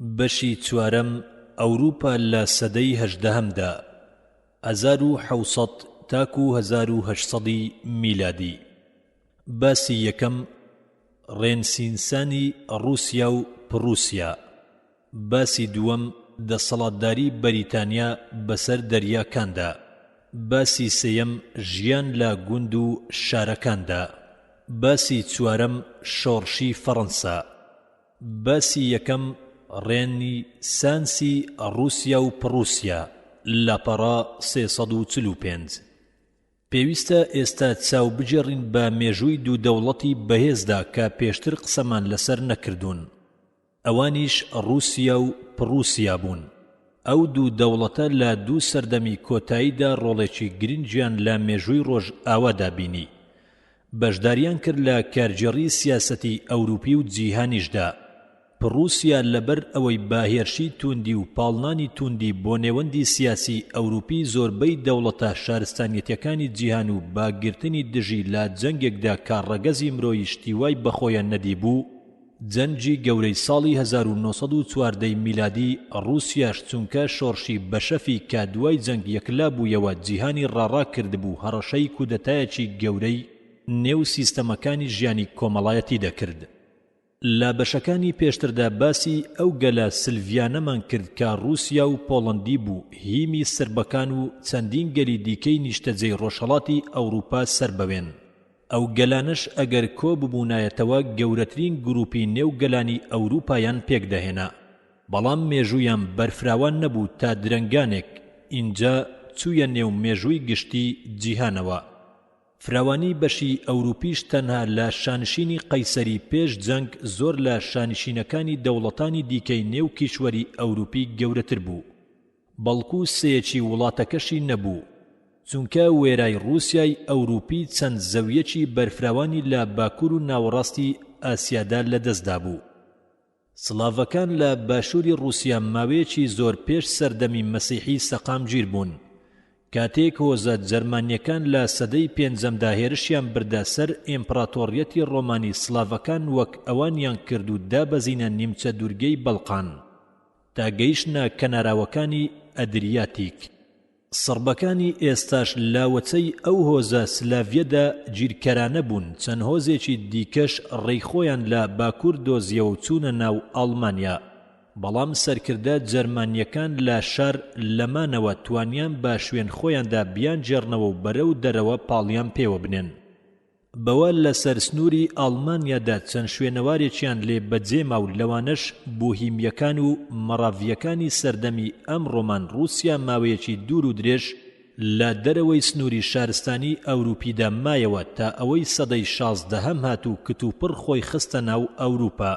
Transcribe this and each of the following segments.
بەشی چوارەم ئەوروپا لە سەدەی هەژدەهەمدا 1700 تاکو 1800 میلادی. باسی یەکەم ڕێنسینسانی ڕووسیا و پڕووسیا. باسی دووەم دەسەڵاتداری بەریتانیا بەسەر دەریاکاندا. باسی سێیەم ژیان لە گوند و شارەکاندا. باسی چوارەم شۆڕشی فەڕەنسا. باسی یەکەم ڕێنی سانسی ڕووسیا و پڕووسیا لاپەڕا 345. پێویستە ئێستا چاو بجێڕین بە مێژووی دوو دەوڵەتی بەهێزدا کە پێشتر قسەمان لەسەر نەکردوون، ئەوانیش ڕووسیا و پڕووسیا بوون. ئەو دوو دەوڵەتە لە دوو سەردەمی کۆتاییدا ڕۆڵێکی گرنگیان لە مێژووی ڕۆژ ئاوادا بینی، بەشداریان کرد لە کارگێڕی سیاسەتی ئەوروپی و جیهانیشدا. پڕووسیا لەبەر ئەوەی باهێرشی توندی و پاڵنانی توندی بۆ نێوەندی سیاسی ئەوروپی زۆربەی دەوڵەتە شارستانیەتیەکانی جیهان و باگرتنی دژی لە جەنگێکدا کە ڕەگەزی مرۆیی شتیوای بەخۆیان نەدی بوو، جەنگی گەورەی ساڵی 1914 میلادی ڕووسیاش چونکە شۆڕشی بەشەفی کە دوای جەنگ یەکلا بوویەوە جیهانی ڕاڕا کردبوو، هەڕەشەی کودەتایەکی گەورەی نێو سیستەمەکانی ژیانی کۆمەڵایەتی دەکرد. لە بەشەکانی پێشتردا باسی ئەو گەلە سلڤیانەمان کرد کە ڕووسیا و پۆڵەندی بوو، هیمی سربەکان و چەندین گەلی دیکەی نیشتەجێی ڕۆژهەڵاتی ئەوروپا سەر بەوێن. ئەو گەلانش ئەگەر کۆ ببوونایەتەوە گەورەترین گروپی نێو گەلانی ئەوروپایان پێکدەهێنا، بەڵام مێژوویان بەرفراوان نەبوو تا درەنگانێک ئینجا چوویە نێو مێژووی گشتی جیهانەوە. فراوانی بەشی ئەوروپیش تەنها لە شانشینی قەیسەری پێش جەنگ زۆر لە شانشینەکانی دەوڵەتانی دیکەی نێو کیشوەری ئەوروپی گەورەتر بوو، بەڵکو سەیەکی وڵاتەکەشی نەبوو، چونکە وێرای ڕووسیای ئەوروپی چەند زەویەکی بەرفراوانی لە باکوور و ناوەڕاستی ئاسیادا لەدەستدا بوو. سڵاڤەکان لە باشووری ڕووسیا ماوەیەکی زۆر پێش سەردەمی مەسیحی سەقامگیر بوون، کاتێک هۆزە جەرمانیەکان لە سەدەی پێنجەمدا هێرشیان بردا سەر ئیمپراتۆریەتی ڕۆمانی سڵاڤەکان وەک ئەوانیان کرد و دابەزینە نیمچە دوورگەی بەڵقان تا گەیشتنە کەناراوەکانی ئەدریاتیک. سڕبەکانی ئێستاش لاوەچەی ئەو هۆزە سلاڤیەدا گیرکەرانە بوون، چەند هۆزێکی دیکەش ڕێیخۆیان لە باکوور دۆزیەوە و چوونە ناو ئەڵمانیا، بەڵام سەرکردە جەرمانیەکان لە شار لەمانەوە توانیان با شوێن خۆیاندا بیان جێڕنەوە و بەرەو دەرەوە پاڵیان پێوە بنێن. بەوە لە سەر سنووری ئەڵمانیادا چەند شوێنەوارێکیان لێ بەجێما و لەوانەش بوهیمیەکان و مەڕاڤیەکانی سەردەمی ئەم ڕۆمان ڕووسیا ماوەیەکی دوور و درێژ لە دەرەوەی سنووری شارستانی ئەوروپیدا مایەوە تا ئەوەی سەدەی 16 هات و کتوپڕ خۆی خستە ناو ئەوروپا.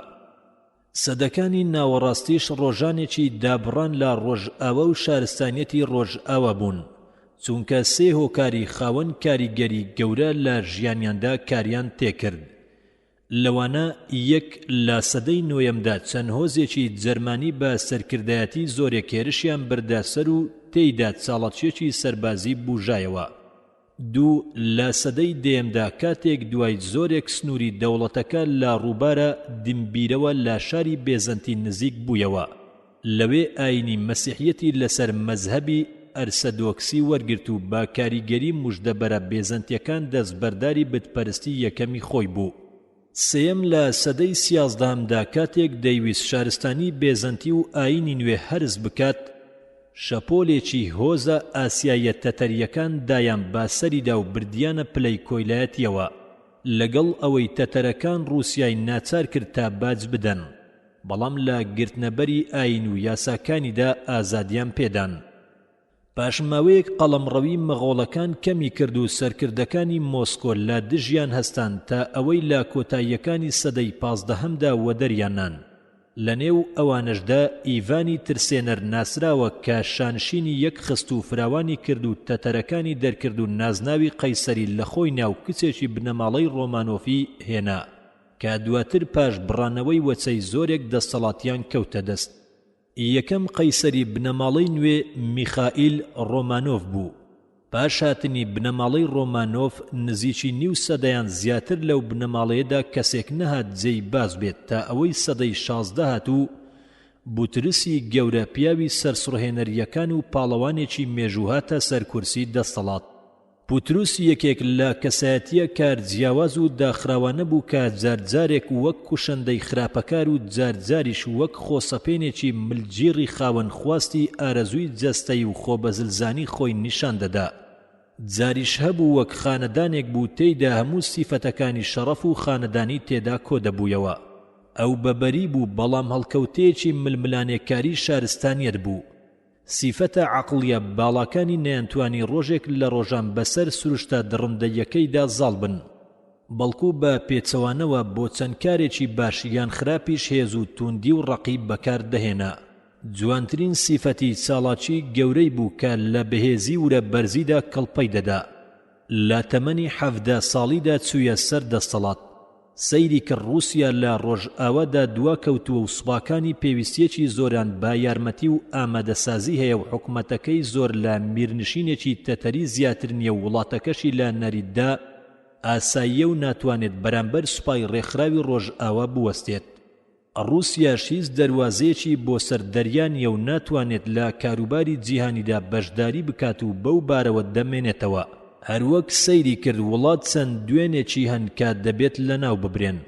سەدەکانی ناوەڕاستیش ڕۆژانێکی دابڕان لە ڕۆژئاوا و شارستانیەتی ڕۆژئاوا بوون، چونکە سێ هۆکاری خاوەن کاریگەری گەورە لە ژیانیاندا کاریان تێکرد. لەوانە یەک لە سەدەی نۆیەمدا چەند هۆزێکی جەرمانی بە سەرکردایەتی زۆرێک هێرشیان بردا سەر و تێیدا چاڵەچێکی سەربازی بوژایەوە. دوو لە سەدەی دێمدا کاتێک دوای زۆرێک سنووری دەوڵەتەکە لە ڕووبارە دمبیرەوە لە شاری بێزەنتی نزیک بوویەوە، لەوێ ئاینی مەسیحیەتی لەسەر مەزهەبی ئەرسەدۆکسی وەرگرت و با کاریگەری موژدەبەرە بێزەنتیەکان دەستبەرداری بتپەرستی یەکەمی خۆی بوو. سێم لە سەدەی 11دا کاتێک دەیویست شارستانی بێزەنتی و ئاینی نوێ هەرز بکات، شەپۆلێکی هۆزە ئاسیایە تەتەریەکان دایان باسەریدا و بردیانە پلەی کۆیلایەتیەوە، لەگەڵ ئەوەی تەتەرەکان ڕووسیای ناچار کرد تا باج بدەن، بەڵام لە گرتنەبەری ئاین و یاساکانیدا ئازادیان پێدان. پاشماوەیەک قەڵەمڕەوی مەغۆڵەکان کەمی کرد و سەرکردەکانی مۆسکۆ لە دژیان هەستان تا ئەوەی لە کۆتاییەکانی سەدەی 15دا وەدەریانان. لە نێو ئەوانشدا ئیڤانی ترسێنەر ناسراوە کە شانشینی یەک خست و فراوانی کرد و تەتەرەکانی دەرکرد و نازناوی قەیسەری لە خۆی ناو کچێکی بنەماڵەی ڕۆمانۆفی هێنا کە دواتر پاش بڕانەوەی وەچەی زۆرێک دەسەڵاتیان کەوتە دەست. یەکەم قەیسەری بنەماڵەی نوێ میخائیل ڕۆمانۆف بوو. پاش هاتنی بنەماڵەی ڕۆمانۆف نزیکی نیو سەدەیان زیاتر لەو بنەماڵەیەدا کەسێک نەهات جێی باز بێت تا ئەوەی سەدەی 16 هات و بوترسی گەورە پیاوی سەرسڕهێنەریەکان و پاڵەوانێکی مێژوو هاتە سەر کورسی دەسەڵات. بوتروس یەکێک لە کەسایەتیە کار جیاواز و داخراوانە بوو کە جارجارێک وەک کوشەندەی خراپەکار و جارجاریش وەک خۆسەپێنێکی ملگیری خاوەن خواستی ئارەزووی جەستەی و خۆبەزلزانی خۆی نیشان دەدا. جاریش هەبوو وەک خانەدانێک بوو تێیدا هەموو سیفەتەکانی شەڕەف و خانەدانی تێدا کۆ دەبوویەوە. ئەو بەبەری بوو بەڵام هەڵکەوتەیەکی ململانێکاری شارستانیەت بوو. سیفەتە عەقڵیە باڵاکانی نەیانتوانی ڕۆژێک لە ڕۆژان بەسەر سروشتە دڕندەیەکەیدا زاڵ بن، بەڵکو بە پێچەوانەوە بۆ چەند کارێکی باش یان خراپیش هێز و توندی و ڕەقیب بەکار دەهێنا. جوانترین سیفەتی چاڵاکی گەورەی بوو کە لە بەهێزی ورە بەرزیدا کەڵپەی دەدا. لە تەمەنی 17 ساڵیدا چوویە سەر دەسەڵات. سەیری کرد ڕووسیا لە ڕۆژئاوادا دواکەوتووە و سوپاکانی پێویستیەکی زۆران با یارمەتی و ئامادەسازی هەیە و حکومەتەکەی زۆر لە میرنشینێکی تەتەری زیاتر نییە و وڵاتەکەشی لە نەریتدا ئاساییە و ناتوانێت بەرامبەر سوپای ڕێکخراوی ڕۆژئاوا بوەستێت. ڕووسیا شیز دەواازەیەکی بۆ سەردەریا نییە و ناتوانێت لە کاروباری جیهانیدا بەشداری بکات و بەو بارەوە دەمێنێتەوە. هەروەک سەیری کرد وڵات چەند دوێنێکی هەن کە دەبێت لەناو ببرێن.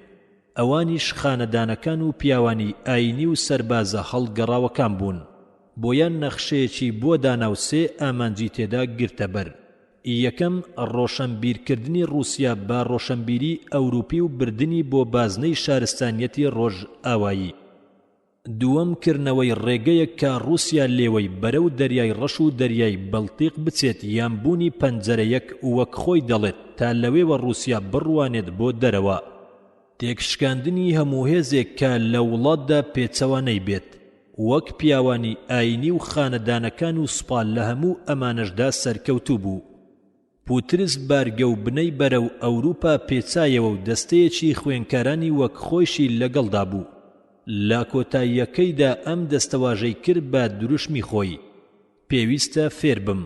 ئەوانیش خانەدانەکان و پیاوانی ئاینی و سەربازە هەڵگەڕاوەکان بوون. بۆیان نەخشەیەکی بۆ دانا و سێ ئامانجی تێدا گرتە بەر. یەکەم ڕۆشنبیرکردنی ڕووسیا بە ڕۆشنبیری ئەوروپی و بردننی بۆ بازنەی شارستانیەتی ڕۆژئاوایی. دووەم کردنەوەی ڕێگەیەک کە ڕووسیا لێوەی بەرەو دەریای ڕەش و دەریای بەڵتیق بچێت یان بوونی پەنجەرەیەک وەک خۆی دەڵێت تا لەوێوە ڕووسیا بڕوانێت بۆ دەرەوە. تێکشکاندنی هەموو هێزێک کە لە وڵاتدا پێچەوانەی بێت، وەک پیاوانی ئاینی و خانەدانەکان و سوپال لە هەموو ئەمانەشدا سەرکەوتوو بوو. پوترس بارگە و بنەی بەرەو ئەوروپا پێچایەوە و دەستەیەکی خوێنکارانی وەک خۆیشی لەگەڵدا بوو. لە کۆتاییەکەیدا ئەم دەستەواژەی کرد بە دروشمی خۆی. پێویستە فێر بم.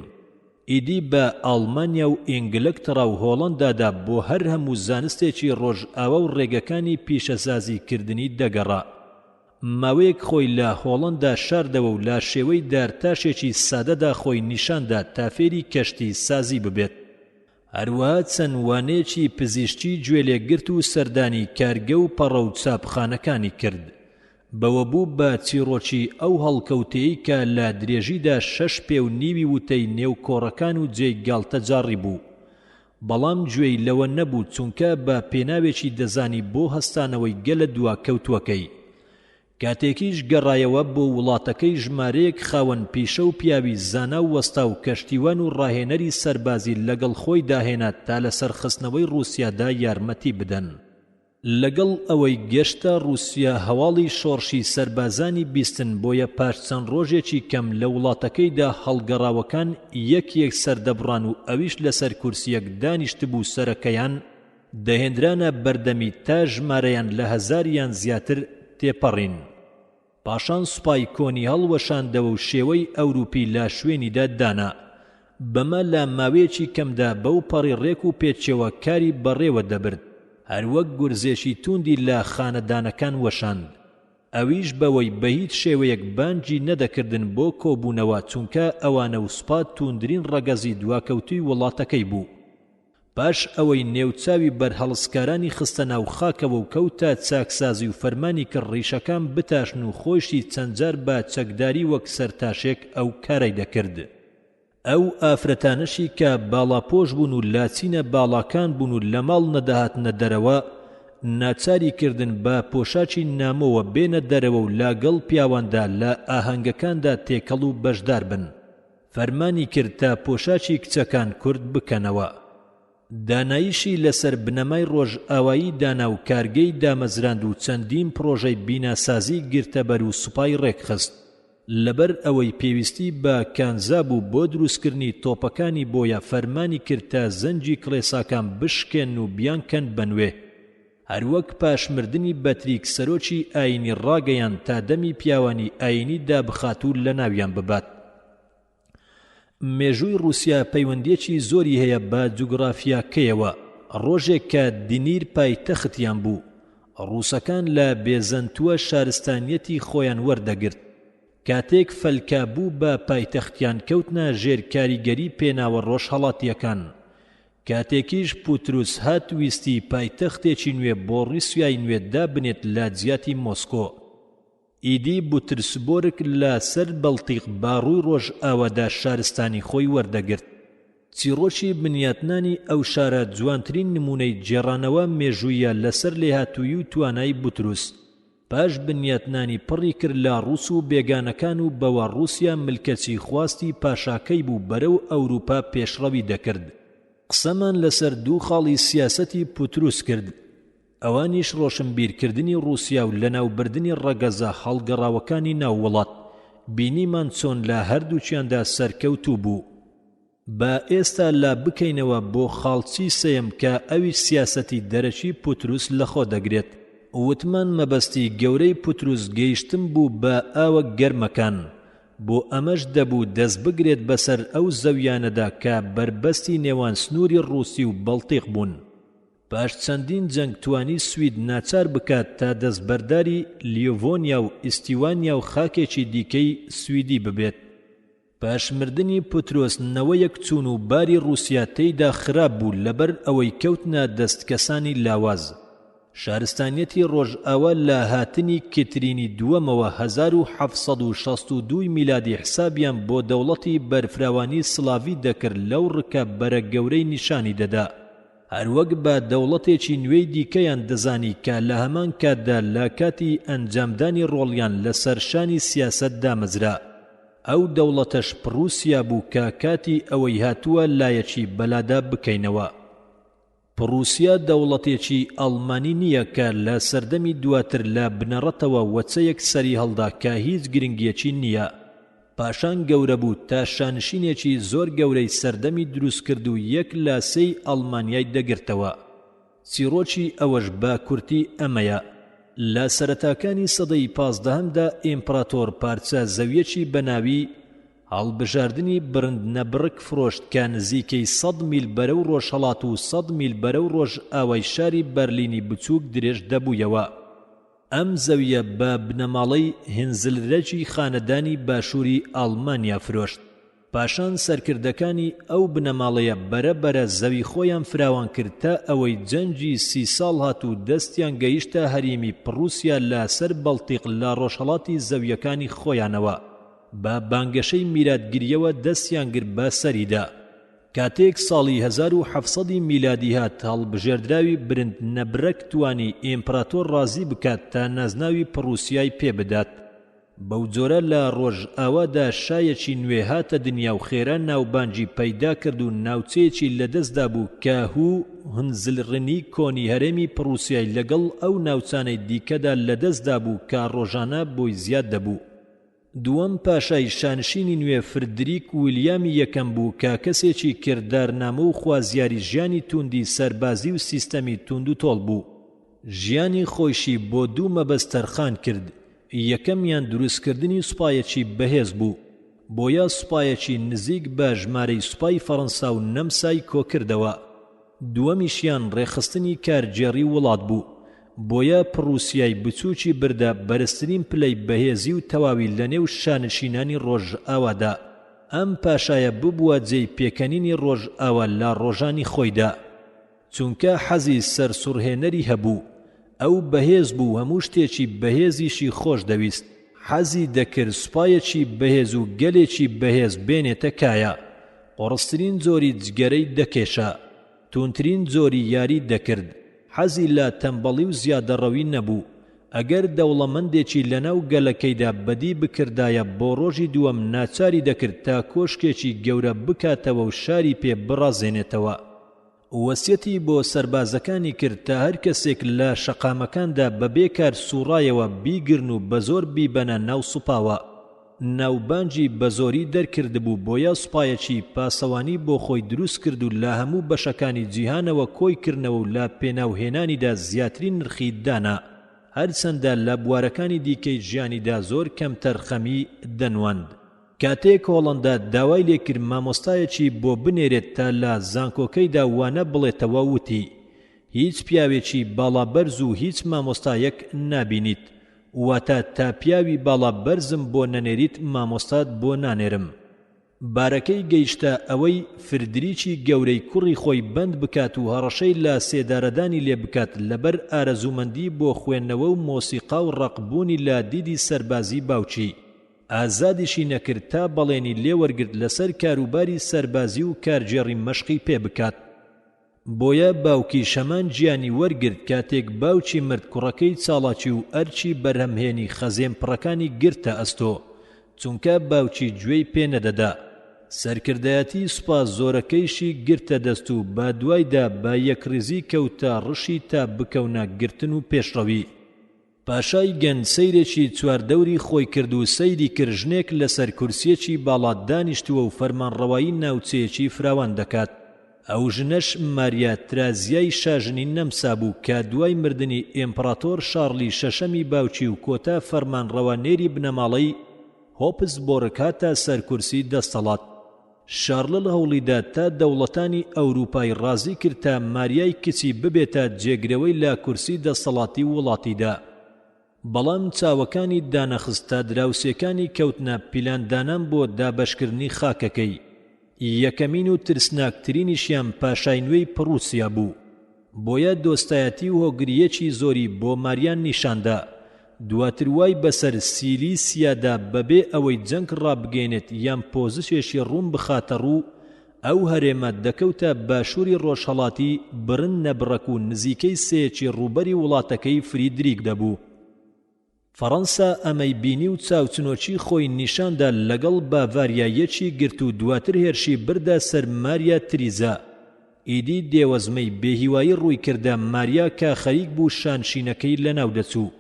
ئیدی بە ئەڵمانیا و ئینگلترا و هۆڵەندادا بۆ هەر هەموو زانستێکی ڕۆژئاوا و ڕێگەکانی پیشەسازیکردنی دەگەڕا. ماوەیەک خۆی لە هۆڵەندا شاردەوە و لە شێوەی دارتاشێکی سادەدا خۆی نیشاندا تا فێری کەشتی سازی ببێت. هەروەها چەند وانەیەکی پزیشکی گوێ لێگرت و سەردانی کارگە و پەڕە و چاپخانەکانی کرد. بەوە بوو بە چیرۆکی ئەو هەڵکەوتەیەی کە لە درێژیدا 6 پێ و نیوی وتەی نێو کۆڕەکان و جێی گاڵتەجاڕی بوو. بەڵام گوێی لەوە نەبوو چونکە بە پێناوێکی دەزانی بۆ هەستانەوەی گەلە دوا کەوتوەکەی. کاتێکیش گەڕایەوە بۆ وڵاتەکەی ژمارەیەک خاوەن پیشە و پیاوی زانا و وەستا و کەشتیوان و ڕاهێنەری سەربازی لەگەڵ خۆی داهێنات تا لە سەرخستنەوەی ڕووسیادا یارمەتی بدەن. لەگەڵ ئەوەی گەشتە ڕووسیا هەواڵی شۆڕشی سەربازانی بیستن بۆیە پاش چەند ڕۆژێکی کەم لە وڵاتەکەیدا هەڵگەڕاوەکان یەک سەردەبڕان و ئەویش لەسەر کورسیەک دانیشتبوو سەرەکەیان دەهێنرانە بەردەمی تا ژمارەیان لە 1000 یان زیاتر تێپەڕین. پاشان سوپای کۆنی هەڵوەشاندەوە و شێوەی ئەوروپی لا شوێنیدا دانا. بەمە لە ماوەیەکی کەمدا بەو پەڕی ڕێک و پێچێوە کاری بەڕێوە دەبرد. هەروەک گورزێکی توندی لە خانەدانەکان وەشاند. ئەویش بەوەی بە هیچ شێوەیەک بانگی نەدەکردن بۆ کۆبوونەوە چونکە ئەوانە وسپات توندرین ڕەگەزی دواکەوتوی وڵاتەکەی بوو. پاش ئەوەی نێوچاوی بەرهەڵسکارانی خستە ناو خاکەوە و کەوتە چاکسازی و فەرمانی کرد ڕیشەکان بتاشن و خۆشی چەندجار بە چەکداری وەک سەرتاشێک ئەو کارەی دەکرد. ئەو ئافرەتانەشی کە باڵاپۆش بوون و لاچینە باڵاکان بوون و لە ماڵ نەدەهاتنە دەرەوە ناچاری کردن بە پۆشاکی نامۆوە بێنە دەرەوە و لاگەڵ پیاواندا لە ئاهەنگەکاندا تێکەڵ و بەشدار بن. فەرمانی کرد تا پۆشاکی کچەکان کورد بکەنەوە. دانایشی لەسەر بنەمای ڕۆژئاوایی دانا و کارگەی دامەزراند و چەندین پرۆژەی بیناسازی گرتەبەر و سوپای ڕێکخست. لەبەر ئەوەی پێویستی بە کانزا بوو بۆ دروستکردنی تۆپەکانی بۆیە فەرمانی کرد تا زەنجی کڵێساکان بشکێن و بیانکەن بنوێ. هەروەک پاشمردنی بەتریک سەرۆکی ئاینی ڕاگەیان تا دەمی پیاوانی ئاینی دابخات و لە ناویان ببات. مێژووی ڕووسیا پەیوەندیەکی زۆری هەیە بە جوگرافیاکەیەوە. ڕۆژێک کە دینیر پایتەختیان بوو، ڕووسەکان لە بێزەنتووە شارستانیەتی خۆیان وەردەگرت. کاتێک فەلکابوو بە پایتەختیان کەوتنە ژێر کاریگەری پێناوە ڕۆژهەڵاتیەکان. کاتێکیش پوتروس هاتویستی پایتەختێکی نوێ بۆ ڕیسویای نوێ دابنێت لە جیاتی مۆسکۆ. ئیدی بوترسبۆرگ لە سەر بەڵتیق باڕووی ڕۆژ ئاوادا شارستانی خۆی وەردەگرت. چیرۆکی بنیاتنانی ئەو شارە جوانترین نمونەی جێڕانەوە مێژوویە لەسەر لێهاتووی و توانای بوتروس. پاش بنیاتنانی پڕی کرد لە ڕووس و بێگانەکان و بەوە ڕووسیا ملکەچی خواستی پاشاکەی بوو بەرەو ئەوروپا پێشڕەوی دەکرد. قسەمان لەسەر دوو خاڵی سیاسەتی پوتروس کرد، ئەوانیش ڕۆشنبیرکردنی ڕووسیا و لەناوبردنی ڕەگەزە هەڵگەڕاوەکانی ناووڵات. بینیمان چۆن لە هەردووچیاندا سەرکەوتوو بوو. با ئێستا لا بکەینەوە بۆ خاڵچی سێم کە ئەویش سیاسەتی دەرەکی پوتروس لەخۆ دەگرێت. وتمان مەبەستی گەورەی پوتروس گەیشتن بوو بە ئاوە گەرمەکان، بۆ ئەمەش دەبوو دەست بگرێت بەسەر ئەو زەویانەدا کە بربەستی نێوان سنووری ڕووسی و بەڵتیق بوون. پاش چەندین جەنگ توانی سوید ناچار بکات تا دەستبەرداری لیۆڤۆنیا و ئیستیوانیا و خاکێکی دیکەی سویدی ببێت. پاش مردنی پوترۆس نەوەیەک چوون و باری ڕووسیا تێیدا خراپ بوو لەبەر ئەوەی کەوتنە دەستکەسانی لاواز. شارستانیەتی ڕۆژئاوا لە هاتنی کترینی دووەمەوە 1762 میلادی حسابیان بۆ دەوڵەتی بەرفراوانی سلاوی دەکرد لەو ڕکە بەرە گەورەی نیشانی دەدا. هەروەک بە دەوڵەتێکی نوێی دیکەیان دەزانی کە لە هەمان کاتدا لە کاتی ئەنجامدانی ڕۆڵیان لەسەر شانی سیاسەت دامەزرا. ئەو دەوڵەتەش پڕوسیا بوو کە کاتی ئەوەی هاتووە لایەکی بەلادا بکەینەوە. پڕوسیا دەوڵەتێکی ئەڵمانی نییە کە لە سەردەمی دواتر لە بنەڕەتەوە وەچەیەک سەری هەڵدا کە هیچ گرنگیەکی نییە. پاشان گەورە بوو تا شانشینێکی زۆر گەورەی سەردەمی دروست کرد و یەک لە سێی ئەڵمانیای دەگرتەوە. چیرۆکی ئەوەش بە کورتی ئەمەیە: لە سەرەتاکانی سەدەی 15دا ئیمپراتۆر پارچە زەویەکی بەناوی هەڵبژاردننی برند نەبڕک فرۆشت کە نزیکەی 100 میل بەرەو ڕۆژهەڵات و 100 میل بەرەو ڕۆژ ئاوای شاری بەرلینی بچووک درێژ دەبوویەوە. ئەم زەویە بە بنەماڵەی هێنزلرەجی خانەدانی باشووری ئەڵمانیا فرۆشت. پاشان سەرکردەکانی ئەو بنەماڵەیە بەرەبەرە زەوی خۆیان فراوان کرد تا ئەوەی جەنگی 30 ساڵ هات و دەستیان گەیشتە هەریمی پڕوسیا لە سەر بەڵتیق لە ڕۆژهەڵاتی زەویەکانی خۆیانەوە. بە بانگەشەی میلادگیریەوە دەستیان گرت بە سەریدا. کاتێک ساڵی 1700 میلادی هات هەڵبژێردراوی برند نەبرەک توانی ئیمپراتۆر ڕازی بکات تا نازناوی پڕوسیای پێ بدات. بەو جۆرە لە ڕۆژ ئاوادا شایەکی نوێ هاتە دنیا و خێرا ناوبانجی پەیدا کرد و ناوچەیەکی لەدەستدا بوو کە هوو هەنزلڕنی کۆنی هەرێمی پڕوسیای لەگەڵ ئەو ناوچانەی دیکەدا لەدەستدا بوو کە ڕۆژانە بۆی زیاد دەبوو. دووەم پاشای شانشینی نوێ فردریک ویلیامی یەکەم بوو کە کەسێکی کردارنامە و خوازیاری ژیانی توندی سەربازی و سیستەمی توند و تۆڵ بوو. ژیانی خۆیشی بۆ دوو مەبەست تەرخان کرد. یەکەمیان دروستکردنی سوپایەکی بەهێز بوو، بۆیە سوپایەکی نزیک بە ژمارەی سوپای فەڕەنسا و نەمسای کۆکردەوە. دووەمیشیان ڕێخستنی کارجێڕی وڵات بوو، بۆیە پڕوسیای بچووکی بردە بەرزترین پلەی بەهێزی و تەواوی لە نێو شانشینانی ڕۆژ ئاوادا. ئەم پاشایە ببووە جێی پێکەنینی ڕۆژ ئاوا لە ڕۆژانی خۆیدا، چونکە حەزی سەرسوڕهێنەری هەبوو. ئەو بەهێز بوو، هەموو شتێکی بەهێزیشی خۆش دەویست. حەزی دەکرد سوپایەکی بەهێز و گەلێکی بەهێز بێنێتە کایە. قۆڕسترین جۆری جگەرەی دەکێشە، تونترین جۆری یاری دەکرد. حەزی لە تەمبەڵی و زیادەڕەوی نەبوو. ئەگەر دەوڵەمەندێکی لەناو گەلەکەیدا بەدی بکردایە بۆ ڕۆژی دووەم ناچاری دەکرد تا کۆشکێکی گەورە بکاتەوە و شاری پێ بڕازێنێتەوە. وەسیەتی بۆ سەربازەکانی کرد تا هەر کەسێک لە شەقامەکاندا بەبێ کار سوڕایەوە بیگرن و بە زۆر بیبەنە ناو سوپاوە. ناوبانجی بە زۆری دەرکردبوو، بۆیە سوپایەکی پاسەوانی بۆ خۆی دروست کرد و لە هەموو بەشەکانی جیهانەوە کۆی کردنەوە و لە پێناوهێنانیدا زیاترین نرخی دانا، هەرچەندە لە بوارەکانی دیکەی ژیانیدا زۆر کەمتەر خەمی دەنواند. کاتێک هۆڵەندا داوای لێکرد مامۆستایەکی بۆ بنێرێت تا لە زانکۆکەیدا وانە بڵێتەوە، وتی: هیچ پیاوێکی باڵابەرز و هیچ مامۆستایەک نابینیت، واتە تا پیاوی باڵا بەرزم بۆ نەنێریت مامۆستات بۆ نانێرم. بارەکەی گەیشتە ئەوەی فردریکی گەورەی کوڕی خۆی بەند بکات و هەڕەشەی لە سێدارەدانی لێ بکات لەبەر ئارەزومەندی بۆ خوێندنەوە و مۆسیقا و ڕەقبوونی لە دیدی سەربازی باوچی. ئازادیشی نەکرد تا بەڵێنی لێوەرگرت لەسەر کاروباری سەربازی و کارجێڕی مەشقی پێ بکات. بۆیە باوکی شەمان گیانی وەرگرت کاتێک باوکی مرد کوڕەکەی چاڵاکی و ئەرچی بەرهەمهێنی خەزێم پڕەکانی گرتە ئەستۆ چونکە باوکی گوێی پێ نەدەدا. سەرکردایەتی سوپاس زۆرەکەیشی گرتە دەست و با دوایدا با یەکڕیزی کەوتە ڕشی تا بکەونە گرتن و پێشڕەوی. پاشای گەنج سەیرێکی چواردەوری خۆی کرد و سەیری کرد ژنێک لەسەر کورسیەکی باڵا دانیشتووە و فەرمانڕەوایی ناوچەیەکی فراوان دەکات. ئەو ژنەش ماریا ترازیای شاژنی نەمسا بوو کە دوای مردنی ئێمپراتۆر شارلی شەشەمی باوکی و کۆتا فەرمانڕەوانێری بنەماڵەی هۆپز بۆڕکاتە سەر کورسی دەستەڵات. شارلل هەوڵیدا تا دەوڵەتانی ئەوروپای ڕازی کرد تا ماریای کچی ببێتە جێگرەوەی لە کورسی دەستەڵاتی وڵاتیدا. بەڵام چاوەکانی دانەخستە دراوسێکانی کەوتنە پیلاندانان بۆ دابەشکردنی خاکەکەی. یەکەمین و ترسناکترینیشیان پاشای نوێی پڕوسیا بوو. بۆیە دۆستایەتی و هۆگریەکی زۆری بۆ ماریان نیشاندا. دواتر وای بەسەر سیلیسیادا بەبێ ئەوەی جەنگ ڕابگەێنێت یان پۆزیشێکی ڕوون بخاتە ڕوو ئەو هەرێمە دەکەوتە باشووری ڕۆژهەڵاتی برن نەبڕەک و نزیکەی سێیەکی ڕووبەری وڵاتەکەی فریدریک دەبوو. فەڕەنسا ئەمەی بینی و چاوچنۆکی خۆی نیشاندا لەگەڵ باڤاریایەکی گرت و دواتر هێرشی بردا سەر ماریا تریزا. ئیدی دێوەزمەی بێهیوایی ڕووی کردە ماریا کە خەریک بوو شانشینەکەی لەناو دەچوو.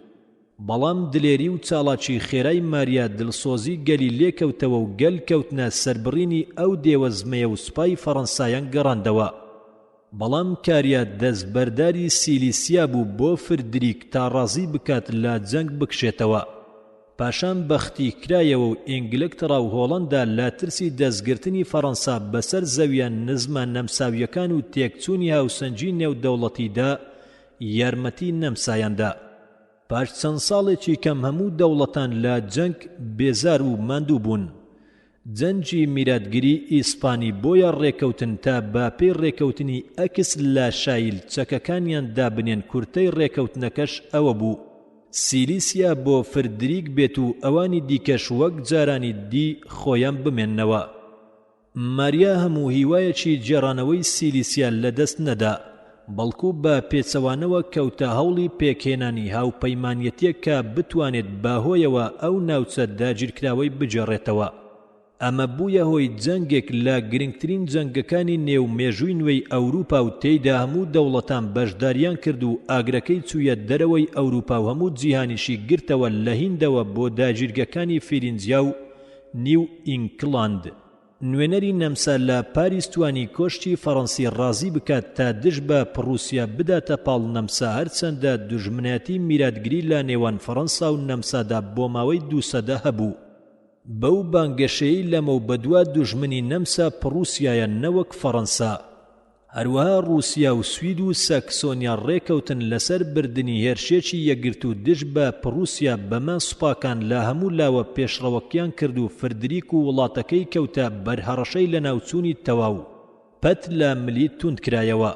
بەڵام دلێری و چاڵاکی خێرای ماریا دڵسۆزی گەلی لێکەوتەوە و گەل کەوتنە سەربڕینی ئەو دێوەزمەیە و سوپای فەڕەنسایان گەڕاندەوە. بەڵام کاریا دەستبەرداری سیلیسیا بوو بۆ فردریک تا ڕازی بکات لە جەنگ بکشێتەوە. پاشان بەختی کرایەوە و ئینگلترا و هۆڵەندا لە ترسی دەستگرتنی فەڕەنسا بەسەر زەویان نزمە نەمساویەکان و تێکچوونی هاوسەنگی نێودەوڵەتیدا یارمەتی نەمسایاندا. پاش چەند ساڵێکی کەم هەموو دەوڵەتان لە جەنگ بێزار و ماندوو بوون. جەنگی میراتگیری ئیسپانی بۆیە ڕێکەوتن تا باپێی ڕێکەوتنی ئەکس لە شایل چەکەکانیان دابنێن. کورتەی ڕێکەوتنەکەش ئەوە بوو سیلیسیا بۆ فردریک بێت و ئەوانی دیکەش وەک جارانی دی خۆیان بمێننەوە. ماریا هەموو هیوایەکی جێڕانەوەی سیلیسیا لەدەست نەدا، بەڵکو بە پێچەوانەوە کەوتە هەوڵی پێکهێنانی هاوپەیمانیەتێک کە بتوانێت باهۆیەوە ئەو ناوچە داگیرکراوەی بجێڕێتەوە. ئەمە بوویە هۆی جەنگێک لە گرنگترین جەنگەکانی نێو مێژووی نوێی ئەوروپا و تێیدا هەموو دەوڵەتان بەشداریان کرد و ئاگرەکەی چوویە دەرەوەی ئەوروپا و هەموو جیهانیشی گرتەوە لە هیندەوە بۆ داگیرگەکانی فیرینجیا و نیو ئینگڵاند. نوێنەری نەمسا لە پاریس توانی کۆشتی فەڕەنسی ڕازی بکات تا دژ بە پڕوسیا بداتە پاڵ نەمسا، هەرچەندە دوژمنایەتی میراتگیری لە نێوان فەڕەنسا و نەمسادا بۆ ماوەی 200 هەبوو. بەو بانگەشەیەی لەمە و بەدوا دوژمنی نەمسا پڕوسیایە نەوەک فەڕەنسا. هەروەها ڕووسیا و سوید و ساکسۆنیا ڕێکەوتن لەسەر بردنی هێرشێکی یەکگرت و دژ بە پڕوسیا بەمە سوپاکان لە هەموو لاوە پێشڕەوەکیان کرد و فردریک و وڵاتەکەی کەوتە بەرهەڕەشەی لە ناوچوونی تەواو پەت لە ملی توند کرایەوە.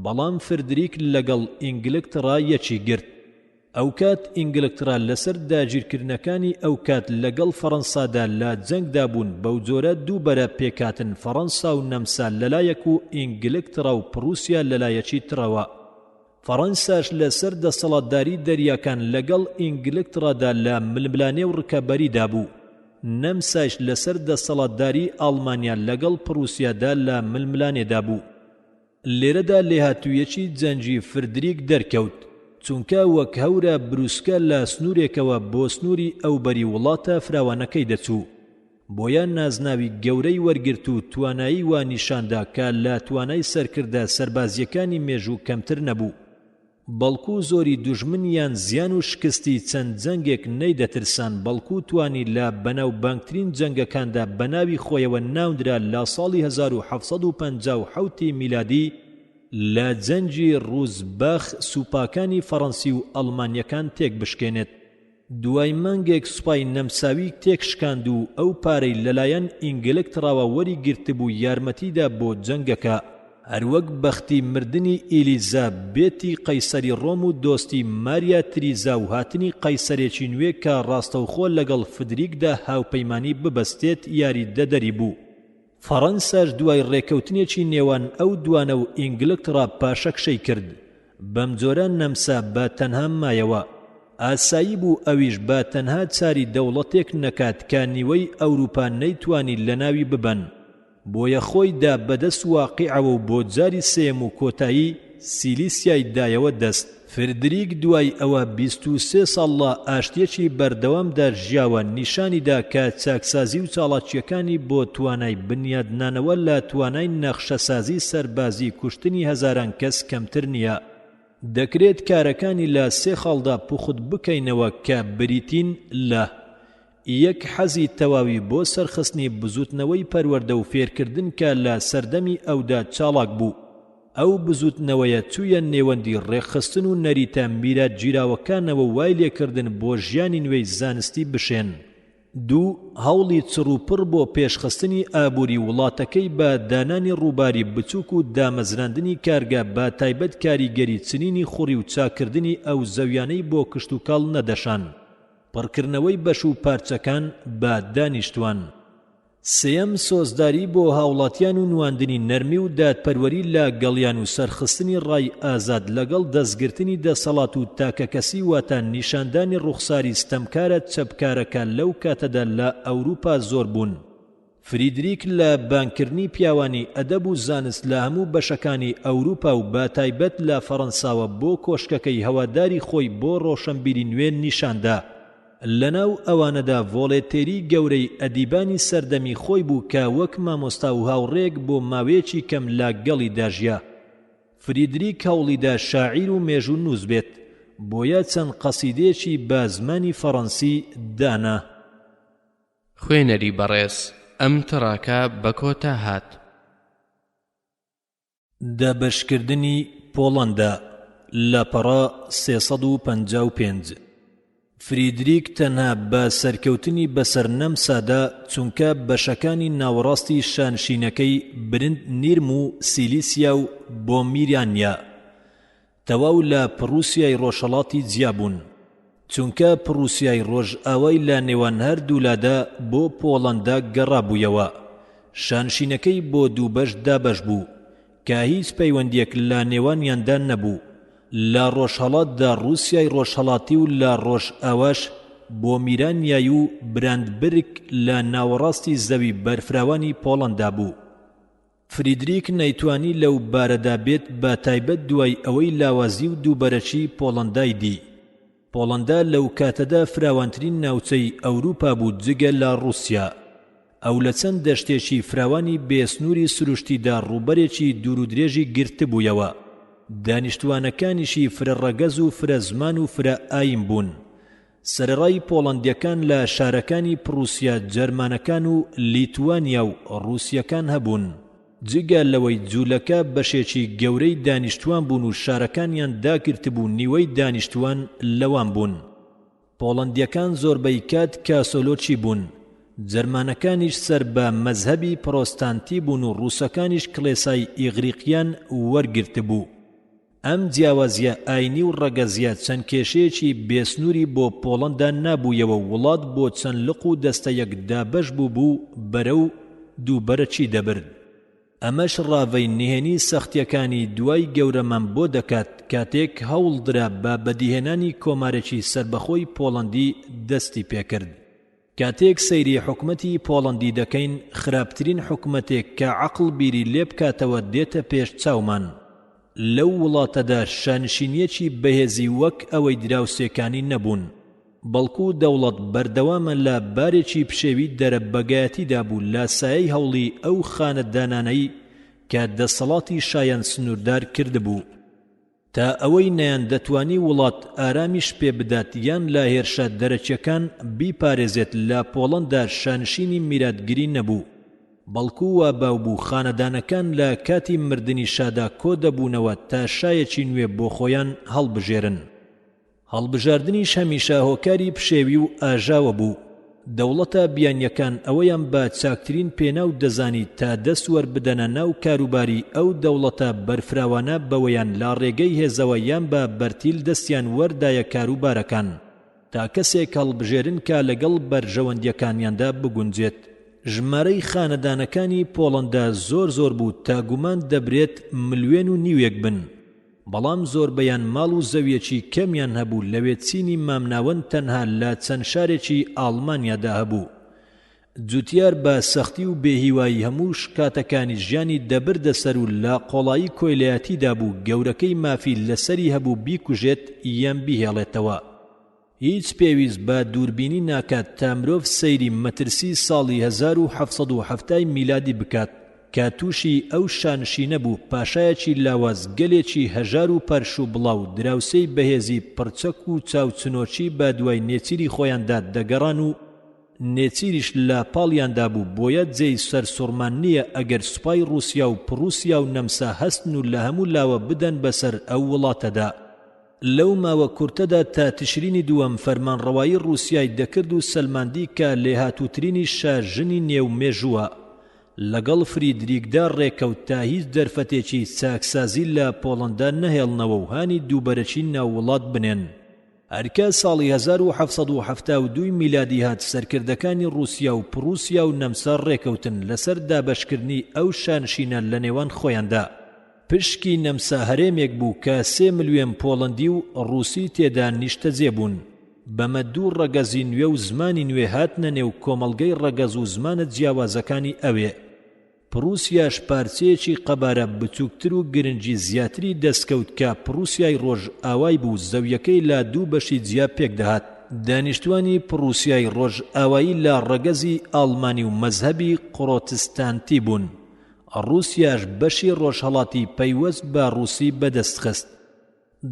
بەڵام فردریک لەگەڵ ئینگلترا یەکی گرت. ئەو کات ئینگلترا لەسەر داگیرکردنەکانی ئەو کات لەگەڵ فەڕەنسادا لە جەنگدا بوون. بەو جۆرە دووبەرە پێکاتن فەڕەنسا و نەمسا لەلایەک و ئینگلترا و پڕوسیا لەلایەکی ترەوە. فەڕەنساش لەسەر دەسەڵاتداری دەریاکان لەگەڵ ئینگلترادا لە ململانێ و ڕکەبەریدا بوو. نەمساش لەسەر دەسەڵاتداری ئاڵمانیا لەگەڵ پڕوسیادا لە ململانێدا بوو. لێرەدا لێهاتوویەکی جەنگی فردریک دەرکەوت، چونکە وەک هەورە بروسکە لە سنوورێکەوە بۆ سنووری ئەوبەری وڵاتە فراوانەکەی دەچوو. بۆیە نازناوی گەورەی وەرگرت و توانایی وا نیشاندا کە لە توانای سەرکردە سەربازیەکانی مێژوو کەمتر نەبوو. بەڵکو زۆری دوژمنیان زیان و شکستی چەند جەنگێک نەیدەترسان، بەڵکو توانی لە بەناو بانگترین جەنگەکاندا بەناوی خۆیەوە ناوندرا لە ساڵی 1757 میلادی لە جەنگی ڕوزبەخ سوپاکانی فەڕەنسی و ئەڵمانیەکان تێک بشکێنێت. دوای مانگێک سوپای نەمساوی تێکشکاند و ئەو پارەی لەلایەن ئینگلتراوە وەریگرتبوو یارمەتیدا بۆ جەنگەکە، هەروەک بەختی مردنی ئیلیزا بێتی قەیسەری ڕۆم و دۆستی ماریا تریزا و هاتنی قەیسەرێکی نوێ کە ڕاستەوخۆ لەگەڵ فدریکدا هاوپەیمانی ببەستێت یاری دەدەری بوو. فەڕەنساش دوای ڕێکەوتنێکی نێوان ئەو دوانە و ئینگلترا پاشەکشەی کرد. بەم جۆرە نەمسا بە تەنها مایەوە. ئاسایی بوو ئەویش بە تەنها چاری دەوڵەتێک نەکات کە نیوەی ئەوروپا نەیتوانی لە ناوی ببەن. بۆیە خۆی دا بەدەست واقیعەوە و بۆ جاری سێم و کۆتایی سیلیسیای دایەوە دەست. فردریک دوای ئەوە 23 ساڵە ئاشتیەکی بەردەوامدا ژیاوە، نیشانیدا کە چاکسازی و چاڵاکیەکانی بۆ توانای بنیادنانەوە لە توانای نەخشەسازی سەربازی کوشتنی هەزاران کەس کەمتر نییە. دەکرێت کارەکانی لە 3 خاڵدا پوخت بکەینەوە کە بریتین لە: یەک حەزی تەواوی بۆ سەرخستنی بزوتنەوەی پەروەردە و فێرکردن کە لە سەردەمی ئەودا چاڵاک بوو. ئەو بزوتنەوەیە چوویە نێوەندی ڕێکخستن و نەریتە میرات گیراوەکانەوە وای لێکردن بۆ ژیانی نوێی زانستی بشێن. 2. هەوڵی چڕوپڕ بۆ پێشخستنی ئابووری وڵاتەکەی بە دانانی ڕووباری بچووک و دامەزراندنی کارگا بە تایبەت کاریگەری چنینی خوڕی و چاکردنی ئەو زەویانەی بۆ کشت و کاڵ نەدەشان. پڕکردنەوەی بەش و پارچەکان بە دانیشتوان. 3. سۆزداری بۆ هاوڵاتیان و نواندنی نەرمی و دادپەروەری لە گەڵیان و سەرخستنی ڕای ئازاد لەگەڵ دەستگرتنی دەسەڵات و تاکەکەسی واتە نیشاندانی ڕوخساری ستەمکارە چەپکارەکە لەو کاتەدا لە ئەوروپا زۆر بوون. فریدریک لە بانکردنی پیاوانی ئەدەب و زانست لە هەموو بەشەکانی ئەوروپا و بە تایبەت لە فەڕەنساوە بۆ کۆشکەکەی هەواداری خۆی بۆ ڕۆشنبیری نوێ نیشاندا. لەناو ئەوانەدا ڤۆڵێتێری گەورەی ئەدیبانی سەردەمی خۆی بوو کە وەک مامۆستا و هاوڕێک بۆ ماوەیەکی کەم لا گەڵی داژیا. فریدریک هەوڵیدا شاعیر و مێژوو نووس بێت، بۆیە چەند قەسیدەیەکی بە زمانی فەڕەنسی دانا. خوێنەری بەڕێز، ئەم تڕاکە بە کۆتا هات. دابەشکردنی پۆڵەندا لە پەڕا 355. فریدریک تەنها بە سەرکەوتنی بەسەر نەمسادا چونکە بەشەکانی ناوەڕاستی شانشینەکەی برند نیرم و سیلیسیا و بۆمیرانیا تەواو لە پڕوسیای ڕۆژهەڵاتی جیابوون، چونکە پڕوسیای ڕۆژئاوای لە نێوان هەردوولادا بۆ پۆڵەندا گەڕابوویەوە. شانشینەکەی بۆ دووبەش دابەش بوو کە هیچ پەیوەندیەک لە نێوانیاندا نەبوو. لە ڕۆژهەڵاتدا ڕووسیای ڕۆژهەڵاتی و لە ڕۆژئاواش بۆمیرانیای و براندبرگ لە ناوەڕاستی زەوی بەرفراوانی پۆڵەندا بوو. فریدریک نەیتوانی لەو بارەدا بێت، بە تایبەت دوای ئەوەی لاوازی و دووبەرەکی پۆڵەندای دی. پۆڵەندا لەو کاتەدا فراوانترین ناوچەی ئەوروپا بوو جگە لە ڕووسیا. ئەو لە چەند دەشتێکی فراوانی بێسنووری سروشتیدا ڕووبەرێکی دوور و درێژی گرتبوویەوە. دانیشتوانەکانیشی فرە ڕەگەز و فرە زمان و فرە ئایم بوون. سەرەڕای پۆڵەندیەکان لە شارەکانی پڕوسیا جەرمانەکان و لیتوانیا و ڕووسیەکان هەبوون. جگە لەوەی جوولەکە بەشێکی گەورەی دانیشتوان بوون و شارەکانیان داگرتبوو نیوەی دانیشتوان لەوان بوون. پۆڵەندیەکان زۆربەی کات کاسۆلۆچی بوون. جەرمانەکانیش سەر بە مەزهەبی پڕۆستانتی بوون و ڕووسەکانیش کڵێسای ئیغریقیان وەرگرتبوو. ئەم جیاوازیە ئاینی و ڕەگەزیە چەند کێشەیەکی بێسنووری بۆ پۆڵەندا نابوویەوە. وڵات بۆ چەند لق و دەستەیەک دابەش بوو بەرە و دووبەرەچی دەبرد. ئەمەش ڕاوەی نهێنی سەختیەکانی دوای گەورەمان بۆ دەکات کاتێک هەوڵدرا بە بەدیهێنانی کۆمارێکی سربەخۆی پۆڵەندی دەستی پێکرد. کاتێک سەیری حکومەتی پۆڵەندی دەکەین، خراپترین حکومەتێک کە عەقڵ بیری لێ بکاتەوە دێتە پێش چاومان. لەو وڵاتەدا شانشینیەکی بەهێزی وەک ئەوەی دراوسێکانی نەبوون، بەڵکو دەوڵەت بەردەوامە لە بارێکی پشێوی دەرەبەگایەتیدا بوو لە سایەی هەوڵی ئەو خانەدانانەی کە دەسەڵاتی شایان سنووردار کردبوو. تا ئەوەی نەیان دەتوانی وڵات ئارامیش پێ بدات یان لە هێرشە دەرەکیەکان بیپارێزێت، لە پۆڵەندا شانشینی میراتگیری نەبوو، بەڵکو وا باوبوو خانەدانەکان لە کاتی مردنی شادا کۆ دەبوونەوە تا شایەکی نوێ بۆ خۆیان هەڵبژێرن. هەڵبژاردنیش هەمیشە هۆکاری پشێوی و ئاژاوە بوو. دەوڵەتە بیانیەکان ئەوەیان بە چاکترین پێناو دەزانی تا دەست وەربدەنە ناو کاروباری ئەو دەوڵەتە بەرفراوانە بەوەیان لا ڕێگەی هێزەوە یان بە بەرتیل دەستیان وەردایە کاروبارەکان تا کەسێک هەڵبژێرن کە لەگەڵ بەرژەوەندیەکانیاندا بگونجێت. ژمارەی خانەدانەکانی پۆڵەندا زۆر بوو تا گومان دەبرێت 1.5 ملیۆن بن، بەڵام زۆربەیان ماڵ و زەویەکی کەمیان هەبوو. لەوێ چینی مامناوەند تەنها لە چەند شارێکی ئاڵمانیادا هەبوو. جوتیار بە سەختی و بێهیوایی هەموو شکاتەکانی ژیانی دەبردە سەر و لە قۆڵایی کۆیلەتیدا بوو گەورەکەی مافی لەسەری هەبوو بیکوژێت یان بیهێڵێتەوە. هیچ پێویست بە دووربینی ناکات تا مرۆڤ سەیری مەترسی ساڵی 1770 میلادی بکات کە تووشی ئەو شانشینە بوو. پاشایەکی لاواز گەلێکی هەژار و پەرش و بڵاو دراوسەی بەهێزی پڕچەک و چاوچنۆچی بە دوای نێچیری خۆیاندا دەگەڕان و نێچیریش لە پاڵیاندا بوو. بۆیە جێی سەر سوڕمان نییە ئەگەر سوپای رووسیا و پڕوسیا و نەمسا هەستن و لە هەموو لاوە بدەن بەسەر ئەو وڵاتەدا. لەو ماوە کورتەدا تا تشرینی دووەم فەرمانڕەوایی رووسیای دەکرد و سەلماندی کە لێهاتووترینی شاژنی نێومێژووە لەگەڵ فریدریکدا ڕێکەوت تا هیچ دەرفەتێکی چاکسازی لە پۆڵەندا نەهێڵنەوە و هانی دووبەرەچی ناووڵات بنێن. هەرکە ساڵی 1772 میلادی هات سەرکردەکانی رووسیا و پڕوسیا و نەمسا ڕێکەوتن لەسەر دابەشکردنی ئەو شانشینە لە نێوان خۆیاندا. پشکی نەمسا هەرێمێک بوو کە 3 ملیۆن پۆڵەندی و ڕووسی تێدا نیشتەجێ بوون. بەمە دوو ڕەگەزی نوێ و زمانی نوێ هاتنە نێو کۆمەڵگەی ڕەگەز و زمانە جیاوازەکانی ئەوێ. پڕوسیاش پارچەیەکی قەبارە بچووکتر و گرنگی زیاتری دەستکەوت کە پڕوسیای ڕۆژ ئاوای بوو زەویەکەی لا دوو بەشی جیا پێک دەهات. دانیشتوانی پڕوسیای ڕۆژ ئاوایی لە ڕەگەزی ئاڵمانی و مەزهەبی قڕۆتستانتی بوون. رووسیاش بەشی ڕۆژهەڵاتی پەیوەست بە ڕووسی بەدەستخست.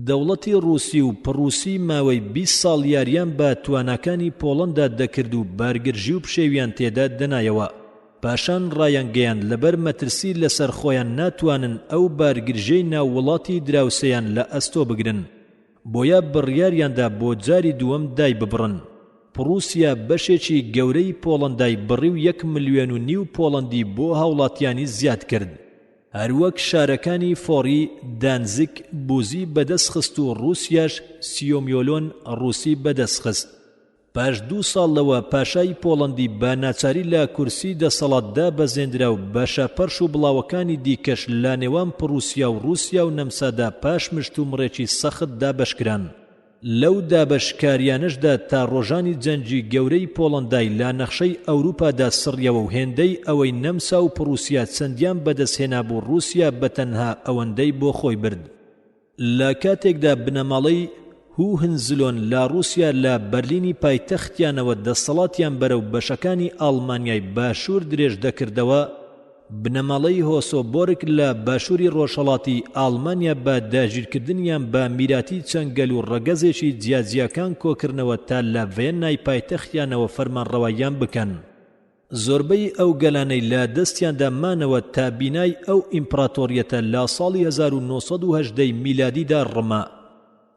دەوڵەتی رووسی و پڕوسی ماوەی 20 ساڵ یاریان بە تواناکانی پۆڵەندا دەکرد و بارگرژی و پشێویان تێدا دەنایەوە. پاشان ڕایانگەیان لەبەر مەترسی لەسەر خۆیان ناتوانن ئەو بارگرژەی ناووڵاتی دراوسەیان لە ئەستۆ بگرن. بۆیە بڕیاریاندا بۆ جاری دووەم دای ببڕن. پڕوسیا بەشێکی گەورەی پۆڵەندای بڕی و 1.5 ملیۆن پۆڵەندی بۆ هاوڵاتیانی زیاد کرد. هەروەک شارەکانی فۆری، دانزگ، بوزی بەدەستخست و رووسیاش 30 ملیۆن ڕووسی بەدەستخست. پاش 2 ساڵ لەوە پاشای پۆڵەندی بە ناچاری لە کورسی دەسەڵاتدا بەزێندرا و بەشەپەرش و بڵاوەکانی دیکەش لە نێوان پڕوسیا و رووسیا و نەمسادا پاش مشت و مڕێکی سەخت دابەشکران. لەو دابەشکاریانشدا تا ڕۆژانی جەنجی گەورەی پۆڵەندای لا نەخشەی ئەوروپادا سڕیەوە و هێندەی ئەوەی نەمسا و پڕوسیا چەندیان بەدەستهێنا بوو رووسیا بەتەنها ئەوەندەی بۆ خۆی برد. لە کاتێکدا بنەماڵەی هوهنزلۆن لە رووسیا لە بەرلینی پایتەختیانەوە دەسەڵاتیان بەرەو بەشەکانی ئاڵمانیای باشوور درێژ دەکردەوە، بنەماڵەی هۆسۆبۆرگ لە باشووری ڕۆژهەڵاتی ئاڵمانیا بە داگیرکردنیان بە میراتی چەنگەل و ڕەگەزێکی جیاجیاکان کۆکردنەوە تا لە ڤێنای پایتەختیانەوە فەرمانڕەواییان بکەن. زۆربەی ئەو گەلانەی لە دەستیاندا مانەوە تا بینای ئەو ئیمپراتۆریەتە لە ساڵی 1918 میلادیدا ڕما.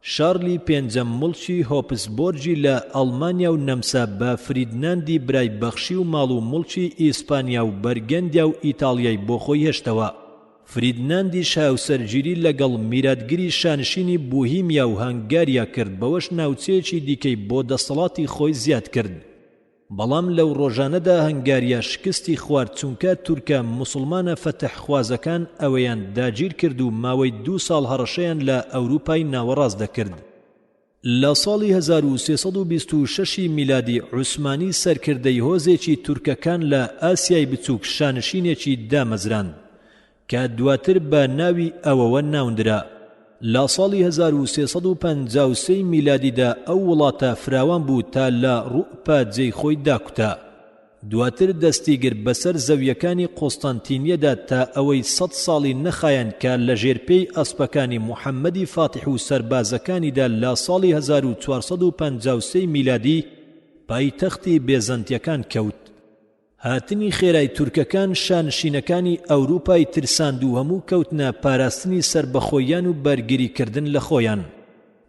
شارلی پێنجەم مڵکی هۆپسبۆرجی لە ئەڵمانیا و نەمسا بە فریدناندی برای بەخشی و ماڵ و مڵکی ئیسپانیا و بەرگەندیا و ئیتاڵیای بۆ خۆی هێشتەوە. فریدناندی هاوسەرگیری لەگەڵ میراتگیری شانشینی بوهیمیا و هەنگاریا کرد، بەوەش ناوچەیەکی دیکەی بۆ دەسەڵاتی خۆی زیاد کرد. بەڵام لەو ڕۆژانەدا هەنگاریا شکستی خوارد چونکە تورکە موسڵمانە فەتەحخوازەکان ئەوەیان داگیر کرد و ماوەی 2 ساڵ هەڕەشەیان لە ئەوروپای ناوەڕاست دەکرد. لە ساڵی 1326 میلادی عوسمانی سەرکردەی هۆزێکی تورکەکان لە ئاسیای بچووک شانشینێکی دامەزراند کە دواتر بە ناوی ئەوەوە ناوندرا. لە ساڵی 1353 میلادیدا ئەو وڵاتە فراوان بوو تا لە ڕووپا جێی خۆی داکوتا. دواتر دەستی گر بەسەر زەویەکانی قۆستانتینیەدا تا ئەوەی 100 ساڵی نەخایەن کە لە ژێرپێی ئەسپەکانی موحەممەدی فاتح و سەربازەکانیدا لە ساڵی 1453 میلادی پایتەختی بێزەنتیەکان کەوت. هاتنی خێرای تورکەکان شانشینەکانی ئەوروپای ترساند و هەموو کەوتنە پاراستنی سربەخۆیان و بەرگریکردن لە خۆیان.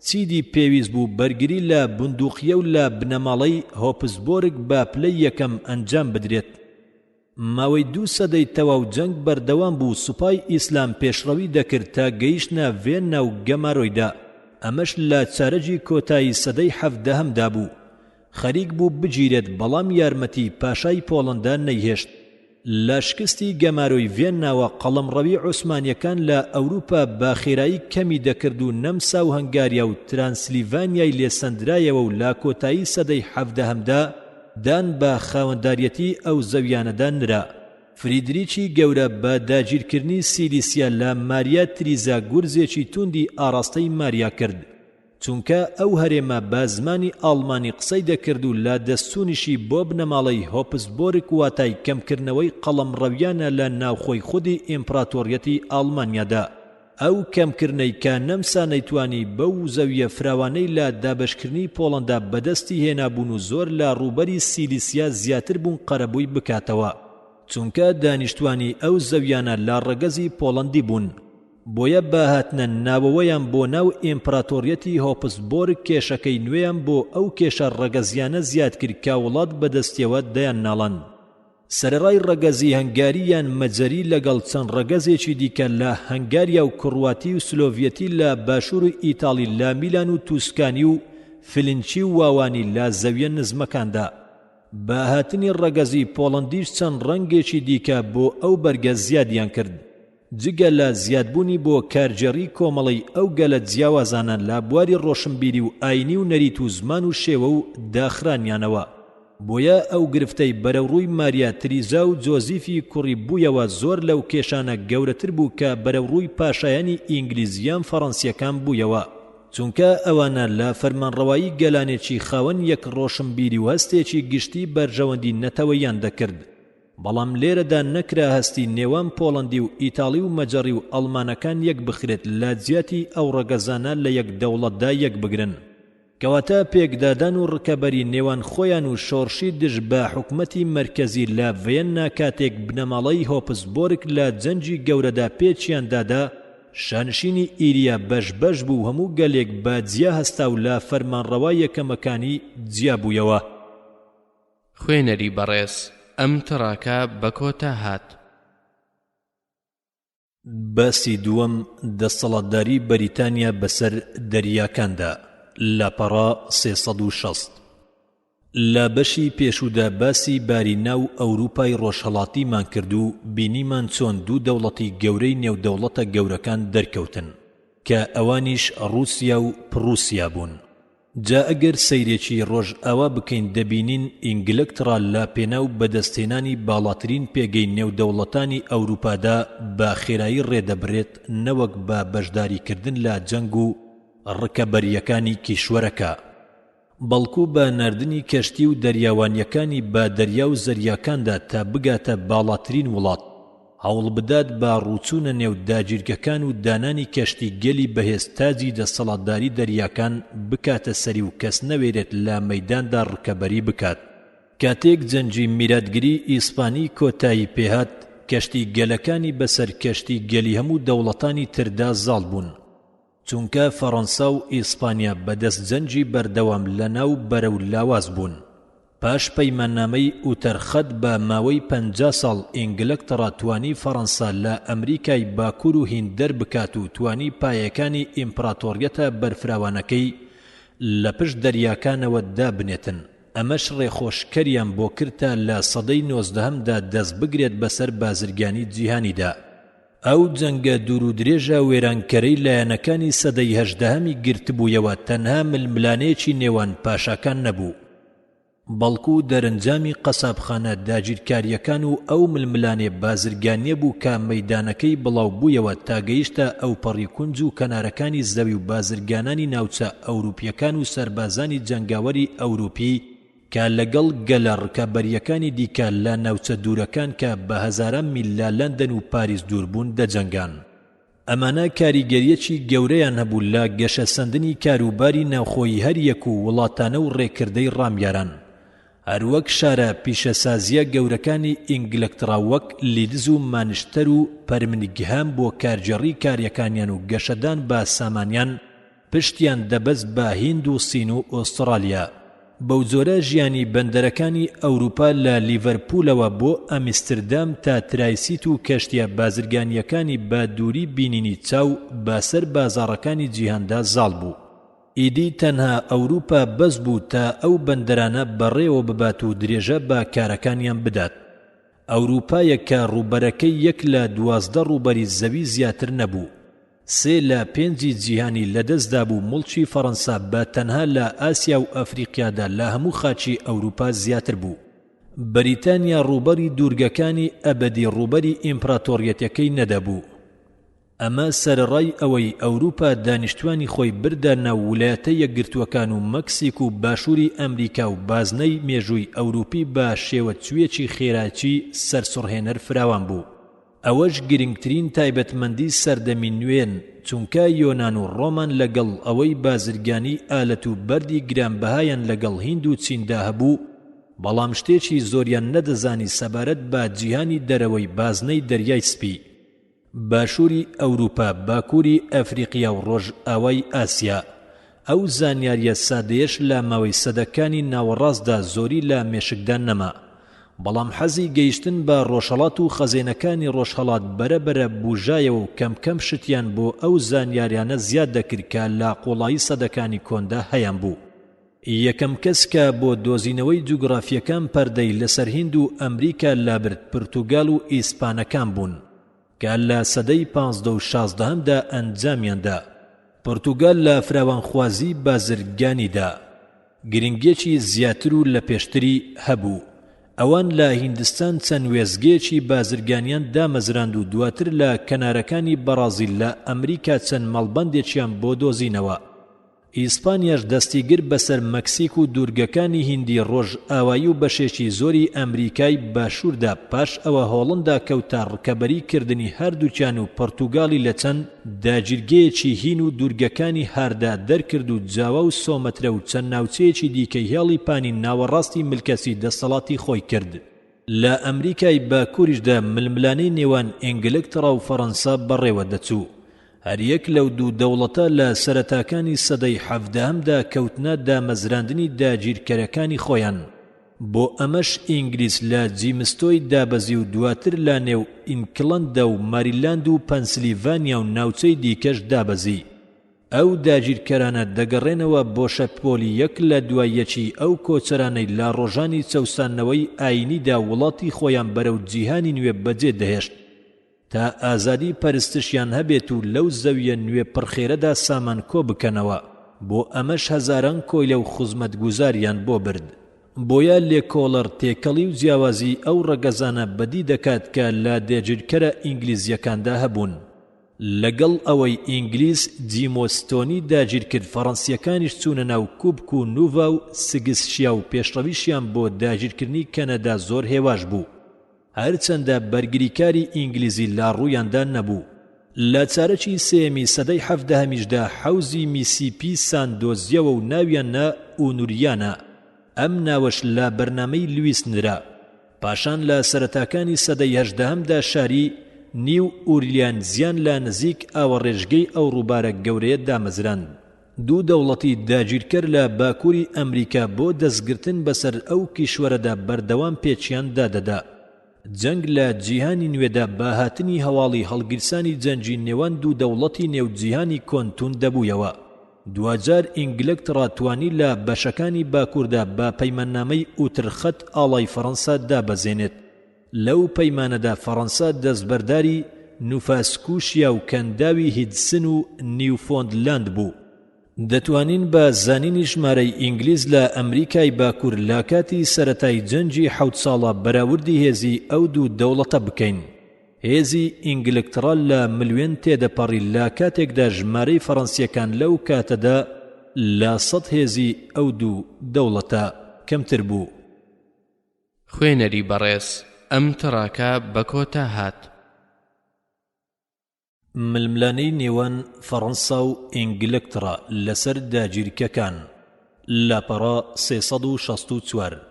چیدی پێویست بوو بەرگری لە بندوقیە و لە بنەماڵەی هۆپزبۆرگ بە پلەی یەکەم ئەنجام بدرێت. ماوەی 2 سەدەی تەواو جەنگ بەردەوام بوو سوپای ئیسلام پێشڕەوی دەکرد تا گەیشتنە vێ ناو گەمارۆیدا. ئەمەش لە چارەجی کۆتایی سەدەی 17دا بوو. خەریک بوو بگیرێت بەڵام یارمەتی پاشای پۆڵەندا نەیهێشت. لە شکستی گەمارۆی ڤێنناوە قەڵەمڕەوی عوسمانیەکان لە ئەوروپا باخێرایی کەمی دەکرد و نەمسا و هەنگاریا و ترانسلیڤانیای لێسەندرایەوە و لە کۆتایی سەدەی 17دا دان بە خاوەنداریەتی ئەو زەویانەدا نرا. فریدریچی گەورە بە داگیرکردنی سیلیسیا لە ماریا تریزا گورزێکی توندی ئاراستەی ماریا کرد، چونکە ئەو هەرێمە بە زمانی ئاڵمانی قسەی دەکرد و لە دەستچوونیشی بۆ بنەماڵەی هۆپزبۆرگ واتای کەمکردنەوەی قەڵەمڕەویانە لە ناوخۆی خودی ئیمپراتۆریەتی ئاڵمانیادا. ئەو کەمکردنەی کە نەمسا نەیتوانی بەو زەویە فراوانەی لە دابەشکردنی پۆڵەندا بەدەستی هێنابوون و زۆر لە ڕووبەری سیلیسیا زیاتر بوون قەرەبووی بکاتەوە، چونکە دانیشتوانی ئەو زەویانە لە ڕەگەزی پۆڵەندی بوون. بۆیە باهاتنە ناوەوەیان بۆ ناو ئیمپراتۆریەتی هۆپزبۆرگ کێشەکەی نوێیان بۆ ئەو کێشە ڕەگەزیانە زیاد کرد کە وڵات بەدەستیەوە دەیان ناڵن. سەرەڕای ڕەگەزی هەنگاریان مەجەری لەگەڵ چەند ڕەگەزێکی دیکە لە هەنگاریا و کوڕواتی و سلۆڤیەتی لە باشوور و ئیتاڵی لە میلان و توسکانی و فلنچی و واوانی لە زەویە نزمەکاندا. باهاتنی ڕەگەزی پۆڵەندیش چەند ڕەنگێکی دیکە بۆ ئەو بەرگە زیادیان کرد، جگە لە زیادبوونی بۆ کارجێڕی کۆمەڵی ئەو گەلە جیاوازانە لە بواری ڕۆشنبیری و ئاینی و نەریت و زمان و شێوە و داخرانیانەوە. بۆیە ئەو گرفتەی بەرەوڕووی ماریا تریزا و جۆزیفی کوڕی بوویەوە زۆر لەو کێشانە گەورەتر بوو کە بەرەوڕووی پاشایانی ئینگلیزیان فەڕەنسیەکان بوویەوە، چونکە ئەوانە لە فەرمانڕەوایی گەلانێکی خاوەن یەک ڕۆشنبیری و هەستێکی گشتی بەرژەوەندی نەتەوەیان دەکرد. بەڵام لێرەدا نەکرا هەستی نێوان پۆڵەندی و ئیتاڵی و مەجەڕی و ئەڵمانەکان یەک بخرێت لە جیاتی ئەو ڕەگەزانە لە یەک دەوڵەتدا یەک بگرن، کەواتە پێکدادان و ڕکەبەری نێوان خۆیان و شۆڕشی دژ بە حکومەتی مەرکەزی لە ڤێننا کاتێک بنەماڵەی هۆپزبۆرگ لە جەنجی گەورەدا پێچیان دادا، شانشینی ئیریا بەش بوو هەموو گەلێک بە جیا هەستا و لە فەرمانڕەوای یەکەمەکانی جیا بوویەوە. خوێنەری بەڕێز ئەم تڕاکە بە کۆتا هات. باسی دووەم دەسەڵاتداری بەریتانیا بەسەر دەریاکاندا لاپەڕا 360. لە بەشی پێشوودا باسی باریناو ئەوروپای ڕۆژهەڵاتیمان کرد و بینیمان چۆن دوو دەوڵەتی گەورەی نێودەوڵەتە گەورەکان دەرکەوتن کە ئەوانیش ڕووسیا و پڕووسیا بوون. جا ئەگەر سەیرێکی ڕۆژ ئەوە بکەین دەبینین ئینگلترا لە پێناو بەدەستێنانی باڵاترین پێگەی نێودەوڵەتانی ئەوروپادا بە خێرایی ڕێدەبرێت، نەوەک بە بەشداریکردن لە جەنگ و ڕکەبەریەکانی کیشوەرەکە، بەڵکو بە ناردنی کەشتی و دەریاوانیەکانی بە دەریا و زەریاکاندا تا بگاتە باڵاترین وڵات، هەوڵ بدات بە ڕووچوونە نێو داگیرگەکان و دانانی کەشتی گەلی بەهێز تاجی دەسەڵاتداری دەریاکان بکاتە سەری و کەس نەوێرێت لە مەیداندا ڕکەبەری بکات. کاتێک جەنجی میراتگری ئیسپانی کۆتایی پێهات، کەشتی گەلەکانی بەسەر کەشتی گەلی هەموو دەوڵەتانی تردا زاڵ بوون، چونکە فەڕەنسا و ئیسپانیا بەدەست جەنجی بەردەوام لەناو بەرەو لاواز بوون. پاش پەیماننامەی ئوتەرخەت بە ماوەی 50 ساڵ ئینگلترا توانی فەڕەنسا لە ئەمریکای باکوور و هیند دەربکات و توانی پایەکانی ئیمپراتۆریەتە بەرفراوانەکەی لە پشت دەریاکانەوە دابنێتن. ئەمەش ڕێخۆشکەریان بۆ کردە لە سەدەی 19دا دەست بگرێت بەسەر بازرگانی جیهانیدا. ئەو جەنگە دوور و درێژە وێرانکەرەی لایەنەکانی سەدەی 18هەمی گرتبوویەوە تەنها ململانەیەکی نێوان پاشاکان نەبوو، بەڵکو دەرەنجامی قەسابخانە داگیرکاریەکان و ئەو ململانێ بازرگانیە بوو کە مەیدانەکەی بڵاو بوویەوە تا گەیشتە ئەو پەڕی کونج و کەنارەکانی زەوی و بازرگانانی ناوچە ئەوروپیەکان و سەربازانی جەنگاوەری ئەوروپی کە لەگەڵ گەلە ڕکەبەریەکانی دیکە لە ناوچە دوورەکان کە بە هەزاران میل لە لەندەن و پاریس دووربوون دەجەنگان. ئەمانە کاریگەریەکی گەورەیان هەبوو لە گەشەسەندنی کاروباری ناوخۆی هەر یەک و وڵاتانە و ڕێکردەی ڕامیاران، هەروەک شارە پیشەسازیە گەورەکانی ئینگلترا وەک لیدز و مانشتەر و پەرمنگهام بۆ کارجێڕی کاریەکانیان و گەشەدان بە سامانیان پشتیان دەبەست بە هیند و سین و ئۆسترالیا. بەو جۆرە ژیانی بەندەرەکانی ئەوروپا لە لیڤەرپولەوە بۆ ئەمستردام تا ترایسیت و کەشتیە بازرگانیەکانی بە دووری بینینی چاو بەسەر بازاڕەکانی جیهاندا زاڵ بوو. ئیدی تەنها ئەوروپا بەس بوو تا ئەو بەندەرانە بەڕێوە ببات و درێژە بە کارەکانیان بدات. ئەوروپایەک کە ڕووبەرەکەی 1 لە 12 ڕووبەری زەوی زیاتر نەبوو. 3 لە 5 جیهانی لەدەستدا بوو. مڵکی فەڕەنسا بە تەنها لە ئاسیا و ئەفریقیادا لە هەموو خاچی ئەوروپا زیاتر بوو. بەریتانیا ڕووبەری دوورگەکانی ئەبەدی ڕووبەری ئیمپراتۆریەتەکەی نەدەبوو. ئەمە سەرڕای ئەوەی ئەوروپا دانیشتوانی خۆی بردە ناو ویلایەتە یەکگرتووەکان و مەکسیک و باشووری ئەمریکا و بازنەی مێژووی ئەوروپی بە شێوە چوێکی خێراکی سەرسوڕهێنەر فراوان بوو. ئەوەش گرنگترین تایبەتمەندی سەردەمی نوێن، چونکە یۆنان و ڕۆمان لەگەڵ ئەوەی بازرگانی ئالەت و بەردی گرانبەهایان لەگەڵ هیند و چیندا هەبوو، بەڵام شتێکی زۆریان نەدەزانی سەبارەت بە جیهانی دەرەوەی بازنەی دەریای سپی. باشووری ئەوروپا، باکووری ئەفریقیا و ڕۆژ ئاوای ئاسیا. ئەو زانیاریە سادەیەش لە ماوەی سەدەکانی ناوەڕاستدا زۆری لە مێشکدا نەما، بەڵام حەزی گەیشتن بە ڕۆژهەڵات و خەزێنەکانی ڕۆژهەڵات بەرەبەرە بوژایەوە و کەمکەم شتیان بۆ ئەو زانیاریانە زیاد دەکرد کە لە قۆڵایی سەدەکانی کۆندا هەیان بوو. یەکەم کەس کە بۆ دۆزینەوەی جوگرافیەکان پەردەی لەسەر هیند و ئەمریکا لابرد پرتوگال و ئیسپانەکان بوون کە لە سەدەی 15 و 16دا ئەنجامیاندا. پرتوگال لە فراوانخوازی بازرگانیدا گرنگێکی زیاتر و لە پێشتری هەبوو. ئەوان لە هیندستان چەند وێزگێکی بازرگانیان دامەزراند و دواتر لە کەنارەکانی بەرازیل لە ئەمریکا چەند مەڵبەندێکیان بۆ دۆزینەوە. ئیسپانیاش دەستیگر بەسەر مەکسیک و دوورگەکانی هیندی ڕۆژ ئاوایی و بەشێکی زۆری ئەمریکای باشووردا پاش ئەوە هۆڵندا کەوتە ڕکەبەریکردنی هەردووکیان و پەرتوگاڵی لە چەند داگیرگەیەکی هین و دوورگەکانی هاردا دەرکرد و جاوا و سۆمەترە و چەند ناوچەیەکی دیکەی هێڵی پانی ناوەڕاستی ملکەسی دەسەڵاتی خۆی کرد. لە ئەمریکای باکووریشدا ململانەی نێوان ئینگلترا و فەڕەنسا بەڕێوە دەچوو. هەریەک لەو دوو دەوڵەتە لە سەرەتاکانی سەدەی 17دا کەوتنە دامەزراندنی داگیرکەرەکانی خۆیان. بۆ ئەمەش ئینگلیس لە جیمستۆی دابەزی و دواتر لە نێو ئینکلەندە و ماریلاند و پەنسیلڤانیا و ناوچەی دیکەش دابەزی. ئەو داگیرکەرانە دەگەڕێنەوە بۆ شەپۆلی یەک لە دوای یەکی ئەو کۆچەرانەی لە ڕۆژانی چەوسانەوەی ئاینیدا وڵاتی خۆیان بەرەو جیهانی نوێ بەجێ دەهێشت تا ئازادی پەرستشیان هەبێت و لەو زەویە نوێ پڕخێرەدا سامان کۆ بکەنەوە. بۆ ئەمەش هەزاران کۆیلە و خوزمەتگوزاریان بۆ برد. بۆیە لێکۆڵەر تێکەڵی و جیاوازی ئەو ڕەگەزانە بەدی دەکات کە لە دێگیرکەرە ئینگلیزیەکاندا هەبوون. لەگەڵ ئەوەی ئینگلیس جیمۆستۆنی داگیر کرد، فەڕەنسیەکانیش چوونە ناو کوبک و نوڤا و سگسشیا و پێشڕەویشیان بۆ داگیرکردنی کەنەدا زۆر هێواش بوو، هەرچەندە بەرگریکاری ئینگلیزی لا ڕوویاندا نەبوو. لە چارەکی سێمی سەدەی 17دا حەوزی میسیپی ساندۆزیەوە و ناویان نا ئونوریانە. ئەم ناوەش لە بەرنامەی لویس نرا. پاشان لە سەرەتاکانی سەدەی 18دا شاری نیو ئورلیانزیان لە نزیک ئاوەڕێژگەی ئەو ڕووبارە گەورەیە دامەزراند. دوو دەوڵەتی داگیرکەر لە باکووری ئەمریکا بۆ دەستگرتن بەسەر ئەو کیشوەرەدا بەردەوام پێچیان دادەدا. جەنگ لە جیهانی نوێدا بە هاتنی هەواڵی هەڵگیرسانی جەنجی نێوان دوو دەوڵەتی نێوجیهانی کۆنتون دەبوویەوە. دوجار ئینگلترا توانی لە بەشەکانی باکووردا بە پەیماننامەی ئوترخەت ئاڵای فەڕەنسا دابەزێنێت. لەو پەیمانەدا فەڕەنسا دەستبەرداری نوفاسکوشیا و کەنداوی هیدسن و نیوفۆندلاند بوو. دەتوانین بە زانینی ژمارەی ئینگلیز لە ئەمریکای باکوور لە کاتی سەرەتای جەنجی 7 ساڵە بەراوردی هێزی ئەو دوو دەوڵەتە بکەین. هێزی ئینگلترا لە ملیۆن تێدەپەڕی لە کاتێکدا ژمارەی فەڕەنسیەکان لەو کاتەدا لە 100 هێزی ئەو دوو دەوڵەتە کەمتر بوو. خوێنەری بەڕێز، ئەم تەڕاکە بە کۆتا هات. ململانەی نێوان فەڕەنسا و ئینگلترا لەسەر داگیرکەکان لاپەڕا 364.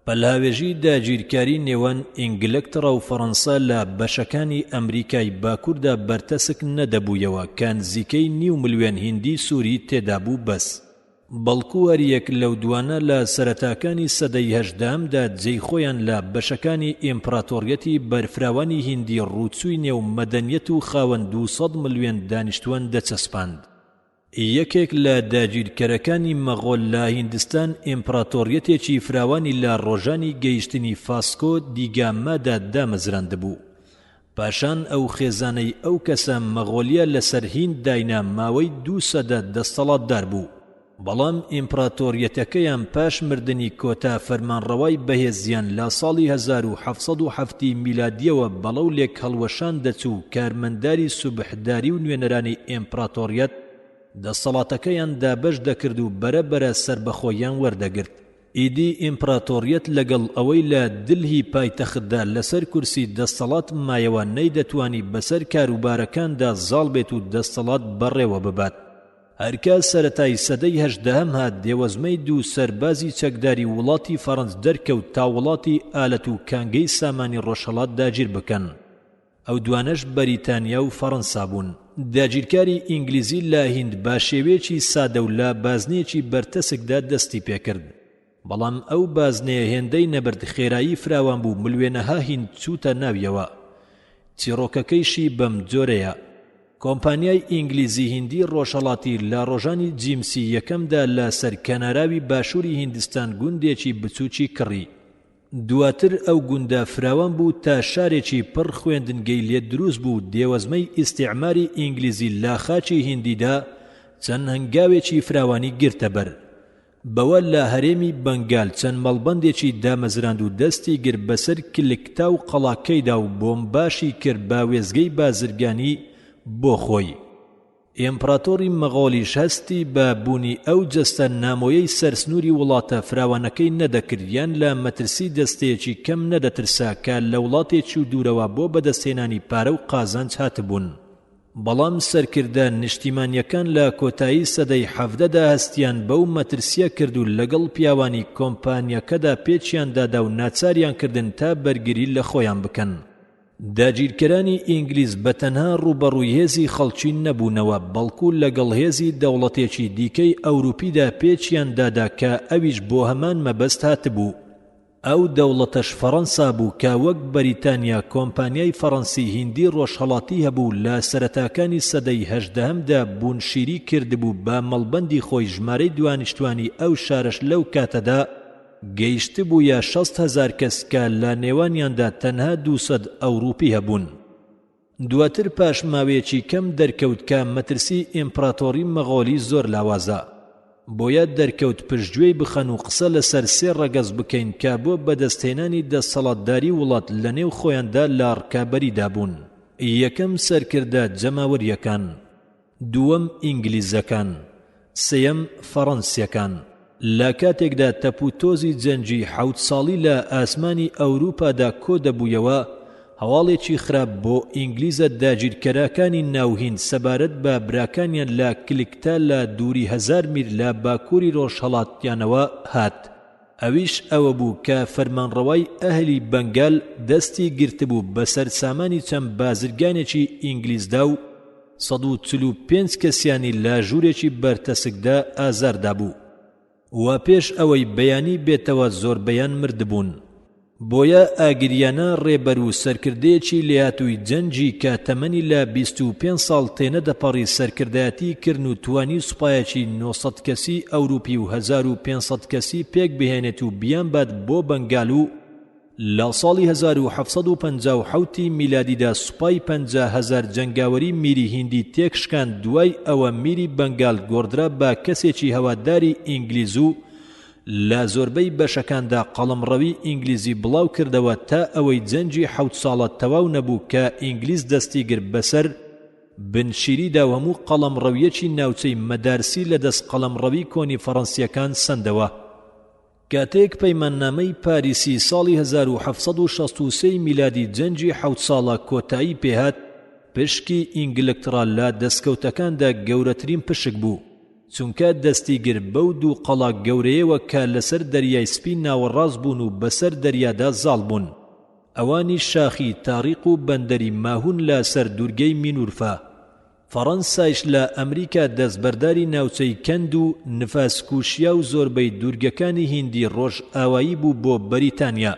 پەلهاوێژی داگیرکاری نێوان ئینگلترا و فەڕەنسا لە بەشەکانی ئەمریکای باکووردا بەرتەسک نەدەبوویەوە کە نزیکەی 5 ملیۆن هیندی سووری تێدا بوو بەس. بەڵکو هەریەک لەو دوانە لە سەرەتاکانی سەدەی هەژدەهەمدا جێی خۆیان لە بەشەکانی ئیمپراتۆریەتی بەرفراوانی هیندی ڕووچووی نێو مەدەنیەت و خاوەن 200 ملیۆن دانیشتوان دەچەسپاند. یەکێک لە داگیرکەرەکانی مەغۆل لە هیندستان ئیمپراتۆریەتێکی فراوانی لە ڕۆژانی گەیشتنی فاسکۆ دیگامادا دامەزراندبوو. پاشان ئەو خێزانەی ئەو کەسە مەغۆلیە لەسەر هیند داینا ماوەی 2 سەدە دەستەڵاتدار بوو. بەڵام ئیمپراتۆریەتەکەیان پاش مردنی کۆتا فەرمانڕەوای بەهێزیان لە ساڵی 1707 میلادیەوە بەڵەو لێک هەڵوەشان دەچوو کارمەنداری سوبحداری و نوێنەرانی ئیمپراتۆریەت دەسەڵاتەکەیان دابەش دەکرد و بەرەبەرە سربەخۆیان وەردەگرت. ئیدی ئیمپراتۆریەت لەگەڵ ئەوەی لە دلهی پایتەختدا لەسەر کورسی دەسەڵات مایەوە نەیدەتوانی بەسەر کاروبارەکاندا زاڵ بێت و دەسەڵات بەڕێوە ببات. هەرکە سەرەتای سەدەی هەژدەهەم هات دێوەزمەی 2 سەربازی چەکداری وڵاتی فەڕەنس دەرکەوت تا وڵاتی ئالەت و کانگەی سامانی ڕۆژهەڵات داگیر بکەن. ئەو دوانەش بەریتانیا و فەڕەنسا بوون. داگیرکاری ئینگلیزی لە هیند با شێوەیەکی سادە و لە بازنەیەکی بەرتەسکدا دەستی پێکرد. بەڵام ئەو بازنەیە هێندەی نەبرد خێرایی فراوان بوو ملوێنەها هیند چووتە ناویەوە. چیرۆکەکەیشی بەم جۆرەیە. کۆمپانیای ئینگلیزی هیندی ڕۆژهەڵاتی لە ڕۆژانی جیمسی یەکەمدا لە سەر کەناراوی باشووری هیندستان گوندێکی بچووکی کڕی. دواتر ئەو گوندە فراوان بوو تا شارێکی پڕ خوێندنگەی لێ دروست بوو. دێوەزمەی ئیستیعماری ئینگلیزی لە خاچی هیندیدا چەند هەنگاوێکی فراوانی گرتە بەر. بەوە لە هەرێمی بەنگال چەند مەڵبەندێکی دامەزراند و دەستی گر بەسەر کلکتا و قەڵاکەیدا و بۆمباشی کرد با وێزگەی بازرگانی بۆ خۆی. ئیمپراتۆری مەغۆلیش هەستی بە بوونی ئەو جەستە نامۆیەی سەرسنووری وڵاتە فراوانەکەی نەدەکرد یان لە مەترسی دەستەیەکی کەم نەدەترسا کە لە وڵاتێکی و دوورەوە بۆ بەدەستهێنانی پارە و قازانج هاتبوون. بەڵام سەرکردە نیشتیمانیەکان لە کۆتایی سەدەی 17دا هەستیان بەو مەترسیە کرد و لەگەڵ پیاوانی کۆمپانیەکەدا پێچیان دادا و ناچاریان کردن تا بەرگری لە خۆیان بکەن. داگیرکەرانی ئینگلیز بەتەنها ڕوبەڕووی هێزی خەڵکی نەبوونەوە بەڵکو لەگەڵ هێزی دەوڵەتێکی دیکەی ئەوروپیدا پێچیان دادا کە ئەویش بۆ هەمان مەبەست هاتبوو. ئەو دەوڵەتەش فەڕەنسا بوو کە وەک بەریتانیا کۆمپانیای فەڕەنسی هیندی ڕۆژهەڵاتی هەبوو لە سەرەتاکانی سەدەی هەژدەهەمدا بوونشیری کردبوو بە مەڵبەندی خۆی ژمارەی دوانیشتوانی ئەو شارش لەو کاتەدا گەیشت بوویە 60,000 کەس کە لە نێوانیاندا تەنها 200 ئەوروپی هەبوون. دواتر پاش ماوەیەکی کەم دەرکەوت کە مەترسی ئیمپراتۆری مەغۆلی زۆر لاوازە. بۆیە دەرکەوت پشتگوێی بخەن و قسە لەسەر 3 ڕەگەز بکەین کە بۆ بەدەستهێنانی دەسەڵاتداری وڵات لە نێو خۆیاندا لە ڕکابەریدا بوون. یەکەم سەرکردە جەماوەریەکان، دووەم ئینگلیزەکان، سێیەم فەڕەنسیەکان. لە کاتێکدا تەپوتۆزی جەنگی 7 ساڵی لە ئاسمانی ئەوروپادا کۆ دەبوویەوە، هەواڵێکی خراپ بۆ ئینگلیزە داگیرکەرەکانی ناوهین سەبارەت بە براکانیان لە کلکتا لە دووری 1000 میل لە باکووری ڕۆژهەڵاتیانەوە هات. ئەویش ئەوە بوو کە فەرمانڕەوای ئەهلی بەنگال دەستی گرتبوو بەسەر سامانی چەند بازرگانێکی ئینگلیزدا و 145 کەسیانی لە ژوورێکی بەرتەسکدا ئازاردا بوو. و پێش ئەوەی بەیانی بێتەوە زۆربەیان مردبوون. بۆیە ئاگریانە ڕێبەر و سەرکردەیەکی لێهاتووی جەنگی کە تەمەنی لە 25 ساڵ تێنە دەپەڕی سەرکردایەتی کردن و توانی سوپایەکی 900 کەسی ئەوروپی و 1500 کەسی پێک بهێنێت و بیان بات بۆ بەنگال و لە ساڵی 1757 میلادیدا سوپای 50,000 جەنگاوەری میری هیندی تێکشکان. دوای ئەوە میری بەنگال گۆڕدرا بە کەسێکی هەواداری ئینگلیز و لە زۆربەی بەشەکاندا قەڵەمڕەوی ئینگلیزی بڵاو کردەوە تا ئەوەی جەنگی 7 ساڵە تەواو نەبوو کە ئینگلیز دەستی گرت بەسەر بنشیریدا و هەموو قەڵەمڕەویەکی ناوچەی مەدارسی لەدەست قەڵەمڕەوی کۆنی فەڕەنسیەکان سەندەوە. کاتێک پەیماننامەی پاریسی ساڵی 1763 میلادی جەنگی 7 ساڵە کۆتایی پێهات، پشکی ئینگلترا لە دەستکەوتەکاندا گەورەترین پشک بوو. چونکە دەستیگر بەو دوو قەڵا گەورەیەوە کە لەسەر دەریای سپی ناوەڕاست بوون و بەسەر دەریادا زاڵ بوون. ئەوانی شاخی تاریق و بەندەری ماهون لە سەر دوورگەی مینورفە. فەڕەنسایش لە ئەمریکا دەستبەرداری ناوچەی کەند و نفاسکوشیا و زۆربەی دوورگەکانی هیندی ڕۆژ ئاوایی بوو بۆ بەریتانیا،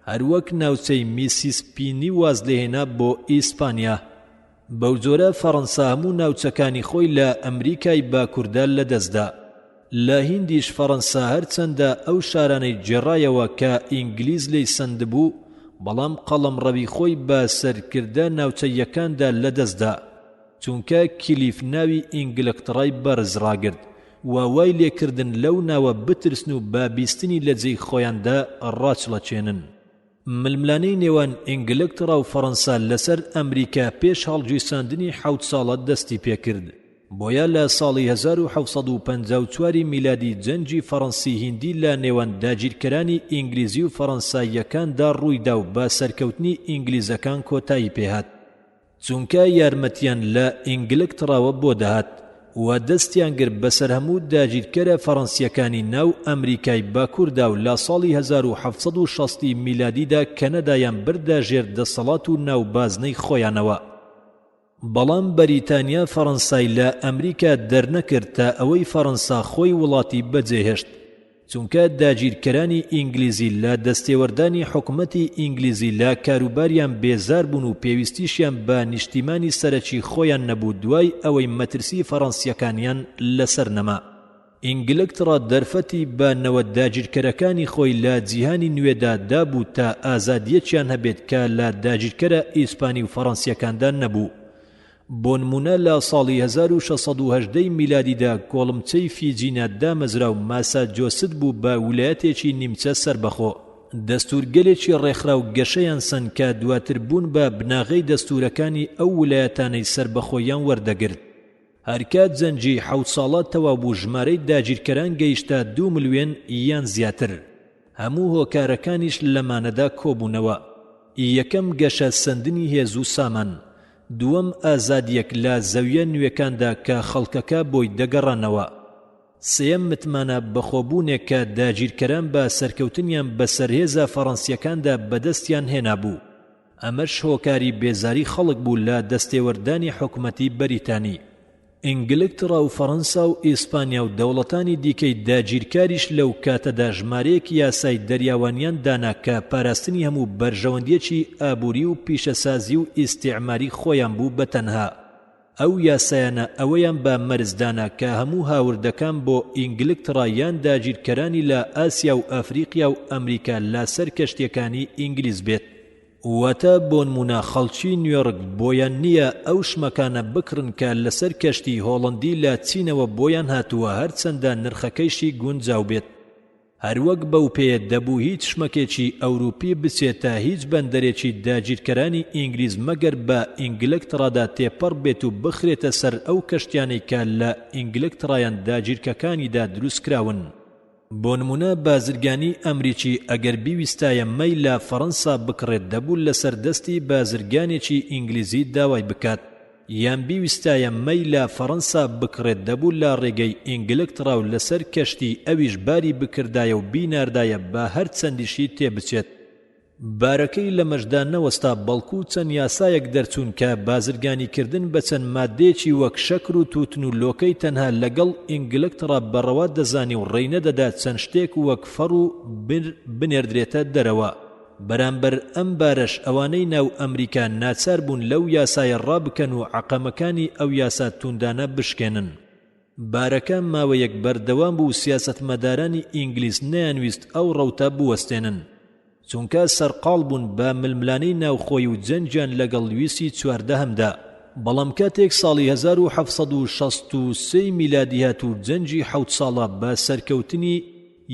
هەروەک ناوچەی میسیسپینی واز لێهێنا بۆ ئیسپانیا. بەو جۆرە فەڕەنسا هەموو ناوچەکانی خۆی لە ئەمریکای باکووردا لەدەستدا. لە هیندیش فەڕەنسا هەرچەندە ئەو شارانەی جێڕایەوە کە ئینگلیز لێی سند بوو، بەڵام قەڵەمڕەوی خۆی بە سەرکردە ناوچەیەکاندا لەدەستدا، چونکە کلیف ناوی ئینگلترای بەرز ڕاگرت و وای لێکردن لەو ناوە بترسن و با بیستنی لە جێی خۆیاندا ڕاچڵەچێنن. ململانەی نێوان ئینگلترا و فەڕەنسا لەسەر ئەمریکا پێش هەڵگیرساندنی 7 ساڵە دەستی پێکرد. بۆیە لە ساڵی 1754 میلادی جەنگی فەڕەنسی هیندی لە نێوان داگیرکەرانی ئینگلیزی و فەڕەنساییەکاندا ڕوویدا و با سەرکەوتنی ئینگلیزەکان کۆتایی پێهات، چونکە یارمەتیان لە ئینگلتراوە بۆ دەهات و دەستیان کرد بەسەر هەموو داگیرکەرە فەڕەنسیەکانی ناو ئەمریکای باکووردا و لە ساڵی 1760 میلادیدا کەنەدایان بردە ژێر دەسەڵات و ناوبازنەی خۆیانەوە. بەڵام بەریتانیا فەڕەنسای لە ئەمریکا دەرنەکرد تا ئەوەی فەڕەنسا خۆی وڵاتی بەجێهێشت، چونکە داگیرکەرانی ئینگلیزی لە دەستێوەردانی حکومەتی ئینگلیزی لە کاروباریان بێزار بوون و پێویستیشیان بە نیشتیمانی سەرەکی خۆیان نەبوو دوای ئەوەی مەترسی فەڕەنسیەکانیان لەسەر نەما. ئینگلترا دەرفەتی بە نەوە داگیرکەرەکانی خۆی لە جیهانی نوێدا دابوو تا ئازادیەکیان هەبێت کە لە داگیرکەرە ئیسپانی و فەڕەنسیەکاندا نەبوو. بۆ نمونە لە ساڵی 1618 میلادیدا کۆڵمچەی فیجینە دامەزرا و ماساجۆست بوو بە ویلایەتێکی نیمچە سەربەخۆ. دەستورگەلێکی ڕێکخرا و گەشەیان سن کە دواتر بوون بە بناغەی دەستورەکانی ئەو ویلایەتانەی سەربەخۆیان وەردەگرت. هەرکات جەنگی 7 ساڵە تەواو بوو ژمارەی داگیرکەران گەیشتە 2 ملیۆن یان زیاتر. هەموو هۆکارەکانیش لەمانەدا کۆبوونەوە. یەکەم گەشە سندنی هێز و سامان، دووەم ئازادیەک لە زەویە نوێکاندا کە خەڵکەکە بۆی دەگەڕانەوە، سێەم متمانە بەخۆبوونێک کە داگیرکەران بە سەرکەوتنیان بە سەرهێزە فەڕەنسیەکاندا بەدەستیان هێنابوو. ئەمەش هۆکاری بێزاری خەڵک بوو لە دەستێوەردانی حکومەتی بەریتانی. ئینگلترا و فەڕەنسا و ئیسپانیا و دەوڵەتانی دیکەی داگیرکاریش لەو کاتەدا ژمارەیەکی یاسای دەریاوانیان دانا کە پاراستنی هەموو بەرژەوەندیەکی ئابووری و پیشەسازی و ئیستیعماری خۆیان بوو بەتەنها. ئەو یاسایانە ئەوەیان بە مەرزدانا کە هەموو هاوردەکان بۆ ئینگلترا یان داگیرکەرانی لە ئاسیا و ئەفریقیا و ئەمریکا لە سەر کەشتیەکانی ئینگلیز بێت. واتە بۆ نمونە خەڵکی نیویۆرک بۆیان نییە ئەو شمەکانە بکڕن کە لەسەر کەشتی هۆڵەندی لە چینەوە بۆیان هاتووە هەرچەندە نرخەکەیشی گونجاو بێت. هەروەک بەو پێیە دەبوو هیچ شمەکێکی ئەوروپی بچێتە هیچ بەندەرێکی داگیرکەرانی ئینگلیز مەگەر بە ئینگلترادا تێپەڕ بێت و بخرێتە سەر ئەو کەشتیانەی کە لە ئینگلترایان داگیرکەکانیدا دروستکراون. بۆ نمونە بازرگانی ئەمریکی ئەگەر بیویستایە مەی لە فەڕەنسا بکڕێت دەبوو لەسەر دەستی بازرگانێکی ئینگلیزی داوای بکات، یان بیویستایە مەی لە فەڕەنسا بکڕێت دەبوو لە ڕێگەی ئینگلترا و لەسەر کەشتی ئەویش باری بکردایە و بیناردایە بە هەر چەندیشی تێبچێت. بارەکەی لە مەشدا نەوەستا بەڵکو چەند یاسایەک دەرچوون کە بازرگانیکردن بە چەند مادەیەکی وەک شەکر و تووتن و لۆکەی تەنها لەگەڵ ئینگلترا بەڕەوا دەزانی و ڕێی نەدەدات چەند شتێک وەک فەڕ و بنێردرێتە دەرەوە. بەرامبەر ئەم بارەش ئەوانەی ناو ئەمریکا ناچار بوون لەو یاسایە ڕابکەن و عەقەمەکانی ئەو یاسا توندانە بشکێنن. بارەکە ماوەیەک بەردەوام بوو سیاسەتمەدارانی ئینگلیز نەیانویست ئەو ڕەوتە بوەستێنن، چونکە سەرقاڵ بوون بە ململانەی ناوخۆی و جەنجیان لەگەڵ لویسی 14دا. بەڵام کاتێک ساڵی 1763 میلادی هات و جەنجی 7 ساڵە بە سەرکەوتنی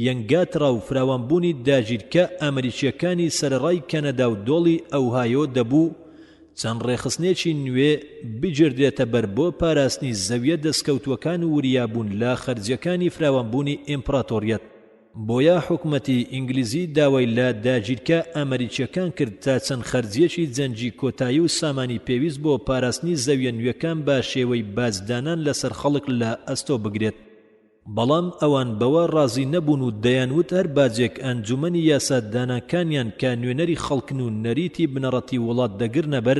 یەنگاترا و فراوانبوونی داگیرکە ئەمریکیەکانی سەرڕای کەنەدا و دۆڵی ئەوهایۆ دەبوو، چەند ڕێخستنێکی نوێ بجردێتە بەر بۆ پاراستنی زەویە دەستکەوتوەکان و وریابوون لە خەرجیەکانی فراوانبوونی ئیمپراتۆریەت. بۆیە حکومەتی ئینگلیزی داوای لە داگیرکە ئەمریکیەکان کرد تا چەند خەرجیەکی جەنجی کۆتایی و سامانی پێویست بۆ پاراستنی زەویە نوێکان بە شێوەی بازدانان لەسەر خەڵک لە ئەستۆ بگرێت. بەڵام ئەوان بەوە ڕازی نەبوون و دەیانوت هەر باجێک ئەنجومەنی یاسادانەکانیان کە نوێنەری خەڵکن و نەریتی بنەڕەتی وڵات دەگرنە بەر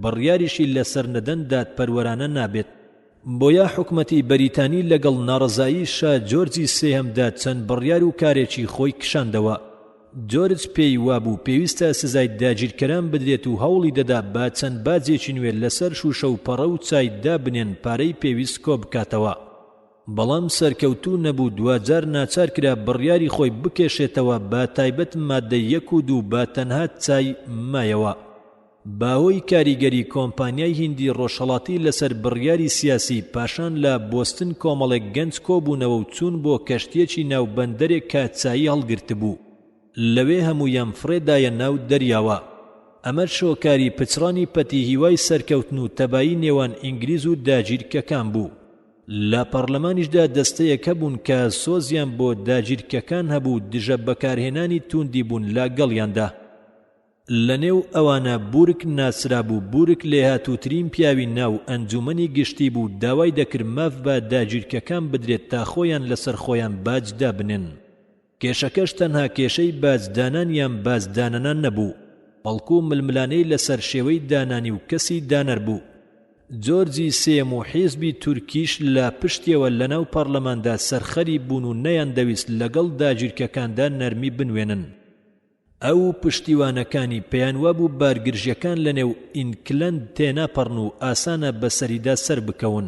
بڕیاریشی لەسەر نەدەن دادپەروەرانە نابێت. بۆیە حکومەتی بەریتانی لەگەڵ ناڕەزایی شا جۆرجی سێهەمدا چەند بڕیار و کارێکی خۆی کشاندەوە. جۆرج پێی وابوو پێویستە سزای داگیرکەران بدرێت و هەوڵی دەدا با چەند باجێکی نوێ لەسەر شوشە و پەڕە و چای دابنێن پارەی پێویست کۆ بکاتەوە. بەڵام سەرکەوتوو نەبوو، دوجار ناچار کرا بڕیاری خۆی بکێشێتەوە بە تایبەت مادەی 1 و 2 با تەنها چای مایەوە. باهۆی کاریگەری کۆمپانیای هیندی ڕۆژهەڵاتی لەسەر بڕیاری سیاسی پاشان لە بۆستن کۆمەڵێک گەنج کۆبوونەوە و چوون بۆ کەشتیەکی ناو بەندەرێک کە چایی هەڵگرتبوو. لەوێ هەموویان فڕێدایە ناو دەریاوە. ئەمە شۆکاری پچڕانی پەتی هیوای سەرکەوتن و تەبایی نێوان ئینگلیز و داگیرکەکان بوو. لە پەرلەمانیشدا دەستەیەک هەبوون کە سۆزیان بۆ داگیرکەکان هەبوو، دژە بەکارهێنانی توندی بوون لا گەڵیاندا. لەنێو ئەوانە بورک ناسرا بوو. بورک لێهاتووترین پیاوی ناو ئەنجومەنی گشتی بوو، داوای دەکرد ماف بە داگیرکەکان بدرێت تا خۆیان لەسەر خۆیان باج دابنێن. کێشەکەش تەنها کێشەی باجدانان یان بازدانەنان نەبوو، بەڵکو ململانەی لەسەر شێوەی دانانی و کەسی دانەر بوو. جۆرجی سێم و حیزبی تورکیش لە پشتیەوە لەناو پەرلەماندا سەرخەری بوون و نەیاندەویست لەگەڵ داگیرکەکاندا نەرمی بنوێنن. ئەو پشتیوانەکانی پێیان وابوو بارگرژیەکان لەنێو ئینکلەند تێناپەڕن و ئاسانە بەسەریدا سەر بکەون.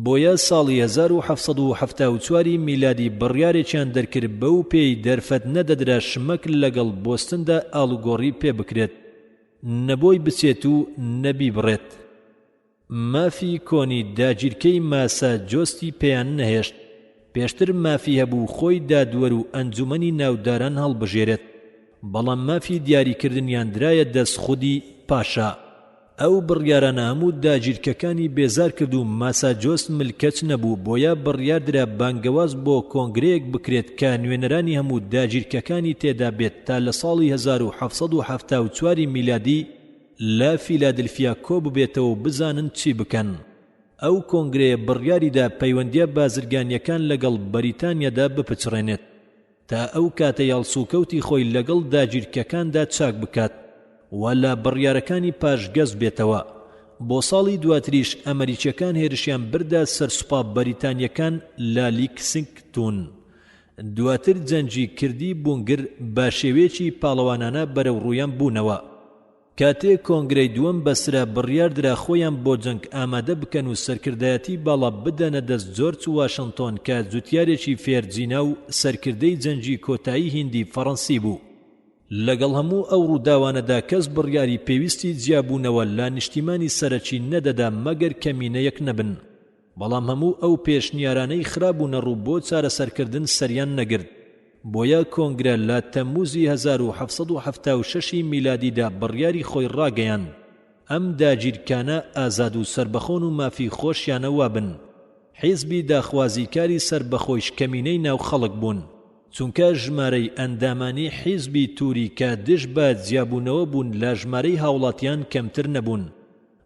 بۆیە ساڵی 1774 میلادی بڕیارێکیان دەرکرد بەو پێی دەرفەت نەدەدرا شمەک لەگەڵ بۆستندا ئاڵوگۆڕی پێ بکرێت، نەبۆی بچێت و نەبی بڕێت. مافی کۆنی داگیرکەی ماسا جۆستی پێیان نەهێشت. پێشتر مافی هەبوو خۆی دادوەر و ئەنجومەنی ناوداران هەڵبژێرێت، بەڵام مافی دیاریکردنیان درایە دەست خودی پاشا. ئەو بڕیارانە هەموو داگیرکەکانی بێزار کرد و ماسا جۆست ملکەچ نەبوو، بۆیە بڕیاردرا بانگەواز بۆ کۆنگرەیەک بکرێت کە نوێنەرانی هەموو داگیرکەکانی تێدا بێت تا لە ساڵی 1774 میلادی لە فیلادلفیا کۆ ببێتەوە و بزانن چی بکەن. ئەو کۆنگرەیە بڕیاریدا پەیوەندیە بازرگانیەکان لەگەڵ بەریتانیادا بپچڕێنێت تا ئەو کاتە یاڵسوکەوتی خۆی لەگەڵ داگیرکەکاندا چاک بکات و لە بڕیارەکانی پاشگەز بێتەوە. بۆ ساڵی دواتریش ئەمریکیەکان هێرشیان بردا سەرسوپا بەریتانیەکان لە لیکسینگتۆن. دواتر جەنجی کردی بونگر بە شێوەیەکی پاڵەوانانە بەرەو ڕوویان بوونەوە. کاتێک کۆنگرەی دووەم بەسرا بڕیاردرا خۆیان بۆ جەنگ ئامادە بکەن و سەرکردایەتی باڵا بدەنە دەست جۆرج واشنتۆن کە جوتیارێکی فێرجینا و سەرکردەی جەنجی کۆتایی هیندی فەڕەنسی بوو. لەگەڵ هەموو ئەو ڕووداوانەدا کەس بڕیاری پێویستی جیابوونەوە لە نیشتیمانی سەرەکی نەدەدا مەگەر کەمینەیەک نەبن. بەڵام هەموو ئەو پێشنیارانەی خرابوونە ڕوو بۆ چارەسەرکردن سەریان نەگرت. بۆیە کۆنگرە لە تەمموزی 1776 میلادیدا بڕیاری خۆی ڕاگەیان ئەم داگیرکانە ئازاد و سربەخۆن و مافی خۆشیانە وابن. حیزبی داخوازیکاری سربەخۆیش کەمینەی ناو خەڵک بوون، چونکە ژمارەی ئەندامانی حیزبی تووری کە دژ بە جیابوونەوە بوون لە ژمارەی هاوڵاتیان کەمتر نەبوون.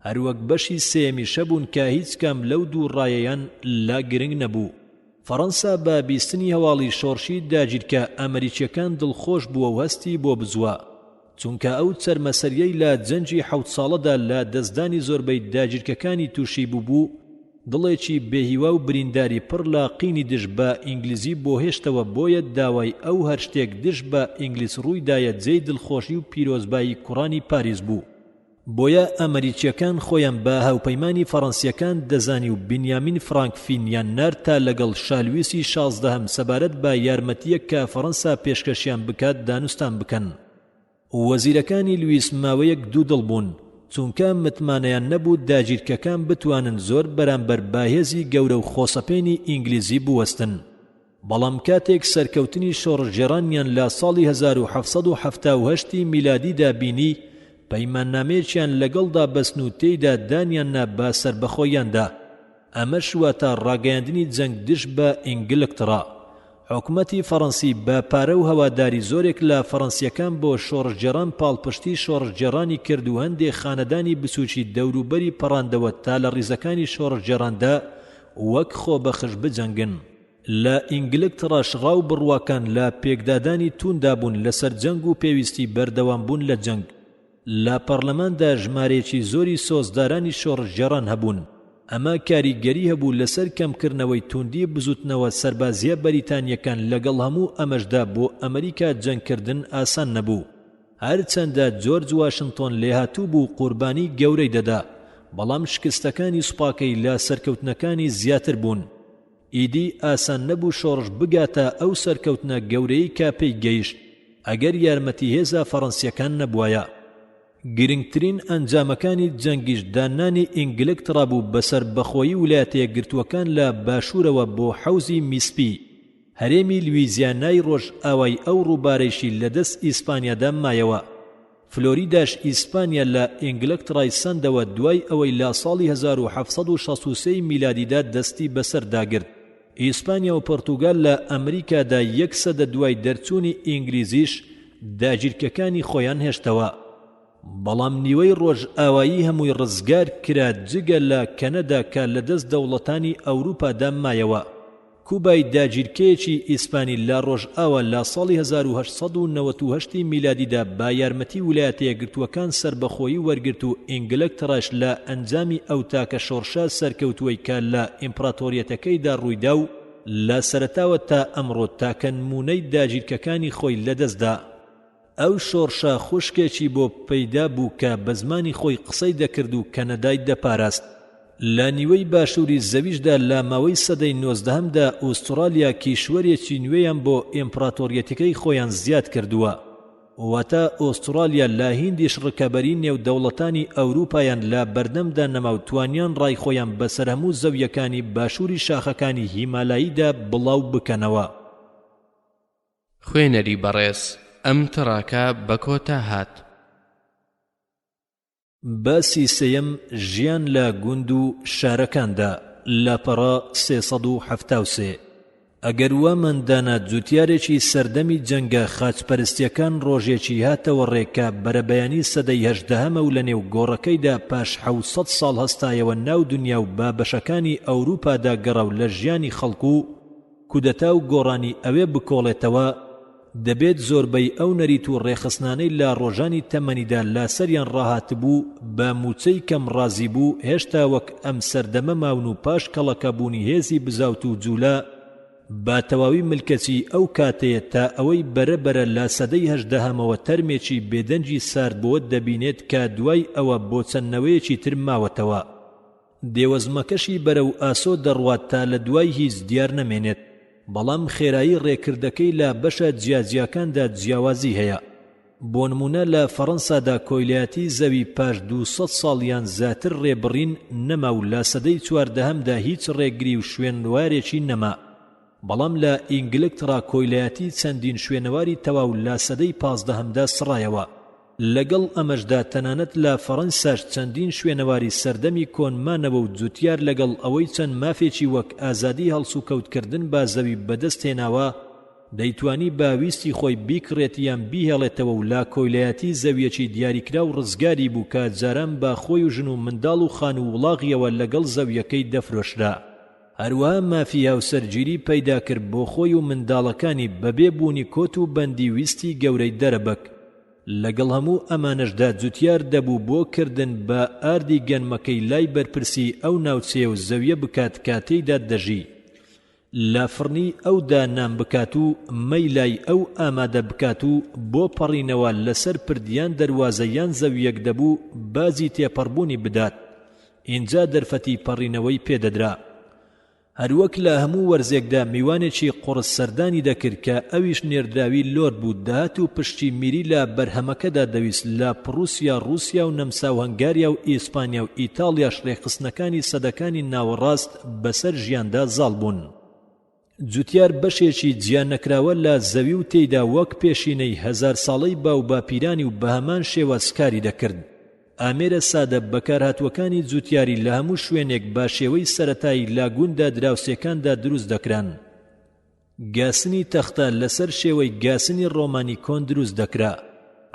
هەروەک بەشی سێمیشە بوون کە هیچ کام لەو دوو ڕایەیان لا گرنگ نەبوو. فەڕەنسا بە بیستنی هەواڵی شۆڕشی داگیرکە ئەمریکیەکان دڵخۆش بووە و هەستی بۆ بزووە، چونکە ئەو چەرمەسەریەی لە جەنجی 7 ساڵەدا لە دەستدانی زۆربەی داگیرکەکانی تووشی بوو، دڵێکی بێهیوا و برینداری پڕ لە قینی دژ بە ئینگلیزی بۆ هێشتەوە. بۆیە داوای ئەو هەر شتێک دژ بە ئینگلیس ڕوویدایە جێی دڵخۆشی و پیرۆزبایی کوڕانی پاریس بوو. بۆیە ئەمریکیەکان خۆیان بە هاوپەیمانی فەڕەنسیەکان دەزانی و بنیامین فرانکفینیان نار تا لەگەڵ شالویسی 16 سەبارەت بە یارمەتیەک کە فەڕەنسا پێشکەشیان بکات دانوستان بکەن. وەزیرەکانی لویس ماوەیەک دوودڵ بوون، چونکە متمانەیان نەبوو داگیرکەکان بتوانن زۆر بەرامبەر باهێزی گەورە و خۆسەپێنی ئینگلیزی بوەستن. بەڵام کاتێک سەرکەوتنی شۆڕژێڕانیان لە ساڵی 1778 میلادیدا بینی، پەیماننامەیەکیان لەگەڵدا بەسن و تێیدا دانیان نا بە سەربەخۆیاندا. ئەمەش واتە ڕاگەیاندنی جەنگ دژ بە ئینگلترا. حکومەتی فەڕەنسی بە پارە و هەواداری زۆرێک لە فەڕەنسیەکان بۆ شۆڕژگێڕان پاڵپشتی شۆڕژگێڕانی کرد و هەندێک خانەدانی بسووکی دەوروبەری پەڕاندەوە تا لە ڕیزەکانی شۆڕژگێڕاندا وەک خۆ بەخش بجەنگن. لە ئینگلترا شغاو بڕواکان لە پێکدادانی توندابوون لەسەر جەنگ و پێویستی بەردەوام بوون لە جەنگ. لە پەرلەماندا ژمارەیەکی زۆری سۆزدارانی شۆڕژگەڕان هەبوون. ئەمە کاریگەری هەبوو لەسەر کەمکردنەوەی توندی بزوتنەوە سەربازیە بەریتانیەکان. لەگەڵ هەموو ئەمەشدا بۆ ئەمریکا جەنگکردن ئاسان نەبوو. هەرچەندە جۆرج واشنتۆن لێهاتوو بوو قوربانی گەورەی دەدا، بەڵام شکستەکانی سوپاکەی لە سەرکەوتنەکانی زیاتر بوون. ئیدی ئاسان نەبوو شۆڕش بگاتە ئەو سەرکەوتنە گەورەی کە پێی گەیشت ئەگەر یارمەتی هێزە فەڕەنسیەکان نەبوایە. گرنگترین ئەنجامەکانی جەنگیش دانانی ئینگلترا بوو بەسەر بەخۆیی ویلایەتە یەکگرتووەکان لە باشوورەوە بۆ حەوزی میسپی. هەرێمی لویزیانای ڕۆژ ئاوای ئەو ڕووبارەیشی لەدەست ئیسپانیادا مایەوە. فلۆریداش ئیسپانیا لە ئینگلترای سەندەوە دوای ئەوەی لە ساڵی 1763 میلادیدا دەستی بەسەرداگرت. ئیسپانیا و پۆرتوگال لە ئەمریکادا 100 دوای دەرچوونی ئینگلیزیش داگیرکەکانی خۆیان هێشتەوە. بەڵام نیوەی ڕۆژ ئاوایی هەمووی ڕزگار کرا جگە لە کەنەدا کە لەدەست دەوڵەتانی ئەوروپادا مایەوە. کوبای داگیرکەیەکی ئیسپانی لە ڕۆژ ئاوە لە ساڵی 1898 میلادیدا با یارمەتی ویلایەتە یەکگرتووەکان سربەخۆیی وەرگرت و ئینگلتراش لە ئەنجامی ئەو تاکە شۆڕشە سەرکەوتووەی کە لە ئیمپراتۆریەتەکەیدا ڕوویدا و لە سەرەتاوە تا ئەمڕۆ تاکە نمونەی داگیرکەکانی خۆی لەدەستدا. ئەو شۆڕشە خوشکێکی بۆ پەیدا بوو کە بە زمانی خۆی قسەی دەکرد و کەنەدای دەپاراست. لە نیوەی باشووری زەویشدا لە ماوەی سەدەی 19دا ئوسترالیا کیشوەرێکی نوێیان بۆ ئیمپراتۆریەتەکەی خۆیان زیاد کردووە. واتە ئوسترالیا لە هیندیش ڕکەبەری نێو دەوڵەتانی ئەوروپایان لە بەردەمدا نەما و توانیان ڕای خۆیان بەسەر هەموو زەویەکانی باشووری شاخەکانی هیمالاییدا بڵاو بکەنەوە. خوێنەری بەڕێز ئەم تڕاکە بە کۆتا هات. باسی سێیەم ژیان لە گوند و شارەکاندا لە پەڕە 373. ئەگەر وامەندانە جوتیارێکی سەردەمی جەنگە خاچپەرستیەکان ڕۆژێکی هاتەوە ڕێکە بەرەبەیانی سەدەی 18 و لە نێو گۆڕەکەیدا پاش 700 ساڵ هەستایەوە ناو دنیا و بابەشەکانی ئەوروپادا گەڕا و لە ژیانی خەڵکو و کودەتا و گۆڕانی ئەوێ بکۆڵێتەوە، دەبێت زۆربەی ئەو نەریت و ڕێخستنانەی لە ڕۆژانی تەمەنیدا لا سەریان ڕاهاتبوو بە موچەی کەم ڕازی بوو هێشتا وەک ئەم سەردەمە ماون و پاش کەڵەکە بوونی هێزی بزاوت و جوولە با تەواوی ملکەتی ئەو کاتەیە تا ئەوەی بەرەبەرە لە سەدەی 18مەوە تەرمێکی بێدەنجی سارد بۆ دەبینێت کە دوای ئەوە بۆ چەندنەوەیەکی تر ماوەتەوە. دێوەزمەکەشی بەرەو ئاسۆ دەڕوات تا لە دوای هیچ دیار نەمێنێت، بەڵام خێرایی ڕێکردەکەی لە بەشە جیاجیاکاندا جیاوازی هەیە. بۆ نمونە لە فەڕەنسادا کۆیلایەتی زەوی پاش 200 ساڵیان زیاتر ڕێبڕین نەما و لە سەدەی 14دا هیچ ڕێگری و شوێنوارێکی نەما، بەڵام لە ئینگلترا کۆیلایەتی چەندین شوێنەواری تەواو لە سەدەی 15دا سڕایەوە. لەگەڵ ئەمەشدا تەنانەت لە فەڕەنساش چەندین شوێنەواری سەردەمی کۆنمانەوە و جوتیار لەگەڵ ئەوەی چەند مافێکی وەک ئازادی هەڵسوکەوتکردن با زەوی بەدەست هێناوە دەیتوانی باویستی خۆی بیکڕێتیان بیهێڵێتەوە و لا کۆیلایەتی زەویەکی دیاریکرا و ڕزگاری بوو کە جاران با خۆی و ژن و منداڵ و خان و وڵاغیەوە لەگەڵ زەویەکەی دەفرۆشرا. هەروەها مافی هاوسەرگیری پەیدا کرد بۆ خۆی و منداڵەکانی بەبێ بوونی کۆت و بەندی ویستی گەورەی دەرەبەک. لەگەڵ هەموو ئەمانەشدا جوتیار دەبوو بۆ کردن بە ئاردی گەنمەکەی لای بەرپرسی ئەو ناوچەیە و زەویە بکات کاتەیدا دەژی، لە فڕنی ئەودا نان بکات و مەی لای ئەو ئامادە بکات و بۆ پەڕینەوە لەسەر پردیان دەروازەیان زەویەک دەبوو بازی تێپەڕبوونی بدات. اینجا دەرفەتی پەڕینەوەی پێدەدرا. هەروەک لە هەموو وەرزێکدا میوانێکی قڕس سەردانی دەکرد کە ئەویش نێردراوی لۆر بوو، داهات و پشتی میری لە بەرهەمەکەدا دەویست. لە پڕوسیا، رووسیا و نەمسا و هەنگاریا و ئیسپانیا و ئیتاڵیاش ڕێخستنەکانی سەدەکانی ناوەڕاست بەسەر ژیاندا زاڵ بوون. جوتیار بەشێکی جیان نەکراوە لە زەوی و تێیدا وەک پێشینەی 1000 ساڵەی باو باپیرانی و بە هەمان شێوە سکاری دەکرد. ئامێرە سادە بەکارهاتوەکانی جوتیاری لە هەموو شوێنێک با شێوەی سەرەتایی لاگووندا دراوسێکاندا دروست دەکران. گاسنی تەختە لەسەر شێوەی گاسنی ڕۆمانی کۆن دروست دەکرا.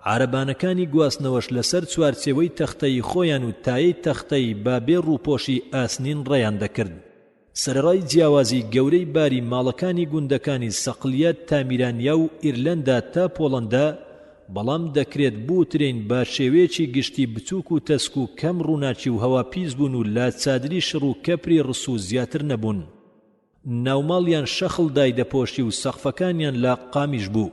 عارەبانەکانی گواستنەوەش لەسەر چوارچێوەی تەختەی خۆیان و تایەی تەختەی با بێ ڕووپۆشی ئاسنین ڕێیان دەکرد. سەرەڕای جیاوازی گەورەی باری ماڵەکانی گوندەکانی سەقلیەت تامیرانیا و ئیرلەندا تا پۆڵەندا، بەڵام دەکرێت بوترین بە شێوەیەکی گشتی بچووک و تەسک و کەم ڕووناچی و هەواپیس بوون و لا چادری شڕ و کەپری ڕس و زیاتر نەبوون. ناوماڵیان شەخڵ دایدەپۆشی و سەقفەکانیان لا قامیش بوو.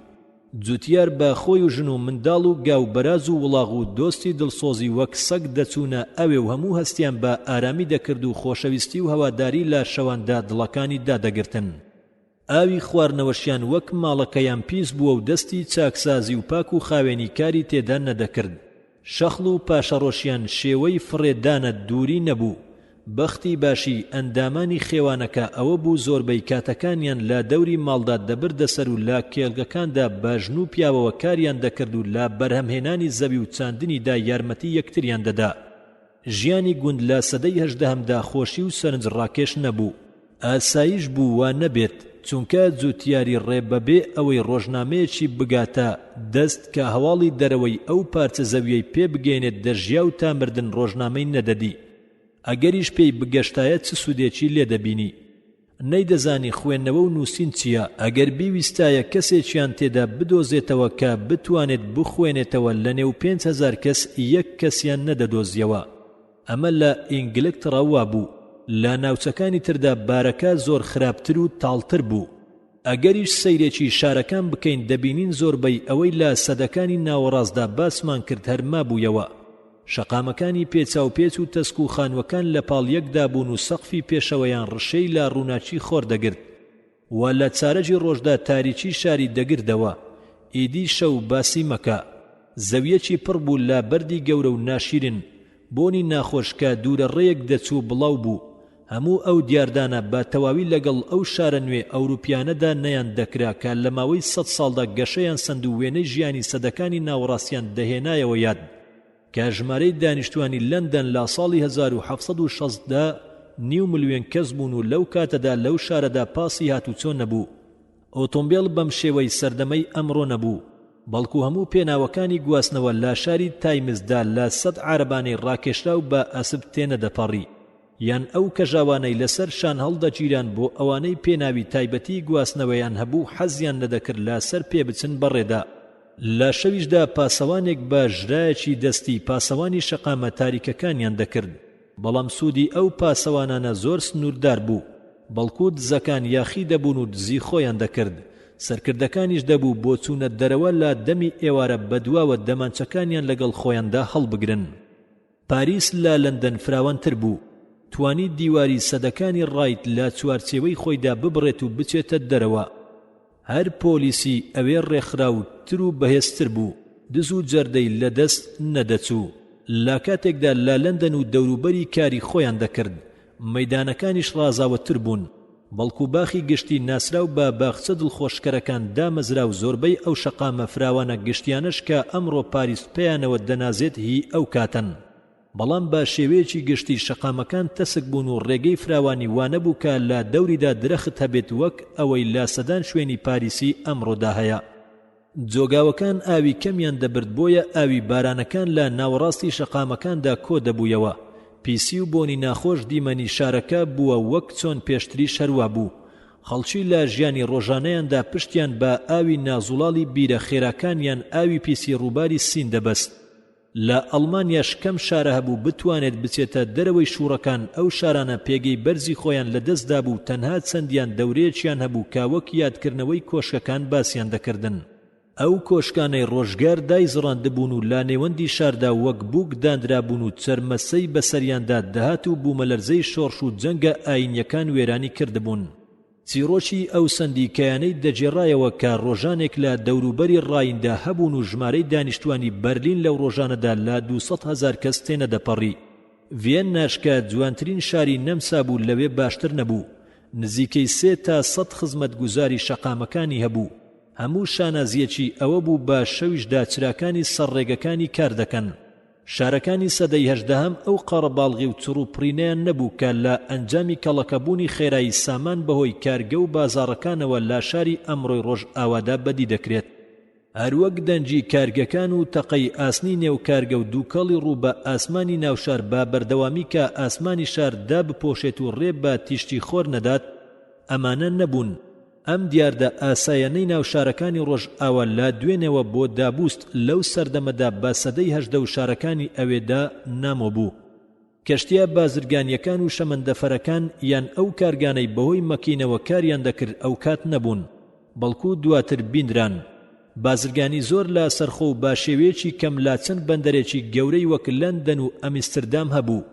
جوتیار بە خۆی و ژن و منداڵ و گاو بەراز و وڵاغ و دۆستی دڵسۆزی وەک سەگ دەچوونە ئەوێ و هەموو هەستیان بە ئارامی دەکرد و خۆشەویستی و هەواداری لە شەواندا دڵەکانی دادەگرتن. ئاوی خواردنەوەشیان وەک ماڵەکەیان پیس بووە و دەستی چاکسازی و پاک و خاوێنی کاری تێدا نەدەکرد. شەخڵ و پاشەڕۆشیان شێوەی فڕێدانە دووری نەبوو. بەختی باشی ئەندامانی خێوانەکە ئەوە بوو زۆربەی کاتەکانیان لە دەوری ماڵدا دەبردە سەر و لە کێڵگەکاندا باژن و پیاوەوە کاریان دەکرد و لە بەرهەمهێنانی زەوی و چاندنیدا یارمەتی یەکتریان دەدا. ژیانی گوند لە سەدەی هەژدەهەمدا خۆشی و سەرنج ڕاکێش نەبوو. ئاسایش بوو وا نەبێت، چونکە جوتیاری ڕێبەبێ ئەوەی ڕۆژنامەیەکی بگاتە دەست کە هەواڵی دەرەوەی ئەو پارچە زەویەی پێ بگەێنێت دەژیا و تامردن ڕۆژنامەی نەدەدی. ئەگەریش پێی بگەشتایە چ سوودێکی لێ دەبینی. نەیدەزانی خوێندنەوە و نووسین چییە. ئەگەر بیویستایە کەسێکیان تێدا بدۆزێتەوە کە بتوانێت بخوێنێتەوە لە نێو 5,000 کەس یەک کەسیان نەدەدۆزیەوە. ئەمە لە ئینگلترا بوو. لە ناوچەکانی تردا بارەکە زۆر خراپتر و تاڵتر بوو. ئەگەریش سەیرێکی شارەکان بکەین دەبینین زۆربەی ئەوەی لە سەدەکانی ناوەڕاستدا باسمان کرد هەرما بوویەوە. شەقامەکانی پێچاوپێچ و تەسک و خانوەکان لە پاڵ یەکدا بوون و سەقفی پێشەوەیان ڕشەی لا ڕووناچی خۆر دەگرت و لە چارەجی ڕۆژدا تاریکی شاری دەگردەوە. ئیدی شەو باسی مەکە. زەویەکی پڕ بوو لە بەردی گەورە و ناشیرن، بۆنی ناخۆش کە دوورە ڕێیەک دەچوو بڵاو بوو. هەموو ئەو دیاردانە بە تەواوی لەگەڵ ئەو شارە نوێ ئەوروپیانەدا نەیان دەکرا کە لە ماوەی 100 ساڵدا گەشەیان سند و وێنەی ژیانی سەدەکانی ناوەڕاستیان دەهێنایەوە یاد. کە ژمارەی دانیشتوانی لەندەن لە ساڵی 1760دا 9 ملیۆن کەس بوون و لەو کاتەدا لەو شارەدا پاسی هاتوچۆ نەبوو. ئۆتۆمبیل بەم شێوەی سەردەمەی ئەمڕۆ نەبوو، بەڵکو هەموو پێناوەکانی گواستنەوە لە شاری تایمزدا لە 100 عارەبانەی ڕاکێشرا و بە ئەسب تێنەدەپەڕی، یان ئەو کەژاوانەی لەسەر شان هەڵدەگیران بۆ ئەوانەی پێناوی تایبەتی گواستنەوەیان هەبوو حەزیان نەدەکرد لە سەر پێ بچن بەڕێدا. لە شەویشدا پاسەوانێک بە ژرایەکی دەستی پاسەوانی شەقامە تاریکەکانیان دەکرد، بەڵام سوودی ئەو پاسەوانانە زۆر سنووردار بوو، بەڵکو دزەکان یاخی دەبوون و دزی خۆیان دەکرد. سەرکردەکانیش دەبوو بۆ چوونە دەرەوە لە دەمی ئێوارە بەدواوە دەمانچەکانیان لەگەڵ خۆیاندا هەڵبگرن. پاریس لە لەندەن فراوانتر بوو، توانی دیواری سەدەکانی ڕایت لە چوارچێوەی خۆیدا ببڕێت و بچێتە دەرەوە. هەر پۆلیسی ئەوێ ڕێکخراوتر و بەهێزتر بوو، دز و جەردەی لەدەست نەدەچوو. لە کاتێکدا لە لەندەن و دەوروبەری کاری خۆیان دەکرد، مەیدانەکانیش ڕازاوەتر بوون، بەڵکو باخی گشتی ناسراو بە باخچە دڵخۆشکەرەکان دامەزرا و زۆربەی ئەو شەقامە فراوانە گشتیانش کە ئەمڕۆ پاریس پێیانەوە دەنازێت هی ئەو کاتەن. بەڵام بە شێوەیەکی گشتی شەقامەکان تەسک بوون و ڕێگەی فراوانی وانەبوو کە لە دەوریدا درەخت هەبێت وەک ئەوەی لە سەدان شوێنی پاریسی ئەمڕۆدا هەیە. جۆگاوەکان ئاوی کەمیان دەبرد، بۆیە ئاوی بارانەکان لە ناوەڕاستی شەقامەکاندا کۆ دەبوویەوە. پیسی و بۆنی ناخۆش دیمەنی شارەکە بووە وەک چۆن پێشتری شەروا بوو. خەڵکی لە ژیانی ڕۆژانەیاندا پشتیان بە ئاوی نازوڵاڵی بیرە خێراکانیان ئاوی پیسی ڕووباری سین دەبەست. لە ئەڵمانیاش کەم شارە هەبوو بتوانێت بچێتە دەرەوەی شوڕەکان. ئەو شارانە پێگەی بەرزی خۆیان لەدەستدا بوو، تەنها چەندیان دەورەیەکیان هەبوو کە وەک یادکردنەوەی کۆشکەکان باسییان دەکردن. ئەو کۆشکانەی ڕۆژگار دایزڕاندبوون و لا نێوەندی شاردا وەک بووک دانرابوون و چەرمەسەی بەسەریاندا دەهات و بوومەلەرزەی شۆڕش و جەنگە ئاینیەکان وێرانی کردبوون. چیرۆکی ئەو سندیکایانەی دەجێڕایەوە کە ڕۆژانێک لە دەوروبەری ڕایندا هەبوون و ژمارەی دانیشتوانی بەرلین لەو ڕۆژانەدا لە 200,000 کەس تێنەدەپەڕی. ڤێنناش کە جوانترین شاری نەمسا بوو لەوێ باشتر نەبوو. نزیکەی 3 تا 100 خزمەتگوزاری شەقامەکانی هەبوو. هەموو شانازیەکی ئەوە بوو بە شەویشدا چراکانی سەرڕێگەکانی کار دەکەن. شارەکانی سەدەی هەژدەهەم ئەو قەڕەباڵغی و چڕ و پڕینەیان نەبوو کە لە ئەنجامی کەڵەکەبوونی خێرایی سامان بەهۆی کارگە و بازاڕەکانەوە لە شاری ئەمڕۆی ڕۆژ ئاوادا بەدی دەکرێت. هەروەک دەنجی کارگەکان و تەقەی ئاسنی نێو کارگە و دووکەڵی ڕوو بە ئاسمانی ناوشار با بەردەوامی کە ئاسمانی شار دا بپۆشێت و ڕێ بە تیشتی خۆر نەدات ئەمانە نەبوون. ئەم دیاردە ئاسایەنەی ناوشارەکانی ڕۆژ ئاوا لا دوێنەوە بۆ دابوست لەو سەردەمەدا بە سەدەی هەژدە و شارەکانی ئەوێدا نامۆ بوو. کەشتیە بازرگانیەکان و شەمەندەفەرەکان یان ئەو کارگانەی بەهۆی مەکینەوە کاریان دەکرد ئەو کات نەبوون، بەڵکو دواتر بیندران. بازرگانی زۆر لە سەرخۆ و با شێوەیەکی کەم لا چەند بەندەرێکی گەورەی وەک لەندەن و ئەمستردام هەبوو.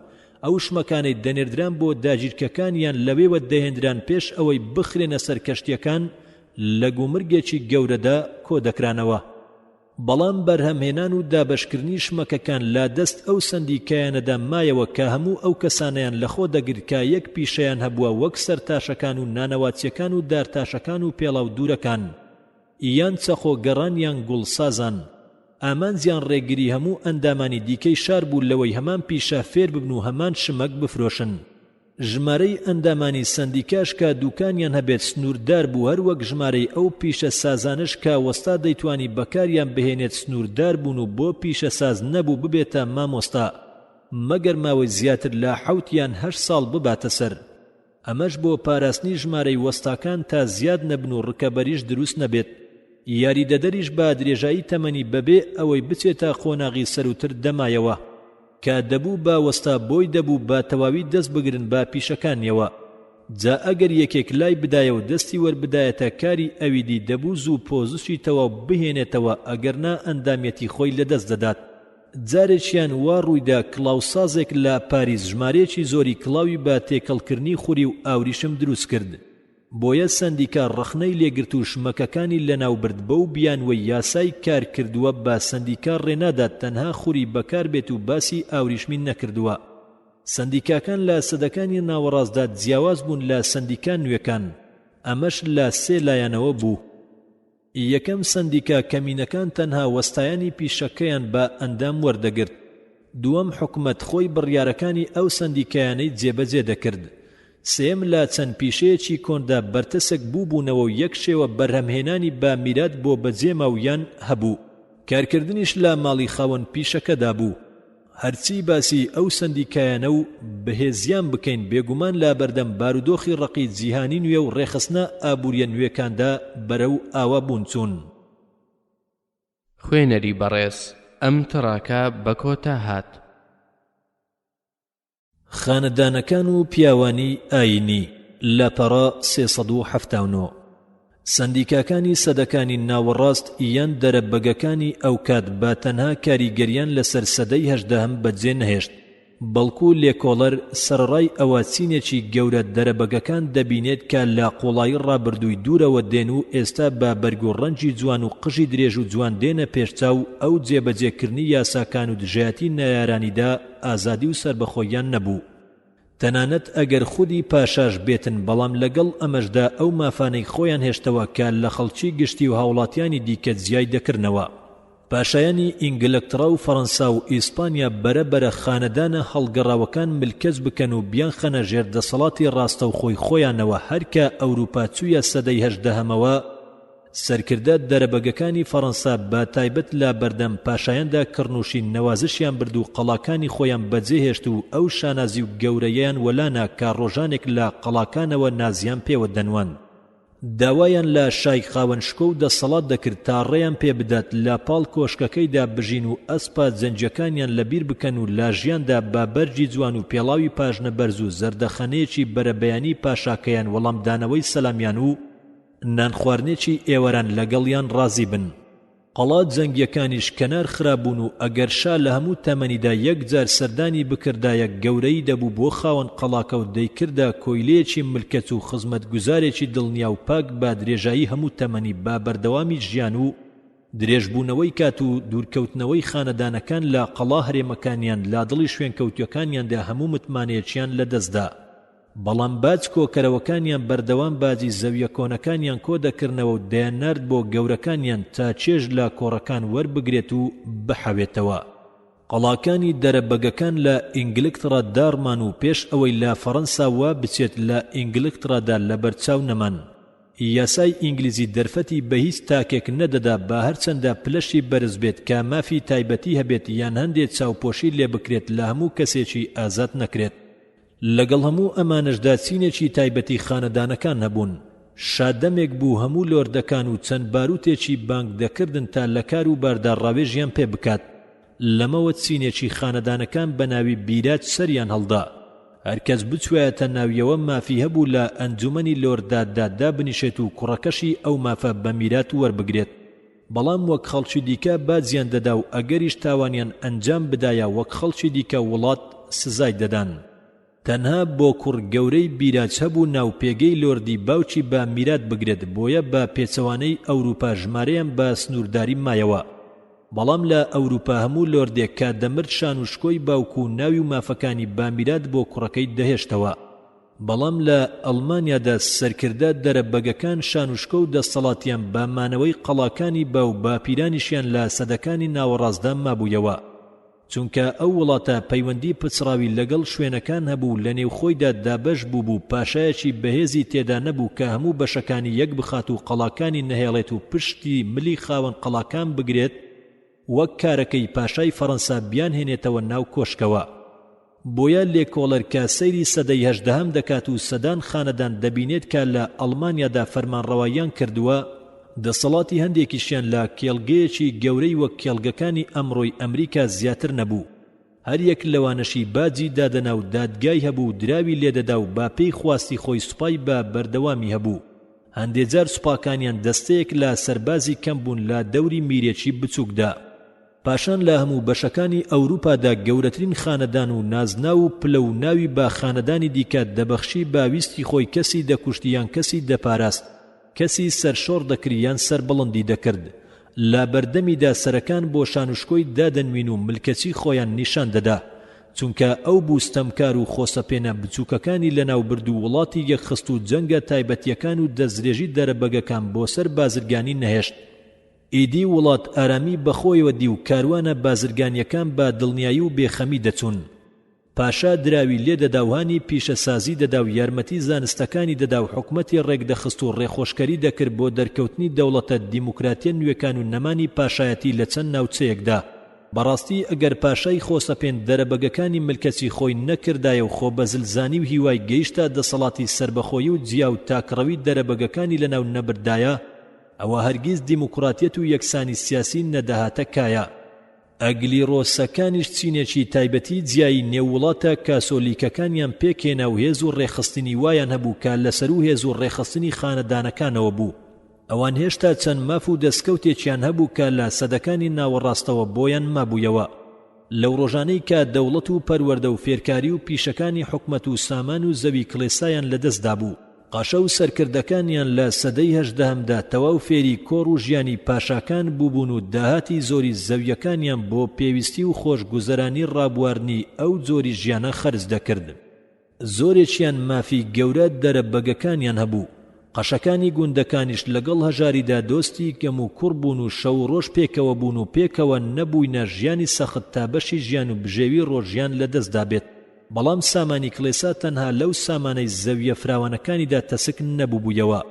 ئەو شمەکانەی دەنێردران بۆ داگیرکەکانیان لەوێوە دەهێنران پێش ئەوەی بخرێنە سەر کەشتیەکان لە گومرگێکی گەورەدا کۆ دەکرانەوە. بەڵام بەرهەمهێنان و دابەشکردنی شمەکەکان لا دەست ئەو سندیکایانەدا مایەوە کە هەموو ئەو کەسانیان لەخۆ دەگرت کە یەک پیشەیان هەبووە وەک سەرتاشەکان و نانەواتچیەکان و دارتاشەکان و پێڵاو دوورەکان، یان چەخۆ گەڕان یان گوڵسازان. ئامانزیان ڕێگری هەموو ئەندامانی دیکەی شار بوو لەوەی هەمان پیشە فێر ببن و هەمان شمەک بفرۆشن. ژمارەی ئەندامانی سندیکاش کە دوکانیان هەبێت سنووردار بوو، هەروەک ژمارەی ئەو پیشە سازانش کە وەستا دەیتوانی بەکاریان بهێنێت سنووردار بوون و بۆ پیشە ساز نەبوو ببێتە مامۆستا مەگەر ماوەی زیاتر لە 7 یان 8 ساڵ بباتە سەر. ئەمەش بۆ پاراستنی ژمارەی وەستاکان تا زیاد نەبن و ڕکەبەریش دروست نەبێت. یاریدەدەریش بە درێژایی تەمەنی بەبێ ئەوەی بچێتە خۆناغی سەروتر دەمایەوە کە دەبوو با وەستا بۆی دەبوو با تەواوی دەست بگرن با پیشەکانیەوە. جا ئەگەر یەکێک لای بدایە و دەستی وەربدایەتە کاری ئەویدی دەبوو زوو پۆزشی تەواو بهێنێتەوە ئەگەرنا ئەندامەتی خۆی لەدەست دەدات. جارێکیان وا ڕوویدا کڵاوسازێک لە پاریس ژمارەیەکی زۆری کڵاوی بە تێکەڵکردنی خوری و ئاوریشم دروست کرد. بۆیە سندیکا ڕەخنەی لێگرت و شمەکەکانی لەناوبرد بەو بیانوەی یاسای کار کردووە بە سندیکا ڕێنادات تەنها خوری بەکار بێت و باسی ئاوریشمی نەکردووە. سندیکاکان لە سەدەکانی ناوەڕاستدا جیاواز بوون لە سندیکا نوێکان، ئەمەش لە 3 لایەنەوە بوو. یەکەم سندیکا کەمینەکان تەنها وەستایانی پیشەکەیان بە ئەندام وەردەگرت. دووەم حکومەت خۆی بڕیارەکانی ئەو سندیکایانەی جێبەجێ دەکرد. سێم لا چەند پیشەیەکی کۆندا بەرتەسک بووبوونەوە و یەک شێوە بەرهەمهێنانی بە میرات بۆ بەجێماویان هەبوو. کارکردنیش لە ماڵی خاوەن پیشەکەدا بوو. هەرچی باسی ئەو سندیکایانە و بەهێزیان بکەین بێگومان لا بەردەم بارودۆخی ڕقی جیهانی نوێ و ڕێخستنە ئابووریە نوێکاندا بەرەو ئاوا بوون چوون. خوێنەری بەڕێز ئەم تڕاکە بە کۆتا هات. خانەدانەکان و پیاوانی ئاینی لاپەڕە 379 سندیکاکانی سەدەکانی ناوەڕاست یان دەرەبەگەکانی ئەو کات با تەنها کاریگەریان لەسەر سەدەی 18 بەجێ نەهێشت، بەڵکو لێکۆڵەر سەرڕای ئەواتچینێکی گەورە دەرەبەگەکان دەبینێت کە لە قۆڵایی ڕابردووی دوورەوە دێن و ئێستا بە بەرگ و ڕەنجی جوان و قژی درێژ و جوان دێنە پێشچاو ئەو جێبەجێکردنی یاساکان و دژایەتی نەیارانیدا ئازادی و سربەخۆیان نەبوو. تەنانەت ئەگەر خودی پاشاش بێتن، بەڵام لەگەڵ ئەمەشدا ئەو مافانەی خۆیان هێشتەوە کە لە خەڵکی گشتی و هاوڵاتیانی دیکە جیای دەکردنەوە. پاشایانی ئینگلترا و فەڕەنسا و ئیسپانیا بەرەبەرە خانەدانە هەڵگەڕاوەکان ملکەز بکەن و بیان خەنە ژێر دەسەڵاتی ڕاستە و خۆی خۆیانەوە. هەرکە ئەوروپا چوویە سەدەی 18ەوە سەرکردە دەرەبەگەکانی فەڕەنسا بە تایبەت لە بەردەم پاشایاندا کڕنوشی نەوازشیان برد و قەڵاکانی خۆیان بەجێهێشت و ئەو شانازی و گەورەیان وەلانا کە ڕۆژانێک لە قەڵاکانەوە نازیان پێوە دەنوان. داوایان لە شای خاوەنشکۆ و دەسەڵات دەکرد تا ڕێیان پێ بدات لە پاڵ کۆشکەکەیدا بژین و ئەسپا جەنجەکانیان لەبیر بکەن و لە ژیاندا با بەرجی جوان و پێڵاوی پاژنە بەرز و زەردەخەنەیەکی بەرەبەیانی پاشاکەیان وەڵامدانەوەی سەلامیان و نان خواردنێکی ئێوەران لەگەڵیان ڕازی بن. قەڵات جەنگیەکانیش کەنار خرابوون و ئەگەر شا لە هەموو تەمەنیدا یەکجار سەردانی بکردایە گەورەی دەبوو بۆ خاوەن قەڵاکە و دەیکردا کۆیلەیەکی ملکەت و خزمەتگوزارێکی دڵنیا و پاک با درێژایی هەموو تەمەنی با بەردەوامی ژیان و درێژبوونەوەی کات و دوورکەوتنەوەی خانەدانەکان لە قەڵا هەرێمەکانیان لا دڵی شوێنکەوتوەکانیاندا هەموو متمانەیەکیان لەدەستدا. بەڵام باج کۆکەرەوەکانیان بەردەوام باجی زەویە کۆنەکانیان کۆ دەکردنەوە و دەیاننارد بۆ گەورەکانیان تا چێژ لە کۆڕەکان وەربگرێت و بحەوێتەوە. قەڵاکانی دەرەبەگەکان لە ئینگلترا دارمان و پێش ئەوەی لە فەڕەنسا وا بچێت لە ئینگلترادا لە بەرچاو نەمان. یاسای ئینگلیزی دەرفەتی بە هیچ تاکێک نەدەدا بە هەرچەندە پلەشی بەرز بێت کە مافی تایبەتی هەبێت یان هەندێک چاوپۆشی لێ بکرێت لە هەموو کەسێکی ئازاد نەکرێت. لەگەڵ هەموو ئەمانەشدا چینێکی تایبەتی خانەدانەکان هەبوون. شادەمێک بوو هەموو لۆردەکان و چەند باروتێکی بانگ دەکردن تا لە کار و باردار ڕاوێژیان پێ بکات. لەمەوە چینێکی خانەدانەکان بە ناوی بیرات سەریان هەڵدا. هەرکەس بچوایەتە ناویەوە مافی هەبوو لە ئەنجومەنی لۆرداددا دابنیشێت و کوڕەکەشی ئەو مافە بە میرات وەربگرێت. بەڵام وەک خەڵکی دیکە بازیان دەدا و ئەگەریش تاوانیان ئەنجام بدایە وەک خەڵکی دیکە وڵات سزای دەدان. تەنها بۆ کوڕ گەورەی بیراج هەبوو ناوپێگەی لۆردی باوکی بە میرات بگرێت، بۆیە بە پێچەوانەی ئەوروپا ژمارەیان بە سنوورداری مایەوە. بەڵام لە ئەوروپا هەموو لۆردێک کە دەمرد شان و شکۆی باوکو و ناوی و مافەکانی با میرات بۆ کوڕەکەی دەهێشتەوە. بەڵام لە ئەڵمانیادا سەرکردە دەرەبەگەکان شان و شکۆ و دەسەڵاتیان بە مانەوەی قەڵاکانی باو باپیرانیشیان لە سەدەکانی ناوەڕاستدا مابوویەوە. چونکە ئەو وڵاتە پەیوەندی پچڕاوی لەگەڵ شوێنەکان هەبوو لە نێوخۆیدا دابەش بوو پاشایەکی بەهێزی تێدا نەبوو کە هەموو بەشەکانی یەک بخات و قەڵاکانی نەهێڵێت و پشتی ملی خاوەن قەڵاکان بگرێت وەک کارەکەی پاشای فەڕەنسا بیان هێنێتەوە ناو کۆشکەوە. بۆیە لێکۆڵەر کە سەیری سەدەی هەژدەهەم دەکات و سەدان خانەدان دەبینێت کە لە ئەڵمانیادا فەرمانڕەواییان کردووە، دەسەڵاتی هەندێکیشیان لە کێڵگەیەکی گەورەی وەک کێڵگەکانی ئەمڕۆی ئەمریکا زیاتر نەبوو. هەر یەک لەوانەشی باجی دادەنا و دادگای هەبوو، دراوی لێدەدا و با پێی خواستی خۆی سوپای بە بەردەوامی هەبوو. هەندێک جار سوپاکانیان دەستەیەک لە سەربازی کەم بوون لە دەوری میرێکی بچووکدا. پاشان لە هەموو بەشەکانی ئەوروپادا گەورەترین خانەدان و نازنا و پلە و ناوی با خانەدانی دیکە دەبەخشی باویستی خۆی کەسی دەکوشتیان کەسی دەپاراست، کەسی سەرشۆڕ دەکریان سەر بڵندی دەکرد. لە بەردەمیدا سەرەکان بۆ شانوشکۆی دادەنوین و ملکەچی خۆیان نیشان دەدا، چونکە ئەو بوستەمکار و خۆسەپێنە بچووکەکانی لەناو برد و وڵاتی یەکخست و جەنگە تایبەتیەکان و دەستدرێژی دەرەبەگەکان بۆ سەر بازرگانی نەهێشت. ئیدی وڵات ئارامی بەخۆیەوە دی و کاروانە بازرگانیەکان بە دڵنیایی و بێخەمی دەچوون. پاشا دراوی لێدەداوهانی پیشەسازی دەدا و یارمەتی زانستەکانی دەدا و حکومەتی ڕێکدەخست و ڕێخۆشکەری دەکرد بۆ دەرکەوتنی دەوڵەتە دیموکراتیە نوێکان و نەمانی پاشایەتی لە چەند ناوچەیەکدا. بەڕاستی ئەگەر پاشای خۆسەپێن دەرەبەگەکانی ملکەچی خۆی نەکردایە و خۆبەزلزانی و هیوای گەیشتە دەسەڵاتی سربەخۆیی و جیا و تاکڕەوی دەرەبەگەکانی لەناو نەبردایە، ئەوە هەرگیز دیموکراتیەت و یەکسانی سیاسی نەدەهاتە کایە. ئەگلی ڕۆسەکانیش چینێکی تایبەتی جیایی نێووڵاتە کاسۆلیکەکانیان پێکێنا و هێز و ڕێخستنی وایان هەبوو کە لەسەر و هێز و ڕێخستنی خانەدانەکانەوە بوو. ئەوان هێشتا چەند ماف و دەستکەوتێکیان هەبوو کە لە سەدەکانی ناوەڕاستەوە بۆیان مابوویەوە. لەو ڕۆژانەی کە دەوڵەت و پەروەردە و فێرکاری و پیشەکانی حکومەت و سامان و زەوی کڵێسایان لەدەستدا بوو. قاشە و سەرکردەکانیان لە سەدەی هەژدەهەمدا تەواو فێری کۆڕ و ژیانی پاشاکان بووبوون و داهاتی زۆری زەویەکانیان بۆ پێویستی و خۆشگوزەرانی ڕابواردنی ئەو جۆری ژیانە خەرج دەکرد. زۆرێکیان مافی گەورە دەرەبەگەکانیان هەبوو. قەشەکانی گوندەکانیش لەگەڵ هەژاریدا دۆستی گەم و کوڕ بوون و شەو ڕۆژ پێکەوە بوون و پێکەوە نەبووینە ژیانی سەخت تا بەشی ژیان و بژێوی ڕۆژیان لەدەستدا بێت. بەڵام سامانی کڵێسا تەنها لەو سامانەی زەویە فراوانەکانیدا تەسک نەبووبوویەوە،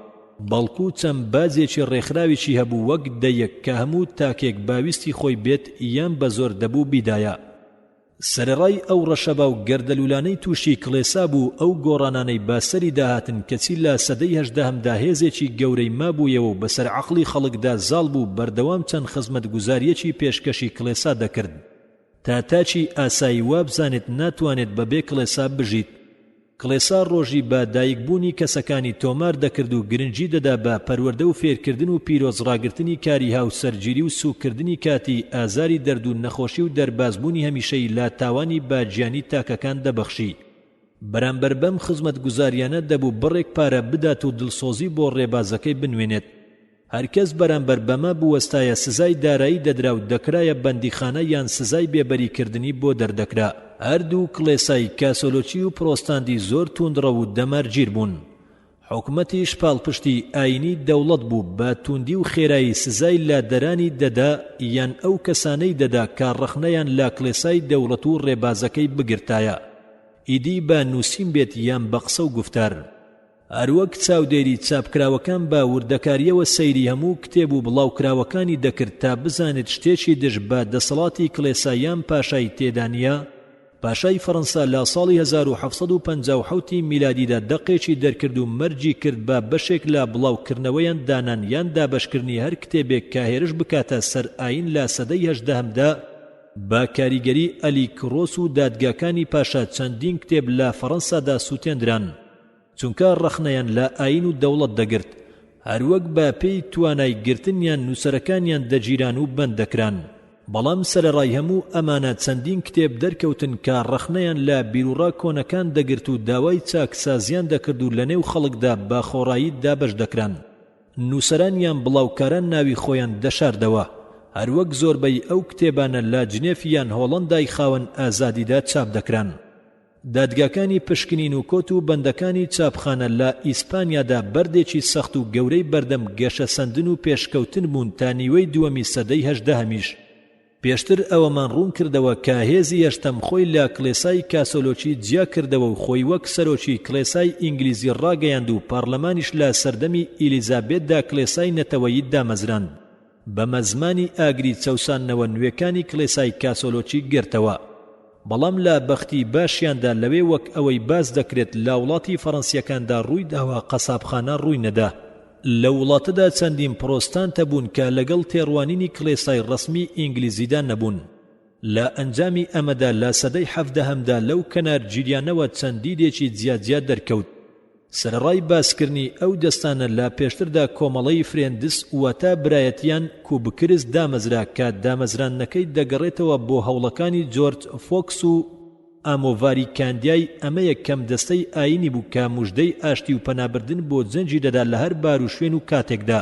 بەڵکو چەند بازێکی ڕێکخراوێکی هەبوو وەک دەیەک کە هەموو تاکێک باویستی خۆی بێت یان بە زۆر دەبوو بیدایە. سەرڕای ئەو ڕەشەبا و گەردەلولانەی تووشی کڵێسا بوو ئەو گۆڕانانەی باسەری داهاتن کەچی لە سەدەی هەژدەهەمدا هێزێکی گەورەی مابوویەوە و بەسەر عەقڵی خەڵکدا زاڵ بوو بەردەوام چەند خزمەتگوزاریەکی پێشکەشی کڵێسا دەکرد تا تاچی ئاسایی وابزانێت ناتوانێت بەبێ کڵێسا بژیت. کڵێسا ڕۆژی بە دایکبوونی کەسەکانی تۆمار دەکرد و گرنگی دەدا بە پەروەردە و فێرکردن و پیرۆزڕاگرتنی کاری هاوسەرگیری و سوکردنی کاتی ئازاری دەرد و نەخۆشی و دەربازبوونی هەمیشەی لا تاوانی باجیانی تاکەکان دەبەخشی. بەرامبەر بەم خزمەتگوزاریانە دەبوو بڕێک پارە بدات و دڵسۆزی بۆ ڕێبازەکەی بنوێنێت. هەرکەس بەرامبەر بەمە بوەستایە سزای دارایی دەدرا و دەکرایە بەندیخانە یان سزای بێبەریکردنی بۆ دەردەکرا. هەردوو کڵێسای کاسۆلۆچی و پرۆستاندی زۆر توندڕە و دەمارگیر بوون. حکومەتیش پاڵپشتی ئاینی دەوڵەت بوو بە توندی و خێرایی سزای لادەرانی دەدا یان ئەو کەسانەی دەدا کە ڕەخنەیان لا کڵێسای دەوڵەت و ڕێبازەکەی بگرتایە، ئیدی بە نووسین بێت یان بە قسە و گفتار. هەروەک چاودێری چاپکراوەکان بە وردەکاریەوە سەیری هەموو کتێب و بڵاوکراوەکانی دەکرد تا بزانێت شتێکی دژ بە دەسەڵاتی کڵێساییان پاشای تێدانیە. پاشای فەڕەنسا لە ساڵی 1757 میلادیدا دەقێکی دەرکرد و مەرجی کرد بە بەشێک لە بڵاوکردنەوەیان دانان یان دابەشکردنی هەر کتێبێک کە هێرش بکاتە سەر ئاین لە سەدەی 18دا با کاریگەری ئەلی کڕۆس و دادگاکانی پاشا چەندین کتێب لە فەڕەنسادا سووتێندران چونکە ڕەخنەیان لە ئاین و دەوڵەت دەگرت، هەروەک بە پێی توانای گرتنیان نووسەرەکانیان دەگیران و بەند دەکران. بەڵام سەرەڕای هەموو ئەمانە چەندین کتێب دەرکەوتن کە ڕەخنەیان لە بیرروڕا کۆنەکان دەگرت و داوای چاکسازیان دەکرد و لە نێو خەڵکدا بە خۆڕایی دابەش دەکران. نووسەرانیان بڵاوکاران ناوی خۆیان دەشاردەوە، هەروەک زۆربەی ئەو کتێبانە لە جنێفیان هۆڵەندای خاوەن ئازادیدا چاپ دەکران. دادگاکانی پشکنین و کۆت و بەندەکانی چاپخانە لە ئیسپانیادا بەردێکی سەخت و گەورەی بەردەم گەشە سەندن و پێشکەوتن بوون تا نیوەی دووەمی سەدەی 18هەمیش. پێشتر ئەوەمان ڕوون کردەوە کە هێزی هەشتەم خۆی لە کڵێسای کاسۆلۆچی جیا کردەوە و خۆی وەک سەرۆکی کڵێسای ئینگلیزی ڕاگەیاند و پارلەمانیش لە سەردەمی ئیلیزابێتدا کڵێسای نەتەوەیی دامەزراند. بەمە زمانی ئاگری چەوسانەوە نوێکانی کڵێسای کاسۆلۆچی گرتەوە. بەڵام لە بەختی باشیاندا لەوێ وەک ئەوەی باس دەکرێت لە وڵاتی فەڕەنسیەکاندا ڕووی داوە قەسابخانە ڕووی نەدا. لە وڵاتەدا چەندین پرۆستانتە بوون کە لەگەڵ تێڕوانینی کڵێسای ڕەسمی ئینگلیزیدا نەبوون. لە ئەنجامی ئەمەدا لە سەدەی 17هەمدا لەو کەنار گیریانەوە چەندی دێکی جیاجیا دەرکەوت. سەرڕای باسکردنی ئەو دەستانە لە پێشتردا کۆمەڵەی فرێندس واتە برایەتیان کوبکرز دامەزرا کە دامەزرانەکەی دەگەڕێتەوە بۆ هەوڵەکانی جۆرج فۆکس و ئامۆڤاری کاندیای. ئەمە یەکەم دەستەی ئاینی بوو کە موژدەی ئاشتی و پەنابردن بۆ جەنجی دەدا لە هەر بار و شوێن و کاتێکدا.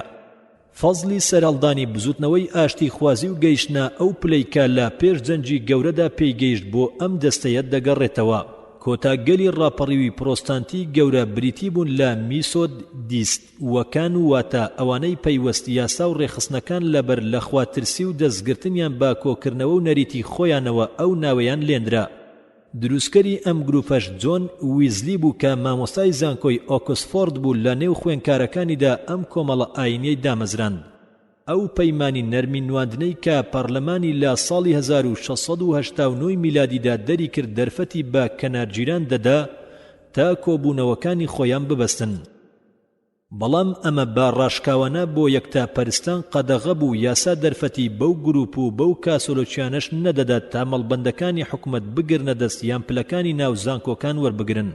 فەزلی سەرهەڵدانی بزوتنەوەی ئاشتی خوازی و گەیشتنە ئەو پلەی کە لە پێش جەنجی گەورەدا پێی گەیشت بۆ ئەم دەستەیە دەگەڕێتەوە. کۆتاگەلی ڕاپەڕیوی پرۆستانتی گەورە بریتی بوون لە میسۆد دیست وەکان و واتە ئەوانەی پەیوەستی یاسا و ڕێخستنەکان لەبەر لە خواترسی و دەستگرتنیان با کۆکردنەوە و نەریتی خۆیانەوە ئەو ناوەیان لێنرا. دروستکەری ئەم گروپەش جۆن ویزلی بوو کە مامۆستای زانکۆی ئۆکسفۆرد بوو لە نێو خوێنکارەکانیدا ئەم کۆمەڵە ئاینیەی دامەزراند. ئەو پەیمانی نەرمی نواندنەی کە پەرلەمانی لە ساڵی 1689 میلادیدا دەری کرد دەرفەتی بە کەنارگیران دەدا تا کۆبوونەوەکانی خۆیان ببەستن. بەڵام ئەمە بە ڕاشکاوانە بۆ یەکتاپەرستان قەدەغە بوو. یاسا دەرفەتی بەو گروپ و بەو کاسۆلۆچیانەش نەدەدات تا مەڵبەندەکانی حکومەت بگرنە دەست یان پلەکانی ناو زانکۆکان وەربگرن.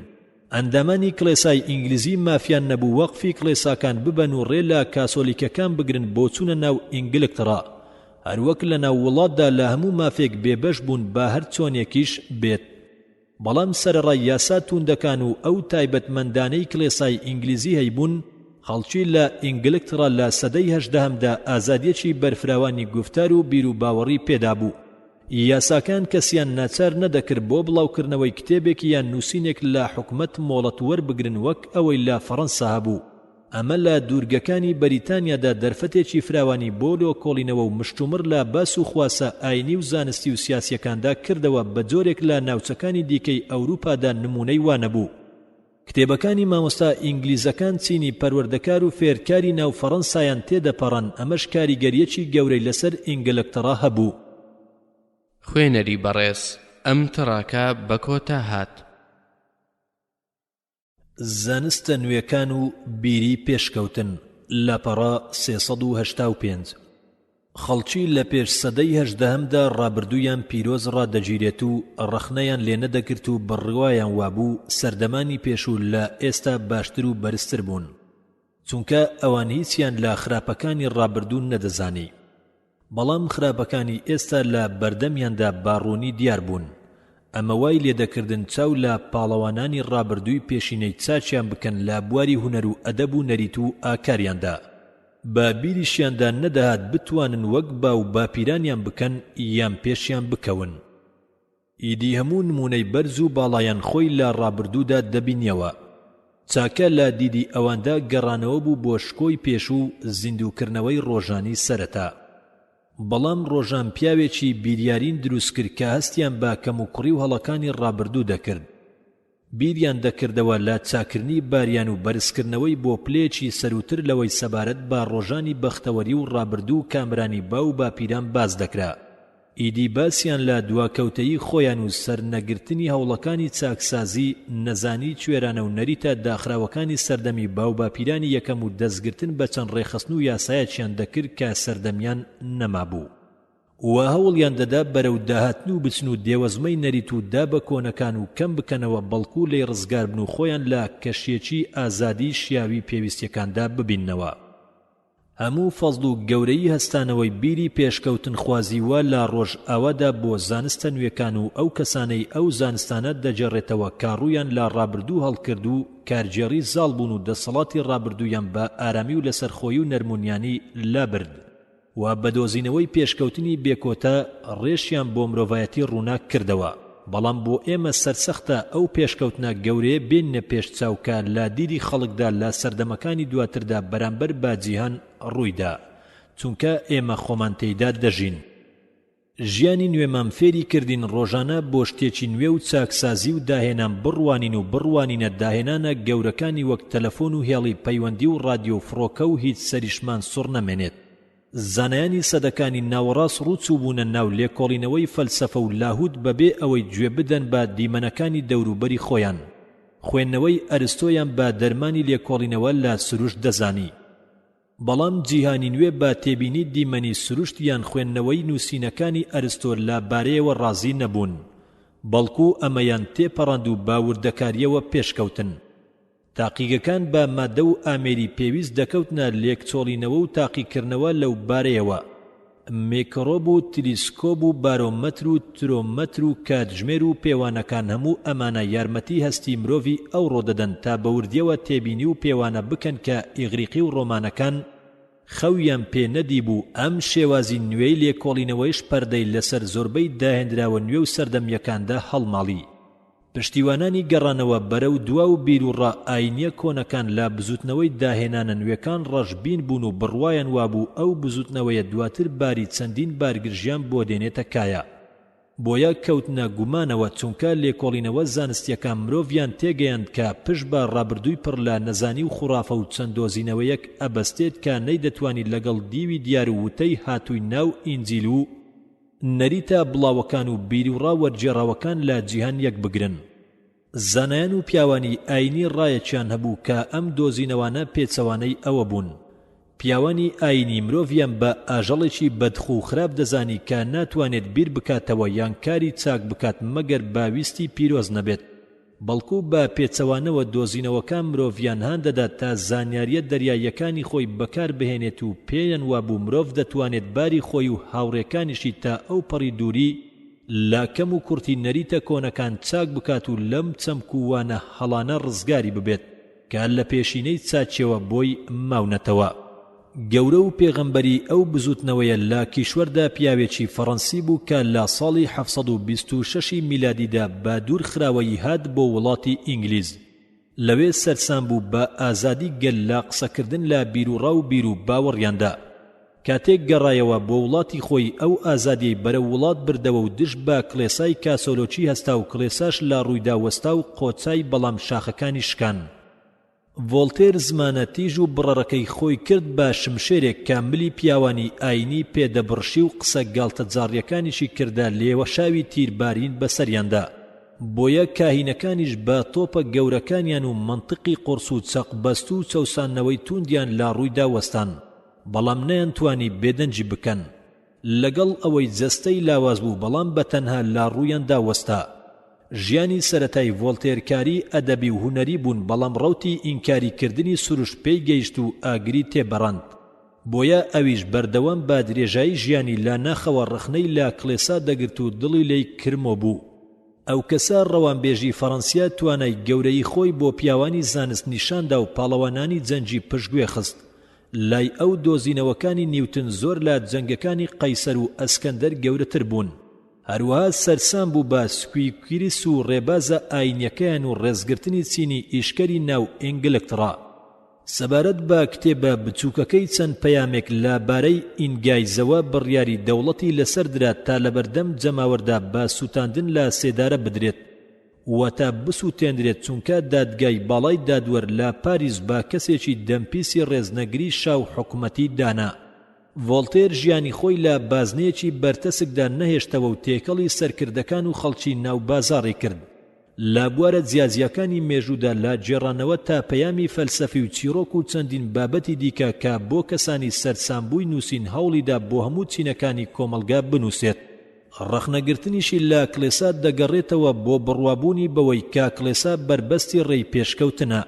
ئەندامانی کڵێسای ئینگلیزی مافیان نەبوو وەقفی کڵێساکان ببەن و ڕێ لە کاسۆلیکەکان بگرن بۆ چوونە ناو ئینگلترا. هەروەک لە ناو وڵاتدا لە هەموو مافێک بێبەش بوون بە هەر چۆنێکیش بێت. بەڵام سەرەڕای یاسا توندەکان و ئەو تایبەتمەندانەی کڵێسای ئینگلیزی هەیبوون، خەڵکی لە ئینگلترا لە سەدەی 18هەمدا ئازادیەکی بەرفراوانی گفتار و بیر و باوەڕی پێدا بوو. یاساکان کەسیان ناچار نەدەکرد بۆ بڵاوکردنەوەی کتێبێکی یان نووسینێک لە حکومەت مۆڵەت وەربگرن وەک ئەوەی لە فەڕەنسا هەبوو. ئەمە لە دوورگەکانی بەریتانیادا دەرفەتێکی فراوانی بۆ لۆکۆڵینەوە و مشتومڕ لە باس و خواسە ئاینی و زانستی و سیاسیەکاندا کردەوە بە جۆرێک لە ناوچەکانی دیکەی ئەوروپادا نمونەی وانەبوو. کتێبەکانی مامۆستا ئینگلیزەکان چینی پەروەردەکار و فێرکاری ناو فەڕەنسایان تێدەپەڕان. ئەمەش کاریگەریەکی گەورەی لەسەر ئینگلترا هەبوو. خوێنەری بەڕێز ئەم تڕاکە بە کۆتا هات. زانستە نوێکان و بیری پێشکەوتن لاپەڕا 385. خەڵکی لە پێش سەدەی 18هەمدا ڕابردوویان پیرۆز ڕادەگیرێت و ڕەخنەیان لێ نەدەگرت و بڕوایان وابوو سەردەمانی پێشوو لە ئێستا باشتر و بەرزتر بوون، چونکە ئەوان هیچیان لە خراپەکانی ڕابردوو نەدەزانی. بەڵام خراپەکانی ئێستا لە بەردەمیاندا باڕوونی دیار بوون. ئەمە وای لێدەکردن چاو لە پاڵەوانانی ڕابردووی پێشینەی چاچیان بکەن لە بواری هونەر و ئەدەب و نەریت و ئاکاریاندا. بە بیریشیاندا نەدەهات بتوانن وەک با و باپیرانیان بکەن یان پێشیان بکەون. ئیدی هەموو نمونەی بەرز و باڵایان خۆی لە ڕابردوودا دەبینیەوە. چاکە لە دیدی ئەواندا گەڕانەوە بوو بۆ شکۆی پێش و زیندووکردنەوەی ڕۆژانی سەرەتا. بەڵام ڕۆژان پیاوێکی بیریارین دروست کرد کە هەستیان بە کەم و کوڕی و هەڵەکانی ڕابردوو دەکرد. بیریان دەکردەوە لە چاکردنی باریان و بەرزکردنەوەی بۆ پلێکی سەروتر لەوەی سەبارەت بە ڕۆژانی بەختەوەری و ڕابردوو کامرانی با و باپیران باز دەکرا. ئیدی باسییان لە دواکەوتەیی خۆیان و سەرنەگرتنی هەوڵەکانی چاکسازی نەزانی کوێرانە و نەریتە داخراوەکانی سەردەمی با و باپیرانی یەکەم و دەستگرتن بە چەند ڕێخستن و یاسایەکیان دەکرد کە سەردەمیان نەمابوو. و هەوڵیان دەدا بەرەو داهاتن و بچن و دێوەزمەی نەریت و دا بە کۆنەکان و کەم بکەنەوە بەڵکو لێی ڕزگار بن و خۆیان لە کەشیەکی ئازادی شیاوی پێویستیەکاندا ببیننەوە. هەموو فەزڵ و گەورەی هەستانەوەی بیری پێشکەوتن خوازیوە لە ڕۆژ ئاوادا بۆ زانستە نوێکان و ئەو کەسانەی ئەو زانستانە دەجێڕێتەوە کاڕوویان لە ڕابردوو هەڵکرد و کارجێڕی زاڵ بوون و دەسەڵاتی ڕابردوویان بە ئارامی و لەسەرخۆیی و نەرمونیانی لابرد و بەدۆزینەوەی پێشکەوتنی بێکۆتە ڕێشیان بۆ مرۆڤایەتی ڕوونا کردەوە. بەڵام بۆ ئێمە سەرسەختە ئەو پێشکەوتنە گەورەیە بێنە پێش چاوکە لە دیری خەڵکدا لە سەردەمەکانی دواتردا بەرامبەر با جیهان ڕوویدا، چونکە ئێمە خۆمان تێیدا دەژین. ژیانی نوێمان فێری کردین ڕۆژانە بۆ شتێکی نوێ و چاکسازی و داهێنان بڕوانین و بڕوانینە داهێنانە گەورەکانی وەک تەلەفۆن و هێڵی پەیوەندی و رادیۆ فڕۆکە و هیچ سەریشمان سوڕ نەمێنێت. زانایانی سەدەکانی ناوەڕاست ڕووچوو بوونە ناو لێکۆڵینەوەی فەلسەفە و لاهوت بەبێ ئەوەی گوێ بدەن بە دیمەنەکانی دەوروبەری خۆیان. خوێندنەوەی ئەرستۆیان بە دەرمانی لێکۆڵینەوە لە سروشت دەزانی. بەڵام جیهانی نوێ بە تێبینی دیمەنی سروشت یان خوێندنەوەی نووسینەکانی ئەرستۆ لە بارەیەوە ڕازی نەبوون، بەڵکو ئەمەیان تێپەڕاند و باوردەکاریەوە پێشکەوتن. تاقیگەکان بە مادە و ئامێری پێویست دەکەوتنە لێکچۆڵینەوە و تاقیکردنەوە لەو بارەیەوە. میکرۆب و تلیسکۆب و بارۆمەتر و ترۆمەتر و کاتژمێر و پێوانەکان هەموو ئەمانە یارمەتی هەستی مرۆڤی ئەو ڕۆدەدەن تا بەوردیەوە تێبینی و پێوانە بکەن کە ئیغریقی و ڕۆمانەکان خەویان پێ نەدیبوو. ئەم شێوازی نوێی لێکۆڵینەوەیش پەردەی لەسەر زۆربەی داهێنراوە نوێ و سەردەمیەکاندا هەڵماڵی. پشتیوانانی گەڕانەوە بەرەو دوا و بیرروڕە ئاینیە کۆنەکان لە بزوتنەوەی داهێنانە نوێکان ڕەشبین بوون و بڕوایان وابوو ئەو بزوتنەوەیە دواتر باری چەندین بارگرژیان بۆ دێنێتە کایە. بۆیە کەوتنە گومانەوە، چونکە لێکۆڵینەوە زانستیەکان مرۆڤیان تێگەیاند کە پشت بە ڕابردووی پڕ لە نەزانی و خوڕافە و چەندۆزینەوەیەک ئەبەستێت کە نەیدەتوانیت لەگەڵ دیوی دیار و وتەی هاتووی ناو ئینجیل و نەریتە بڵاوەکان و بیرروڕا وەرجێڕاوەکان لە جیهان یەک بگرن. زانایان و پیاوانی ئاینی ڕایەکیان هەبوو کە ئەم دۆزینەوانە پێچەوانەی ئەوە بوون. پیاوانی ئاینی مرۆڤیان بە ئاژەڵێکی بەدخ و خراپ دەزانی کە ناتوانێت بیر بکاتەوە یان کاری چاک بکات مەگەر باویستی پیرۆز نەبێت، بەڵکو بە پێچەوانەوە دۆزینەوەکان مرۆڤیان هان دەدات تا زانیاریە دەریایەکانی خۆی بەکار بهێنێت و پێیان وابوو مرۆڤ دەتوانێت باری خۆی و هاوڕێکانیشی تا ئەو پەڕی دووری لاکەم و کورتی نەریتە کۆنەکان چاک بکات و لەم چەمکووانە هەڵانە ڕزگاری ببێت کە لە پێشینەی چاچێوە بۆی ماونەتەوە. گەورە و پێغەمبەری ئەو بزوتنەوەیە لە کیشوەردا پیاوێکی فەڕەنسی بوو کە لە ساڵی 726 میلادیدا بە دوور خراوەیی هات بۆ وڵاتی ئینگلیز. لەوێ سەرسام بوو بە ئازادی گەل لە قسەکردن لە بیرروڕا و بیر و باوەڕیاندا. کاتێک گەڕایەوە بۆ وڵاتی خۆی ئەو ئازادیەی بەرەو وڵات بردەوە و دش بە کڵێسای کاسۆلۆچی هەستا و کڵێساش لە ڕوویدا وەستا و قۆچای بەڵام شاخەکانی شکان. ڤۆڵتێر زمانە تیژ و بڕەڕەکەی خۆی کرد بە شمشێرێک کاملی پیاوانی ئاینی پێدەبڕشی و قسە گاڵتە جاڕیەکانیشی کردە لێوەشاوی تیربارین بەسەریاندا. بۆیە کاهینەکانیش بە تۆپە گەورەکانیان و منطقی قرس و چەقبەست و چەوسانەوەی توندیان لە ڕوویدا وەستان، بەڵام نەیانتوانی بێدەنجی بکەن. لەگەڵ ئەوەی جەستەی لاواز بوو بەڵام بەتەنها لا ڕوویاندا وەستا. ژیانی سەرەتای ڤۆڵتێرکاری ئەدەبی و هونەری بوون، بەڵام ڕەوتی ئینکاریکردنی سروش پێی گەیشت و ئاگری تێبەڕاند. بۆیە ئەویش بەردەوام بە درێژایی ژیانی لا ناخەوە ڕخنەی لا کڵێسا دەگرت و دڵی لێی کرمۆ بوو. ئەو کەسە ڕەوانبێژی فەڕەنسیا توانای گەورەی خۆی بۆ پیاوانی زانست نیشاندا و پاڵەوانانی جەنجی پشتگوێ خست. لای ئەو دۆزینەوەکانی نیوتن زۆر لە جەنگەکانی قەیسەر و ئەسکەندەر گەورەتر بوون. هەروەها سەرسام بوو بە سکویکریس و ڕێبازە ئاینیەکەیان و ڕێزگرتنی چینی ئیشکەری ناو ئینگلترا. سەبارەت بە کتێبە بچووکەکەی چەند پەیامێک لەبارەی ئینگایزەوە بڕیاری دەوڵەتی لەسەر درات تا لەبەردەم جەماوەردا بە سوتاندن لە سێدارە بدرێت وەتا بسووتێنرێت چونکە دادگای باڵای دادوەر لە پاریس با کەسێکی دەمپیسی ڕێزنەگری شاو حکومەتی دانا. ڤۆڵتێر ژیانی خۆی لە بازنەیەکی بەرتەسکدا نەهێشتەوە و تێکەڵی سەرکردەکان و خەڵکی ناو بازاڕی کرد. لە بوارە جیازیەکانی مێژوودا لە جێڕانەوە تا پەیامی فەلسەفی و چیرۆک و چەندین بابەتی دیکە کە بۆ کەسانی سەرسامبووی نووسین هەوڵیدا بۆ هەموو چینەکانی کۆمەلگا بنووسێت. ڕەخنەگرتنیشی لە کڵێسا دەگەڕێتەوە بۆ بڕوابوونی بەوەی کە کڵێسا بربەستی ڕێی پێشکەوتنە.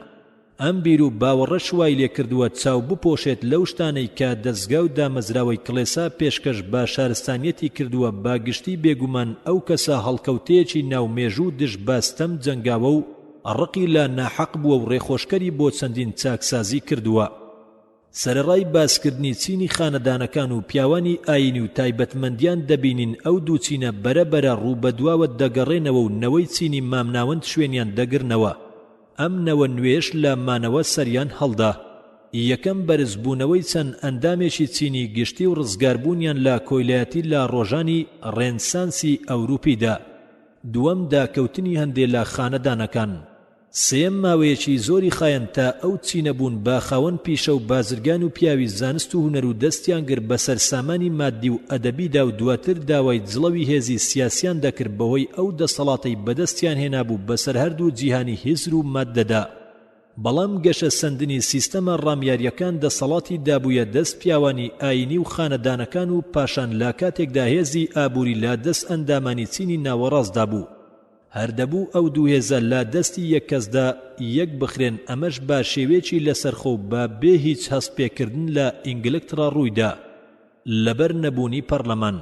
ئەم بیر و باوەڕە شوای لێکردووە چاو بپۆشێت لەو شتانەی کە دەستگا و دامەزراوەی کڵێسا پێشکەش بە شارستانیەتی کردووە با گشتی بێگومان ئەو کەسە هەڵکەوتەیەکی ناومێژوو دژ باستەم جەنگاوە و ڕقی لە ناحەق بووە و ڕێخۆشکەری بۆ چەندین چاکسازی کردووە. سەرەڕای باسکردنی چینی خانەدانەکان و پیاوانی ئاینی و تایبەتمەندیان دەبینین ئەو دوو چینە بەرەبەرە ڕووبەدواوە دەگەڕێنەوە و نەوەی چینی مامناوەند شوێنیان دەگرنەوە. ئەم نەوە نوێش لە مانەوە سەریان هەڵدا. یەکەم بەرزبوونەوەی چەند ئەندامێکی چینی گشتی و ڕزگاربوونیان لە کۆیلایەتی لە ڕۆژانی ڕێنسانسی ئەوروپیدا. دووەم داکەوتنی هەندێک لە خانەدانەکان. سێم ماوەیەکی زۆری خایەن تا ئەو چینە بوون با خاوەن پیشە و بازرگان و پیاوی زانست و هونەر و دەستیان گر بەسەر سامانی مادی و ئەدەبیدا و دواتر داوای جڵەوی هێزی سیاسیان دەکرد بەوەی ئەو دەسەڵاتەی بەدەستیان هێنابوو بەسەر هەردوو جیهانی هیزر و مادەدا. بەڵام گەشە سندنی سیستەمە ڕامیاریەکان دەسەڵاتی دابوویە دەست پیاوانی ئاینی و خانەدانەکان و پاشان لا کاتێکدا هێزی ئابووری لا دەست ئەندامانی چینی ناوەڕاستدا بوو. هەردەبوو ئەو دوو هێزە لا دەستی یەک کەسدا یەک بخرێن. ئەمەش با شێوێکی لەسەرخۆ با بێ هیچ هەستپێکردن لە ئینگلترا ڕوویدا لەبەر نەبوونی پەرلەمان.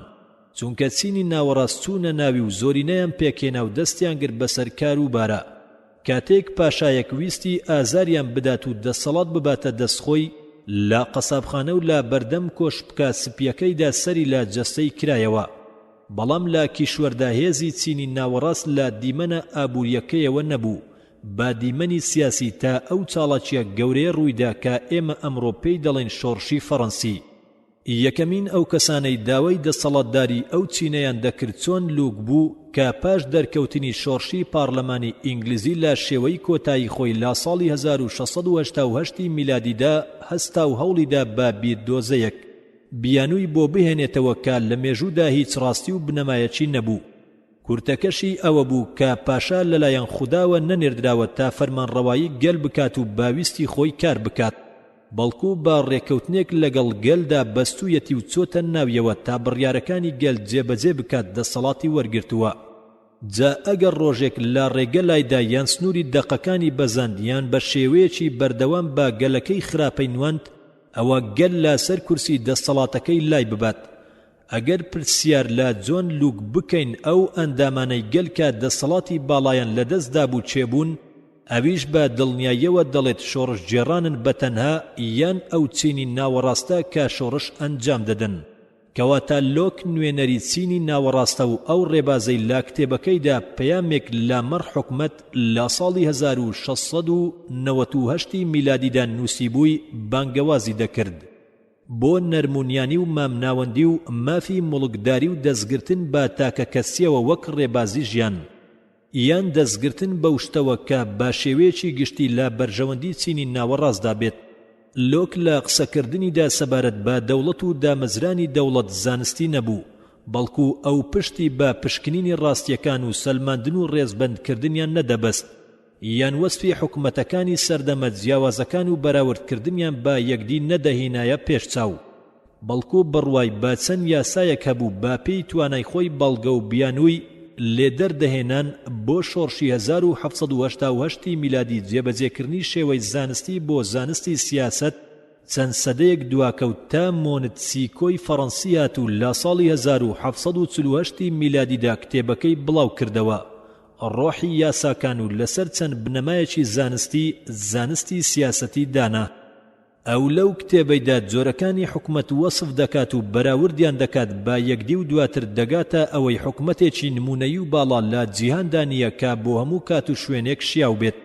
چونکە چینی ناوەڕاست چوونە ناوی و زۆرینەیان پێکێنا و دەستیان کرد بەسەر کاروبارە. کاتێک پاشایەک ویستی ئازاریان بدات و دەسەڵات بباتە دەستخۆی لە قەسابخانە و لە بەردەم کۆش بکە سپیەکەیدا سەری لە جەستەی کرایەوە. بەڵام لە کیشوەردا هێزی چینی ناوەڕاست لە دیمەنە ئابوووریەکەیەوە نەبوو با دیمەنی سیاسی تا ئەو چاڵاکیە گەورەیە ڕوویدا کە ئێمە ئەمڕۆ پێی دەڵێن شۆڕشی فەڕەنسی. یەکەمین ئەو کەسانەی داوای دەسەڵاتداری ئەو چینەیان دەکرد چۆن لوک بوو کە پاش دەرکەوتنی شۆڕشی پارلەمانی ئینگلیزی لە شێوەی کۆتایی خۆی لە ساڵی 1688 میلادیدا هەستا و هەوڵیدا بە بیردۆزەیەک بیانووی بۆ بهێنێتەوە کە لە مێژوودا هیچ ڕاستی و بنەمایەکی نەبوو. کورتەکەشی ئەوە بوو کە پاشا لەلایەن خوداوە نەنێردراوە تا فەرمانڕەوایی گەل بکات و باویستی خۆی کار بکات، بەڵکو بە ڕێکەوتنێک لەگەڵ گەلدا بەستوویەتی و چۆتە ناویەوە تا بڕیارەکانی گەل جێبەجێ بکات دەسەڵاتی وەرگرتووە. جا ئەگەر ڕۆژێک لە ڕێگەلایدا یان سنووری دەقەکانی بەزاند یان بە شێوەیەکی بەردەوام بە گەلەکەی خراپەی نواند، ئەوە گەل لە سەر کورسی دەسەڵاتەکەی لای ببات. ئەگەر پرسیار لە جۆن لوک بکەین ئەو ئەندامانەی گەل کە دەسەڵاتی باڵایان لەدەستدا بوو چێبوون، ئەویش بە دڵنیاییەوە دەڵێت شۆڕش جێڕانن بەتەنها یان ئەو چینی ناوەڕاستە کە شۆڕش ئەنجام دەدەن. کەواتە لۆک نوێنەری چینی ناوەڕاستە و ئەو ڕێبازەی لا کتێبەکەیدا پەیامێک لە مەڕ حکومەت لە ساڵی 1698 میلادیدا نووسیبووی بانگەوازی دەکرد بۆ نەرمونیانی و مامناوەندی و مافی مڵکداری و دەستگرتن بە تاکە کەسیەوە وەک ڕێبازی ژیان یان دەستگرتن بەو شتەوە کە با شێوەیەکی گشتی لە بەرژەوەندی چینی ناوەڕاستدا بێت. لۆک لە قسەکردنیدا سەبارەت بە دەوڵەت و دامەزرانی دەوڵەت زانستی نەبوو، بەڵکو ئەو پشتی بە پشکنینی ڕاستیەکان و سەلماندن و ڕێزبەندکردنیان نەدەبەست یان وەسفی حکومەتەکانی سەردەمە جیاوازەکان و بەراوردکردنیان بە یەکدی نەدەهێنایە پێشچاو، بەڵکو بڕوای بە چەند یاسایەک هەبوو با پێی توانای خۆی بەڵگە و بیانووی لێدەردەهێنان بۆ شۆڕشی 1788 میلادی جێبەجێکردنی شێوەی زانستی بۆ زانستی سیاست چەند سەدەیەک دواکەوت تا مۆنتسیکۆی فەڕەنسی هات و لە ساڵی 1748 میلادیدا کتێبەکەی بڵاو کردەوە، ڕۆحی یاساکان و لەسەر چەند بنەمایەکی زانستی سیاسەتی دانا. ئەو لەو کتێبەیدا جۆرەکانی حکومەت وەسف دەکات و بەراوردیان دەکات با یەکدی و دواتر دەگاتە ئەوەی حکومەتێکی نمونەیی و باڵا لە جیهاندا نییە کە بۆ هەموو کات و شوێنێک شیاو بێت.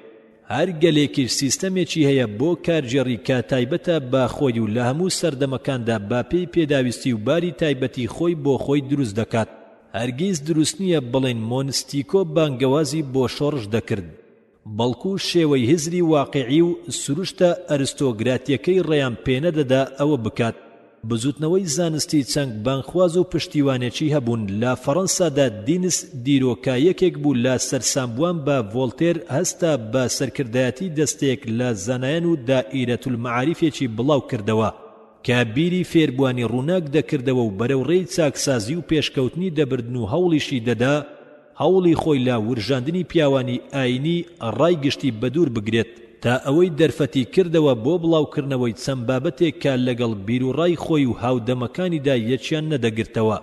هەر گەلێکیش سیستەمێکی هەیە بۆ کارجێڕی کە تایبەتە با خۆی و لە هەموو سەردەمەکاندا با پێی پێداویستی و باری تایبەتی خۆی بۆ خۆی دروست دەکات. هەرگیز دروست نییە بڵێن مۆنستیکۆ بانگەوازی بۆ شۆڕش دەکرد، بەڵکو شێوەی هزری واقعی و سروشتە ئەرستۆگراتیەکەی ڕێیان پێنەدەدا ئەوە بکات. بزوتنەوەی زانستی چەنگ بانخواز و پشتیوانێکی هەبوون. لە فەڕەنسادا دینس دیرۆکایەکێک بوو لە سەرسامبووان بە ڤۆڵتێر هەستا بە سەرکردایەتی دەستێک لە زانایان و دائیرەتولمەعاریفێکی بڵاو کردەوە کە بیری فێربوانی ڕووناک دەکردەوە و بەرەوڕێی چاکسازی و پێشکەوتنی دەبردن و هەوڵیشی دەدا هەوڵی خۆی لە ورژاندنی پیاوانی ئاینی ڕایگشتی بەدوور بگرێت تا ئەوەی دەرفەتی کردەوە بۆ بڵاوکردنەوەی چەند بابەتێک کە لەگەڵ بیرروڕای خۆی و هاودەمەکانیدا یەکیان نەدەگرتەوە.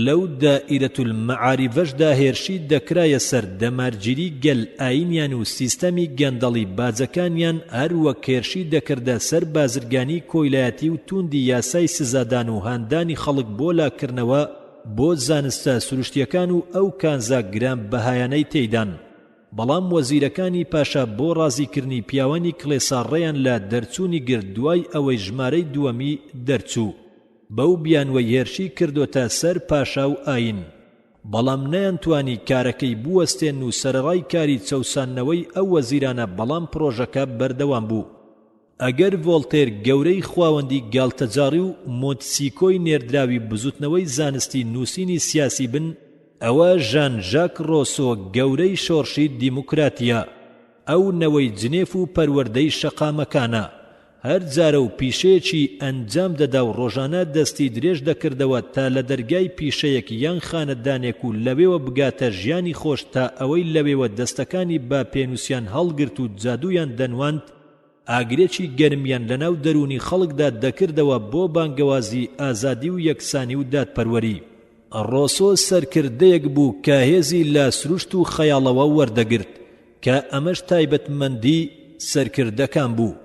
لەو دائیرەتولمەعاریفەشدا هێرشی دەکرایە سەر دەمارگیری گەل ئاینیان و سیستەمی گەندەڵی بازەکانیان، هەروەک هێرشی دەکردە سەر بازرگانی کۆیلایەتی و توندی یاسای سزادان و هاندانی خەڵک بۆ لاکردنەوە بۆ زانستە سروشتیەکان و ئەو کانزا گران بەهایانەی تێیدان. بەڵام وەزیرەکانی پاشا بۆ ڕازیکردنی پیاوانی کڵێساڕێیان لە دەرچوونی گرت دوای ئەوەی ژمارەی دووەمی دەرچوو، بەو بیانوەی هێرشی کردوتە سەر پاشا و ئاین. بەڵام نەیانتوانی کارەکەی بوەستێن و سەرڕای کاری چەوسانەوەی ئەو وەزیرانە، بەڵام پرۆژەکە بەردەوام بوو. ئەگەر ڤۆڵتێر گەورەی خواوەندی گاڵتەجاڕی و مۆنتسیکۆی نێردراوی بزوتنەوەی زانستی نووسینی سیاسی بن، ئەوە ژان ژاک ڕۆسۆ گەورەی شۆڕشی دیموکراتیە، ئەو نەوەی جنێف و پەروەردەی شەقامەکانە. هەر جارە و پیشەیەکی ئەنجام دەدا و ڕۆژانە دەستی درێژ دەکردەوە تا لە دەرگای پیشەیەک یان خانەدانێک و لەوێوە بگاتە ژیانی خۆش تا ئەوەی لەوێوە دەستەکانی با پێنووسیان هەڵگرت و جادویان دەنواند، ئاگرێکی گەرمیان لەناو دەرونی خەڵکدا دەکردەوە بۆ بانگەوازی ئازادی و یەکسانی و دادپەروەری. ڕۆسۆ سەرکردەیەک بوو کە هێزی لە سروشت و خەیاڵەوە وەردەگرت کە ئەمەش تایبەتمەندی سەرکردەکان بوو،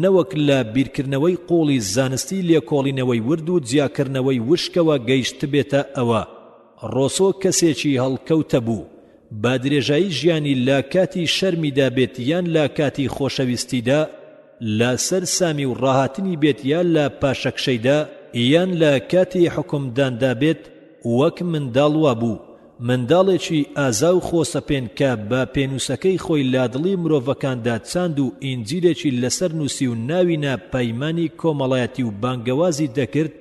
نەوەک لە بیرکردنەوەی قۆڵی زانستی لێکۆڵینەوەی ورد و جیاکردنەوەی وشکەوە گەیشت بێتە ئەوە. ڕۆسۆ کەسێکی هەڵکەوتە بوو، با درێژایی ژیانی لە کاتی شەرمیدا بێت یان لە کاتی خۆشەویستیدا، لە سەر سامی و ڕاهاتنی بێت یان لە پاشەکشەیدا، یان لە کاتی حکومداندا بێت، وەک منداڵ بوو، منداڵێکی ئازا و خۆسەپێن کە بە پێنووسەکەی خۆی لادڵی مرۆڤەکاندا چاند و ئینجیلێکی لەسەر نووسی و ناوینە پەیمانی کۆمەڵایەتی و بانگەوازی دەکرد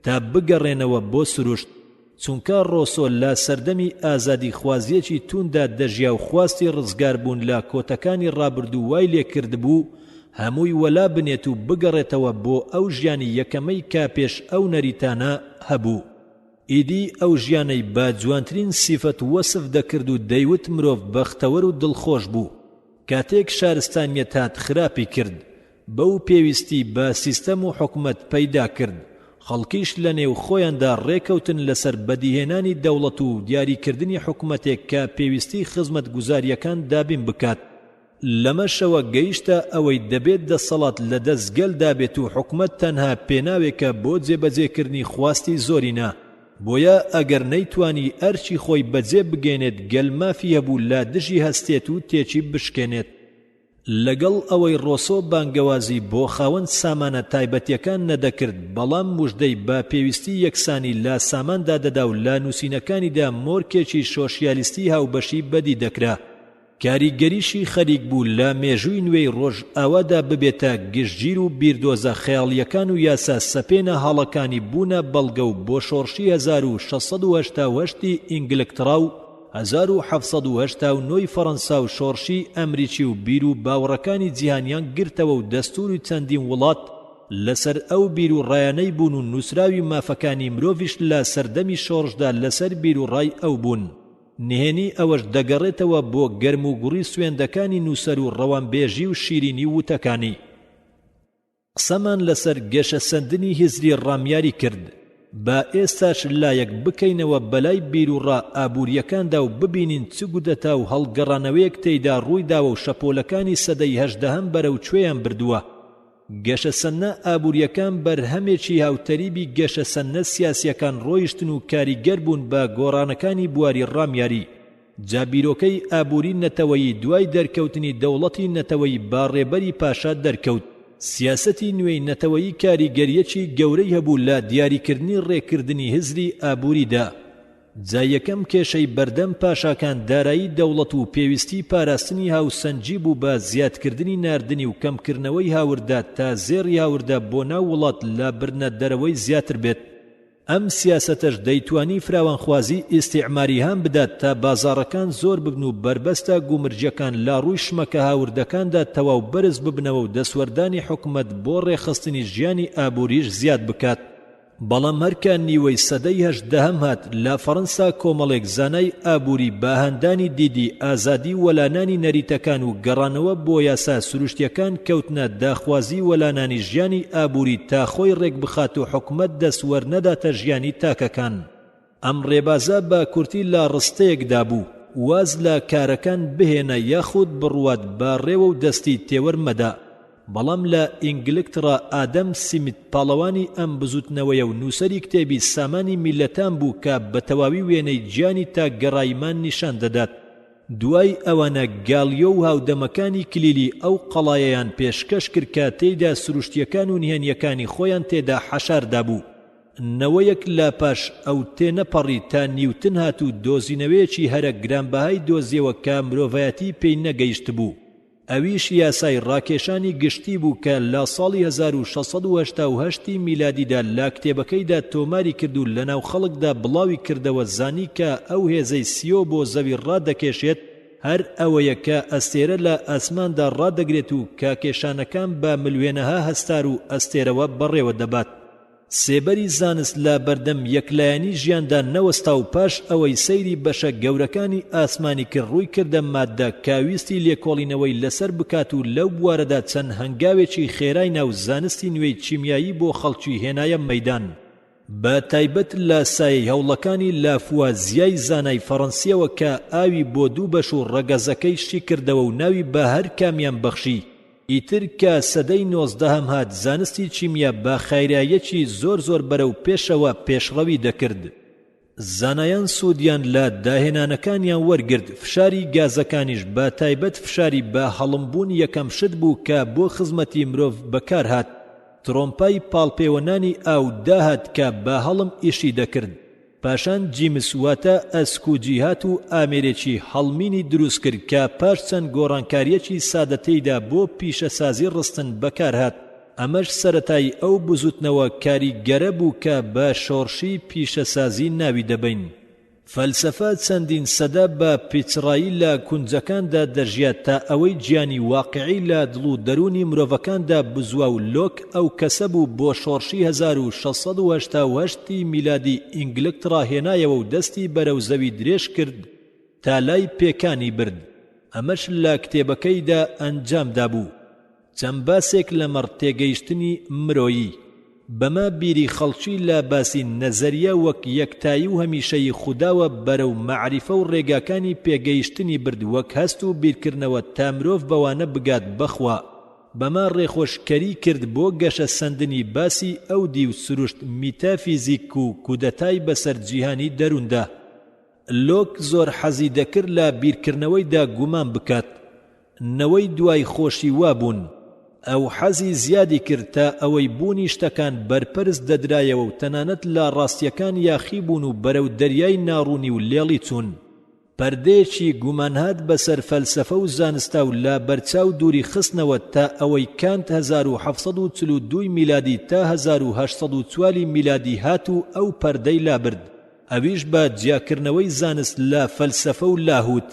تا بگەڕێنەوە بۆ سروشت. چونکە ڕۆسۆ لە سەردەمی ئازادی خوازیەکی توندا دەژیا و خواستی ڕزگار بوون لە کۆتەکانی ڕابردوو وای لێ کردبوو هەمووی وەلا بنێت و بگەڕێتەوە بۆ ئەو ژیانی یەکەمەی کا پێش ئەو نەریتانە هەبوو. ئیدی ئەو ژیانەی با جوانترین سیفەت وەسف دەکرد و دەیوت مرۆڤ بەختەوەر و دڵخۆش بوو. کاتێک شارستانیەت هات خراپی کرد، بەو پێویستی بە سیستەم و حکومەت پەیدا کرد، خەڵکیش لە نێو خۆیاندا ڕێکەوتن لەسەر بەدیهێنانی دەوڵەت و دیاریکردنی حکومەتێک کە پێویستی خزمەت گوزاریەکان دابین بکات. لەمەشەوە گەیشتە ئەوەی دەبێت دەسەڵات لە دەستگەلدا بێت و حکومەت تەنها پێناوێکە بۆ جێبەجێکردنی خواستی زۆرینە. بۆیە ئەگەر نەیتوانی ئەرچی خۆی بەجێ بگێنێت گەلمافی هەبوو لە دژی هەستێت و تێکی بشکێنێت. لەگەڵ ئەوەی ڕۆسۆ بانگەوازی بۆ خاوەن سامانە تایبەتیەکان نەدەکرد، بەڵام موژدەی بە پێویستی یەکسانی لە ساماندا دەدا و لە نووسینەکانیدا مۆرکێکی سۆشیالیستی هاوبەشی بەدی دەکرا. کاریگەریشی خەریک بوو لە مێژووی نوێی ڕۆژ ئەوەدا ببێتە گشتگیر و بیردۆزە خەیاڵیەکان و یاسا سەپێنە هەڵەکانی بوونە بەڵگە و بۆ شۆڕشی 1688 ئینگلترا و 1789 فەڕەنسا و شۆڕشی ئەمریکی و بیر و باوەڕەکانی جیهانیان گرتەوە و دەستوری چەندین وڵات لەسەر ئەو بیر و ڕایانەی بوون و نووسراوی مافەکانی مرۆڤیش لە سەردەمی شۆڕشدا لەسەر بیر و ڕای ئەو بوون. نهێنی ئەوەش دەگەڕێتەوە بۆ گەرم و گوڕی سوێندەکانی نووسەر و ڕەوانبێژی و شیرینی وتەکانی. قسەمان لەسەر گەشە سەندنی هزری ڕامیاری کرد. با ئێستاش لایەک بکەینەوە بەلای بیرروڕا ئابووریەکاندا و ببینین چ گودەتا و هەڵگەڕانەوەیەک تێیدا ڕوویداوە و شەپۆلەکانی سەدەی هەژدەهەم بەرەو کوێیان بردووە. گەشەسەنە ئابووریەکان بەرهەمێکی هاوتەریبی گەشەسەنە سیاسیەکان ڕۆیشتن و کاریگەر بوون بە گۆڕانەکانی بواری ڕامیاری. جابیرۆکەی ئابووری نەتەوەیی دوای دەرکەوتنی دەوڵەتی نەتەوەیی باڕێبەری پاشا دەرکەوت. سیاسەتی نوێی نەتەوەیی کاریگەریەکی گەورەی هەبوو لە دیاریکردنی ڕێکردنی هزری ئابووریدا. جا یەکەم کێشەی بەردەم پاشاکان دارایی دەوڵەت و پێویستی پاراستنی هاوسەنجی بوو بە زیادکردنی ناردنی و کەمکردنەوەی هاوردا تا زێڕی هاوردا بۆ ناو وڵات لە برنە دەرەوەی زیاتر بێت. ئەم سیاسەتەش دەیتوانی فراوانخوازی ئیستیعماری هەم بدات تا بازاڕەکان زۆر ببن و بربەستە گومرجەکان لا ڕووی شمەکە هاوردەکاندا تەواو بەرز ببنەوە و دەسوەردانی حکومەت بۆ ڕێخستنی ژیانی ئابووریش زیاد بکات. بەڵام هەرکە نیوەی سەدەی هەژدەهەم هات لە فەڕەنسا کۆمەڵێک زانای ئابووری باهاندانی دیدی ئازادی وەلانانی نەریتەکان و گەڕانەوە بۆ یاسا سروشتیەکان کەوتنە داخوازی وەلانانی ژیانی ئابووری تا خۆی ڕێک بخات و حکومەت دەسوەرنەداتە ژیانی تاکەکان. ئەم ڕێبازە بە کورتی لە ڕستەیەکدا بوو، واز لە کارەکان بهێنە یاخود بڕوات بە ڕێوە و دەستی تێوەرمەدا. بەڵام لە ئینگلترا ئادەم سمیت پاڵەوانی ئەم بزوتنەوەیە و نووسەری کتێبی سامانی میلەتان بوو کە بە تەواوی وێنەی گیانی تا گەڕایمان نیشان دەدات. دوای ئەوانە گالیۆ و هاودەمەکانی کلیلی ئەو قەڵایەیان پێشکەش کرد کە تێیدا سروشتیەکان و نهێنیەکانی خۆیان تێدا حەشاردا بوو. نەوەیەک لە پاش ئەو تێنەپەڕی تا نیوتن هات و دۆزینەوەیەکی هەرە گرانبەهای دۆزیەوە کە مرۆڤایەتی پێی نەگەیشت بوو. ئەویش یاسای ڕاکێشانی گشتی بوو کە لە ساڵی 1688 میلادیدا لە کتێبەکەیدا تۆماری کرد و لەناو خەڵکدا بڵاوی کردەوە زانی کە ئەو هێزەی سیۆ بۆ زەوی ڕادەکێشێت هەر ئەوەیە کە ئەستێرە لە ئاسماندا ڕادەگرێت و کە کێشانەکان بە ملوێنەها هەستار و ئەستێرەوە بەڕێوە دەبات. سێبەری زانست لە بەردەم یەکلایەنی ژیاندا نەوەستا و پاش ئەوەی سەیری بەشە گەورەکانی ئاسمانی کرد ڕووی کردە مادە کاویستی لێکۆڵینەوەی لەسەر بکات و لەو بوارەدا چەند هەنگاوێکی خێرای ناو زانستی نوێی چیمیایی بۆ خەڵکی هێنایە مەیدان. بە تایبەت لە سایەی هەوڵەکانی لافوازیای زانای فەڕەنسیەوە کە ئاوی بۆ دوو بەش و ڕەگەزەکەی شی کردەوە و ناوی بە هەر کامیان بەخشی. ئیتر کە سەدەی 19 هات زانستی چیمیا بە خایرایەکی زۆر بەرەو پێشەوە پێشڕەوی دەکرد. زانایان سوودیان لە داهێنانەکانیان وەرگرت، فشاری گازەکانیش بە تایبەت فشاری بە هەڵمبوون یەکەم شت بوو کە بۆ خزمەتی مرۆڤ بەکار هات. ترۆمپای پاڵپێوەنانی ئاو داهات کە بە هەڵم ئیشی دەکرد. پاشان جیمس واتە ئەسکوجی هات و ئامێرێکی هەڵمینی دروست کرد کە پاش چەند گۆڕانکاریەکی سادەتەیدا بۆ پیشەسازی ڕستن بەکار هات. ئەمەش سەرەتای ئەو بزوتنەوە کاریگەرە بوو کە بە شۆڕشی پیشەسازی ناوی دەبین. فەلسەفە چەندین سەدە بە پیچڕایی لە کونجەکاندا دەژیات تا ئەوەی گیانی واقعی لە دڵ و دەرونی مرۆڤەکاندا بزووە و لۆک ئەو کەسە بوو بۆ شۆڕشی 1688 میلادی ئینگلترا هێنایەوە و دەستی بەرەو زەوی درێژ کرد تا لای پێکانی برد. ئەمەش لە کتێبەکەیدا ئەنجامدا بوو. چەند باسێک لەمەڕ تێگەیشتنی مرۆیی بەما بیری خەڵکی لە باسی نەزەریە وەک یەکتایی و هەمیشەی خوداوە بەرەو مەعریفە و ڕێگاکانی پێگەیشتنی برد وەک هەست و بیرکردنەوە تا مرۆڤ بەوانە بگات بەخوا. بەما ڕێخۆشکەری کرد بۆ گەشە سەندنی باسی ئەو دی و سروشت میتافیزیک و کودەتای بەسەر جیهانی دەروندا. لۆک زۆر حەزی دەکرد لە بیرکردنەوەیدا گومان بکات. نەوەی دوای خۆشی وابوون ئەو حەزی زیادی کرد تا ئەوەی بوونی شتەکان بەرپەرز دەدرایەوە و تەنانەت لە ڕاستیەکان یاخی بوون و بەرەو دەریای ناڕوونی و لێڵی چوون. پەردەیەکی گومانهات بەسەر فەلسەفە و زانستا و لە بەرچاو دووری خستنەوە تا ئەوەی کانت 1742 میلادی تا 1804 میلادی هات و ئەو پەردەی لابرد. ئەویش بە جیاکردنەوەی زانست لە فەلسەفە و لاهوت.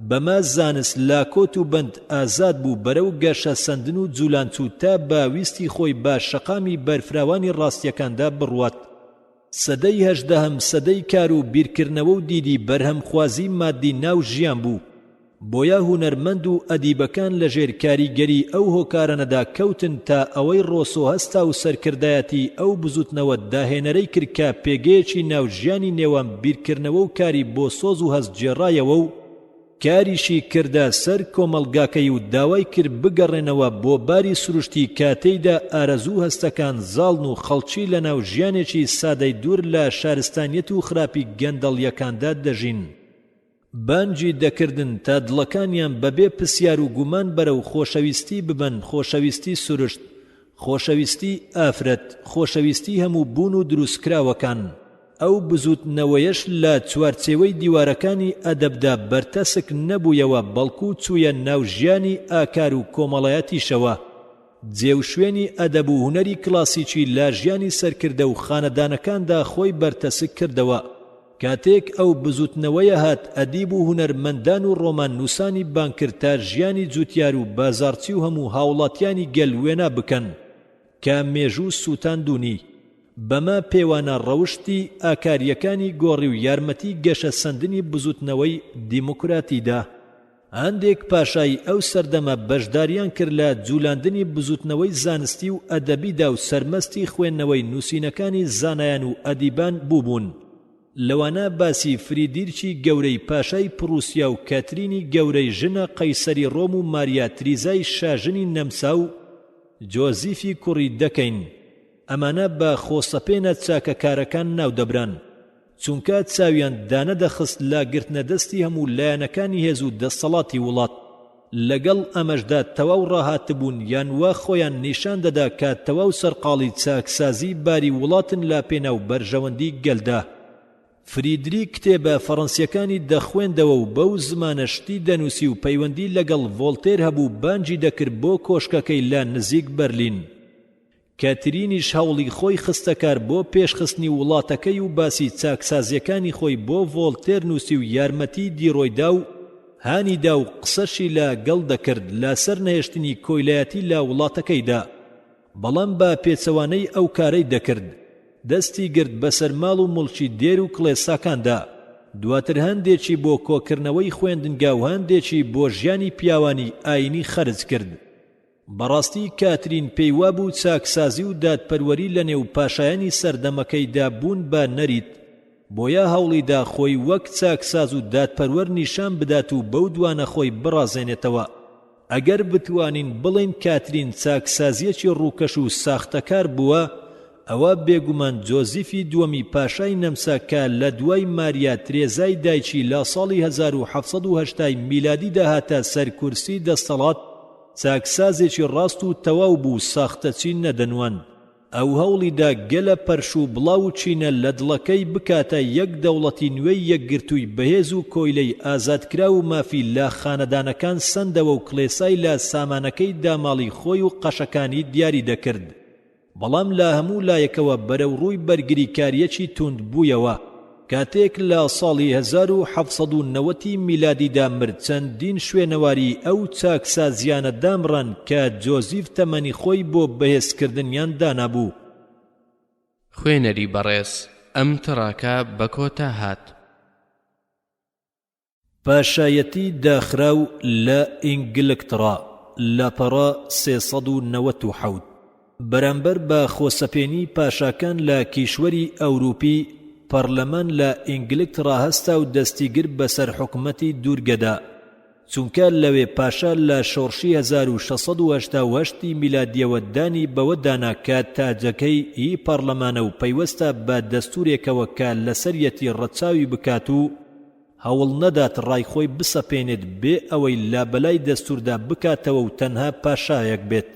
بەما زانست لاکۆت و بند ئازاد بوو بەرەو گەشە سەندن و جوولانچوو تا باویستی خۆی بە شەقامی بەرفراوانی ڕاستیەکاندا بڕوات. سەدەی هەژدەهەم سەدەی کار و بیرکردنەوە و دیدی بەرهەمخوازی مادی ناو ژیان بوو. بۆیە هونەرمەند و ئەدیبەکان لە ژێر کاریگەری ئەو هۆکارانەدا کەوتن تا ئەوەی ڕۆسۆ هەستا و سەرکردایەتی ئەو بزوتنەوە داهێنەرەی کرد کە پێگەیەکی ناو ژیانی نێوان بیرکردنەوە و کاری بۆ سۆز و هەست جێڕایەوە و کاریشی کردە سەر کۆمەڵگاکەی و داوای کرد بگەڕێنەوە بۆ باری سروشتی کاتەیدا ئارەزوو هەستەکان زاڵن و خەڵکی لەناو ژیانێکی سادەی دوور لە شارستانیەت و خراپی گەندەڵیەکاندا دەژین. بانجی دەکردن تا دڵەکانیان بەبێ پرسیار و گومان بەرەو خۆشەویستی ببن، خۆشەویستی سروشت، خۆشەویستی ئافرەت، خۆشەویستی هەموو بوون و دروستکراوەکان. ئەو بزوتنەوەیەش لە چوارچێوەی دیوارەکانی ئەدەبدا بەرتەسک نەبوویەوە بەڵکو چوویە ناو ژیانی ئاکار و کۆمەڵایەتیشەوە جێوشوێنی ئەدەب و هونەری کلاسیکی لە ژیانی سەرکردە و خانەدانەکاندا خۆی بەرتەسک کردەوە کاتێک ئەو بزوتنەوەیە هات ئەدیب و هونەرمەندان و ڕۆمان نووسانی بانکرد تا ژیانی جوتیار و بازارچی و هەموو هاوڵاتیانی گەل وێنە بکەن کە مێژوو سووتاندوونی بەمە پێوانە ڕەوشتی ئاکاریەکانی گۆڕی و یارمەتی گەشە سەندنی بزوتنەوەی دیموکراتیدا هەندێک پاشای ئەو سەردەمە بەشداریان کرد لە جوولاندنی بزوتنەوەی زانستی و ئەدەبیدا و سەرمەستی خوێندنەوەی نووسینەکانی زانایان و ئەدیبان بووبوون لەوانە باسی فریدریچی گەورەی پاشای پرووسیا و کاترینی گەورەی ژنە قەیسەری ڕۆم و ماریا تریزای شاژنی نەمسا و جۆزیفی کوڕی دەکەین ئەمانە بە خۆسەپێنە چاکەکارەکان ناو دەبران چونکە چاویان دانەدەخست لە گرتنەدەستی هەموو لایەنەکانی هێز و دەسەڵاتی وڵات لەگەڵ ئەمەشدا تەواو ڕاهاتبوون یان وا خۆیان نیشان دەدا کە تەواو سەرقاڵی چاکسازی باری وڵاتن لا پێناو بەرژەوەندی گەلدا فریدریک کتێبە فەڕەنسیەکانی دەخوێندەوە و بەو زمانەشتی دەنووسی و پەیوەندی لەگەڵ ڤۆڵتێر هەبوو بانجی دەکرد بۆ کۆشکەکەی لە نزیک بەرلین کاترینیش هەوڵی خۆی خستەکار بۆ پێشخستنی وڵاتەکەی و باسی چاکسازیەکانی خۆی بۆ ڤۆڵتێر نووسی و یارمەتی دیڕۆیدا و هانیدا و قسەشی لە گەڵ دەکرد لەسەر نەهێشتنی کۆیلایەتی لە وڵاتەکەیدا بەڵام بە پێچەوانەی ئەو کارەی دەکرد دەستی گرت بەسەر ماڵ و مڵکی دێر و کڵێساکاندا دواتر هەندێکی بۆ کۆکردنەوەی خوێندنگا و هەندێکی بۆ ژیانی پیاوانی ئاینی خەرج کرد بەڕاستی کاترین پێی وابوو چاکسازی و دادپەروەری لە نێو پاشایانی سەردەمەکەیدا بوون بە نەریت بۆیە هەوڵیدا خۆی وەک چاکساز و دادپەروەر نیشان بدات و بەو دوانە خۆی بڕازێنێتەوە ئەگەر بتوانین بڵین کاترین چاکسازیەکی ڕووکەش و ساختەکار بووە ئەوە بێگومان جۆزیفی دووەمی پاشای نەمسا کە لە دوای ماریا ترێزای دایکی لە ساڵی 1780 میلادی داهاتە سەر کورسی دەسەڵات چاکسازێکی ڕاست و تەواو بوو ساختەچی نەدەنوان ئەو هەوڵیدا گەلە پەرش و بڵاو چینە لە دڵەکەی بکاتە یەک دەوڵەتی نوێی یەکگرتووی بەهێز و کۆیلەی ئازادکرا و مافی لە خانەدانەکان سندەوە و کڵێسای لە سامانەکەی داماڵی خۆی و قەشەکانی دیاری دەکرد بەڵام لە هەموو لایەکەوە بەرەو ڕووی بەرگریکاریەکی توند بوویەوە کاتێک لە ساڵی 1790 میلادیدا مرد چەندین شوێنەواری ئەو چاکسازیانە دامڕان کە جۆزیف تەمەنی خۆی بۆ بەهێزکردنیان دانابوو خوێنەری بەڕێز ئەم تڕاکە بە کۆتا هات پاشایەتی داخراو لە ئینگلترا لە پەڕە 397 بەرامبەر بە خۆسەپێنی پاشاکان لە کیشوەری ئەوروپی پەرلەمان لە ئینگلترا هەستا و دەستیگر بەسەر حکومەتی دوورگەدا چونکە لەوێ پاشا لە شۆڕشی 1688 میلادیەوە دانی بەوە دانا کە تاجەکەی هی پەرلەمانە و پەیوەستە بە دەستورێکەوە کە لەسەریەتی ڕەچاوی بکات و هەوڵ نەدات ڕای خۆی بسەپێنێت بێ ئەوەی لە بەلای دەستوردا بکاتەوە و تەنها پاشایەک بێت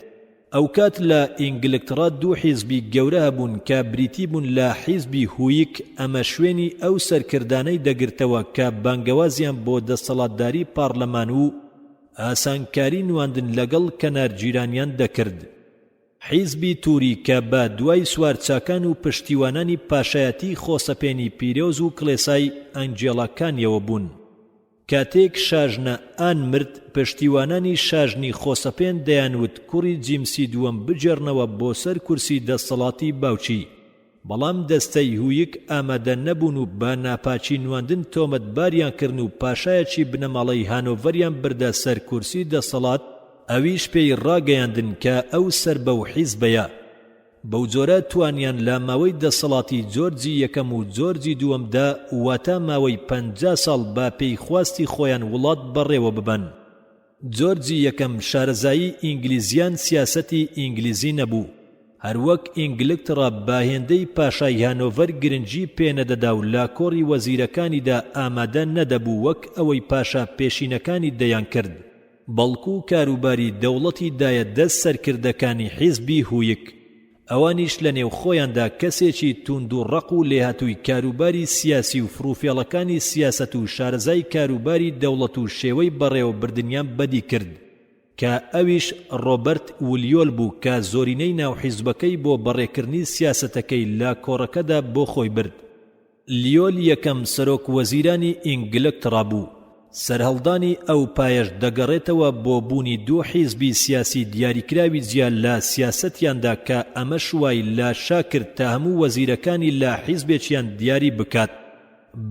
ئەو کات لە ئینگلترا دوو حیزبی گەورە هەبوون کە بریتی بوون لە حیزبی هویک ئەمە شوێنی ئەو سەرکردانەی دەگرتەوە کە بانگەوازیان بۆ دەسەڵاتداری پارلەمان و ئاسانکاری نواندن لەگەڵ کەنارگیرانیان دەکرد حیزبی تووری کە بە دوای سوارچاکان و پشتیوانانی پاشایەتی خۆسەپێنی پیرۆز و کڵێسای ئەنجێڵاکانیەوە بوون کاتێک شاژنە ئان مرد پشتیوانانی شاژنی خۆسەپێن دەیانوت کوڕی جیمسی دووەم بجێڕنەوە بۆ سەر کورسی دەسەڵاتی باوچی بەڵام دەستەی هویک ئامادە نەبوون و بە ناپاچی نواندن تۆمەتباریان کردن و پاشایەکی بنەماڵەی هانۆڤەریان بردە سەر کورسی دەسەڵات ئەویش پێی ڕاگەیاندن کە ئەو سەر بەو حیزبەیە بەو جۆرە توانیان لە ماوەی دەسەڵاتی جۆرجی یەکەم و جۆرجی دووەمدا واتە ماوەی 50 ساڵ با پێی خواستی خۆیان وڵات بەڕێوە ببەن جۆرجی یەکەم شارەزایی ئینگلیزیان سیاسەتی ئینگلیزی نەبوو هەروەک ئینگلترا باهێندەی پاشای هانۆڤەر گرنگی پێنەدەدا و لا کۆڕی وەزیرەکانیدا ئامادە نەدەبوو وەک ئەوەی پاشا پێشینەکانی دەیان کرد بەڵکو کاروباری دەوڵەتی دایە دەست سەرکردەکانی حیزبی هویک ئەوانیش لە نێو خۆیاندا کەسێکی توند و ڕق و لێهاتووی کاروباری سیاسی و فڕوفێڵەکانی سیاسەت و شارەزای کاروباری دەوڵەت و شێوەی بەڕێوەبردنیان بەدی کرد کە ئەویش ڕۆبەرت ولیۆل بوو کە زۆرینەی ناوحیزبەکەی بۆ بەڕێکردنی سیاسەتەکەی لە کۆڕەکەدا بۆ خۆی برد. لیۆل یەکەم سەرۆک وەزیرانی ئینگلترا بوو. سەرهەڵدانی ئەو پایەش دەگەڕێتەوە بۆ بوونی دوو حیزبی سیاسی دیاریکراوی جیا لە سیاسەتیاندا کە ئەمە شوای لە شاکرد تا هەموو وەزیرەکانی لە حیزبێکیان دیاری بکات.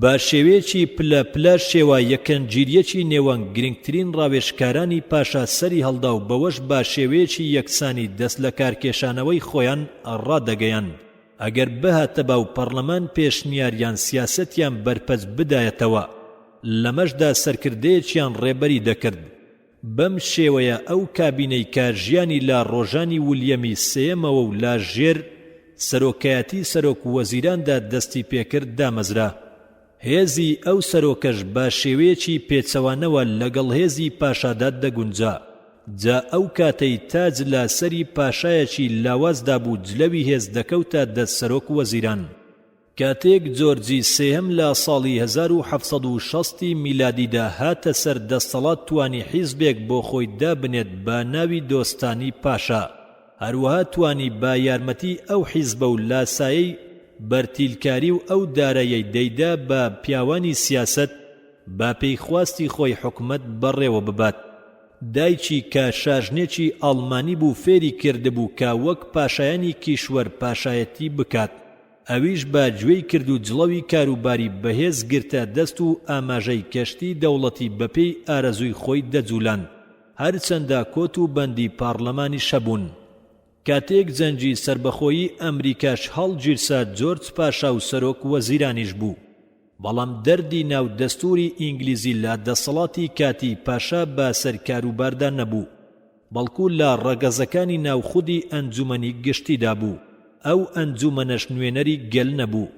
بە شێوەیەکی پلە پلە شێوە یەکەنگیریەکی نێوان گرنگترین ڕاوێژکارانی پاشا سەری هەڵدا و بەوەش بە شێوەیەکی یەکسانی دەست لە کارکێشانەوەی خۆیان ڕادەگەیاند. ئەگەر بهاتە باو پەرلەمان پێشنیاریان سیاسەتیان بەرپەس بدایەتەوە لەمەشدا سەرکردەیەکیان ڕێبەری دەکرد. بەم شێوەیە ئەو کابینەی کە ژیانی لە ڕۆژانی ولیەمی سێمەوە و لە ژێر سەرۆکایەتی سەرۆک وەزیراندا دەستی پێکرد دامەزرا. هێزی ئەو سەرۆکەش بە شێوەیەکی پێچەوانەوە لەگەڵ هێزی پاشادا دەگونجا. جا ئەو کاتەی تاج لە سەری پاشایەکی لاوازدا بوو جلەوی هێز دەکەوتە دەست سەرۆک وەزیران. کاتێک جۆرجی سێهەم لە ساڵی 1760 میلادیدا هاتە سەر دەسەڵات توانی حیزبێک بۆ خۆی دابنێت بە ناوی دۆستانی پاشا. هەروەها توانی با یارمەتی ئەو حیزبە و لاسایەی بەرتیلکاری و ئەو دارایەی دەیدا بە پیاوانی سیاسەت با پێیخواستی خۆی حکومەت بەڕێوە ببات. دایکی کە شاژنێکی ئاڵمانی بوو فێری کردبوو کە وەک پاشایانی کیشوەر پاشایەتی بکات. ئەویش بە گوێی کرد و جڵەوی کاروباری بەهێز گرتە دەست و ئاماژەی کەشتی دەوڵەتی بەپێی ئارەزووی خۆی دەجوولان. هەرچەندە کۆت و بەندی پارلەمانی شەبوون. کاتێک جەنگی سربەخۆیی ئەمریکاش هەڵگیرسا جۆرج پاشا و سەرۆک وەزیرانیش بوو. بەڵام دەردی ناو دەستوری ئینگلیزی لە دەسەڵاتی کاتی پاشا بە سەر کاروباردا نەبوو، بەڵکو لە ڕەگەزەکانی ناوخودی ئەنجومەنی گشتیدا بوو. ئەو ئەنجومەنەش نوێنەری گەل نەبوو،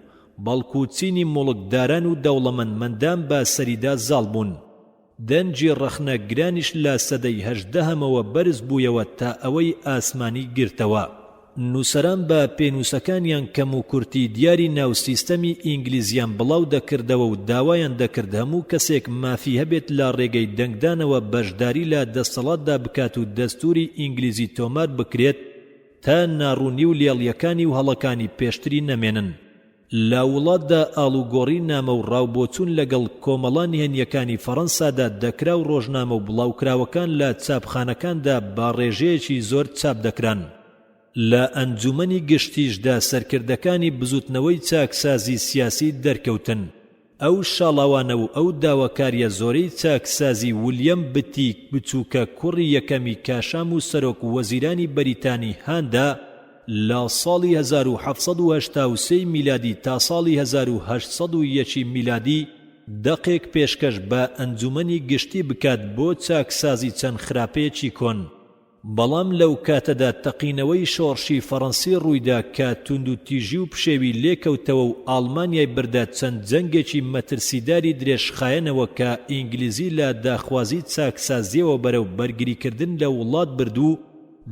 بەڵکو چینی مڵکداران و دەوڵەمەندمەندان بە سەریدا زاڵ بوون. دەنجی ڕەخنەگرانیش لە سەدەی 18ەمەوە بەرز بوویەوە تا ئەوەی ئاسمانی گرتەوە. نووسەران بە پێنووسەکانیان کەم و کورتی دیاری ناو سیستەمی ئینگلیزیان بڵاو دەکردەوە و داوایان دەکرد هەموو کەسێک مافی هەبێت لە ڕێگەی دەنگدانەوە بەشداری لە دەسەڵاتدا بکات و دەستوری ئینگلیزی تۆمار بکرێت تا ناڕوونی و لێڵیەکانی و هەڵەکانی پێشتری نەمێنن. لە وڵاتدا ئاڵوگۆڕی نامە و ڕاوبۆچوون لەگەڵ کۆمەڵانی هەنیەکانی فەڕەنسادا دەکرا و ڕۆژنامە و بڵاوکراوەکان لە چاپخانەکاندا با ڕێژەیەکی زۆر چاپ دەکران. لە ئەنجومەنی گشتیشدا سەرکردەکانی بزوتنەوەی چاکسازی سیاسی دەرکەوتن. ئەو شاڵاوانە و ئەو داواکاریە زۆرەی چاکسازی ویلیەم بتیک بچووکە کوڕی یەکەمی کاشام و سەرۆک وەزیرانی بەریتانی هاندا لە ساڵی 1783 میلادی تا ساڵی 1801 میلادی دەقێک پێشکەش بە ئەنجومەنی گشتی بکات بۆ چاکسازی چەند خراپەیەکی کۆن. بەڵام لەو کاتەدا تەقینەوەی شۆڕشی فەڕەنسی ڕوویدا کە توند و تیژی و پشێوی لێکەوتەوە و ئاڵمانیای بردا چەند جەنگێکی مەترسیداری درێژخایەنەوە کە ئینگلیزی لە داخوازی چاکسازیەوە بەرەو بەرگریکردن لە وڵات بردوو.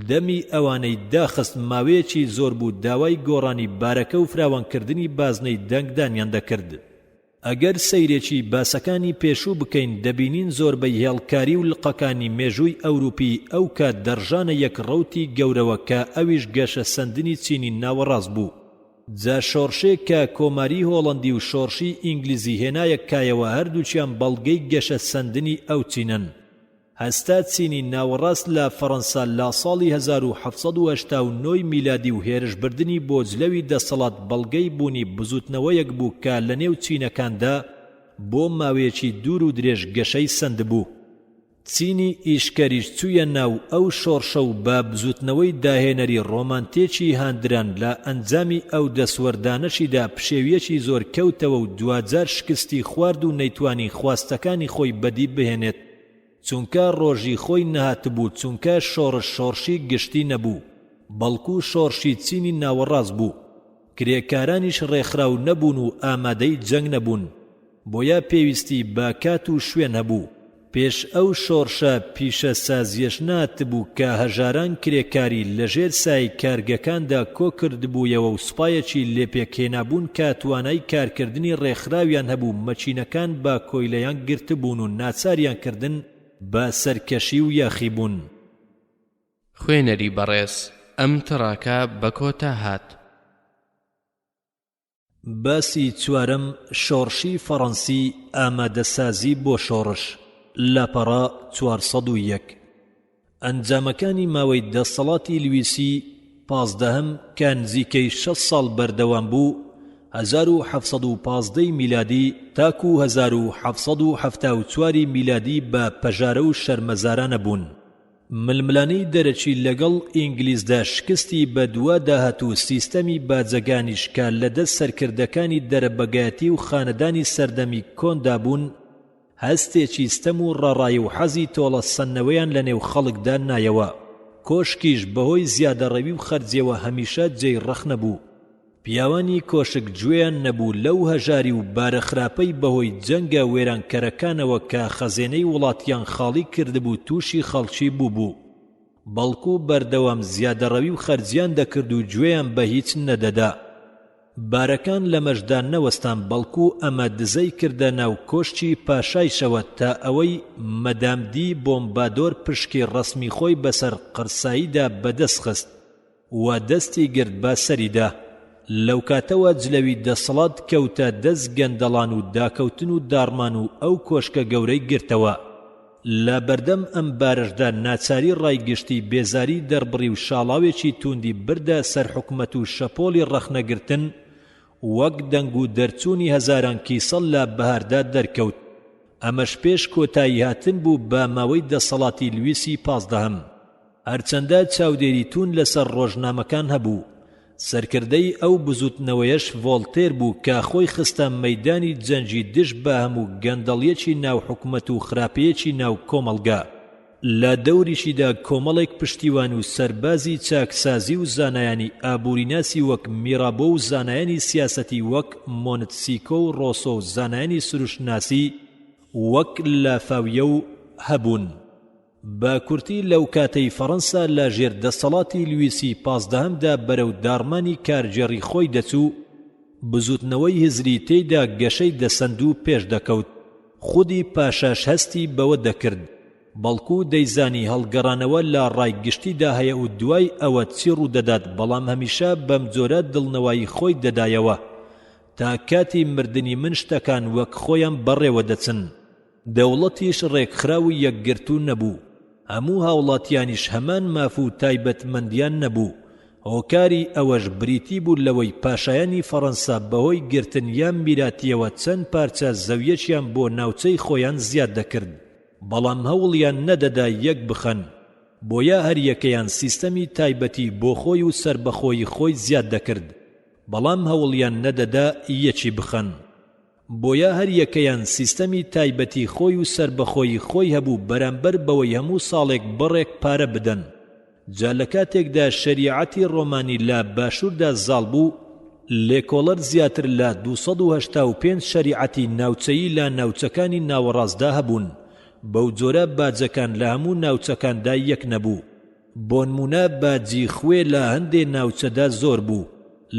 دەمی ئەوانەی داخست ماوەیەکی زۆر بوو داوای گۆڕانی بارەکە و فراوانکردنی بازنەی دەنگدانیان دەکرد. ئەگەر سەیرێکی باسەکانی پێشوو بکەین دەبینین زۆربەی هێڵکاری و لقەکانی مێژووی ئەوروپی ئەو کات دەڕژانە یەک ڕەوتی گەورەوە کە ئەویش گەشە سەندنی چینی ناوەڕاست بوو. جا شۆڕشێک کە کۆماری هۆڵەندی و شۆڕشی ئینگلیزی هێنایە کایەوە هەردووچیان بەڵگەی گەشە سەندنی ئەو چینن. هەستا چینی ناوەڕاست لە فەڕەنسا لە ساڵی 1789 میلادی و هێرشبردنی بۆ جلەوی دەسەڵات بەڵگەی بوونی بزوتنەوەیەک بوو کە لە نێو چینەکاندا بۆ ماوەیەکی دوور و درێژ گەشەی سند بوو. چینی ئیشکەریش چوویە ناو ئەو شۆڕشە و بە بزوتنەوەی داهێنەری ڕۆمانتێکی هاندران لە ئەنجامی ئەو دەسوەردانەشیدا پشێویەکی زۆر کەوتەوە و دوجار شکستی خوارد و نەیتوانی خواستەکانی خۆی بەدی بهێنێت. چونکە ڕۆژی خۆی نەهات بوو، چونکە شۆڕش شۆڕشی گشتی نەبوو، بەڵکو شۆڕشی چینی ناوەڕاست بوو. کرێکارانیش ڕێکخراو نەبوون و ئامادەی جەنگ نەبوون، بۆیە پێویستی بە کات و شوێن هەبوو. پێش ئەو شۆڕشە پیشە سازیەش ناتبوو کە هەژاران کرێکاری لەژێر سای کارگەکاندا کۆ کردبوویەوە و سوپایەکی لێپێکهێنابوون کە توانای کارکردنی ڕێکخراویان هەبوو مەچینەکان بە کۆیلەیان گرتبوون و ناچاریان کردن بە سەرکەشی و یاخیبوون. خوێنەری بەڕێز ئەم تڕاکە بە کۆتا هات. باسی چوارەم شۆڕشی فەڕەنسی ئامادەسازی بۆ شۆڕش لاپەڕا 401. ئەنجامەکانی ماوەی دەسەڵاتی لویسی 15 کە نزیکەی 6 ساڵ بەردەوام بوو 1715 میلادی تاکو 1774 میلادی بە پەژارە و شەرمەزارانە بوون. ململانەی دەرەچی لەگەڵ ئینگلیزدا شکستی بە دوا داهاتوو سیستەمی باجەگانیش کە لەدەست سەرکردەکانی دەرەبەگایەتی و خانەدانی سەردەمی کۆندا بوون هەستێکی ستەم و ڕەڕایی و حەزی تۆڵە سەنەوەیان لە نێو خەڵکدا نایەوە. کۆشکیش بەهۆی زیادەڕەوی و خەرجیەوە هەمیشە جێی ڕەخ نەبوو. پیاوانی کۆشک گوێیان نەبوو لەو هەژاری و بارەخراپەی بەهۆی جەنگە وێرانکەرەکانەوە کە خەزێنەی وڵاتیان خاڵی کردبوو تووشی خەڵکی بوو. بەڵکو بەردەوام زیادەڕەوی و خەرجیان دەکرد و گوێیان بە هیچ نەدەدا. بارەکان لە مەشدان نەوەستان بەڵکو ئەمە دزەی کردە ناو کۆشتی پاشایشەوە تا ئەوەی مەدامدی بۆمبادۆر پشکی ڕەسمی خۆی بەسەر قرساییدا بەدەست خست و دەستی گرت بە سەریدا. لەو کاتەوە جلەوی دەسەڵات کەوتە دەست گەندەڵان و داکەوتن و دارمان و ئەو کۆشکە گەورەی گرتەوە. لە بەردەم ئەم بارەشدا ناچاری ڕایگشتی بێزاری دەربڕی و شاڵاوێکی توندی بردە سەر حکومەت و شەپۆلی ڕەخنەگرتن وەک دەنگ و دەرچوونی هەزاران کیسەڵ لە بەهاردا دەرکەوت. ئەمەش پێش کۆتایی هاتن بوو بە ماوەی دەسەڵاتی لویسی 15. هەرچەندە چاودێری تون لەسەر ڕۆژنامەکان هەبوو. سەرکردەی ئەو بزوتنەوەیەش ڤۆڵتێر بوو کە خۆی خستە مەیدانی جەنجی دژ بە هەموو گەندەڵیەکی ناو حکومەت و خراپەیەکی ناو کۆمەڵگا. لە دەوریشیدا کۆمەڵێک پشتیوان و سەربازی چاکسازی و زانایانی ئابووریناسی وەک میرابۆ و زانایانی سیاسەتی وەک مۆنتسیکۆ و ڕۆسۆ و زانایانی سروشناسی وەک لافاویە و هەبوون. بە کورتی لەو کاتەی فەڕەنسا لە ژێر دەسەڵاتی لویسی 15دا بەرەو دارمانی کارجێڕی خۆی دەچوو بزوتنەوەی هزری تێیدا گەشەی دەسەند و پێش دەکەوت. خودی پاشاش هەستی بەوە دەکرد بەڵکو دەیزانی هەڵگەڕانەوە لە ڕایگشتیدا هەیە و دوای ئەوە چی ڕوودەدات، بەڵام هەمیشە بەم جۆرە دڵنەوایی خۆی دەدایەوە تا کاتی مردنی من شتەکان وەک خۆیان بەڕێوە دەچن. دەوڵەتیش ڕێکخراوی یەکگرتوو نەبوو، هەموو هاوڵاتیانیش هەمان ماف و تایبەتمەندیان نەبوو. هۆکاری ئەوەش بریتی بوو لەوەی پاشایانی فەڕەنسا بەهۆی گرتن یان میراتیەوە چەند پارچە زەویەکیان بۆ ناوچەی خۆیان زیاد دەکرد، بەڵام هەوڵیان نەدەدا یەک بخەن، بۆیە هەر یەکەیان سیستەمی تایبەتی بۆ خۆی و سربەخۆی خۆی زیاد دەکرد، بەڵام هەوڵیان نەدەدا یەکی بخەن. بۆیە هەر یەکەیان سیستەمی تایبەتی خۆی و سربەخۆی خۆی هەبوو بەرامبەر بەوەی هەموو ساڵێک بڕێک پارە بدەن. جا لە کاتێکدا شەریعەتی ڕۆمانی لە باشووردا زاڵ بوو، لێکۆڵەر زیاتر لە 285 شەریعەتی ناوچەیی لە ناوچەکانی ناوەڕاستدا هەبوون. بەو جۆرە باجەکان لە هەموو ناوچەکاندا یەک نەبوو. بۆ نمونە باجی خوێ لە هەندێ ناوچەدا زۆر بوو،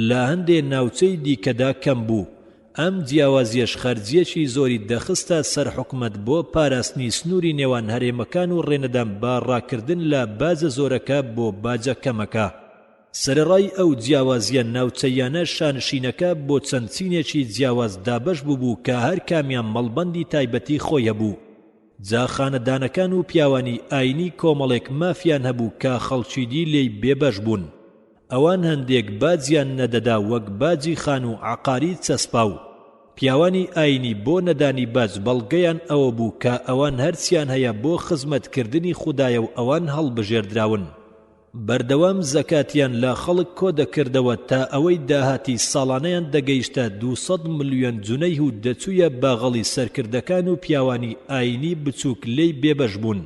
لە هەندێ ناوچەی دیکەدا کەم بوو. ئەم جیاوازیەش خەرجیەکی زۆری دەخستە سەر حکومەت بۆ پاراستنی سنووری نێوان هەرێمەکان و ڕێنەدان بە ڕاکردن لە باجە زۆرەکە بۆ باجە کەمەکە. سەرەڕای ئەو جیاوازیە ناوچەیانە شانشینەکە بۆ چەند چینێکی جیاواز دابەش بوو کە هەر کامیان مەڵبەندی تایبەتی خۆی هەبوو. جا خانەدانەکان و پیاوانی ئاینی کۆمەڵێک مافیان هەبوو کە خەڵکی دی لێی بێبەش بوون. ئەوان هەندێک باجیان نەدەدا وەک باجی خان و عقاری چەسپاو. پیاوانی ئاینی بۆ نەدانی باج بەڵگەیان ئەوە بوو کە ئەوان هەرچیان هەیە بۆ خزمەتکردنی خودایە و ئەوان هەڵبژێردراون. بەردەوام زەکاتیان لە خەڵک کۆ دەکردەوە تا ئەوەی داهاتی ساڵانەیان دەگەیشتە 200 ملیۆن جونەی و دەچوویە باغەڵی سەرکردەکان و پیاوانی ئاینی بچووک لێی بێبەش بوون.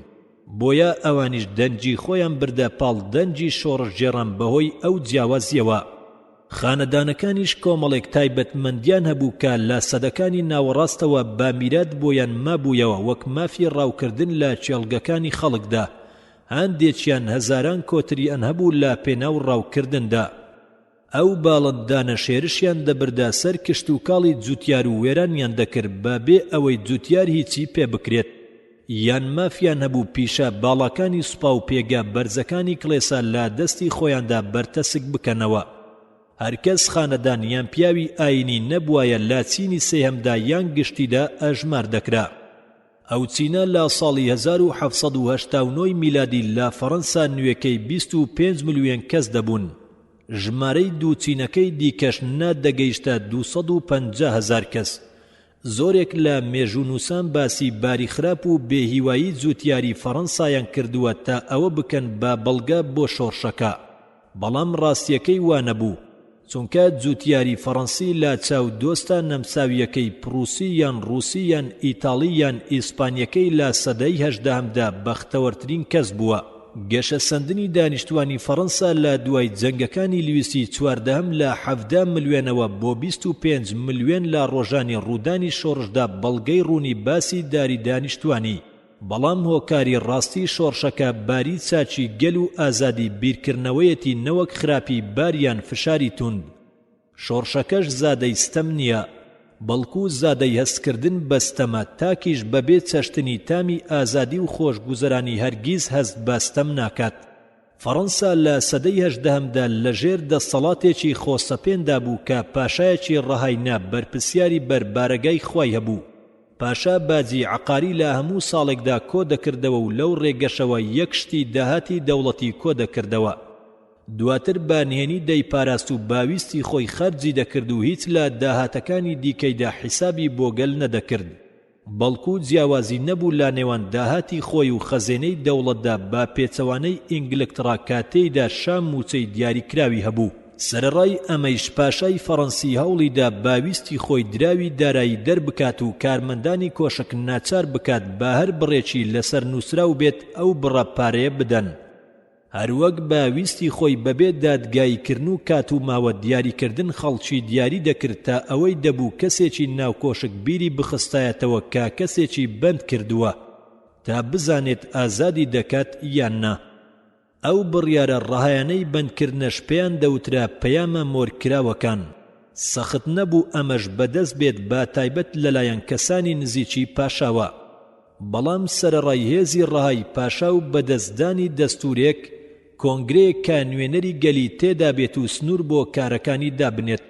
بۆیە ئەوانیش دەنجی خۆیان بردە پاڵ دەنجی شۆڕژ جێڕان بەهۆی ئەو جیاوازیەوە. خانەدانەکانیش کۆمەڵێک تایبەتمەندیان هەبوو کە لە سەدەکانی ناوەڕاستەوە بە میرات بۆیان مابوویەوە وەک مافی ڕاوکردن لە چێڵگەکانی خەڵکدا، هەندێکیان هەزاران کۆتریان هەبوو لە پێناو ڕاوکردندا. ئەو باڵندانە شێرشیان دەبردا سەر کشت و کاڵی جوتیار و وێرانیان دەکرد بە بێ ئەوەی جوتیار هیچی پێ بکرێت، یان مافیان هەبوو پیشە باڵاکانی سوپا و پێگا بەرزەکانی کڵێسا لە دەستی خۆیاندا بەرتەسک بکەنەوە. هەرکەس خانەدان یان پیاوی ئاینی نەبوایە لە چینی سێهەمدا یان گشتیدا ئەژمار دەکرا. ئەو چینە لە ساڵی 1789 میلادی لە فەڕەنسا نوێکەی 25 ملیۆن کەس دەبوون. ژمارەی دووچینەکەی دیکەش نادەگەیشتە 250,000 کەس. زۆرێک لە مێژوونووسان باسی باری خراپ و بێهیوایی جوتیاری فەڕەنسایان کردووە تا ئەوە بکەن بە بەڵگە بۆ شۆڕشەکە، بەڵام ڕاستیەکەی وانەبوو، چونکە جوتیاری فەڕەنسی لە چاو دۆستە نەمساویەکەی پرووسی یان ڕووسی یان ئیتاڵی یان ئیسپانیەکەی لە سەدەی 18دا بەختەوەرترین کەس بووە. گەشە سەندنی دانیشتوانی فەڕەنسا لە دوای جەنگەکانی لویسی 14 لە 17 ملیۆنەوە بۆ 25 ملیۆن لە ڕۆژانی ڕوودانی شۆڕشدا بەڵگەی ڕوونی باسی داری دانیشتوانی، بەڵام هۆکاری ڕاستی شۆڕشەکە باری چاچی گەل و ئازادی بیرکردنەوەیەتی نەوەک خراپی باریان فشاری توند. شۆڕشەکەش زادەی ستەم نییە، بەڵکو زادەی هەستکردن بەستەمە، تاکیش بەبێ چەشتنی تامی ئازادی و خۆشگوزەرانی هەرگیز هەست بەستەم ناکات. فەڕەنسا لە سەدەی 18دا لەژێر دەسەڵاتێکی خۆسەپێندا بوو کە پاشایەکی ڕەهاینا بەرپرسیاری بەربارەگای خوای هەبوو. پاشا باجی عقاری لە هەموو ساڵێکدا کۆ دەکردەوە و لەو ڕێگەشەوە یەک شتی داهاتی دەوڵەتی کۆ دەکردەوە. دواتر بانهێنی دەیپاراست و باویستی خۆی خەرجی دەکرد و هیچ لە داهاتەکانی دیکەیدا حیسابی بۆگەل نەدەکرد، بەڵکو جیاوازی نەبوو لە نێوان داهاتی خۆی و خەزێنەی دەوڵەتدا با پێچەوانەی ئینگلترا کاتەیدا شام موچەی دیاریکراوی هەبوو. سەرڕای ئەمەیش پاشای فەڕەنسی هەوڵیدا باویستی خۆی دراوی دارایی دەربکات و کارمەندانی کۆشک ناچار بکات با هەر بڕێکی لەسەر نووسراو بێت ئەو بڕە پارەیە بدەن. هەروەک باویستی خۆی بەبێ دادگاییکردن و کات و ماوە دیاریکردن خەڵکی دیاری دەکرد تا ئەوەی دەبوو کەسێکی ناو کۆشک بیری بخستایەتەوە کە کەسێکی بەند کردووە تا بزانێت ئازادی دەکات یان نا. ئەو بڕیارە ڕەهایانەی بەندکردنەش پێیان دەوترا پەیامە مۆرکراوەکان. سەخت نەبوو ئەمەش بەدەست بێت با تایبەت لەلایەن کەسانی نزیکی پاشاوە، بەڵام سەرڕای هێزی ڕەهای پاشا و بەدەستدانی دەستورێک کۆنگرەیەک کە نوێنەری گەلی تێدا بێت و سنوور بۆ کارەکانی دابنێت.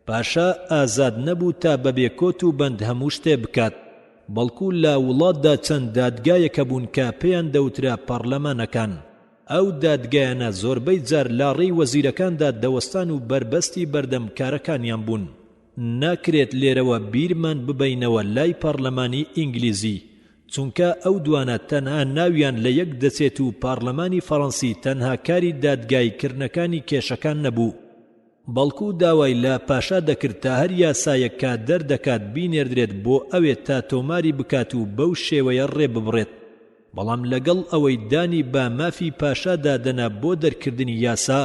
پاشا ئازاد نەبوو تا بەبێ کۆت و بەند هەموو شتێ بکات، بەڵکو لە وڵاتدا چەند دادگایەکە بوون کە پێیان دەوترا پەرلەمانەکان. ئەو دادگایانە زۆربەی جار لە ڕێی وەزیرەکاندا دەوەستان و بربەستی بەردەم کارەکانیان بوون. ناکرێت لێرەوە بیرمان ببینەوە لای پەرلەمانی ئینگلیزی، چونکە ئەو دوانە تەنها ناویان لە یەک دەچێت و پارلەمانی فەڕەنسی تەنها کاری دادگایکردنەکانی کێشەکان نەبوو، بەڵکو داوای لە پاشا دەکرد تا هەر یاسایەک کە دەردەکات بینێردرێت بۆ ئەوێت تا تۆماری بکات و بەو شێوەیە ڕێ ببڕێت. بەڵام لەگەڵ ئەوەی دانی با مافی پاشا دادەنا بۆ دەرکردنی یاسا،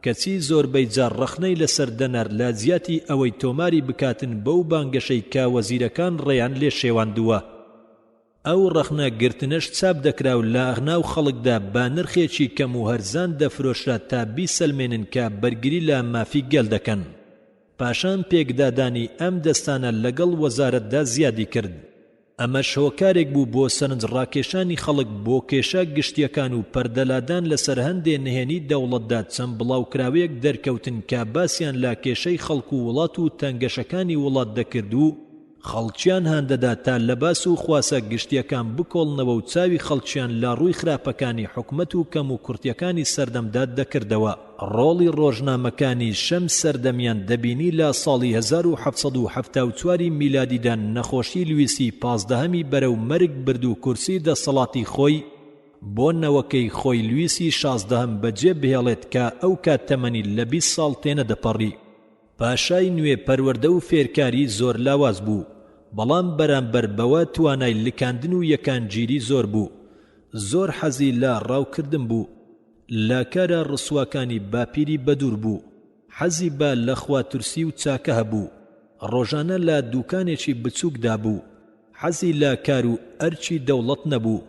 کەچی زۆربەی جار ڕەخنەی لەسەر دەنەر لە جیاتی ئەوەی تۆماری بکاتن بەو بانگەشەی کە وەزیرەکان ڕێیان لێ شێواندووە. ئەو ڕەخنە گرتنەش چاپ دەکرا و لە ئەغنا و خەڵکدا با نرخێکی کەم و هەرزان دەفرۆشرا تا بیسەلمێنن کە بەرگری لە مافی گەل دەکەن. پاشان پێکدادانی ئەم دەستانە لەگەڵ وەزارەتدا زیادی کرد. ئەمە شۆکارێک بوو بۆ سەرنج ڕاکێشانی خەڵک بۆ کێشە گشتیەکان و پەردەلادان لەسەر هەندێ نهێنی دەوڵەتدا چەند بڵاوکراوەیەک دەرکەوتن کە باسییان لا کێشەی خەڵک و وڵات و تەنگەشەکانی وڵات دەکرد و خەڵکیان هەندەدا تا لە باس و خواسە گشتیەکان بکۆڵنەوە و چاوی خەڵکیان لە ڕووی خراپەکانی حکومەت و کەم و کورتیەکانی سەردەمدا دەکردەوە. ڕۆڵی ڕۆژنامەکانی شەم سەردەمیان دەبینی لە ساڵی 1774 میلادیدا نەخۆشی لویسی 15 بەرەو مەرگ برد و کورسی دەسەڵاتی خۆی بۆ نەوەکەی خۆی لویسی 16 بەجێ بهێڵێت کە ئەو کات تەمەنی لە 20 ساڵ تێنە دەپەڕی. پاشای نوێ پەروەردە و فێرکاری زۆر لاواز بوو، بەڵام بەرامبەر بەوە توانای لکاندن و یەکانگیری زۆر بوو. زۆر حەزی لە ڕاوکردن بوو، لە کارە ڕسواکانی باپیری بەدوور بوو. حەزی بە لە خواتورسی و چاکە هەبوو، ڕۆژانە لە دوکانێکی بچووکدا بوو، حەزی لە کار و ئەرچی دەوڵەت نەبوو،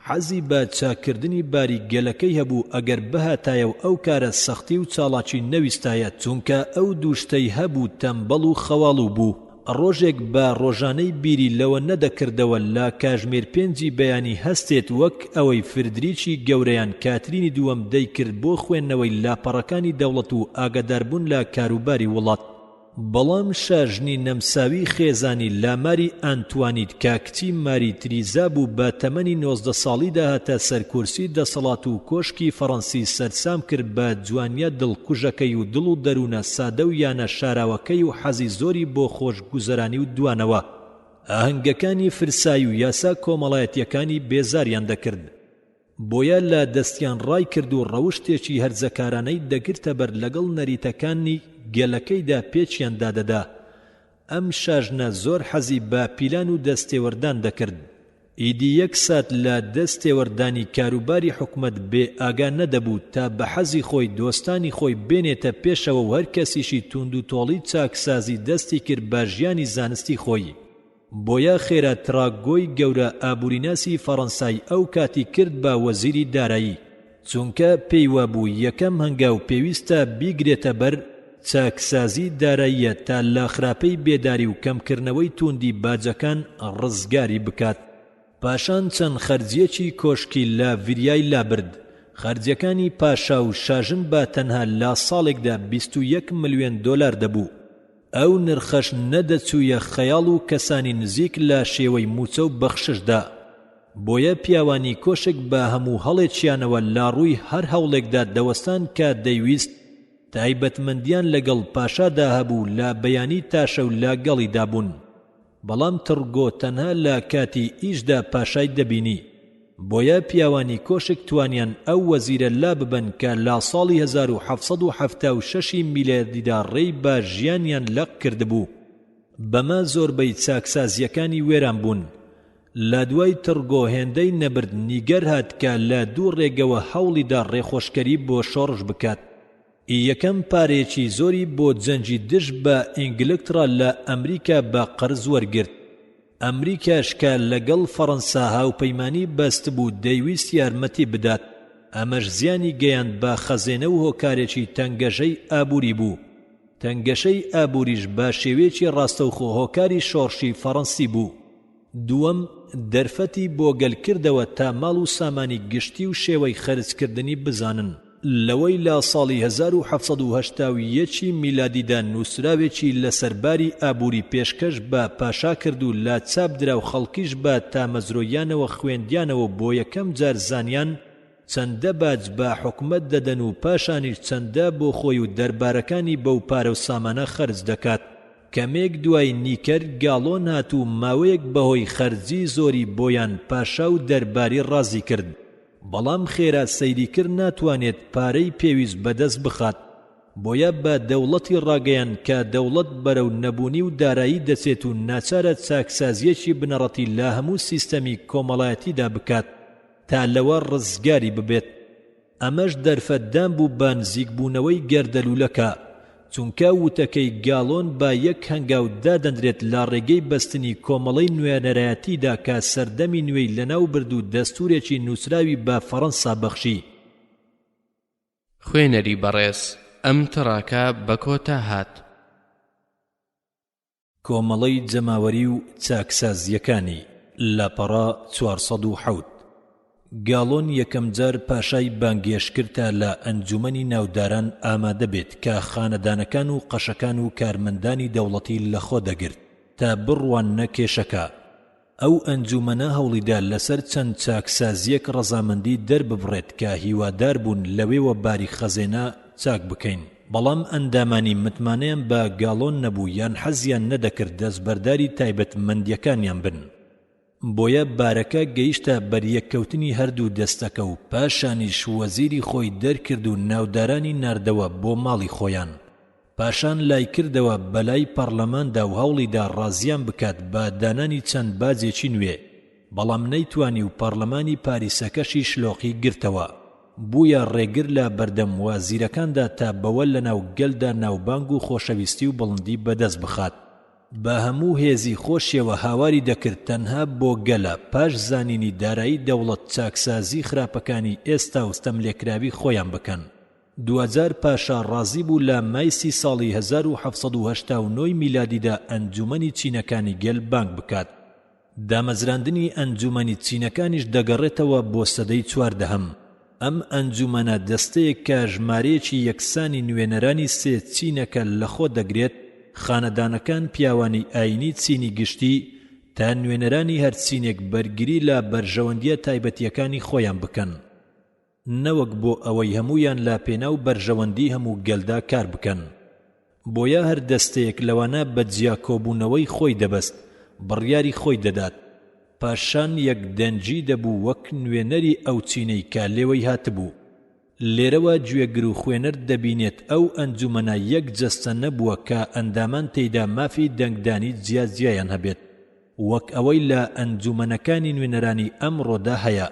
حەزی بە چاکردنی باری گەلەکەی هەبوو ئەگەر بەهاتایە و ئەو کارە سەختی و چاڵاکی نەویستایە، چونکە ئەو دووشتەی هەبوو تەمبەڵ و خەواڵوو بوو. ڕۆژێک بە ڕۆژانەی بیری لەوە نەدەکردەوە لە کاژمێر پێنجی بەیانی هەستێت وەک ئەوەی فردریکی گەورەیان کاترینی دووەم دەیکرد بۆ خوێندنەوەی لاپەڕەکانی دەوڵەت و ئاگاداربوون لە کاروباری وڵات. بەڵام شاژنی نەمساوی خێزانی لاماری ئانتوانیت کە کچی ماری تریزا بوو بە تەمەنی 19 ساڵیدا هاتە سەرکورسی دەسەڵات و کۆشکی فەڕەنسی سەرسام کرد بە جوانیە دڵکوژەکەی و دڵ و دەروونە سادە و یانە شاراوەکەی و حەزی زۆری بۆ خۆشگوزەرانی و دوانەوە. ئاهەنگەکانی فرسایی و یاسا کۆمەڵایەتیەکانی بێزاریان دەکرد، بۆیە لە دەستیان ڕای کرد و ڕەوشتێکی هەرزەکارانەی دەگرتە بەر لەگەڵ نەریتەکانی گەلەکەیدا پێچیان دادەدا. ئەم شاژنە زۆر حەزی بە پیلان و دەستێوەردان دەکرد. ئیدی 1 سات لە دەستێوەردانی کاروباری حکومەت بێ ئاگا نەدەبوو تا بە حەزی خۆی دۆستانی خۆی بێنێتە پێشەوە و هەر کەسیشی توند و تۆڵی چاکسازی دەستی کرد بە ژیانی زانستی خۆی. بۆیە خێرا تراگۆی گەورە ئابووریناسی فەڕەنسای ئەو کاتی کرد بە وەزیری دارایی، چونکە پێی وابوو یەکەم هەنگاو پێویستە بیگرێتە بەر چاکسازی داراییە تا لە خراپەی بێداری و کەمکردنەوەی توندی باجەکان ڕزگاری بکات. پاشان چەند خەرجیەکی کۆشکی لە ڤیریای لابرد. خەرجیەکانی پاشا و شاژن بە تەنها لە ساڵێکدا 21 ملیۆن دۆلار دەبوو. ئەو نرخەش نەدەچوویە خەیاڵ و کەسانی نزیک لە شێوەی موچە و بەخششدا. بۆیە پیاوانی کۆشک بە هەموو هەڵێکیانەوە لە ڕووی هەر هەوڵێکدا دەوەستان کە دەیویست تایبەتمەندیان لەگەڵ پاشادا هەبوو لە بەیانی تاشە و لە گەڵیدا بوون. بەڵام تڕگۆ تەنها لە کاتی ئیشدا پاشای دەبینی. بۆیە پیاوانی کۆشک توانیان ئەو وەزیرە لا ببن کە لە ساڵی 1776 میلادیدا ڕێی بە ژیانیان لەق کردبوو. بەمە زۆربەی چاکسازیەکانی وێران بوون. لە دوای تڕگۆ هێندەی نەبرد نیگەر هات کە لە دوو ڕێگەوە هەوڵیدا ڕێخۆشکەری بۆ شۆڕش بکات. یەکەم پارێکی زۆری بۆ جەنجی دژ بە ئینگلترا لە ئەمریکا بە قەرز وەرگرت. ئەمریکاش کە لەگەڵ فەڕەنسا هاوپەیمانی بەست بوو دەیویست یارمەتی بدات. ئەمەش زیانی گەیاند بە خەزێنە و هۆکارێکی تەنگەشەی ئابووری بوو. تەنگەشەی ئابووریش بە شێوەیەکی ڕاستەوخۆ هۆکاری شۆڕشی فەڕەنسی بوو. دووەم دەرفەتی بۆ گەلکردەوە تا ماڵ و سامانی گشتی و شێوەی خەرجکردنی بزانن. لەوەی لە ساڵی 1781 میلادیدا نووسراوێکی لەسەرباری ئابووری پێشکەش بە پاشا کرد و لە چاپ درا و خەڵکیش بە تامەزرۆیانەوە خوێندیانەوە بۆ یەکەم جار زانیان چەندە باج بە حکومەت دەدەن و پاشانیش چەندە بۆ خۆی و دەربارەکانی بەو پارە و سامانە خەرج دەکات. کەمێک دوای نیکەر گاڵۆن هات و ماوەیەک بەهۆی خەرجی زۆری بۆیان پاشا و دەرباری ڕازی کرد. بەڵام خێرا سەیریکرد ناتوانێت پارەی پێویست بەدەست بخات. بۆیە بە دەوڵەتی ڕاگەیان کە دەوڵەت بەرەو نەبوونی و دارایی دەچێت و ناچارە چاکسازیەکی بنەڕەتی لە هەموو سیستەمی کۆمەڵایەتیدا بکات تا لەوە ڕزگاری ببێت. ئەمەش دەرفەتدان بوو بە نزیکبوونەوەی گەردەلوولەکە، چونکە وتەکەی گاڵۆن با یەک هەنگاو دادەندرێت لە ڕێگەی بەستنی کۆمەڵەی نوێنەرایەتیدا کە سەردەمی نوێی لەناو برد و دەستورێکی نووسراوی بە فەڕەنسا بەخشی. خوێنەری بەڕێز ئەم تڕاکە بە کۆتا هات. کۆمەڵەی جەماوەری و چاکسازیەکانی لاپەڕا 407. گاڵۆن یەکەم جار پاشای بانگێش کرد تا لە ئەنجومەنی ناوداران ئامادە بێت کە خانەدانەکان و قەشەکان و کارمەندانی دەوڵەتی لەخۆ دەگرت تا بڕوانە کێشەکە. ئەو ئەنجومەنە هەوڵیدا لەسەر چەند چاکسازیەک ڕەزامەندی دەرببڕێت کە هیوادار بوون لەوێوە باری خەزێنە چاک بکەین. بەڵام ئەندامانی متمانەیان بە گاڵۆن نەبوو یان حەزیان نەدەکرد دەستبەرداری تایبەتمەندیەکانیان بن. بۆیە بارەکە گەیشتە بەریەککەوتنی هەردوو دەستەکە و پاشانیش وەزیری خۆی دەرکرد و ناودارانی ناردەوە بۆ ماڵی خۆیان. پاشان لای کردەوە بەلای پەرلەماندا و هەوڵیدا ڕازیان بکات بە دانانی چەند باجێکی نوێ، بەڵام نەیتوانی و پەرلەمانی پاریسەکەشی شلۆقی گرتەوە. بوویە ڕێگر لە بەردەم وازیرەکاندا تا بەوە لە ناو گەلدا ناوبانگ و خۆشەویستی و بڵندی بەدەست بخات. بە هەموو هێزی خۆشیەوە هاواری دەکرد تەنها بۆ گەلە پاش زانینی دارایی دەوڵەت چاکسازی خراپەکانی ئێستا و ستەملێکراوی خۆیان بکەن. 2000 پاشا ڕازی بوو لە مایسی ساڵی 1789 میلادیدا ئەنجومەنی چینەکانی گەل بانگ بکات. دامەزراندنی ئەنجومەنی چینەکانیش دەگەڕێتەوە بۆ سەدەی 14هەم. ئەم ئەنجومەنە دەستەیەک کە ژمارەیەکی یەکسانی نوێنەرانی سێ چینەکە لەخۆ دەگرێت، خانەدانەکان پیاوانی ئاینی چینی گشتی تا نوێنەرانی هەر چینێک بەرگری لە بەرژەوەندیە تایبەتیەکانی خۆیان بکەن، نەوەک بۆ ئەوەی هەمویان لا پێناو بەرژەوەندی هەموو گەلدا کار بکەن. بۆیە هەر دەستەیەک لەوانە بە جیا کۆبوونەوەی خۆی دەبەست، بڕیاری خۆی دەدات. پاشان یەک دەنجی دەبوو وەک نوێنەری ئەو چینەی کە لێوەی هاتبوو. لێرەوە گوێگر و خوێنەر دەبینێت ئەو ئەنجومەنە یەک جەستە نەبووە کە ئەندامان تێیدا مافی دەنگدانی جیاجیایان هەبێت، وەک ئەوەی لە ئەنجومەنەکانی نوێنەرانی ئەمڕۆدا هەیە.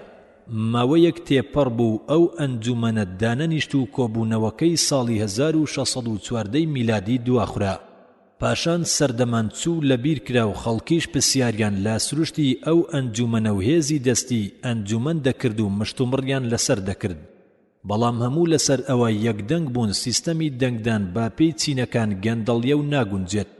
ماوەیەک تێپەڕ بوو ئەو ئەنجومەنە دانەنیشت و کۆبوونەوەکەی ساڵی 1614 میلادی دواخورا. پاشان سەردەمان چوو لەبیر کرا و خەڵکیش پرسیاریان لە سروشتی ئەو ئەنجومەنە و هێزی دەستی ئەنجومەن دەکرد و مشتومڕیان لەسەر دەکرد. بەڵام هەموو لەسەر ئەوە یەکدەنگ بوون سیستەمی دەنگدان باپێی چینەکان گەندەڵیە و ناگونجێت،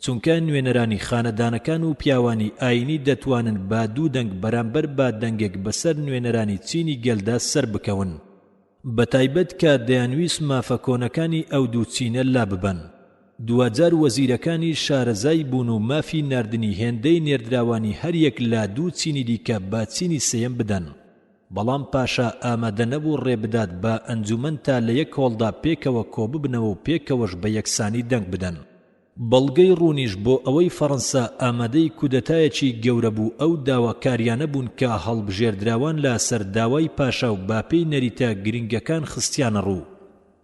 چونکە نوێنەرانی خانەدانەکان و پیاوانی ئاینی دەتوانن با دوو دەنگ بەرامبەر با دەنگێک بەسەر نوێنەرانی چینی گەلدا سەر بکەون، بەتایبەت کە دەیانویست مافە کۆنەکانی ئەو دوو چینە لا ببەن. 2000 وەزیرەکانی شارەزای بوون و مافی ناردنی هێندەی نێردراوانی هەریەک لا دوو چینی دیکە با چینی سێیەم بدەن. بەڵام پاشا ئامادە نەبوو ڕێبدات بە ئەنجومەن تا لە یەک هۆڵدا پێکەوە کۆ ببنەوە و پێکەوەش بە یەکسانی دەنگ بدەن. بەڵگەی ڕوونیش بۆ ئەوەی فەڕەنسا ئامادەی کودەتایەکی گەورە بوو ئەو داواکاریانە بوون کە هەڵبژێردراوان لە سەرداوای پاشا و باپەی نەریتە گرنگەکان خستیانە ڕوو.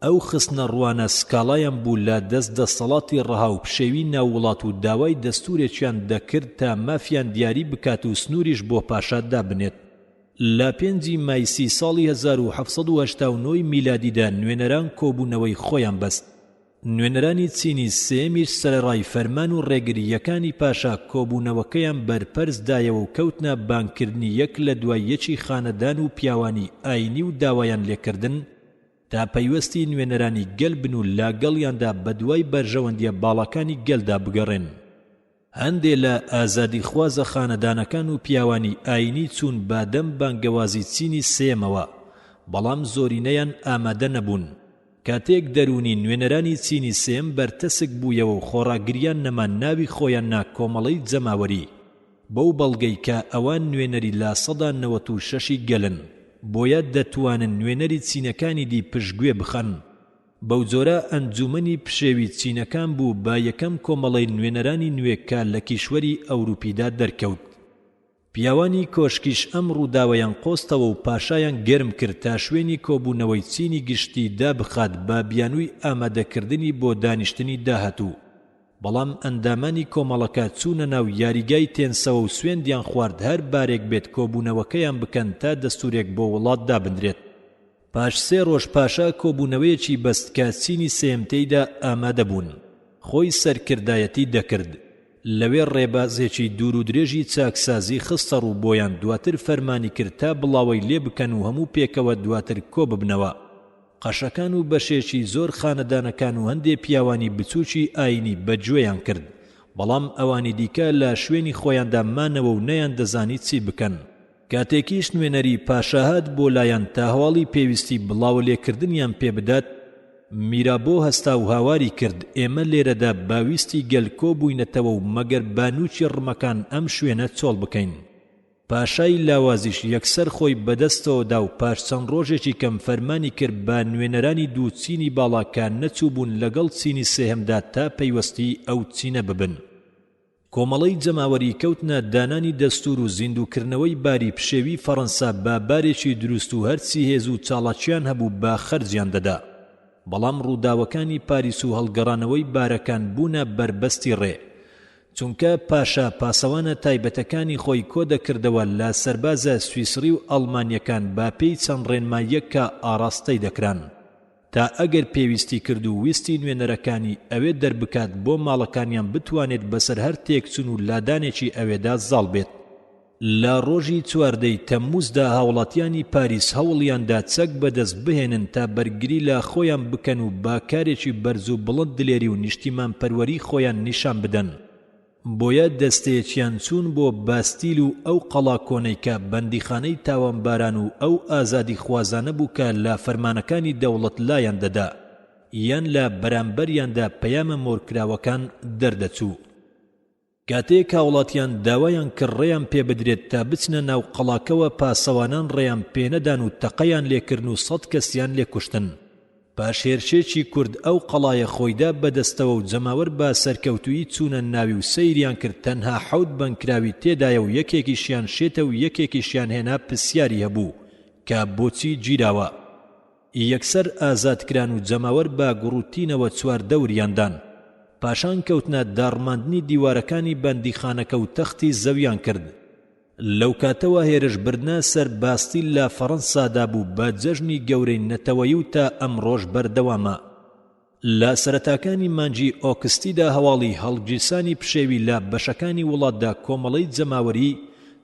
ئەو خستنە ڕوانە سکاڵایان بوو لە دەست دەسەڵاتی ڕەها و پشێوی ناووڵات و داوای دەستورێکیان دەکرد تا مافیان دیاری بکات و سنووریش بۆ پاشا دابنێت. لە 5 مایسی ساڵی 1789 میلادیدا نوێنەران کۆبوونەوەی خۆیان بەست. نوێنەرانی چینی سێمیش سەرڕای فەرمان و ڕێگریەکانی پاشا کۆبوونەوەکەیان بەرپەرزدایەوە و کەوتنە بانکردنی یەک لە دوای یەکی خانەدان و پیاوانی ئاینی و داوایان لێکردن تا پەیوەستی نوێنەرانی گەل بن و لاگەڵیاندا بەدوای بەرژەوەندیە باڵەکانی گەلدا بگەڕێن. هەندێ لە ئازادی خوازە خانەدانەکان و پیاوانی ئاینی چوون بادەم بانگەوازی چینی سێمەوە، بەڵام زۆرینەیان ئامادە نەبوون. کاتێک دەرونی نوێنەرانی چینی سێم بەرتەسک بوویەوە و خۆڕاگریان نەمان ناوی خۆیان نا کۆمەڵەی جەماوەری، بەو بەڵگەی کە ئەوان نوێنەری لا 196 گەلن، بۆیە دەتوانن نوێنەری چینەکانی دی پشتگوێ بخەن. بەو جۆرە ئەنجومەنی پشێوی چینەکان بوو با یەکەم کۆمەڵەی نوێنەرانی نوێکە لە کیشوەری ئەوروپیدا دەرکەوت. پیاوانی کۆشکیش ئەم ڕووداوەیان قۆستەوە و پاشایان گەرم کرد تا شوێنی کۆبوونەوەی چینی گشتی دابخات بە بیانووی ئامادەکردنی بۆ دانیشتنی داهاتوو. بەڵام ئەندامانی کۆمەڵەکە چوونە ناو یاریگای تێنسەوە و سوێندیان خوارد هەر بارێک بێت کۆبوونەوەکەیان بکەن تا دەستورێک بۆ وڵات دابدرێت. پاش 3 ڕۆژ پاشا کۆبوونەوەیەکی بەست کە چینی سێمتەیدا ئامادە بوون. خۆی سەرکردایەتی دەکرد. لەوێ ڕێبازێکی دوور و درێژی چاکسازی خستە ڕوو بۆیان دواتر فەرمانی کرد تا بڵاوەی لێ بکەن و هەموو پێکەوە دواتر کۆ ببنەوە. قەشەکان و بەشێکی زۆر خانەدانەکان و هەندێ پیاوانی بچووکی ئاینی بەگوێیان کرد، بەڵام ئەوانی دیکە لە شوێنی خۆیاندا مانەوە و نەیان دەزانی چی بکەن. کاتێکیش نوێنەری پاشاهات بۆ لایەن تا هەواڵی پێویستی بڵاو لێکردنیان پێ بدات، میرابۆ هەستا و هاواری کرد ئێمە لێرەدا باویستی گەلکۆ بووینەتەوە و مەگەر بانووکی ڕمەکان ئەم شوێنە چۆڵ بکەین. پاشای لاوازیش یەکسەر خۆی بەدەستەوەدا و پاش چەند ڕۆژێکی کەم فەرمانی کرد با نوێنەرانی دوو چینی باڵاکان نەچوو بوون لەگەڵ چینی سێهەمدا تا پەیوەستی ئەو چینە ببن. کۆمەڵەی جەماوەری کەوتنە دانانی دەستور و زیندووکردنەوەی باری پشێوی فەڕەنسا با بارێکی دروست و هەرچی هێز و چاڵاکیان هەبوو با خەرجیان دەدا. بەڵام ڕووداوەکانی پاریس و هەڵگەڕانەوەی بارەکان بوونە بربەستی ڕێ. چونکە پاشا پاسەوانە تایبەتەکانی خۆی کۆ دەکردەوە لە سەربازە سویسری و ئەڵمانیەکان با پێی چەند ڕێنماییەک کە ئاڕاستەی دەکران تا ئەگەر پێویستی کرد و ویستی نوێنەرەکانی ئەوێ دەربکات بۆ ماڵەکانیان بتوانێت بەسەر هەر تێکچون و لادانێکی ئەوێدا زاڵ بێت. لە ڕۆژی چواردەی تەمموزدا هاوڵاتیانی پاریس هەوڵیاندا چەک بەدەست بهێنن تا بەرگری لە خۆیان بکەن و با کارێکی بەرز و بڵند دلێری و نیشتیمان پەروەری خۆیان نیشان بدەن. بۆیە دەستەیەکیان چوون بۆ باستیل و ئەو قەڵا کۆنەی کە بەندیخانەی تاوانباران و ئەو ئازادی خوازانە بوو کە لە فەرمانەکانی دەوڵەت لایەن دەدا یان لە بەرامبەریاندا پەیامە مۆرکراوەکان دەردەچوو. کاتێک هاوڵاتیان داوایان کرد ڕێیان پێ بدرێت تا بچنە ناو قەڵاکەوە پاسەوانان ڕێیان پێنەدان و تەقەیان لێکردن و 100 کەسیان لێکوشتن. پاشێرشێکی کورد ئەو قەڵایە خۆیدا بەدەستەوە و جەماوەر بە سەرکەوتویی چوونە ناوی و سەیریان کرد تەنها 7 بەنکراوی تێدایە و یەکێکیشیان شێتە و یەکێکیشیان هێنا پرسیاری هەبوو کە بۆچی گیراوە. یەکسەر ئازادکران و جەماوەر بە گوڕوتینەوە 4 دەوریاندان. پاشان کەوتنە داڕماندنی دیوارەکانی بەندیخانەکە و تەختی زەویان کرد. لەو کاتەوە هێرش بردنە سەر باستیل لە فەڕەنسادا بوو بە جەژنی گەورەی نەتەوەیی و تا ئەمڕۆژ بەردەوامە. لە سەرەتاکانی مانجی ئۆکستیدا هەواڵی هەڵگیرسانی پشێوی لە بەشەکانی وڵاتدا کۆمەڵەی جەماوەری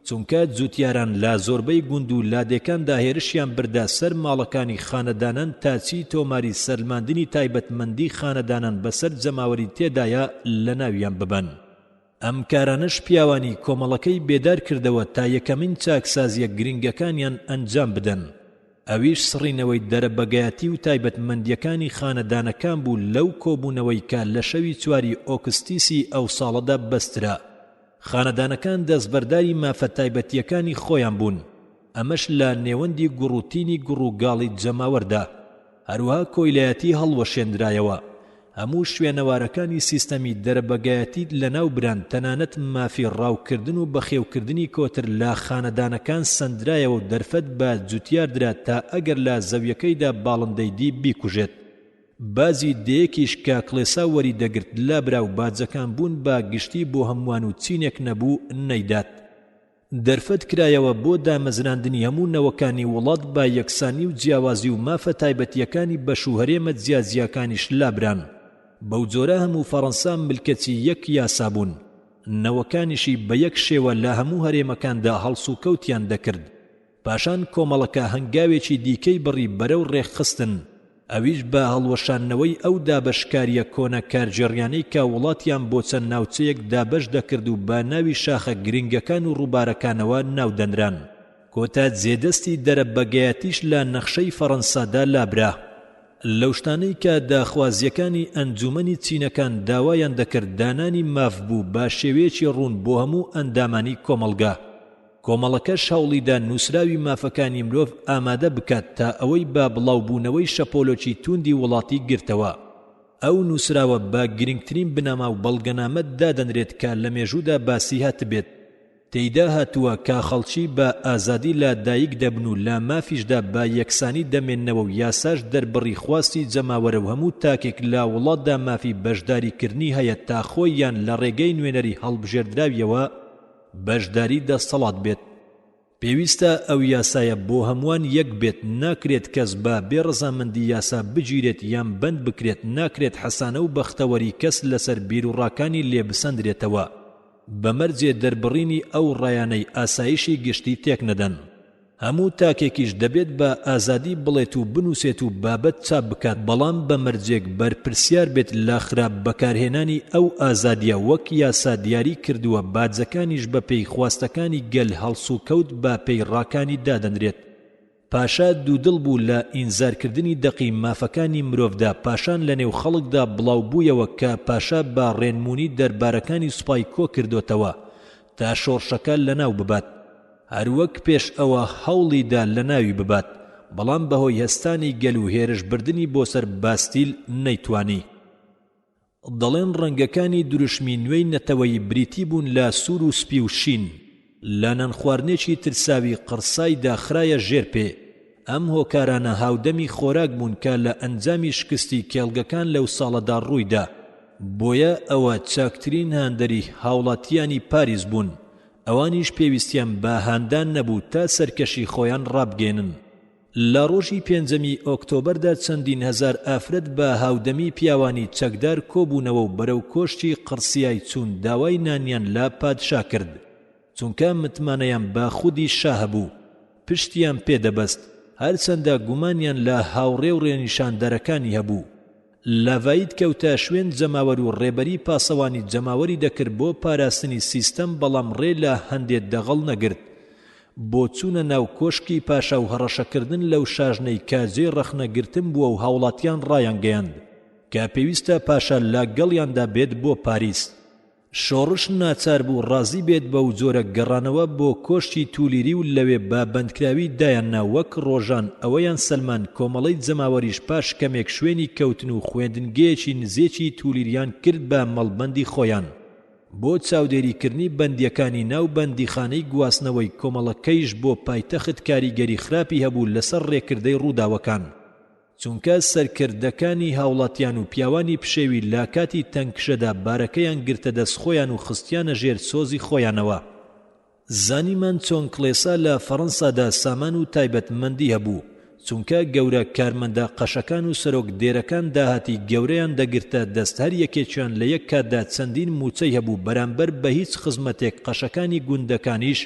چونکە جوتیاران لە زۆربەی گوند و لادێکاندا هێرشیان بردا سەر ماڵەکانی خانەدانان تا چی تۆماری سەرماندنی تایبەتمەندی خانەدانان بەسەر جەماوەری تێدایە لە ناویان ببەن. ئەم کارانەش پیاوانی کۆمەڵەکەی بێدار کردەوە تا یەکەمین چاکسازیە گرنگەکانیان ئەنجام بدەن. ئەویش سڕینەوەی دەرەبەگایەتی و تایبەتمەندیەکانی خانەدانەکان بوو لەو کۆبوونەوەی کە لە شەوی 4 ئۆکستیسی ئەو ساڵەدا بەسترا. خانەدانەکان دەستبەرداری مافە تایبەتیەکانی خۆیان بوون. ئەمەش لە نێوەندی گوڕوتینی گوڕوگاڵی جەماوەردا هەروەها کۆیلایەتی هەڵوەشێنرایەوە. هەموو شوێنەوارەکانی سیستەمی دەرەبەگایەتی لەناو بران تەنانەت مافی ڕاوکردن و بەخێوکردنی کۆتر لە خانەدانەکان سندرایەوە و دەرفەت بە جوتیاردرا تا ئەگەر لە زەویەکەیدا باڵندەی دی بیکوژێت. بازی دەیەکیش کە کڵێسا وەری دەگرت لابرا و باجەکان بوون بە گشتی بۆ هەمووان و چینێک نەبوو نەیدات. دەرفەت کرایەوە بۆ دامەزراندنی هەموو نەوەکانی وڵات با یەکسانی و جیاوازی و مافە تایبەتیەکانی بەش و هەرێمە جیازیەکانیش لابران. بەو جۆرە هەموو فەڕەنسا ملکەتی یەک یاسا بوون. نەوەکانیشی بە یەک شێوە لە هەموو هەرێمەکاندا هەڵس و کەوتیان دەکرد. پاشان کۆمەڵەکە هەنگاوێکی دیکەی بڕی بەرەو ڕێخستن. ئەویش بە هەڵوەشانەوەی ئەو دابەشکاریە کۆنە کارجێڕیانەی کە وڵاتیان بۆ چەند ناوچەیەک دابەش دەکرد و بە ناوی شاخە گرنگەکان و ڕووبارەکانەوە ناودەنران. کۆتا جێدەستی دەرەبەگایەتیش لە نەخشەی فەڕەنسادا لابرا. لەو شتانەی کە داخوازیەکانی ئەنجومەنی چینەکان داوایان دەکرد دانانی ماف بوو بە شێوەیەکی ڕوون بۆ هەموو ئەندامانی کۆمەڵگا. کۆمەڵەکەش هەوڵیدا نووسراوی مافەکانی مرۆڤ ئامادە بکات تا ئەوەی با بڵاوبوونەوەی شەپۆلۆکی توندی وڵاتی گرتەوە. ئەو نووسراوە بە گرنگترین بنەما و بەڵگەنامە دادەنرێت کە لە مێژوودا باسی هاتبێت. تێیدا هاتووە کە خەڵکی بە ئازادی لە دایک دەبن و لە مافیشدا بە یەکسانی دەمێننەوە و یاساش دەربڕی خواستی جەماوەرە و هەموو تاکێک لە وڵاتدا مافی بەشداریکردنی هەیە تا خۆیان لە ڕێگەی نوێنەری هەڵبژێردراویەوە بەشداری دەسەڵات بێت. پێویستە ئەو یاسایە بۆ هەمووان یەک بێت. ناکرێت کەس بە بێڕەزامەندی یاسا بگیرێت یان بند بکرێت. ناکرێت حەسانە و بەختەوەری کەس لەسەر بیرروڕاکانی لێبسەندرێتەوە. بەمەرجێ دەربڕینی ئەو ڕایانەی ئاسایشی گشتی تێک نەدەن. هەموو تاکێکیش دەبێت بە ئازادی بڵێت و بنووسێت و بابەت چاپ بکات بەڵام بەمەرجێک بەرپرسیار بێت لە خراپ بەکارهێنانی ئەو ئازادیە وەک یاسا دیاری کردووە باجەکانیش بە پێی خواستەکانی گەل هەڵس و کەوت بە پێی ڕاکانی دادەنرێت. پاشا دوودڵ بوو لە ئینزارکردنی دەقی مافەکانی مرۆڤدا. پاشان لە نێو خەڵکدا بڵاو بوویەوە کە پاشا بە ڕێنمونی دەربارەکانی سوپای کۆ کردوتەوە تا شۆڕشەکە لەناو ببات. هەروەک پێش ئەوە هەوڵیدا لە ناوی ببات بەڵام بەهۆی هەستانی گەل و هێرش بردنی بۆ سەر باستیل نەیتوانی. دەڵێن ڕەنگەکانی دروشمی نوێی نەتەوەی بریتی بوون لە سوور و سپی و شین. لە نان خواردنێکی ترساوی قرسایدا خرایە ژێر پێ. ئەم هۆکارانە هاودەمی خۆراک بوون کە لە ئەنجامی شکستی کێڵگەکان لەو ساڵەدا ڕوویدا. بۆیە ئەوە چاکترین هاندەری هاوڵاتیانی پاریس بوون. ئەوانیش پێویستیان بە هاندان نەبوو تا سەرکەشی خۆیان ڕابگێنن. لە ڕۆژی 5 ئۆکتۆبەردا چەندین هەزار ئافرەت بە هاودەمی پیاوانی چەکدار کۆبوونەوە و بەرەو کۆشتی قرسیای چوون داوای نانیان لا پادشا کرد، چونکە متمانەیان بە خودی شا هەبوو. پشتیان پێدەبەست هەرچەندە گومانیان لە هاوڕێ و ڕێنیشاندەرەکانی هەبوو. لاڤایت کەوتە شوێن جەماوەر و ڕێبەری پاسەوانی جەماوەری دەکرد بۆ پاراستنی سیستەم، بەڵام ڕێ لە هەندێک دەغەڵ نەگرت. بۆ چوونە ناو کۆشکی پاشا و هەڕەشەکردن لەو شاژنەی کاجێ ڕەخنەگرتن بووە و هاوڵاتیان ڕایانگەیاند کە پێویستە پاشا لاگەڵیاندا بێت بۆ پاریس. شۆڕش ناچار بوو ڕازی بێت بە و جۆرە گەڕانەوە بۆ کۆشتی تولیری و لەوێ با بەندکراوی دایاننا وەک ڕۆژان ئەوەیان سەلمان کۆمەڵەی جەماوەریش پاش کەمێک شوێنی کەوتن و خوێندنگەیەکی نزیێکی تولیریان کرد بە مەڵبەندی خۆیان. بۆ چاودێریکردنی بەندیەکانی ناو بەندیخانەی گواستنەوەی کۆمەڵەکەیش بۆ پایتەخت کاریگەری خراپی هەبوو لەسەر ڕێکردەی ڕووداوەکان، چونکە سەرکردەکانی هاوڵاتیان و پیاوانی پشێوی لا کاتی تەنگکشەدا بارەکەیان گرتە دەست خۆیان و خستیانە ژێر سۆزی خۆیانەوە. زانیمان چۆن کڵێسا لە فەڕەنسادا سامان و تایبەتمەندی هەبوو، چونکە گەورە کارمەندە قەشەکان و سەرۆک دێرەکان داهاتی گەورەیان دەگرتە دەست، هەر یەکێکیان لە یەک کاتدا چەندین موچەی هەبوو. بەرامبەر بە هیچ خزمەتێک قەشەکانی گوندەکانیش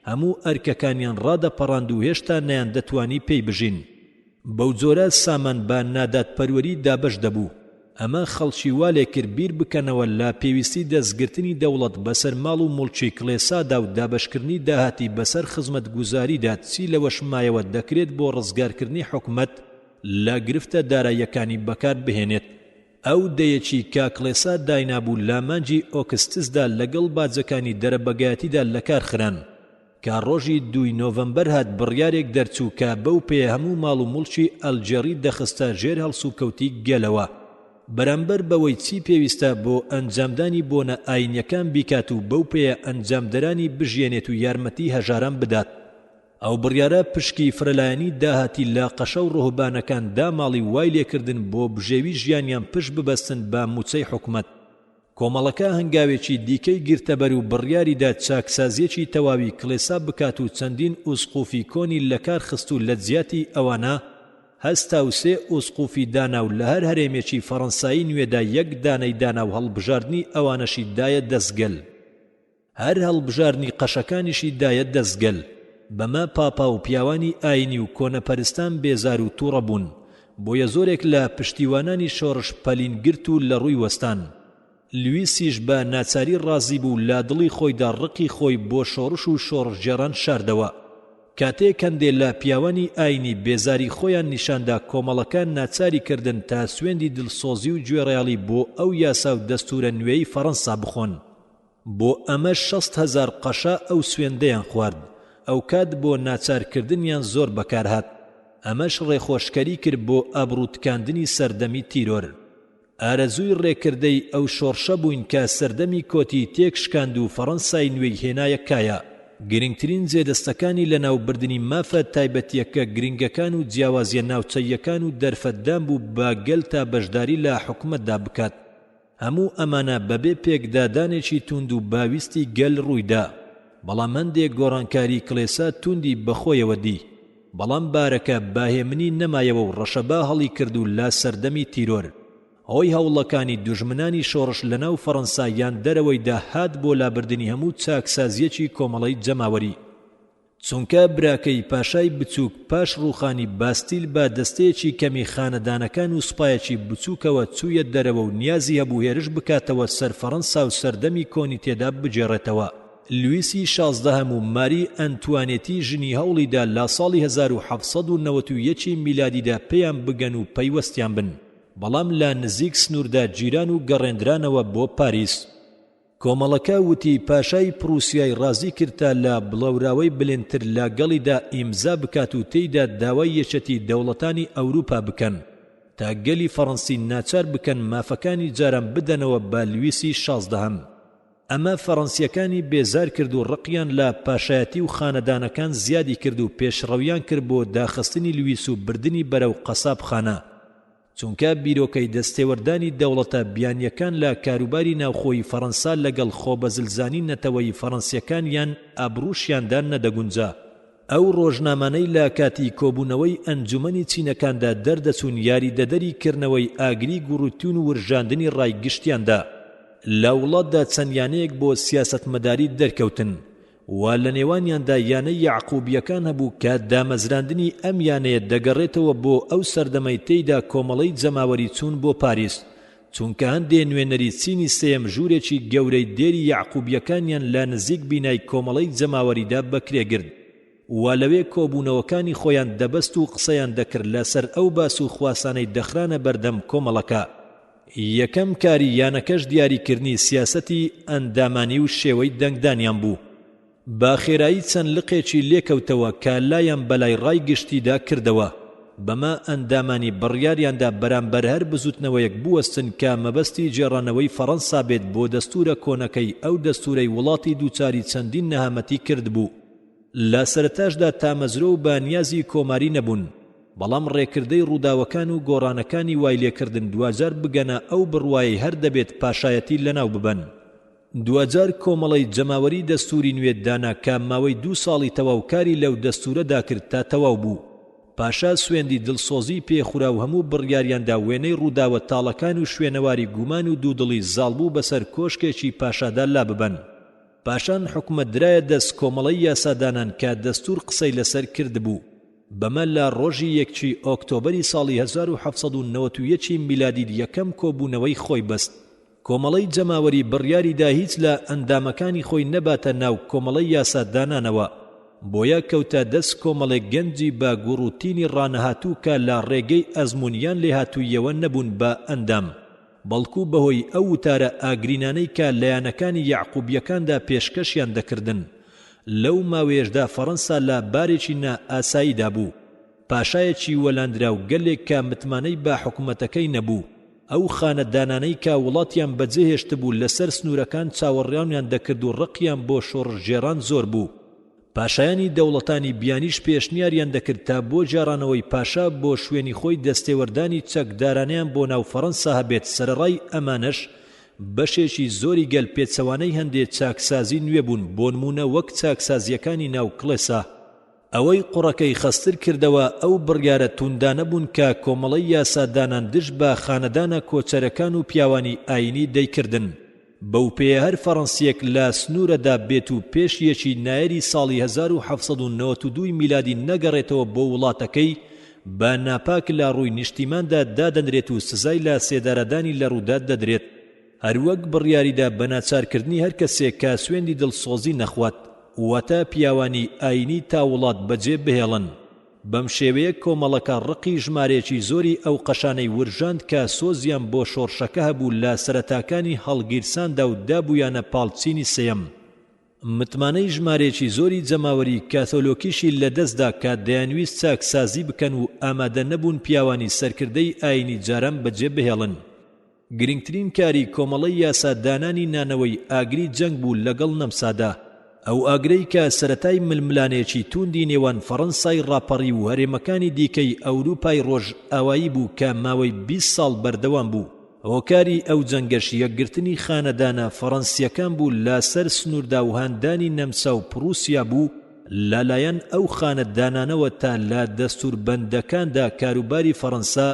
هەموو ئەرکەکانیان ڕادەپەڕاند و هێشتا نەیان دەتوانی پێی بژین. بەو جۆرە سامان بە ناداتپەروەری دابەش دەبوو. ئەمە خەڵکی والێ کرد بیر بکەنەوە لە پێویستی دەستگرتنی دەوڵەت بەسەر ماڵ و موڵکی کڵێسادا و دابەشکردنی داهاتی بەسەر خزمەت گوزاریدا چی لەوەش مایەوە دەکرێت بۆ ڕزگارکردنی حکومەت لە گرفتە داراییەکانی بەکار بهێنێت. ئەو دەیەکی کا کڵێسا داینابوو لە مانجی ئۆکستسدا لەگەڵ باجەکانی دەرەبەگایەتیدا لەکار خران، کە ڕۆژی 2 نۆڤەمبەر هات بڕیارێک دەرچوو کە بەو پێ هەموو ماڵ و موڵکی ئەلجێری دەخستە ژێر هەڵسوکەوتی گەلەوە. بەرامبەر بەوەی چی پێویستە بۆ ئەنجامدانی بۆنە ئاینیەکان بیکات و بەو پێ ئەنجامدەرانی بژێنێت و یارمەتی هەژاران بدات. ئەو بڕیارە پشکی فرەلایەنی داهاتی لە قەشە و ڕۆهبانەکان داماڵی وای لێکردن بۆ بژێوی ژیانیان پشت ببەستن بە موچەی حکومەت. کۆمەڵەکە هەنگاوێکی دیکەی گرتەبەر و بڕیاریدا چاکسازیەکی تەواوی کڵێسا بکات و چەندین ئوسقوفی کۆنی لەکار خست و لە جیاتی ئەوانە هەستا و 3 ئوسقوفی دانا و لە هەر هەرێمێکی فەڕەنسایی نوێدا 1 دانەی دانا و هەڵبژاردننی ئەوانەشی دایە دەستگەل. هەر هەڵبژاردننی قەشەکانیشی دایە دەستگەل. بەمە پاپا و پیاوانی ئاینی و کۆنەپەرستان بێزار و تووڕە بوون، بۆیە زۆرێک لە پشتیوانانی شۆڕش پەلین گرت و لە ڕووی وەستان. لویسیش بە ناچاری ڕازی بوو لا دڵی خۆیدا ڕقی خۆی بۆ شۆڕش و شۆڕژێران شاردەوە. کاتێک هەندێ لە پیاوانی ئاینی بێزاری خۆیان نیشاندا، کۆمەڵەکان ناچاری کردن تا سوێندی دڵسۆزی و گوێڕیاڵی بۆ ئەو یاسا و دەستورە نوێی فەڕەنسا بخۆن. بۆ ئەمە 60,000 قەشە ئەو سوێندەیان خوارد. ئەو کات بۆ ناچارکردنیان زۆر بەکارهات. ئەمەش ڕێخۆشکەری کرد بۆ ئابڕووتکاندنی سەردەمی تیرۆر. ئارەزووی ڕێکردەی ئەو شۆڕشە بووین کە سەردەمی کۆتی تێکشکاند و فەڕەنسای نوێی هێنایە کایە. گرنگترین جێدەستەکانی لە ناوبردننی مافە تایبەتیەکە گرنگەکان و جیاوازیە ناوچەیەکان و دەرفەتدان بوو بە گەل تا بەشداری لە حکومەتدا بکات. هەموو ئەمانە بەبێ پێکدادانێکی توند و باویستی گەل ڕوویدا. بەڵام هەندێک گۆڕانکاری کڵێسا توندی بەخۆیەوە دی. بەڵام بارەکە باهێمنی نەمایەوە و ڕەشەبا هەڵی کرد و لا سەردەمی تیرۆر. هۆی هەوڵەکانی دوژمنانی شۆڕش لەناو فەڕەنساییان دەرەوەیدا هات بۆ لابردنی هەموو چاکسازیەکی کۆمەڵەی جەماوەری. چونکە براکەی پاشای بچووک پاش ڕووخانی باستیل بە دەستەیەکی کەمی خانەدانەکان و سوپایەکی بچووکەوە چوویە دەرەوە و نیازی هەبوو هێرش بکاتەوە سەر فەڕەنسا و سەردەمی کۆنی تێدا بجێڕێتەوە. لویسی 16 و ماری ئەنتوانێتی ژنی هەوڵیدا لە ساڵی 1791 میلادیدا پێیان بگەن و پەیوەستیان بن، بەڵام لە نزیک سنووردا جیران و گەڕێندرانەوە بۆ پاریس. کۆمەڵەکە وتی پاشای پرووسیای ڕازی کردە لە بڵەوراوەی بلێنتر لە گەڵیدا ئیمزا بکات و تێیدا داوای یەکەتی دەوڵەتانی ئەوروپا بکەن تا گەلی فەڕەنسی ناچار بکەن مافەکانی جاران بدەنەوە بە لویسی 16. ئەمە فەڕەنسیەکانی بێزار کرد و ڕقیان لە پاشایەتی و خانەدانەکان زیادی کرد و پێشڕەویان کرد بۆ داخستنی لویس و بردنی بەرەو قەسابخانە. چونکە بیرۆکەی دەستێوەردانی دەوڵەتە بیانیەکان لە کاروباری ناوخۆی فەڕەنسا لەگەڵ خۆبەزلزانی نەتەوەی فەڕەنسیەکانیان ئابڕووشیاندا نەدەگونجا. ئەو ڕۆژنامانەی لە کاتی کۆبوونەوەی ئەنجومەنی چینەکاندا دەردەچوون یاریدەدەری کردنەوەی ئاگری گوڕوتیون و ورژاندنی ڕایگشتیاندا. لە وڵاتدا چەندیانەیەک بۆ سیاسەتمەداری دەرکەوتن و لە نێوانیاندا یانەی یعقوبیەکان هەبوو کە دامەزراندنی ئەم یانەیە دەگەڕێتەوە بۆ ئەو سەردەمەی تێیدا کۆمەڵەی جەماوەری چوون بۆ پاریس، چونکە هەندێک نوێنەری چینی سێم ژوورێکی گەورەی دێری یعقوبیەکانیان لە نزیک بینای کۆمەڵەی جەماوەریدا بەکرێگرت و لەوێ کۆبوونەوەکانی خۆیان دەبەست و قسەیان دەکرد لەسەر ئەو باس و خواسانەی دەخرانە بەردەم کۆمەڵەکە. یەکەم کاری یانەکەش دیاریکردنی سیاسەتی ئەندامانی و شێوەی دەنگدانیان بوو. با خێرایی چەند لقێکی لێکەوتەوە کە لایەن بەلای ڕایگشتیدا کردەوە. بەمە ئەندامانی بڕیاریاندا بەرامبەر هەر بزوتنەوەیەک بوەستن کە مەبەستی جێڕانەوەی فەڕەنسا بێت بۆ دەستورە کۆنەکەی ئەو دەستورەی وڵاتی دووچاری چەندین نەهامەتی کرد بوو. لە سەرەتاشدا تامەزرۆ و بانیازی کۆماری نەبوون، بەڵام ڕێکردەی ڕووداوەکان و گۆڕانەکانی وای لێکردن دوجار بگەنە ئەو بڕوایی هەر دەبێت پاشایەتی لەناو ببەن. دوجار کۆمەڵەی جەماوەری دەستوری نوێ دانا کە ماوەی 2 ساڵی تەواوکاری لەو دەستورەدا کرد تا تەواو بوو. پاشا سوێندی دڵسۆزی پێخورا و هەموو بڕیاریاندا وێنەی ڕووداوە تاڵەکان و شوێنەواری گومان و دوودڵی زاڵبوو بەسەر کۆشکێکی پاشادا لا ببەن. پاشان حکومت درایە دەست کۆمەڵەی یاسادانان کە دەستور قسەی لەسەر کرد بوو. بەمە لە ڕۆژی 1 ئۆکتۆبەری ساڵی 1791 میلادی یەکەم کۆبوونەوەی خۆی بەست. کۆمەڵەی جەماوەری بڕیاریدا هیچ لە ئەندامەکانی خۆی نەباتە ناو کۆمەڵەی یاسادانانەوە، بۆیە کەوتە دەست کۆمەڵێک گەنجی بە گوڕوتینی ڕانەهاتوو کە لە ڕێگەی ئەزمونیان لێهاتوویەوە نەبوون بە ئەندام، بەڵکو بەهۆی ئەو وتارە ئاگرینانەی کە لایەنەکانی یعقوبیەکاندا پێشکەشیان دەکردن. لەو ماوەیەشدا فەڕەنسا لە بارێکی نائاساییدا بوو. پاشایەکی وەلاندراو گەلێک کە متمانەی بە حکومەتەکەی نەبوو. ئەو خانەدانانەی کە وڵاتیان بەجێهێشت بوو لەسەر سنوورەکان چاوەڕێیان دەکرد و ڕقیان بۆ شۆڕژێران زۆر بوو. پاشایانی دەوڵەتانی بیانیش پێشنیاریان دەکرد تا بۆ جارانەوەی پاشا بۆ شوێنی خۆی دەستێوەردانی چەکدارانیان بۆ ناو فەڕەنسا هەبێت. سەرڕای ئەمانەش بەشێکی زۆری گەل پێچەوانەی هەندێک چاکسازی نوێ بوون، بۆ نمونە وەک چاکسازیەکانی ناو کڵێسا. ئەوەی قوڕەکەی خەستر کردەوە ئەو بڕیارە توندانە بوون کە کۆمەڵەی یاسادانان دژ بە خانەدانە کۆچەرەکان و پیاوانی ئاینی دەیکردن. بەو پێیە هەر فەڕەنسیەک لە سنوورەدا بێت و پێش یەکی نایەری ساڵی 1792 میلادی نەگەڕێتەوە بۆ وڵاتەکەی، بە ناپاک لە ڕووی نیشتیماندا دادەنرێت و سزای لە سێدارەدانی لە ڕوودا دەدرێت. هەروەک بڕیاریدا بە ناچارکردنی هەر کەسێک کە سوێندی دڵسۆزی نەخوات واتە پیاوانی ئاینی تا وڵات بەجێ بهێڵن. بەم شێوەیە کۆمەڵەکە ڕقی ژمارەیەکی زۆری ئەو قەشانەی ورژاند کە سۆزیان بۆ شۆڕشەکە هەبوو لە سەرەتاکانی هەڵگیرساندا و دابوویانە پاڵچینی سێم. متمانەی ژمارەیەکی زۆری جەماوەری کاتۆلۆکیشی لەدەستدا کە دەیانویست چاکسازی بکەن و ئامادە نەبوون پیاوانی سەرکردەی ئاینی جاران بەجێ بهێڵن. گرنگترین کاری کۆمەڵەی یاسادانانی نانەوەی ئاگری جەنگ بوو لەگەڵ نەمسادا. ئەو ئاگرەی کە سەرەتای ململانێکی توندی نێوان فەڕەنسای ڕاپەڕی و هەرێمەکانی دیکەی ئەوروپای ڕۆژ ئاوایی بوو کە ماوەی 20 ساڵ بەردەوام بوو. هۆکاری ئەو جەنگەش یەکگرتنی خانەدانە فەڕەنسیەکان بوو لەسەر سنووردا و هاندانی نەمسا و پرووسیا بوو لەلایەن ئەو خانەدانانەوە تا لە دەستوربەندەکاندا کاروباری فەڕەنسا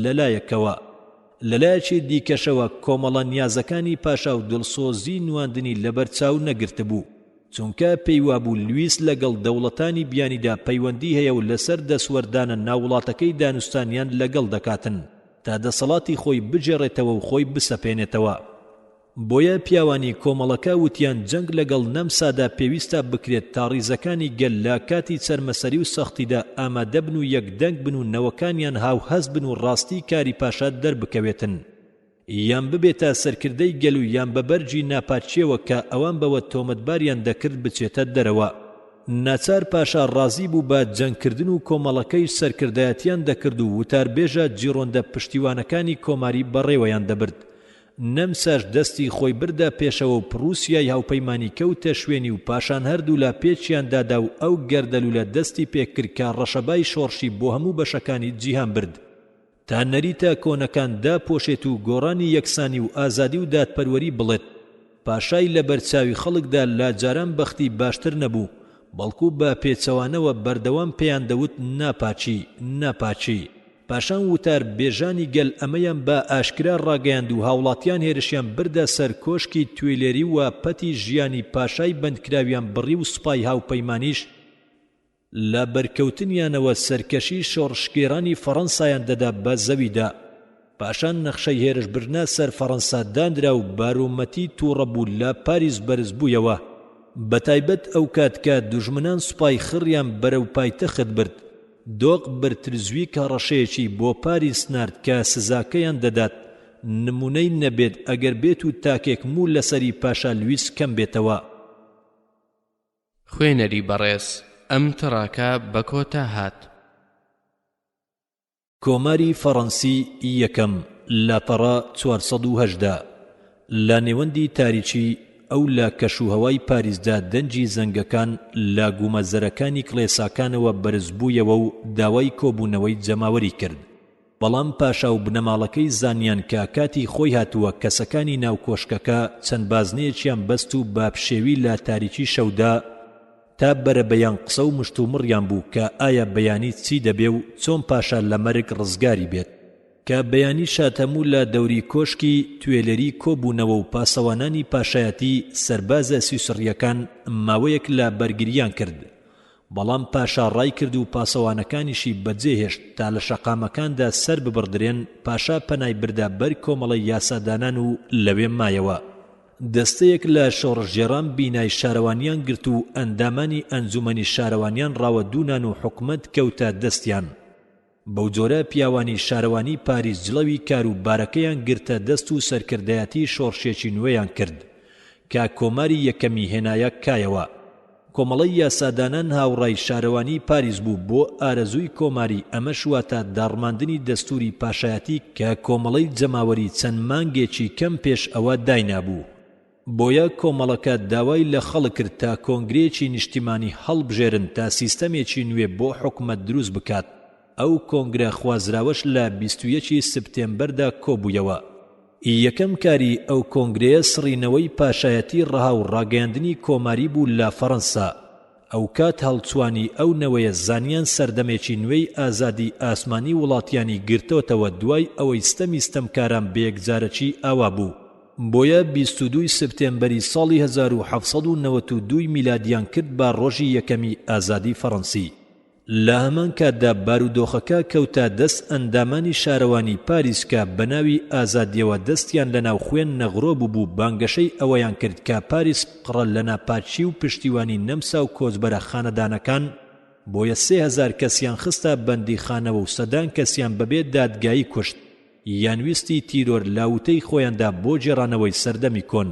لەلایەکەوە. لەلایەکی دیکەشەوە کۆمەڵە نیازەکانی پاشا و دڵسۆزی نواندنی لەبەرچاو نەگرت بوو، چونکە پێیوا بوو لویس لەگەڵ دەوڵەتانی بیانیدا پەیوەندی هەیە و لەسەر دەسوەردانە ناوڵاتەکەی دانوستانیان لەگەڵ دەکاتن تا دەسەڵاتی خۆی بجێڕێتەوە و خۆی بسەپێنێتەوە. بۆیە پیاوانی کۆمەڵەکە وتیان جەنگ لەگەڵ نەمسادا پێویستە بکرێت تا ڕیزەکانی گەل لە کاتی چەرمەسەری و سەختیدا ئامادە بن و یەکدەنگ بن و نەوەکانیان هاوهەز بن و ڕاستی کاری پاشا دەربکەوێتن، یان ببێتە سەرکردەی گەل و یان بەبەرجی ناپاچیەوە کە ئەوان بەوە تۆمەتباریان دەکرد بچێتە دەرەوە. ناچار پاشا ڕازی بوو بە جەنگکردن و کۆمەڵەکەی سەرکردایەتیان دەکرد و وتاربێژە جیڕۆندە پشتیوانەکانی کۆماری بەڕێوەیان دەبرد. نەمساش دەستی خۆی بردە پێشەوە و پرووسیای هاوپەیمانی کەوتە شوێنی و پاشان هەردوو لە پێچیان دادا و ئەو گەردەلوولە دەستی پێکرد کە ڕەشەبای شۆڕشی بۆ هەموو بەشەکانی جیهان برد. تا نەریتە کۆنەکان داپۆشێت و گۆڕانی یەکسانی و ئازادی و دادپەروەری بڵێت. پاشای لە بەرچاوی خەڵکدا لاجاران بەختی باشتر نەبوو، بەڵکو بە پێچەوانەوە بەردەوام پێیان دەوت ناپاچی. پاشان وتار بێژانی گەل ئەمەیان بە ئاشکرا ڕاگەیاند و هاوڵاتیان هێرشیان بردە سەر کۆشکی توێلێری و پەتی ژیانی پاشای بەندکراویان بڕی و سوپای هاوپەیمانیش لە بەرکەوتنیانەوە سەرکەشی شۆڕشکێرانی فەڕەنسایان دەدا بە زەویدا. پاشان نەخشەی هێرشبردنە سەر فەڕەنسا دانرا و بارۆمەتی تووڕەبوو لە پاریس بەرز بوویەوە. بەتایبەت ئەو کات کە دوژمنان سوپای خڕیان بەرەو پایتەخت برد، دۆق برترزوی کە ڕەشەیەکی بۆ پاریس نارد کە سزاکەیان دەدات نمونەی نەبێت ئەگەر بێت و تاکێک موو لەسەری پاشا لویس کەم بێتەوە. خوێنەری بەڕێز، ئەم تڕاکە بە کۆتا هات. کۆماری فەڕەنسی یەکەم لاپەڕا 418 لە نێوەندی تاریکی ئەو لە کەشوهەوای پاریسدا دەنجی زەنگەکان لە گومەزەرەکانی کڵێساکانەوە بەرزبوویەوە و داوای کۆبوونەوەی جەماوەری کرد. بەڵام پاشا و بنەماڵەکەی زانیان کە کاتی خۆی هاتووە کەسەکانی ناو کۆشکەکە چەند بازنەیەکیان بەست و بابشێوی لە تاریکی شەودا تا بەرەبەیان قسە و مشت و مڕیان بوو کە ئایا بەیانی چی دەبێ و چۆن پاشا لە مەرگ ڕزگاری بێت. کە بەیانی شاتەموو لە دەوری کۆشکی توێلەری کۆبوونەوە و پاسەوانانی پاشایەتی سەربازە سویسڕیەکان ماوەیەک لە بەرگریان کرد. بەڵام پاشا ڕای کرد و پاسەوانەکانیشی بەجێهێشت تا لە شەقامەکاندا سەر ببڕدرێن. پاشا پەنای بردا بەر کۆمەڵی یاسادانان و لەوێ مایەوە. دەستەیەک لە شۆڕژێران بینای شارەوانیان گرت و ئەندامانی ئەنجومەنی شارەوانیان ڕاوەدوونان و حکومەت کەوتە دەستیان. بەو جۆرە پیاوانی شارەوانی پاریس جڵەوی کاروبارەکەیان گرتە دەست و سەرکردایەتی شۆڕشێکی نوێیان کرد کە کۆماری یەکەمی هێنایە کایەوە. کۆمەڵی یاسادانان هاوڕای شارەوانی پاریس بوو بۆ ئارەزووی کۆماری. ئەمە شواتە داڕماندنی دەستوری پاشایەتی کە کۆمەڵی جەماوەری چەند مانگێکی کەم پێش ئەوە داینابوو. بۆیە کۆمەڵەکە داوای لە خەڵک کرد تا کۆنگرێکی نیشتیمانی هەڵبژێرن تا سیستەمێکی نوێ بۆ حکومەت دروست بکات. ئەو کۆنگرە خوازراوەش لە 21 سپتێمبەردا کۆبوویەوە. یەکەم کاری ئەو کۆنگرەیە سڕینەوەی پاشایەتی ڕەها و ڕاگەیاندنی کۆماری بوو لە فەڕەنسا. ئەو کات هەڵچوانی ئەو نەوەیە زانیان سەردەمێکی نوێی ئازادی ئاسمانی وڵاتیانی گرتۆتەوە دوای ئەوەی ستەمکاران بەیەکجارەکی ئاوا بوو. بۆیە 22 سپتێمبەری ساڵی 1992 میلادیان کرد بە ڕۆژی یەکەمی ئازادی فەڕەنسی. لە هەمان کاتدا بارودۆخەکە کەوتە دەست ئەندامانی شارەوانی پاریس کە بەناوی ئازادیەوە دەستیان لە ناو خوێن نەغڕۆ بوو. بانگەشەی ئەوەیان کرد کە پاریس قڕە لە ناپاچی و پشتیوانی نەمسا و کۆچبەرە خانەدانەکان. بۆیە 3000 کەسیان خستە بەندیخانەوە و سەدان کەسیان بەبێ دادگایی کوشت یانویستی تیرۆر لاوتەی خۆیاندا بۆ جێڕانەوەی سەردەمی کۆن.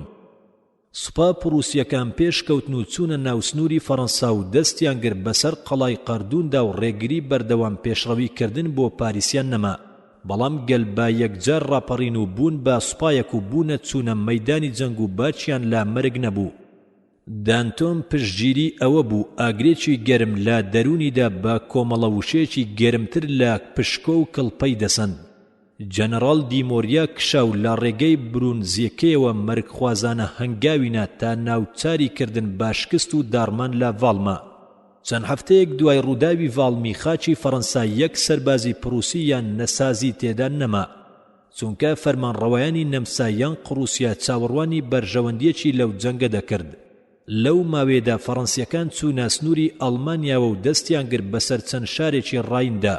سوپا پروسیەکان پێش کەوتن و چوونە ناوسنووری فەڕەنسا و دەستیان کرد بەسەر قەڵای قەردووندا و ڕێگری بەردەوام پێشڕەویکردن بۆ پاریسیان نەما. بەڵام گەل با یەکجار ڕاپەڕین و بوون بە سوپایەک و بوونە چوونە مەیدانی جەنگ و باچیان لا مەرگ نەبوو. دانتۆن پشتگیری ئەوە بوو ئاگرێکی گەرم لە دەرونیدا بە کۆمەڵە وشەیەکی گەرمتر لە پشکۆ و کڵپەی دەسەند. جەنەڕاڵ دیمۆریا کشاو لە ڕێگەی برونزیەکەیەوە مەرگخوازانە هەنگاوینە تا ناوچاری کردن باشکست و دارمان لە ڤاڵما. چەند هەفتەیەک دوای ڕووداوی ڤاڵمی خاچی فەڕەنسا یەک سەربازی پروسی یان نەسازی تێدا نەما، چونکە فەرمانڕەوایانی نەمسا یان قڕوسیا چاوەڕوانی بەرژەوەندیەکی لەو جەنگە دەکرد. لەو ماوێدا فەڕەنسیەکان چوونە سنووری ئەڵمانیاوە و دەستیان کرد بەسەر چەند شارێکی ڕایندا،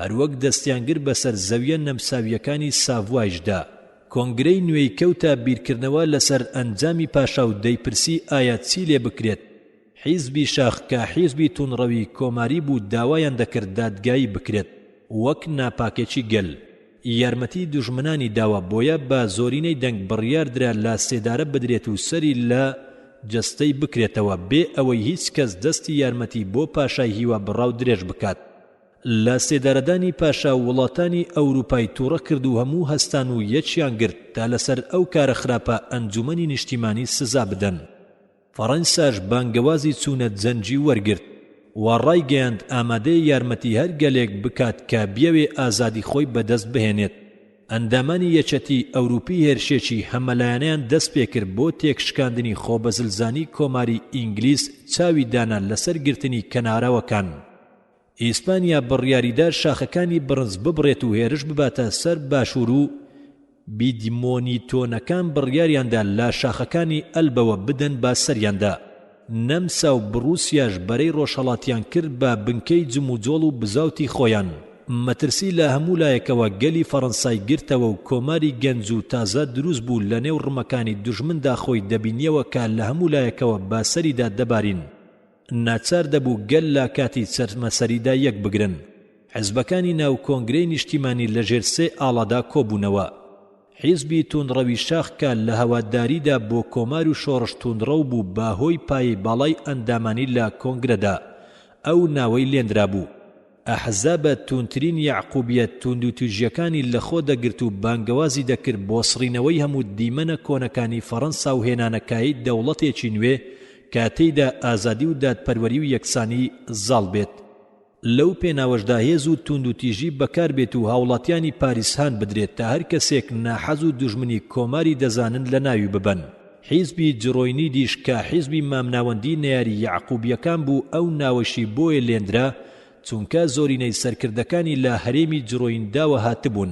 هەروەک دەستیانگر بەسەر زەویە نەمساویەکانی ساڤوایشدا. کۆنگرەی نوێی کەوتە بیرکردنەوە لەسەر ئەنجامی پاشا و دەیپرسی ئایا چی لێ بکرێت. حیزبی شاخ کە حیزبی تونڕەوی کۆماری بوو داوایان دەکرد دادگایی بکرێت وەک ناپاکێکی گەل. یارمەتی دوژمنانی داوە، بۆیە بە زۆرینەی دەنگ بڕیاردرا لە سێدارە بدرێت و سەری لە جەستەی بکرێتەوە بێ ئەوەی هیچ کەس دەستی یارمەتی بۆ پاشای هیوا بڕاو درێژ بکات. لە سێدارەدانی پاشا وڵاتانی ئەوروپای تووڕە کرد و هەموو هەستان و یەکیان گرت تا لەسەر ئەو کارە خراپە ئەنجومەنی نیشتیمانی سزا بدەن. فەڕەنساش بانگەوازی چوونە جەنجی وەرگرت. و ڕایگەیاند ئامادەی یارمەتی هەر گەلێک بکات کە بیەوێ ئازادی خۆی بەدەست بهێنێت. ئەندامانی یەکێتی ئەوروپی هێرشێکی هەمەلایەنیان دەست پێکرد بۆ تێکشکاندنی خۆبەزلزانی کۆماری ئینگلیس چاوی دانا لەسەر گرتنی کەناراوەکان. ئیسپانیا بڕیاریدار شاخەکانی برنج ببڕێت و هێرش بباتە سەر باشوور و بیدمۆنیتۆنەکان بڕیاریاندا لە شاخەکانی ئەلبەوە بدەن با سەریاندا. نەمسا و بروسیاش بەرەی ڕۆژهەڵاتیان کرد بە بنکەی جموجۆڵ و بزاوتی خۆیان. مەترسی لە هەموو لایەکەوە گەلی فەڕەنسای گرتەوە و کۆماری گەنج و تازە دروست بوو لە نێو ڕمەکانی دوژمندا خۆی دەبینیەوە کە لە هەموو لایەکەوە با سەریدا دەبارین. ناچار دەبوو گەل لە کاتی سەرمەسەریدا یەک بگرن. حیزبەکانی ناو کۆنگرەی نیشتیمانی لەژێر سێ ئاڵادا کۆبوونەوە. حیزبی توندڕەوی شاخ کە لە هەواداریدا بۆ کۆمار و شۆڕش توندڕەو بوو باهۆی پایەی باڵای ئەندامانی لە کۆنگرەدا. ئەو ناوەی لێنرا بوو. ئەحزابە توندترین یعقوبیەت توندوتیژیەکانی لەخۆ دەگرت و بانگەوازی دەکرد بۆ سڕینەوەی هەموو دیمەنە کۆنەکانی فەڕەنسا و هێنانەکایی دەوڵەتێکی نوێ کە تێیدا ئازادی و دادپەروەری و یەکسانی زاڵ بێت. لەو پێناوەشدا هێز و توندوتیژی بەکار بێت و هاوڵاتیانی پاریسهان بدرێت تا هەر کەسێک ناحەز و دوژمنی کۆماری دەزانن لە ناوی ببەن. حیزبی جڕۆینی دیش کە حیزبی مامناوەندی نەیاری یعقوبیەکان بوو ئەو ناوەشی بۆیە لێندرا چونکە زۆرینەی سەرکردەکانی لە هەرێمی جڕۆینداوە هاتبوون.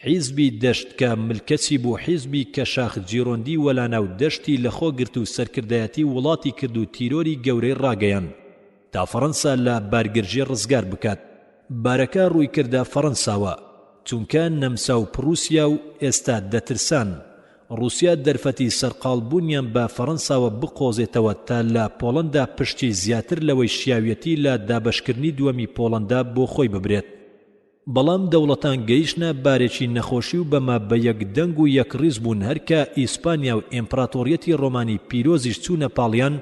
حیزبی دەشت کە ملکەچی بوو حیزبی کە شاخ جیرۆندی وەلاناو دەشتی لەخۆ گرت و سەرکردایەتی وڵاتی کرد و تیرۆری گەورەی ڕاگەیان تا فەڕەنسا لە بارگرژی ڕزگار بکات. بارەکە ڕووی کردە فەڕەنساوە چونکە نەمسا و پروسیا و ئێستا دەترسان رووسیا دەرفەتی سەرقاڵبوونیان بە فەڕەنساوە بقۆزێتەوە تا لە پۆڵەندا پشتی زیاتر لەوەی شیاویەتی لە دابەشکردنی دووەمی پۆڵەندا بۆ خۆی ببرێت. بەڵام دەوڵەتان گەیشتە بارێکی نەخۆشی و بەما بە یەکدەنگ و یەکڕیز بوون هەرکە ئیسپانیا و ئیمپراتۆریەتی ڕۆمانی پیرۆزیش چوونە پاڵیان.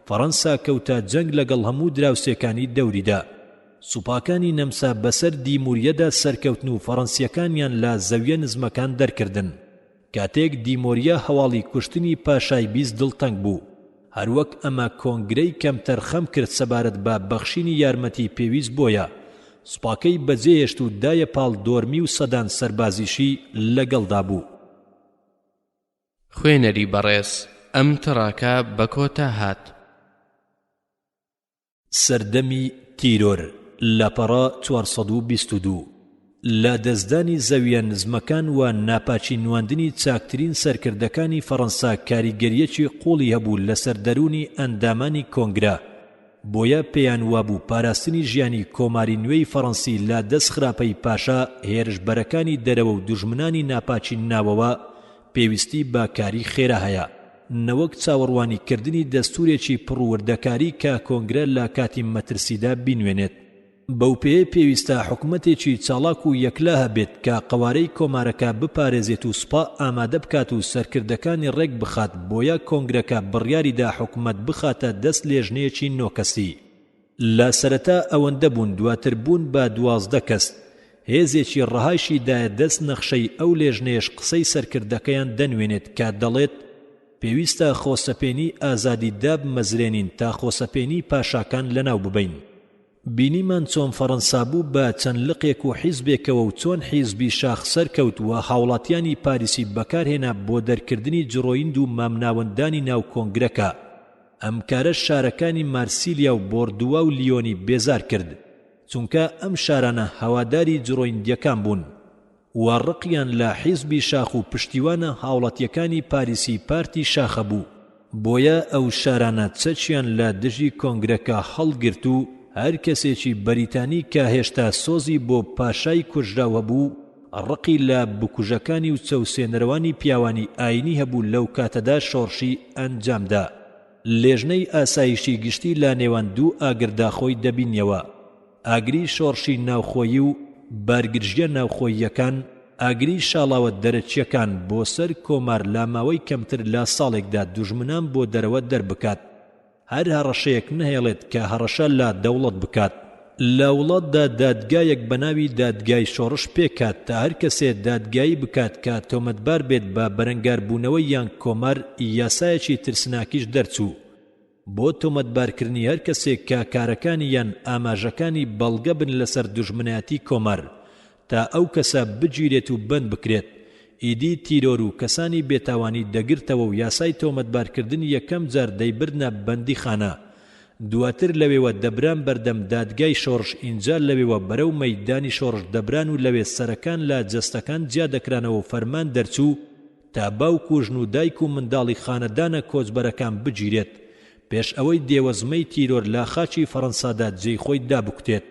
فەڕەنسا کەوتە جەنگ لەگەڵ هەموو دراوسێکانی دەوریدا. سوپاکانی نەمسا بەسەر دیموریەدا سەرکەوتن و فەڕەنسیەکانیان لە زەویە نزمەکان دەرکردن. کاتێک دیمۆریە هەواڵی کوشتنی پاشای بیست دڵتەنگ بوو. هەروەک ئەمە کۆنگرەی کەمتەر خەم کرد سەبارەت بە بەخشینی یارمەتی پێویست بۆیە. سوپاکەی بەجێهێشت و دایە پاڵ دۆرمی و سەدان سەربازیشی لەگەڵدا بوو. خوێنەری بەڕێز ئەم تڕاکە بە کۆتا هات. سەردەمی تیرۆر لاپەڕا 422 لە دەستدانی زەویە نزمەکان و ناپاچی نواندنی چاکترین سەرکردەکانی فەڕەنسا کاریگەریەکی قوڵی هەبوو لەسەر دەرونی ئەندامانی کۆنگرا. بۆیە پێیان وابوو پاراستنی ژیانی کۆماری نوێی فەڕەنسی لە دەست خراپەی پاشا هێرشبەرەکانی دەرەوە و دوژمنانی ناپاچی ناوەوە پێویستی بە کاری خێرا هەیە. نەوەک چاوەڕوانی کردنی دەستورێکی پڕوردەکاری کە کۆنگرە لە کاتی مەترسیدا بینوێنێت. بەو پێیە پێویستە حکومەتێکی چاڵاک و یەکلا هەبێت کە قەوارەی کۆمارەکە بپارێزێت و سوپا ئامادە بکات و سەرکردەکانی ڕێک بخات بۆیە کۆنگرەکە بڕیاریدا حکومەت بخاتە دەست لێژنەیەکی نۆکەسی. لە سەرەتا ئەوەندە بوون دواتر بوون بە 12 کەس. هێزێکی ڕەهایشی دایە دەست نەخشەی ئەو لێژنەیەش قسەی سەرکردەکەیان دەنوێنێت کە دەڵێت پێویستە خۆسەپێنی ئازادی داب مەزرێنین تا خۆسەپێنی پاشاکان لەناو ببین. بینیمان چۆن فەڕەنسا بوو بە چەند لقێک و حیزبێکەوە و چۆن حیزبی شاخ سەرکەوت و هاوڵاتیانی پاریسی بەکارهێنا بۆ دەرکردنی جڕۆیند و مامناوەندانی ناو کۆنگرەکە. ئەم کارە شارەکانی مارسیلیا و بۆردووا و لیۆنی بێزار کرد چونکە ئەم شارانە هەواداری جڕۆیندیەکان بوون و ڕقیان لە حیزبی شاخ و پشتیوانە هاوڵاتیەکانی پاریسی پارتی شاخە بوو. بۆیە ئەو شارانە چەچیان لە دژی کۆنگرەکە هەڵگرت و هەر کەسێکی بەریتانی کە هێشتا سۆزی بۆ پاشای کوژراوە بوو ڕقی لە بکوژەکانی و چەوسێنەرەوانی پیاوانی ئاینی هەبوو لەو کاتەدا شۆڕشی ئەنجامدا. لێژنەی ئاسایشی گشتی لە نێوان دوو ئاگردا خۆی دەبینیەوە. ئاگری شۆڕشی ناوخۆیی و بارگرژیە ناوخۆییەکان، ئاگری شاڵاوە دەرەچیەکان بۆ سەر کۆمار لە ماوەی کەمتر لە ساڵێکدا دوژمنان بۆ دەرەوە دەربکات. هەر هەڕەشەیەک نەهێڵێت کە هەڕەشە لە دەوڵەت بکات. لە وڵاتدا دادگایەک بەناوی دادگای شۆڕش پێکات تا هەر کەسێ دادگایی بکات کە تۆمەتبار بێت بە بەرەنگاربوونەوەی یان کۆمار یاسایەکی ترسناکیش دەرچوو. بۆ تۆمەتبارکردنی هەر کەسێک کە کارەکانی یان ئاماژەکانی بەڵگە بن لەسەر دوژمنایەتی کۆمەر تا ئەو کەسە بگیرێت و بند بکرێت. ئیدی تیرۆر و کەسانی بێتاوانی دەگرتەوە و یاسای تۆمەتبارکردن یەکەم جار دەیبرنە بەندی خانە. دواتر لەوێوە دەبران بەردەم دادگای شۆڕش، اینجا لەوێوە بەرەو مەیدانی شۆڕش دەبران و لەوێ سەرەکان لە جەستەکان جیا دەکرانەوە و فەرمان دەرچوو تا باوک و ژن و دایک و منداڵی خانەدانە کۆچبەرەکان بگیرێت پێش ئەوەی دێوەزمەی تیرۆر لە خاچی فەڕەنسادا جێی خۆی دابکوتێت.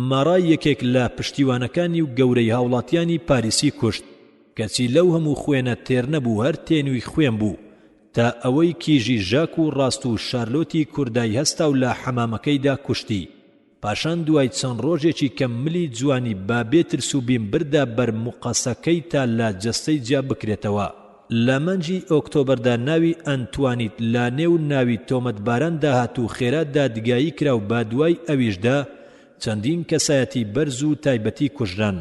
ماڕای یەکێک لە پشتیوانەکانی و گەورەی هاوڵاتیانی پاریسی کوشت، کەچی لەو هەموو خوێنە تێر نەبوو، هەر تێنووی خوێن بوو، تا ئەوەی کیژی ژاک و ڕاست و شارلۆتی کوردای هەستا و لە حەمامەکەیدا کوشتی. پاشان دوای چەند ڕۆژێکی کەم ملی جوانی با بێترس و بیم بردا بەر موقەسەکەی تا لە جەستەی جیا بکرێتەوە. لە مانجی ئۆکتۆبەردا ناوی ئەنتوانیت لە نێو ناوی تۆمەتباران داهات و خێرا دادگایی کرا و با دوای ئەویشدا چەندین کەسایەتی بەرز و تایبەتی کوژران.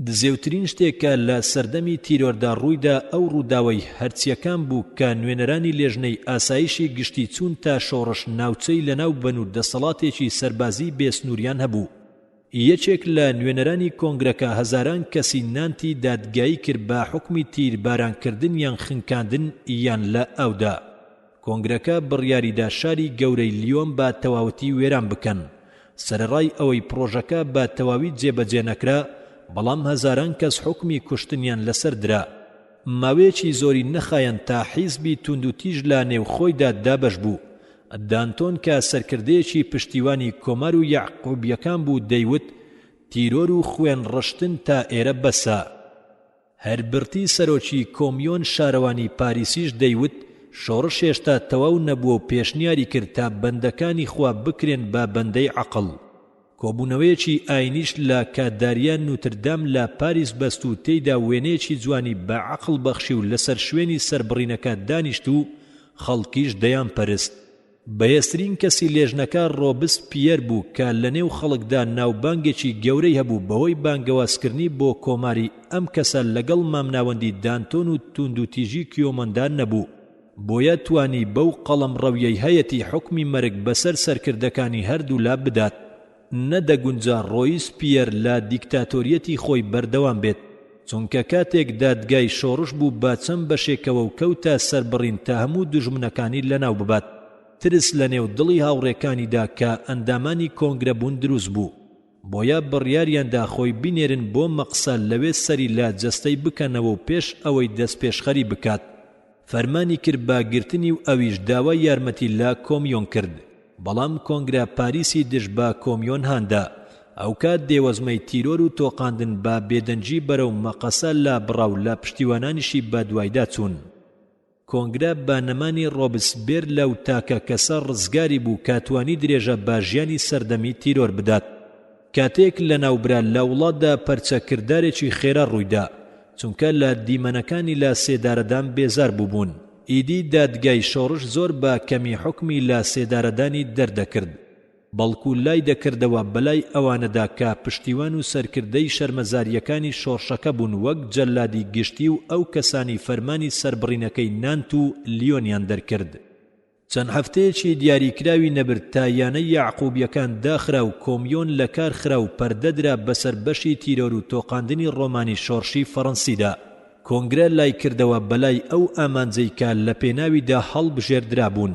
دزێوترین شتێکە لە سەردەمی تیرۆردا ڕوویدا ئەو ڕووداوەی هەرچیەکان بوو کە نوێنەرانی لێژنەی ئاسایشی گشتی چوون تا شۆڕش ناوچەی لەناو بن و دەسەڵاتێکی سەربازی بێسنووریان هەبوو. یەکێک لە نوێنەرانی کۆنگرەکە هەزاران کەسی نانتی دادگایی کرد بە حکمی تیربارانکردن یان خنکاندن یان لە ئەودا. کۆنگرەکە بڕیاریدا شاری گەورەی لیۆن بە تەواوەتی وێران بکەن. سەرڕای ئەوەی پرۆژەکە بە تەواوی جێبەجێ نەکرا، بەڵام هەزاران کەس حکمی کوشتنیان لەسەر درا. ماوەیەکی زۆری نەخایەن تا حیزبی توندوتیژ لە نێو خۆیدا دابەش بوو. دانتۆن کە سەرکردەیەکی پشتیوانی کۆمار و یعقوبیەکان بوو دەیوت تیرۆر و خوێن ڕشتن تا ئێرە بەسە. هەربرتی سەرۆکی کۆمیۆن شارەوانی پاریسیش دەیوت شۆڕش هێشتا تەواو نەبووە و پێشنیاری کرد تا بەندەکانی خوا بکرێن بە بەندەی عەقڵ. کۆبوونەوەیەکی ئاینیش لە کاتداریان نوتردام لە پاریس بەست و تێیدا وێنەیەکی جوانی بە عەقڵ بەخشی و لەسەر شوێنی سەربڕینەکە دانیشت و خەڵکیش دەیان پەرست. بەهێزترین کەسی لێژنەکە ڕۆبس پیەر بوو کە لە نێو خەڵکدا ناوبانگێکی گەورەی هەبوو بەهۆی بانگەوازکردنی بۆ کۆماری ئەم کەسە لەگەڵ مامناوەندی دانتۆن و توندوتیژی کیۆمەندان نەبوو، بۆیە توانی بەو قەڵەم ڕەویەی هەیەتی حکمی مەرگ بەسەر سەرکردەکانی هەردوو لا بدات. نەدەگونجا ڕۆیس پیەر لە دیکتاتۆریەتی خۆی بەردەوام بێت، چونکە کاتێک دادگای شۆڕش بوو با چەند بەشێکەوە و کەوتە سەربڕین تا هەموو دوژمنەکانی لەناو ببات. ترس لە نێو دڵی هاوڕێکانیدا کە ئەندامانی کۆنگرە بوون دروست بوو، بۆیە بڕیاریاندا خۆی بینێرن بۆ مەقسە لەوێ سەری لە جەستەی بکەنەوە و پێش ئەوەی دەست پێشخەری بکات. فەرمانی کرد بە گرتنی و ئەویش داوای یارمەتی لە کۆمیۆن کرد، بەڵام کۆنگرە پاریسی دژ بە کۆمیۆن هاندا. ئەو کات دێوەزمەی تیرۆر و تۆقاندن بە بێدەنجی بەرەو مەقەسە لا بڕاو لە پشتیوانانیشی بە دوایدا چوون. کۆنگرە بە نەمانی ڕۆبسبێر لەو تاکە کەسە ڕزگاری بوو کاتوانی درێژە بە ژیانی سەردەمی تیرۆر بدات. کاتێک لە ناوبرا لە وڵاتدا پەرچەکردارێکی خێرا ڕوویدا، چونکە لە دیمەنەکانی لە سێدارەدان بێزار بووبوون. ئیدی دادگای شۆڕش زۆر بە کەمی حکمی لە سێدارەدانی دەردەکرد، بەڵکو لای دەکردەوە بەلای ئەوانەدا کە پشتیوان و سەرکردەی شەرمەزاریەکانی شۆڕشەکە بوون، وەک جەلادی گشتی و ئەو کەسانی فەرمانی سەربڕینەکەی نانت و لیۆنیان دەرکرد. چەند هەفتەیەکی دیاریکراوی نەبرد تا یانەی یعقوبیەکان داخرا و کۆمیۆن لە کار خرا و پەردەدرا بەسەر بەشی تیرۆر و تۆقاندنی ڕۆمانی شۆڕشی فەڕەنسیدا. کۆنگرە لای کردەوە بەلای ئەو ئامانجەی کە لە پێناویدا هەڵبژێردرا بوون.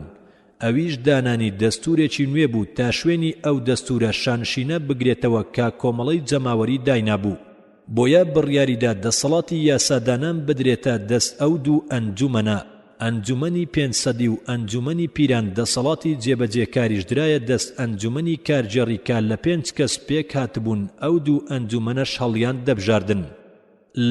ئەویش دانانی دەستورێکی نوێ بوو تا شوێنی ئەو دەستورە شانشینە بگرێتەوە کە کۆمەڵەی جەماوەری داینابوو. بۆیە بڕیاریدا دەسەڵاتی یاسادانان بدرێتە دەست ئەو دوو ئەنجومەنە، ئەنجومەنی پێنجسەدی و ئەنجومەنی پیران. دەسەڵاتی جێبەجێکاریش درایە دەست ئەنجومەنی کارجێڕی کە لە 5 کەس پێک هاتبوون، ئەو دوو ئەنجومەنەش هەڵیان دەبژاردن.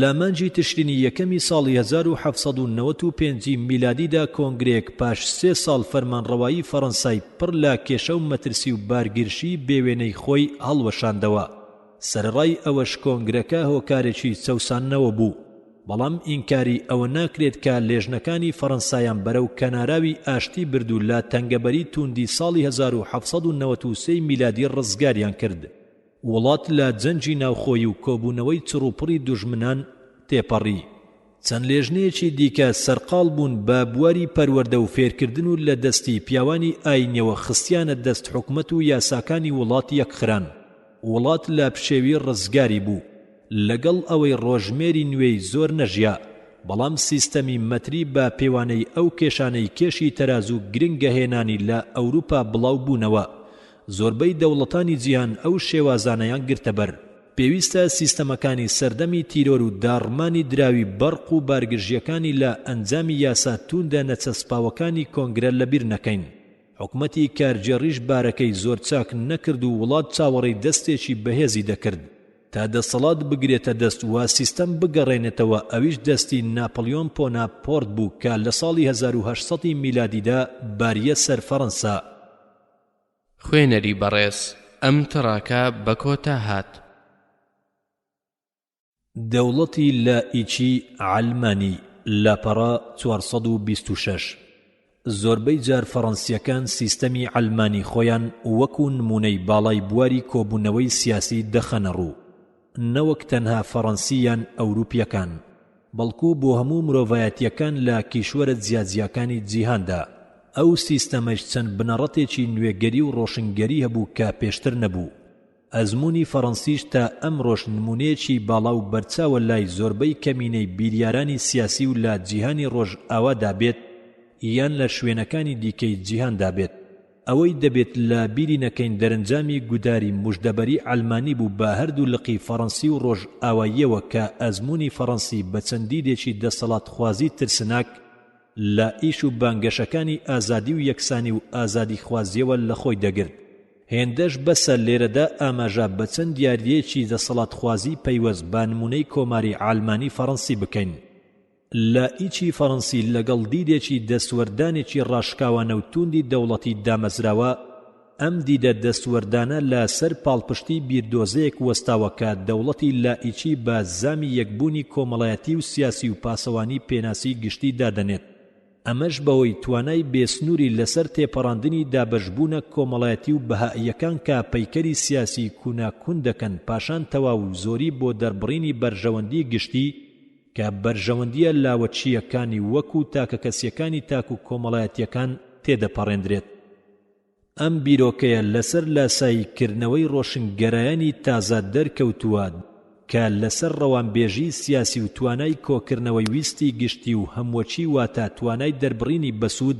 لە مانجی تشرینی یەکەمی ساڵی 1795 میلادیدا کۆنگرێک پاش 3 ساڵ فەرمانڕەوایی فەڕەنسای پڕ لە کێشە و مەترسی و بارگیرشی بێوێنەی خۆی هەڵوەشاندەوە. سەرڕای ئەوەش کۆنگرەکە هۆکارێکی چەوساننەوە بوو، بەڵام ئینکاری ئەوە ناکرێت کە لێژنەکانی فەڕەنسایان بەرەو کەناراوی ئاشتی بردو لە تەنگەبەری توندی ساڵی 1793 میلادی ڕزگاریان کرد. وڵات لە جەنجی ناوخۆیی و کۆبوونەوەی چڕوپڕی دوژمنان تێپەڕی. چەند لێژنەیەکی دیکە سەرقاڵ بوون بە بواری پەروەردە و فێرکردن و لە دەستی پیاوانی ئاینیەوە خستیانە دەست حکومەت و یاساکانی وڵات یەکخران. وڵات لە پشێوی ڕزگاری بوو لەگەڵ ئەوەی ڕۆژمێری نوێی زۆر نەژیا، بەڵام سیستەمی مەتری بە پێوانەی ئەو کێشانەی کێشی تەرازوو گرنگەهێنانی لە ئەوروپا بڵاو بوونەوە. زۆربەی دەوڵەتانی جیهان ئەو شێوازانەیان گرتە بەر. پێویستە سیستەمەکانی سەردەمی تیرۆر و داڕمانی دراوی بەرق و بارگژیەکانی لە ئەنجامی یاسا توندە نەچەسپاوەکانی کۆنگرە لەبیر نەکەین. حکومەتی کارجێڕیش بارەکەی زۆر چاک نەکرد و وڵات چاوەڕێی دەستێکی بەهێزی دەکرد تا دەسەڵات بگرێتە دەست و سیستەم بگەڕێنێتەوە. ئەویش دەستی ناپلیۆن بۆناپۆرت بوو کە لە ساڵی 1800 میلادیدا باریە سەر فەڕەنسا. خوێنەری بەڕێز، ئەم تڕاکە بە کۆتا هات. دەوڵەتی لائیکی عەلمانی لاپەڕا 426. زۆربەی جار فەڕەنسیەکان سیستەمی عەلمانی خۆیان وەکو نمونەی باڵای بواری کۆبوونەوەی سیاسی دەخەنە ڕوو، نەوەک تەنها فەڕەنسییان ئەوروپیەکان، بەڵکو بۆ هەموو مرۆڤایەتیەکان لە کیشوەرە جیاجیەکانی جیهاندا. ئەو سیستەمەش چەند بنەڕەتێکی نوێگەری و ڕۆشنگەری هەبوو کە پێشتر نەبوو. ئەزموونی فەڕەنسیش تا ئەمڕۆژ نمونەیەکی باڵا و بەرچاوە لای زۆربەی کەمینەی بیریارانی سیاسی و لە جیهانی ڕۆژ ئاوادا بێت یان لە شوێنەکانی دیکەی جیهاندا بێت. ئەوەی دەبێت لە بیری نەکەین دەرەنجامی گوداری موژدەبەری عەلمانی بوو بە هەردوو لقی فەڕەنسی و ڕۆژ ئاواییەوە کە ئەزموونی فەڕەنسی بە چەندیدێکی دەسەڵات خوازی ترسناک لە ئیش و بانگەشەکانی ئازادی و یەکسانی و ئازادی خوازیەوە لە خۆی دەگرت. هێندەش بەسە لێرەدا ئاماژە بە چەند دیاریەکی دەسەڵات خوازی پەیوەست بە نمونەی کۆماری عەلمانی فەڕەنسی بکەین. لائیکی فەڕەنسی لەگەڵ دیدێکی دەسوەردانێکی ڕاشکاوانە و توندی دەوڵەتی دامەزراوە، ئەم دیدە دەسوەردانە لە سەر پاڵپشتی بیردۆزەیەک وەستاوە کە دەوڵەتی لائیکی بە زامی یەکبوونی کۆمەڵایەتی و سیاسی و پاسەوانی پێناسی گشتی دادەنێت. ئەمەش بەوەی توانای بێسنووری لەسەر تێپەڕاندنی دابەشبوونە کۆمەڵایەتی و بەهائیەکان کە پەیکەری سیاسی کووناکون دەکەن پاشان تەواو و زۆری بۆ دەربڕینی بەرژەوەندی گشتی کە بەرژەوەندیە لاوەچیەکانی وەکو تاکە کەسیەکانی تاک و کۆمەڵایەتیەکان تێدەپەڕێندرێت. ئەم بیرۆکەیە لەسەر لاساییکردنەوەی ڕۆشنگەرایانی تازە دەرکەوتووە کە لەسەر ڕەوانبێژی سیاسی و توانای کۆکردنەوەی ویستی گشتی و هەمووەچی واتە توانای دەربڕینی بەسوود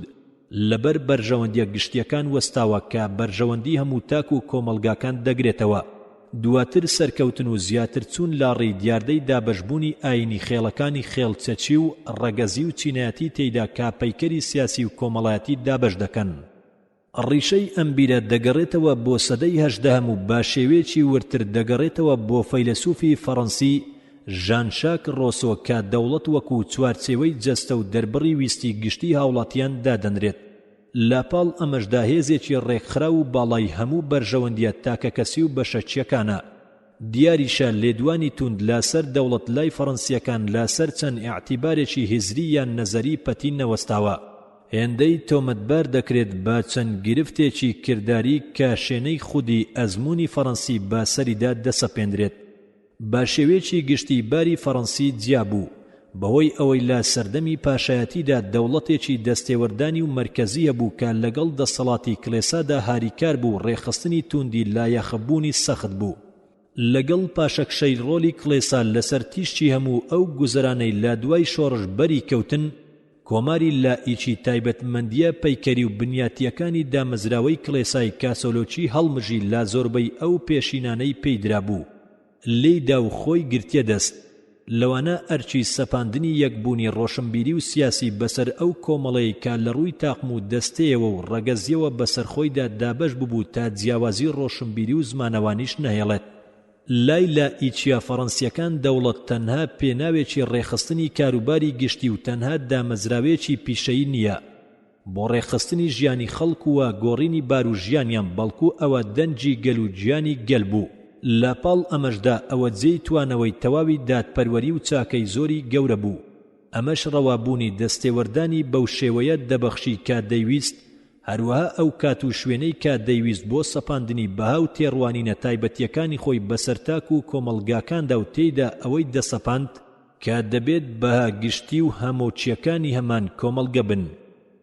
لەبەر بەرژەوەندیە گشتیەکان وەستاوە کە بەرژەوەندی هەموو تاک و کۆمەلگاکان دەگرێتەوە. دواتر سەرکەوتن و زیاتر چوون لاڕی دیاردەی دابەشبوونی ئاینی خێڵەکانی خێڵچەچی و ڕەگەزی و چینایەتی تێیدا کە پەیکەری سیاسی و کۆمەڵایەتی دابەش دەکەن. ڕیشەی ئەم بیرە دەگەڕێتەوە بۆ سەدەی هەژدەهەم و با شێوەیەکی ورتر دەگەڕێتەوە بۆ فەیلسوفی فەڕەنسی ژان ژاک ڕۆسۆ کە دەوڵەت وەکو چوارچێوەی جەستە و دەربڕی ویستی گشتی هاوڵاتیان دادەنرێت. لاپاڵ ئەمەشدا هێزێکی ڕێکخرا و باڵای هەموو بەرژەوەندیە تاکە کەسی و بەشەچیەکانە. دیاریشە لێدوانی توند لاسەر دەوڵەت لای فەڕەنسیەکان لاسەر چەند ئیعتیبارێکی هیزری یان نەزەری پەتین نەوەستاوە. هێندەی تۆمەتبار دەکرێت بە چەند گرفتێکی کردداری کە شوێنەی خودی ئەزموونی فەڕەنسی بە سەریدا دەسەپێندرێت. بە شێوەیەکی گشتی باری فەڕەنسی جیابوو بەهۆی ئەوەی لە سەردەمی پاشایەتیدا دەوڵەتێکی دەستێوەردانی و مەرکەزیە بوو کە لەگەڵ دەسەڵاتی کڵێسادا هاریکار بوو ڕێخستنی توندی لایەخەبوونی سەخت بوو. لەگەڵ پاشەکشەی ڕۆلی کڵێسا لەسەر تیشتی هەموو ئەو گوزەرانەی لە دوای شۆڕش بەری کەوتن، کۆماری لائیکی تایبەتمەندیە پەیکەری و بنیاتیەکانی دامەزراوەی کڵێسای کاسۆلۆچی هەڵمژی لا زۆربەی ئەو پێشینانەی پێیدرا بوو. لێیدا و خۆی گرتیە دەست. لەوانە ئەرچی سەپاندنی یەکبوونی ڕۆشنبیری و سیاسی بەسەر ئەو کۆمەڵەی کە لە ڕووی تاقم و دەستەیەوە و ڕەگەزیەوە بەسەرخۆیدا دابەش ببوو تا جیاوازی ڕۆشنبیری و زمانەوانیش نەهێڵێت. لای لائیچیا فەڕەنسیەکان دەوڵەت تەنها پێناوێکی ڕێخستنی کاروباری گشتی و تەنها دامەزراوێکی پیشەیی نییە بۆ ڕێخستنی ژیانی خەڵک و گۆڕینی بار و ژیانیان، بەڵکو ئەوە دەنجی گەل و گیانی گەل بوو. لاپاڵ ئەمەشدا ئەوە جێی توانەوەی تەواوی دادپەروەری و چاکەی زۆری گەورە بوو. ئەمەش ڕەوابوونی دەستێوەردانی بەو شێوەیە دەبەخشی کە دەیویست، هەروەها ئەو کات و شوێنەی کە دەیویست بۆ سەپاندنی بەها و تێڕوانینە تایبەتیەکانی خۆی بەسەرتاک و کۆمەلگاکاندا و تێیدا ئەوەی دەسەپاند کە دەبێت بەها گشتی و هەمۆچیەکانی هەمان کۆمەڵگە بن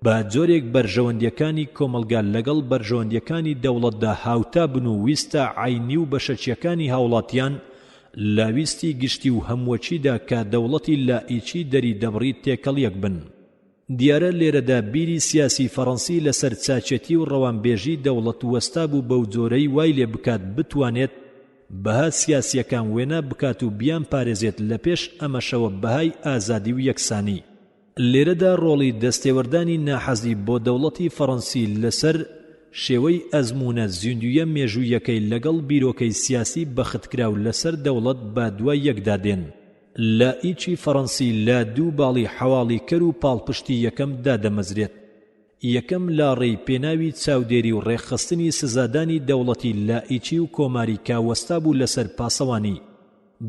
با جۆرێک بەرژەوەندیەکانی کۆمەلگا لەگەڵ بەرژەوەندیەکانی دەوڵەتدا هاوتا بن و ویستە عینی و بەشەچیەکانی هاوڵاتیان لە ویستی گشتی و هەمووەچیدا کە دەوڵەتی لائیچی دەری دەبڕی تێکەڵیەک بن. دیارە لێرەدا بیری سیاسی فەڕەنسی لەسەر چاچێتی و ڕەوانبێژی دەوڵەت وەستا بوو بەو جۆرەی وای لێ بکات بتوانێت بەها سیاسیەکان وێنە بکات و بیان پارێزێت لە پێش ئەمەشەوە بەهای ئازادی و یەکسانی. لێرەدا ڕۆڵی دەستێوەردانی ناحەزی بۆ دەوڵەتی فەڕەنسی لەسەر شێوەی ئەزمونە زیندویە مێژوویەکەی لەگەڵ بیرۆکەی سیاسی بەختکراو لەسەر دەوڵەت با دوای یەکدادێن. لائیچی فەڕەنسی لە دوو باڵی حەواڵی کەر و پاڵپشتی یەکەم دادەمەزرێت. یەکەم لاڕێی پێناوی چاودێری و ڕێخستنی سزادانی دەوڵەتی لائیچی و کۆماری کاوەستا بوو لەسەر پاسەوانی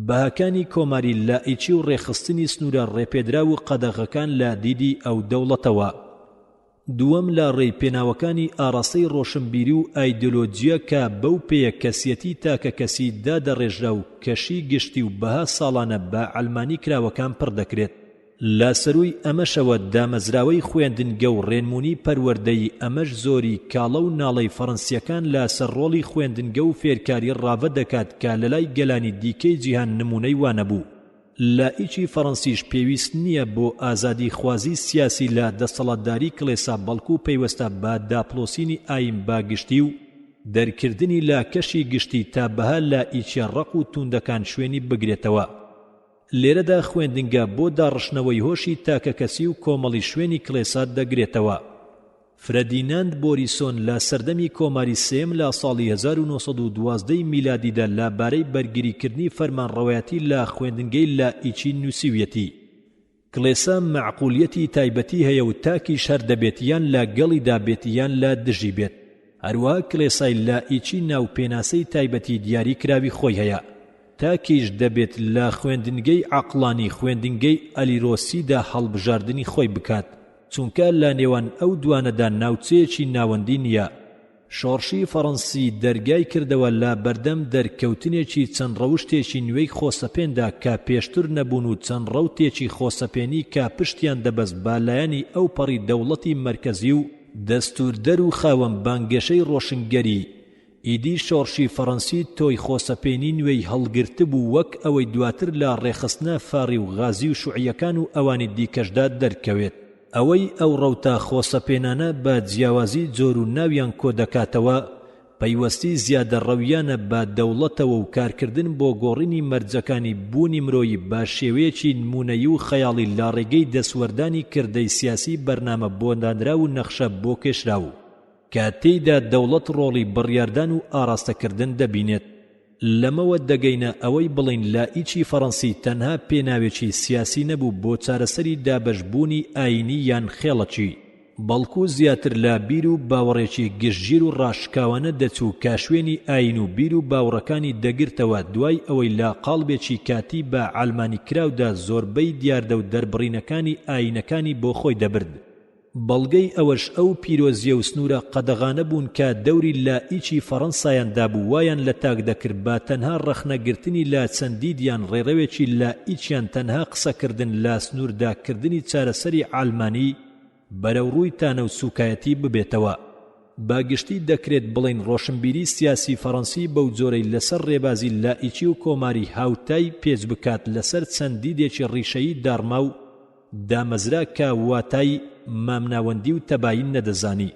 بەهاکانی کۆماری لائیچی و ڕێخستنی سنوورە ڕێپێدرا و قەدەغەکان لە دیدی ئەو دەوڵەتەوە. دووەم لاڕێی پێناوەکانی ئاڕاستەی ڕۆشنبیری و ئایدۆلۆجیە کە بەو پێیە کەسیەتی تاکە کەسی دادەڕێژرا و کەشی گشتی و بەها ساڵانە بە ئەلمانی کراوەکان پڕ دەکرێت. لە سەرووی ئەمەشەوە دامەزراوەی خوێندنگە و ڕێنمونی پەروەردەی ئەمەش زۆری کاڵە و ناڵەی فەڕەنسیەکان لە سەرڕۆڵی خوێندنگە و فێرکاری ڕاوە دەکات کە لەلای گەلانی دیکەی جیهان نمونەی وانەبوو. لائیچی فەڕەنسیش پێویست نییە بۆ ئازادی خوازی سیاسی لە دەسەڵاتداری کڵێسا بەڵکو پەیوەستە بە داپلۆسینی ئاین باگشتی و دەرکردنی لا کەشی گشتی تا بەها لائیچیە ڕق و توندەکان شوێنی بگرێتەوە. لێرەدا خوێندنگە بۆ داڕشنەوەی هۆشی تاکە کەسی و کۆمەڵی شوێنی کڵێسا دەگرێتەوە. فرەدیناند بۆریسۆن لە سەردەمی کۆماری سێم لە ساڵی 1912 میلادیدا لەبارەی بەرگریکردنی فەرمانڕەوایەتی لە خوێندنگەی لائیچی نووسیویەتی. کڵێسا معقولیەتی تایبەتی هەیە و تاکیش هەر دەبێت یان لە گەڵیدا بێت یان لە دژی بێت. هەروەها کڵێسای لائیچی ناوپێناسەی تایبەتی دیاری کراوی خۆی هەیە. تاکیش دەبێت لە خوێندنگەی عەقڵانی خوێندنگەی ئەلیرۆسیدا هەڵبژاردنی خۆی بکات، چونکە لە نێوان ئەو دوانەدا ناوچەیەکی ناوەندی نییە. شۆڕشی فەڕەنسی دەرگای کردەوە لە بەردەم دەرکەوتنێکی چەند ڕەوشتێکی نوێی خۆسەپێندا کە پێشتر نەبوون و چەند ڕەوتێکی خۆسەپێنی کە پشتیان دەبەست بالایانی ئەو پەڕی دەوڵەتی مەرکەزی و دەستوردەر و خاوەن بانگێشەی ڕۆشنگەری. ئیدی شۆڕشی فەڕەنسی تۆی خۆسەپێنی نوێی هەڵگرت بوو وەک ئەوەی دواتر لە ڕێخستنە فاری و غازی و شوعیەکان و ئەوانی دیکەشدا دەرکەوێت. ئەوەی ئەو ڕەوتە خۆسەپێنانە بە جیاوازی جۆر و ناویان کۆ دەکاتەوە پەیوەستی زیادە ڕەویانە بە دەوڵەتەوە و کارکردن بۆ گۆڕینی مەرجەکانی بوونی مرۆیی بە شێوەیەکی نمونەیی و خەیاڵی لا ڕێگەی دەسوەردانی کردەی سیاسی بەرنامە بۆ دانرا و نەخشە بۆ کێشراو کە تێیدا دەوڵەت ڕۆڵی بڕیاردان و ئاراستەکردن دەبینێت. لەمەوە دەگەینە ئەوەی بڵین لائیچی فەڕەنسی تەنها پێناوێکی سیاسی نەبوو بۆ چارەسەری دابەشبوونی ئاینی یان خێڵەکی، بەڵکو زیاتر لە بیر و باوەڕێکی گشتگیر و ڕاشکاوانە دەچوو کە شوێنی ئاین و بیر و باوەڕەکانی دەگرتەوە دوای ئەوەی لە قاڵبێکی کاتی بە ئالمانی کراودا زۆربەی دیاردە و دەربڕینەکانی ئاینەکانی بۆ خۆی دەبرد. بەڵگەی ئەوەش ئەو پیرۆزیە و سنوورە قەدەغانە بوون کە دەوری لائیچی فەڕەنسایاندا بوو وایان لە تاک دەکرد بە تەنها ڕەخنەگرتنی لا چەندیدیان ڕێڕەوێکی لائیچیان تەنها قسەکردن لە سنوورداکردنی چارەسەری ئالمانی بەرەو ڕووی تانە و سوکایەتی ببێتەوە. باگشتی دەکرێت بڵین ڕۆشنبیری سیاسی فەڕەنسی بەو جۆرەی لەسەر ڕێبازی لائیچی و کۆماری هاوتای پێچ بکات لەسەر چەندیدێکی ڕیشەیی دارما و دامەزرا کە واتای مامناوەندی و تەباین نەدەزانی.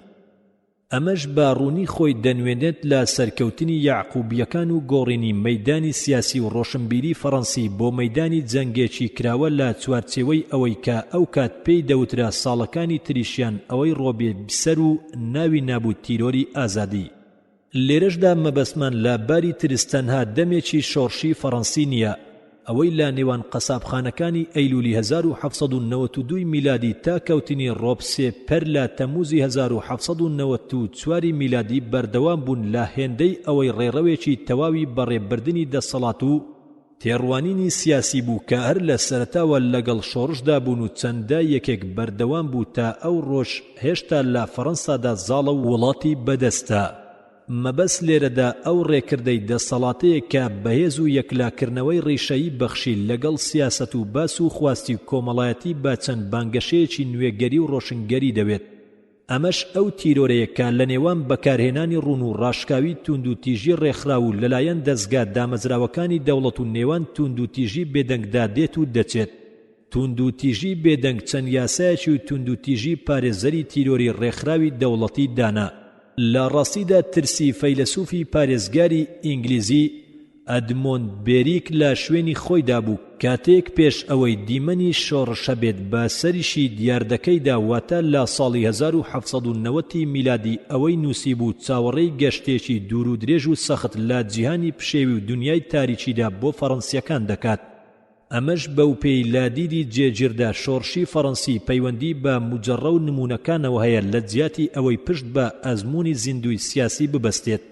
ئەمەش باڕوونی خۆی دەنوێنێت لە سەرکەوتنی یاعقوبیەکان و گۆڕینی مەیدانی سیاسی و ڕۆشنبیری فەڕەنسی بۆ مەیدانی جەنگێکی کراوە لە چوارچێوەی ئەوەی کە ئەو کات پێی دەوترا ساڵەکانی تریشیان ئەوەی ڕۆبێ بسەر و ناوی نابوو تیرۆری ئازادی. لێرەشدا مەبەسمان لە باری ترستەنها دەمێکی شۆڕشی فەڕەنسی نییە، ئەوەی لە نێوان قەسابخانەکانی ئەیلولی 1792 میلادی تا کەوتنی ڕۆبسێ پەر لە تەموزی 1794 میلادی بەردەوام بوون لە هێندەی ئەوەی ڕێڕەوێکی تەواوی بەڕێبردنی دەسەڵات و تێڕوانینی سیاسی بوو کە هەر لە سەرەتاوە لەگەڵ شۆڕشدا بوون و چەندە یەکێک بەردەوام بوو تا ئەو ڕۆژ هێشتا لە فەڕەنسادا زاڵە و وڵاتی بەدەستە. مەبەست لێرەدا ئەو ڕێکردەی دەسەڵاتەیە کە بەهێز و یەکلاکردنەوەی ڕێشەیی بەخشی لەگەڵ سیاسەت و باس و خواستی کۆمەڵایەتی با چەند بانگەشەیەکی نوێگەری و ڕۆشنگەری دەوێت. ئەمەش ئەو تیرۆرەیە کە لە نێوان بەکارهێنانی ڕوون و ڕاشکاوی توند و تیژی ڕێکخراو و لەلایەن دەستگا دامەزراوەکانی دەوڵەت و نێوان توند و تیژی بێدەنگدا دێت و دەچێت. توند و تیژی بێدەنگ چەند یاسایەکی و توند و تیژی پارێزەری تیرۆری ڕێکخراوی دەوڵەتی دانا. لە ڕاستیدا ترسی فەیلسوفی پارێزگاری ئینگلیزی ئەدمۆند بێریک لە شوێنی خۆیدا بوو کاتێک پێش ئەوەی دیمەنی شۆڕشە بێت بە سەریشی دیاردەکەیدا واتە لە ساڵی 1790 میلادی ئەوەی نووسی بوو چاوەڕێی گەشتێکی دوور و درێژ و سەخت لە جیهانی پشێوی و دنیای تاریکیدا بۆ فەڕەنسیەکان دەکات. ئەمەش بەو پێی لە دیدی جێگیردا شۆڕشی فەڕەنسی پەیوەندی بە مجەڕە و نمونەکانەوە هەیە لە جیاتی ئەوەی پشت بە ئەزموونی زیندوی سیاسی ببەستێت.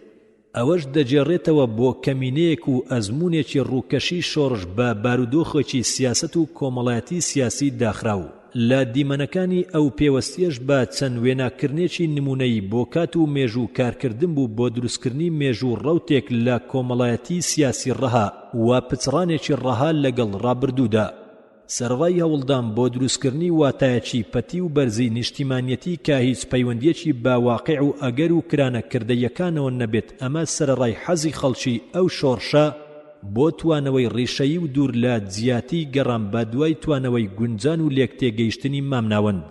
ئەوەش دەجێڕێتەوە بۆ کەمینەیەک و ئەزموونێکی ڕووکەشی شۆڕش بە بارودۆخێکی سیاست و کۆمەڵایەتی سیاسی داخراو. لە دیمەنەکانی ئەو پێوەستیەش بە چەند وێناکردنێکی نمونەیی بۆ کات و مێژوو کارکردن بوو بۆ دروستکردنی مێژوو ڕەوتێک لە کۆمەڵایەتی سیاسی ڕەها و پچڕانێکی ڕەها لەگەڵ ڕابردوودا. سەرڕای هەوڵدان بۆ دروستکردنی واتایەکی پەتی و بەرزی نیشتیمانیەتی کە هیچ پەیوەندیەکی با واقع و ئەگەر و کرانە کردەیەکانەوە نەبێت. ئەمە سەرڕای حەزی خەڵکی ئەو شۆڕشە بۆ توانەوەی ڕێشەیی و دوور لە جیاتی گەڕان بە دوای توانەوەی گونجان و لێکتێگەیشتنی مامناوەند.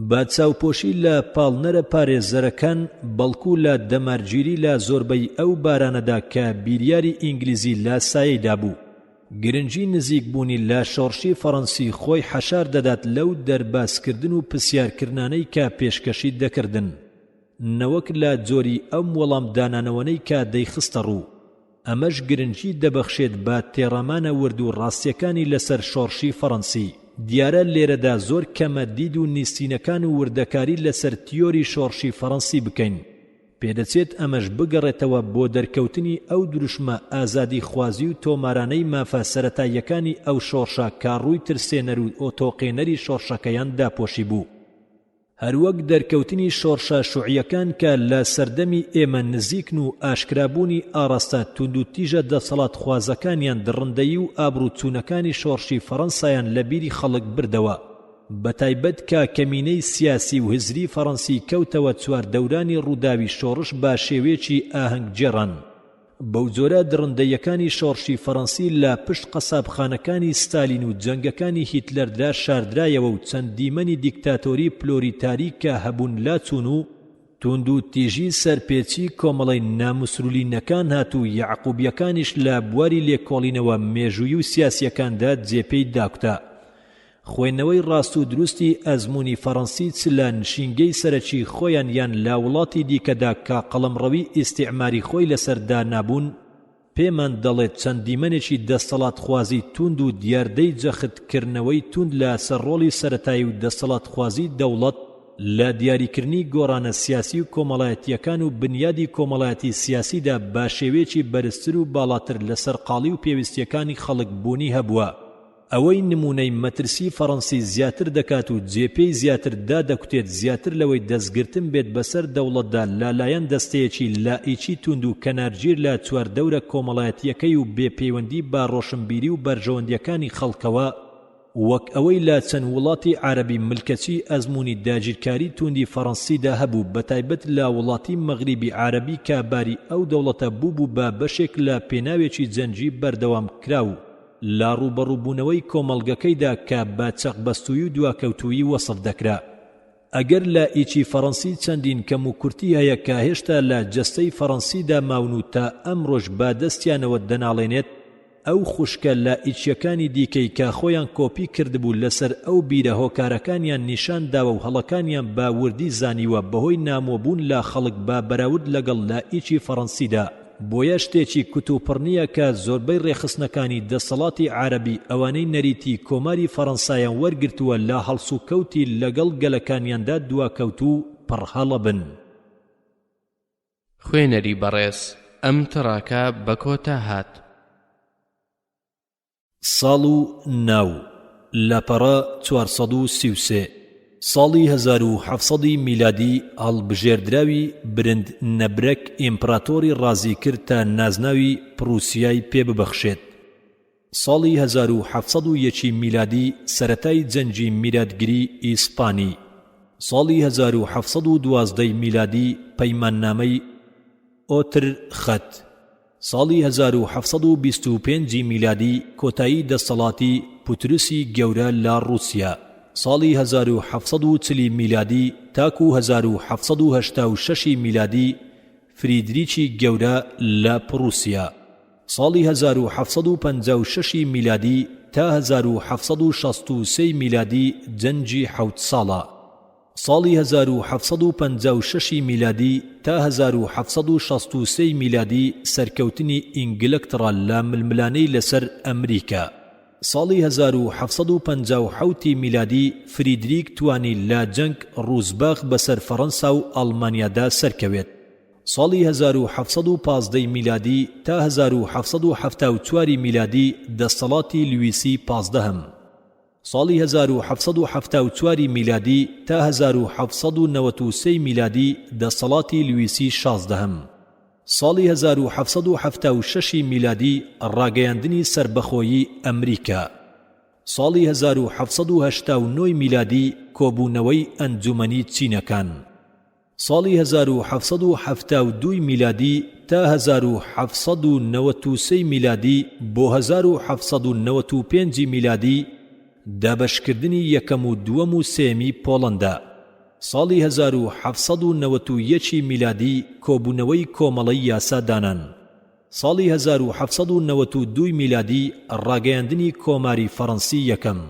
با چاوپۆشی لە پاڵنەرە پارێزەرەکان بەڵکو لە دەمارگیری لە زۆربەی ئەو بارانەدا کە بیریاری ئینگلیزی لە سایەیدا بوو. گرنگی نزیکبوونی لە شۆڕشی فەڕەنسی خۆی حەشار دەدات لەو دەرباسکردن و پرسیارکردنانەی کە پێشکەشی دەکردن نەوەک لە جۆری ئەم وەڵام دانانەوەنەی کە دەیخستە ڕوو. ئەمەش گرنگی دەبەخشێت بە تێڕەمانە ورد و ڕاستیەکانی لەسەر شۆڕشی فەڕەنسی. دیارە لێرەدا زۆر کەمە دید و نیستینەکان و وردەکاری لەسەر تیۆری شۆڕشی فەڕەنسی بکەین. پێدەچێت ئەمەش بگەڕێتەوە بۆ دەرکەوتنی ئەو دروشمە ئازادی خوازی و تۆمارانەی مافە سەرەتاییەکانی ئەو شۆڕشە کە ڕووی ترسێنەر و ئۆتۆقێنەری شۆڕشەکەیان داپۆشی بوو. هەروەک دەرکەوتنی شۆڕشە شوعیەکان کە لە سەردەمی ئێمە نزیکن و ئاشکرابوونی ئاڕاستە توند و تیژە دەسەڵات خوازەکانیان دڕندەیی و ئابروچوونەکانی شۆڕشی فەڕەنسایان لە بیری خەڵک بردەوە. بەتایبەت کە کەمینەی سیاسی و هزری فەڕەنسی کەوتەوە چوار دەورانی ڕووداوی شۆڕش با شێوەیەکی ئاهەنگجێڕان. بەو جۆرە درڕندەیەکانی شۆڕشی فەڕەنسی لە پشت قەسابخانەکانی ستالین و جەنگەکانی هیتلەردا شاردرایەوە و چەند دیمەنی دیکتاتۆری پلۆریتاری کە هەبوون لاچوون و توند و تیژی سەرپێچی کۆمەڵی ناموسرولینەکان هات و یعقوبیەکانیش لە بواری لێکۆڵینەوە مێژووی و سیاسیەکاندا جێپەی داکوتە. خوێندنەوەی ڕاست و دروستی ئەزموونی فەڕەنسی چ لە نشینگەی سەرەکی خۆیان یان لا وڵاتی دیکەدا کە قەڵەمڕەوی ئیستیعماری خۆی لەسەردا نابوون پێمان دەڵێت چەند دیمەنێکی دەسەڵات خوازی توند و دیاردەی جەختکردنەوەی توند لە سەرڕۆڵی سەرەتایی و دەسەڵات خوازی دەوڵەت لە دیاریکردنی گۆڕانە سیاسی و کۆمەڵایەتیەکان و بنیادی کۆمەڵایەتی سیاسیدا با شێوەیەکی بەرزتر و باڵاتر لەسەر قاڵی و پێویستیەکانی خەڵک بوونی هەبووە. ئەوەی نمونەی مەترسی فەڕەنسی زیاتر دەکات و جێپەی زیاتر دادەکوتێت زیاتر لەوەی دەستگرتن بێت بەسەر دەوڵەتدا لەلایەن دەستەیەکی لائیکی توند و کەنارگیر لە چواردەورە کۆمەڵایەتیەکەی و بێپەیوەندی با ڕۆشنبیری و بەرژەوەندیەکانی خەڵکەوە وەک ئەوەی لە چەند وڵاتی عەرەبی ملکەچی ئەزموونی داگیرکاری توندی فەڕەنسیدا هەبوو بەتایبەت لە وڵاتی مەغریبی عەرەبی کاباری ئەو دەوڵەتە بوو بە بەشێک لە پێناوێکی جەنگی بەردەوام کراو لا ڕوبەڕووبوونەوەی کۆمەڵگەکەیدا کە بە چەقبەستووی و دواکەوتووی وەسف دەکرا. ئەگەر لە ئیچی فەڕەنسی چەندین کەم و کورتی هەیە کە هێشتا لە جەستەی فەڕەنسیدا ماون و تا ئەمڕۆژ با دەستیانەوە دەناڵێنێت ئەو خوشکە لە ئیچیەکانی دیکەی کە خۆیان کۆپی کردبوو لەسەر ئەو بیرە هۆکارەکانیان نیشان داوە و هەڵەکانیان با وردی زانیوە بەهۆی نامۆبوون لە خەڵک با بەراورد لەگەڵ لە ئیچی فەڕەنسیدا. بۆیە شتێکی کتوپڕنیە کە زۆربەی ڕێخستنەکانی دەسەڵاتی عەرەبی ئەوانەی نەریتی کۆماری فەڕەنسایان وەرگرتووە لە هەڵسو کەوتی لەگەڵ گەلەکانیاندا دواکەوت و پڕهەڵە بن. خوێنەری بەڕێز ئەم تڕاکە بە کۆتا هات. ساڵ و ناو لاپەڕە 433 ساڵی 1700 میلادی هەڵبژێردراوی برند نەبرەک ئیمپراتۆری ڕازی کرد تا نازناوی پرووسیای پێ ببەخشێت. ساڵی 1701 میلادی سەرەتای جەنگی میراتگری ئیسپانی. ساڵی 1712 میلادی پەیماننامەی ئۆترخەت. ساڵی 1725 میلادی کۆتایی دەسەڵاتی پوتروسی گەورە لە رووسیا. ساڵی 1740 میلادی تاکو 1786 میلادی فریدریچی گەورە لە پرووسیا. ساڵی 1756 میلادی تا 1763 میلادی جەنگی حەوت ساڵە. ساڵی 1756 میلادی تا 1763 میلادی سەرکەوتنی ئینگلترا لە ململانەی لەسەر ئەمریکا. ساڵی 1757 میلادی فریدریک توانی لە جەنگ ڕووسباخ بەسەر فەڕەنسا و ئەڵمانیادا سەرکەوێت. ساڵی 1715 میلادی تا 1774 میلادی دەسەڵاتی لویسی پازدەهەم. ساڵی 1774 میلادی تا 1793 میلادی دەسەڵاتی لویسی شازدەهەم. ساڵی 1776 میلادی ڕاگەیاندنی سربەخۆیی ئەمریکا. ساڵی 1789 میلادی کۆبوونەوەی ئەنجومەنی چینەکان. ساڵی 1772 میلادی تا 1793 میلادی بۆ 1795 میلادی دابەشکردنی یەکەم و دووەم و سێمی پۆڵەندا. ساڵی 1791 میلادی کۆبوونەوەی کۆمەڵەی یاسادانان. ساڵی 1792 میلادی ڕاگەیاندنی کۆماری فەڕەنسی یەکەم.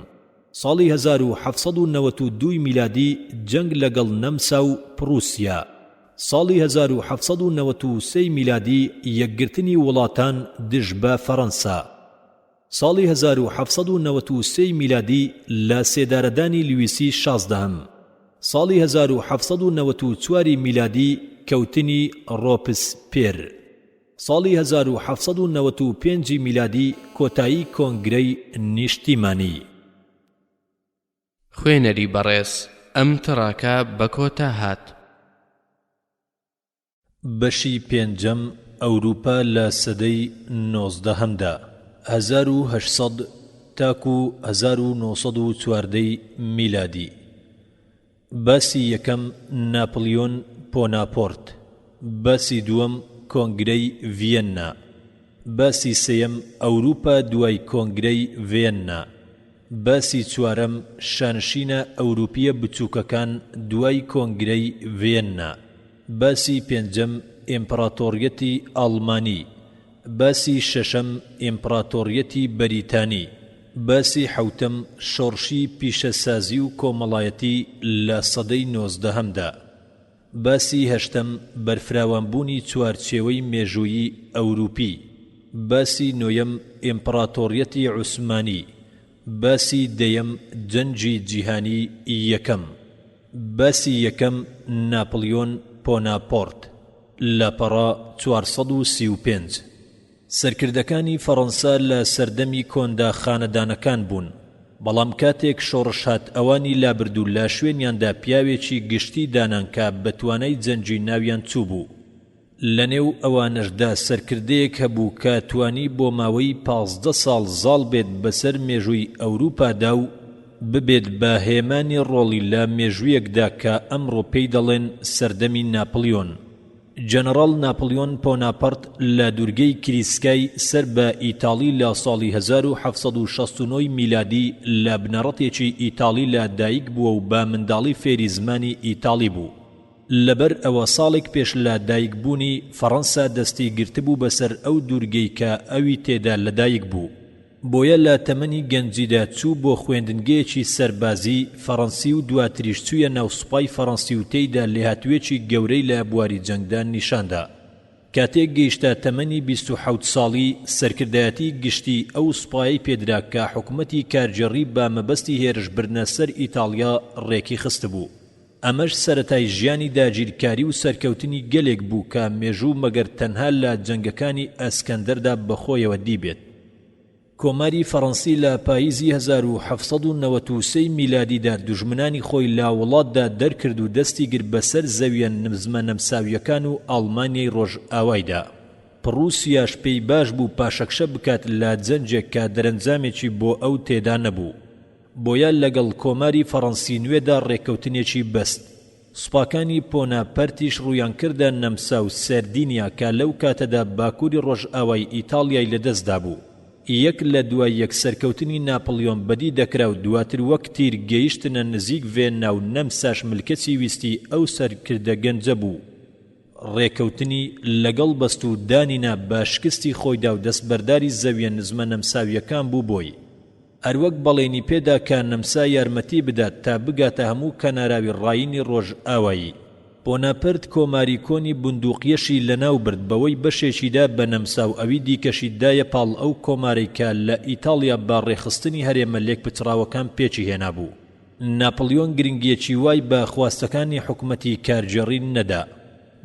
ساڵی 1792 میلادی جەنگ لەگەڵ نەمسا و پرووسیا. ساڵی 1793 میلادی یەکگرتنی وڵاتان دژ بە فەڕەنسا. ساڵی 1793 میلادی لە سێدارەدانی لویسی شازدەهەم. ساڵی 1794 میلادی کەوتنی ڕۆبسپێر. ساڵی 1795 میلادی کۆتایی کۆنگرەی نیشتیمانی. خوێنەری بەڕێز ئەم تڕاکە بە کۆتا هات. بەشی پێنجەم ئەوروپا لە سەدەی 19هەمدا 1800 تاکو 1940 میلادی. باسی یەکەم ناپلیۆن بۆناپۆرت. باسی دووەم کۆنگرەی ڤیەننا. باسی سێیەم ئەوروپا دوای کۆنگرەی ڤیەننا. باسی چوارەم شانشینە ئەوروپیە بچووکەکان دوای کۆنگرەی ڤیەننا. باسی پێنجەم ئیمپراتۆریەتی ئەڵمانی. باسی شەشەم ئیمپراتۆریەتی بەریتانی. باسی حەوتەم شۆڕشی پیشەسازی و کۆمەڵایەتی لە سەدەی 19هەمدا. باسی هەشتەم بەرفراوانبوونی چوارچێوەی مێژوویی ئەوروپی. باسی نۆیەم ئیمپراتۆریەتی عوسمانی. باسی دەیەم جەنگی جیهانی یەکەم. باسی یەکەم ناپلیۆن بۆناپۆرت لاپەڕا 435. سەرکردەکانی فەڕەنسا لە سەردەمی کۆندا خانەدانەکان بوون، بەڵام کاتێک شۆڕش هات ئەوانی لابردوو لە شوێنیاندا پیاوێکی گشتی دانان کە بەتوانای جەنجی ناویان چوو بوو. لە نێو ئەوانەشدا سەرکردەیەک هەبوو کە توانی بۆ ماوەی 15 ساڵ زاڵ بێت بەسەر مێژووی ئەوروپادا و ببێت بە هێمانی ڕۆڵی لە مێژوویەکدا کە ئەمڕۆ پێی دەڵێن سەردەمی ناپلیۆن. جەنەڕاڵ ناپلیۆن بۆناپەرت لە دوورگەی کریسکای سەر بە ئیتاڵی لە ساڵی 1769 میلادی لە بنەڕەتێکی ئیتاڵی لە دایک بووە و بە منداڵی فێری زمانی ئیتاڵی بوو. لەبەر ئەوە ساڵێک پێش لە دایکبوونی فەڕەنسا دەستی گرتبوو بەسەر ئەو دوورگەی کە ئەوی تێدا لەدایک بوو. بۆیە لە تەمەنی گەنجیدا چوو بۆ خوێندنگەیەکی سەربازی فەڕەنسی و دواتریش چوویە ناو سوپای فەڕەنسی و تێیدا لێهاتوێکی گەورەی لە بواری جەنگدا نیشاندا. کاتێک گەیشتە تەمەنی 27 ساڵی سەرکردایەتی گشتی ئەو سوپایی پێدرا کە حکومەتی کارجێڕی بە مەبەستی هێرشبردنە سەر ئیتاڵیا ڕێکی خست بوو. ئەمەش سەرەتای ژیانی داگیرکاری و سەرکەوتنی گەلێک بوو کە مێژوو مەگەر تەنها لە جەنگەکانی ئەسکەندەردا بەخۆیەوە دیبێت. کۆماری فەڕەنسی لە پاییزی 1793 میلادیدا دوژمنانی خۆی لا وڵاتدا دەرکرد و دەستی گر بەسەر زەویە نمزمە نەمساویەکان و ئاڵمانیای ڕۆژئاوایدا. پڕوسیاش پێی باش بوو پاشەکشە بکات لە جەنجێک کە دەرەنجامێکی بۆ ئەو تێدا نەبوو. بۆیە لەگەڵ کۆماری فەڕەنسی نوێدا ڕێکەوتنێکی بەست. سوپاکانی پۆناپەرتیش ڕوویان کردە نەمسا و سەردینیا کە لەو کاتەدا باکووری ڕۆژئاوای ئیتاڵیای لەدەستدا بوو. یەک لە دوای یەک سەرکەوتنی ناپڵیۆن بەدی دەکرا و دواتر وەک تیر گەیشتنە نزیک ڤێننا و نەمساش ملکەتی ویستی ئەو سەرکردە گەنجە بوو. ڕێکەوتنی لەگەڵ بەست و دانینا بە شکستی خۆیدا و دەستبەرداری زەویە نزمە نەمساویەکان بوو بۆی. هەروەک بەڵێنی پێدا کە نەمسا یارمەتی بدات تا بگاتە هەموو کەناراوی ڕاینی ڕۆژئاوایی. بۆناپەرت کۆماری کۆنی بندوقیەشی لەناو برد بەوەی بەشێکیدا بە نەمسا و ئەوی دیکەشی دایە پاڵ ئەو کۆمارەی کە لە ئیتاڵیا با ڕێخستنی هەرێمە لێک پچڕاوەکان پێچی هێنا بوو. ناپڵیۆن گرنگیەکی وای بە خواستەکانی حکومەتی کارجێڕی نەدا،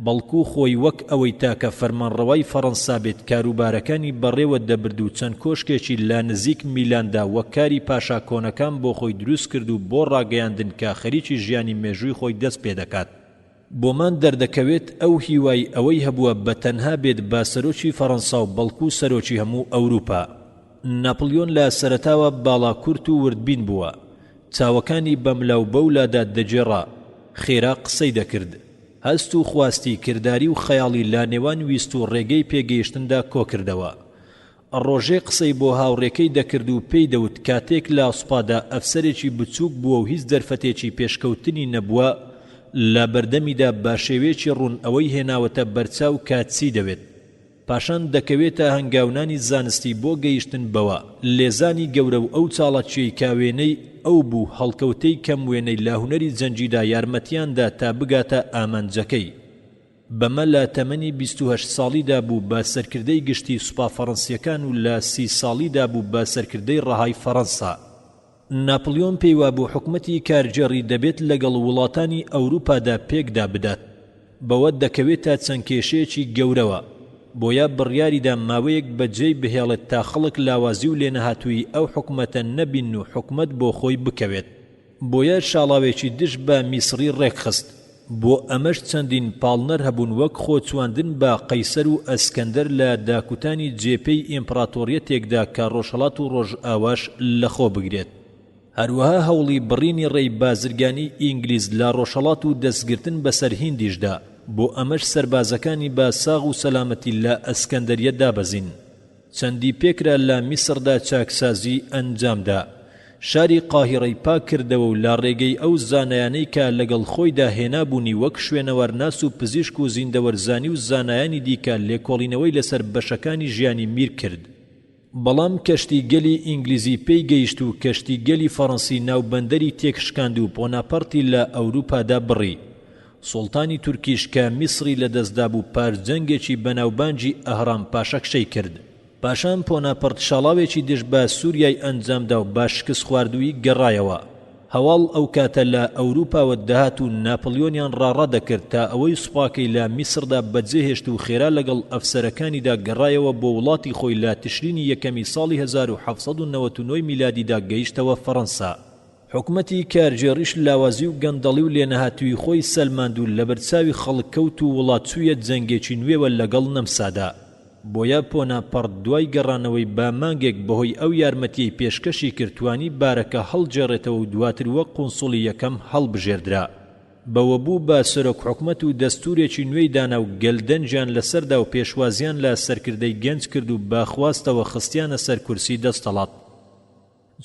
بەڵکو خۆی وەک ئەوەی تاکە فەرمانڕەوای فەڕەنسا بێت کاروبارەکانی بەڕێوە دەبرد و چەند کۆشکێکی لا نزیک میلاندا وەک کاری پاشا کۆنەکان بۆ خۆی دروست کرد و بۆ ڕاگەیاندن کە خەریکی ژیانی مێژووی خۆی دەست پێ دەکات. بۆمان دەردەکەوێت ئەو هیوای ئەوەی هەبووە بە تەنها بێت با سەرۆکی فەڕەنسا و بەڵکو سەرۆکی هەموو ئەوروپا. ناپڵیۆن لە سەرەتاوە باڵاکورت و وردبین بووە، چاوەکانی بەملاو بەولادا دەجێڕا، خێرا قسەی دەکرد، هەست و خواستی کردداری و خەیاڵی لا نێوان ویست و ڕێگەی پێگەیشتندا کۆکردەوە. ڕۆژێ قسەی بۆ هاوڕێکەی دەکرد و پێی دەوت کاتێک لە سوپادا ئەفسەرێکی بچووک بووە و هیچ دەرفەتێکی پێشکەوتنی نەبووە، لە بەردەمیدا با شێوێکی ڕوون ئەوەی هێناوەتە بەرچاو کاتسی دەوێت. پاشان دەکەوێتە هەنگاونانی زانستی بۆ گەیشتن بەوە. لێزانی گەورە و ئەو چاڵەچێی کاوێنەی ئەو بوو هەڵکەوتەی کەم وێنەی لا هونەری جەنجیدا یارمەتیاندا تا بگاتە ئامانجەکەی. بەمە لە تەمەنی 28 ساڵیدا بوو بە سەرکردەی گشتی سوپا فەڕەنسیەکان و لە 30 ساڵیدا بوو بە سەرکردەی ڕەهای فەڕەنسا. ناپڵیۆن پێیوا بوو حکومەتی کارجێڕی دەبێت لەگەڵ وڵاتانی ئەوروپادا پێکدا بدات، بەوە دەکەوێتە چەند کێشەیەکی گەورەوە. بۆیە بڕیاریدا ماوەیەک بەجێی بهێڵێت تا خەڵک لاوازی و لێنەهاتووی ئەو حکومەتە نەبین و حکومەت بۆ خۆی بکەوێت. بۆیە شاڵاوێکی دش بە میسری ڕێکخست. بۆ ئەمەش چەندین پاڵنەر هەبوون وەک خۆچواندن بە قەیسەر و ئەسکەندەر لە داکوتانی جێپەی ئیمپراتۆریەتێکدا کە ڕۆژهەڵات و ڕۆژئاواش لەخۆ بگرێت. هەروەها هەوڵی بڕینی ڕێی بازرگانی ئینگلیز لە ڕۆژهەڵات و دەستگرتن بەسەر هیندیشدا، بۆ ئەمەش سەربازەکانی بە ساغ و سەلامەتی لە ئەسکەندەریە دابەزین. چەندی پێکرا لە میسردا چاکسازی ئەنجامدا. شاری قاهیڕەی پاک کردەوە و لا ڕێگەی ئەو زانایانەی کە لەگەڵ خۆیدا هێنابوونی وەک شوێنەوەرناس و پزیشک و زیندەوەرزانی و زانایانی دیکە لێکۆڵینەوەی لەسەر بەشەکانی ژیانی میر کرد. بەڵام کەشتی گەلی ئینگلیزی پێی گەیشت و کەشتی گەلی فەڕەنسی ناوبەندەری تێکشکاند و بۆناپەرتی لە ئەوروپادا بڕی. سوڵتانی تورکیش کە میسری لەدەستدا بوو پارجەنگێکی بەناوبانجی ئەهرام پاشەکشەی کرد. پاشان پۆناپەرت شاڵاوێکی دژ بە سووریای ئەنجامدا و با شکست خواردووی گەڕایەوە. هەواڵ ئەو کاتە لە ئەوروپاوە دەهات و ناپڵیۆنیان ڕاڕەدەکرد تا ئەوەی سوپاکەی لە میسردا بەجێهێشت و خێرا لەگەڵ ئەفسەرەکانیدا گەڕایەوە بۆ وڵاتی خۆی لە تشرینی یەکەمی ساڵی 1799 میلادیدا گەیشتەوە فەڕەنسا. حکومەتی کارجێڕیش لاوازی و گەندەڵی و لێنەهاتووی خۆی سەلماند و لە بەرچاوی خەڵک کەوت و وڵاتچوویە جەنگێکی نوێوە لەگەڵ نەمسادا. بۆیە پۆناپەرت دوای گەڕانەوەی با مانگێک بەهۆی ئەو یارمەتیەی پێشکەشی کردوانی بارەکە هەڵجێڕێتەوە و دواتر وەک قونسوڵی یەکەم هەڵبژێردرا. بەوە بوو بە سەرۆک حکومەت و دەستورێکی نوێی دانا و گەلدەنجیان لەسەردا و پێشوازیان لە سەرکردەی گەنج کرد و باخواستەوە خستیانە سەر کورسی دەستەڵات.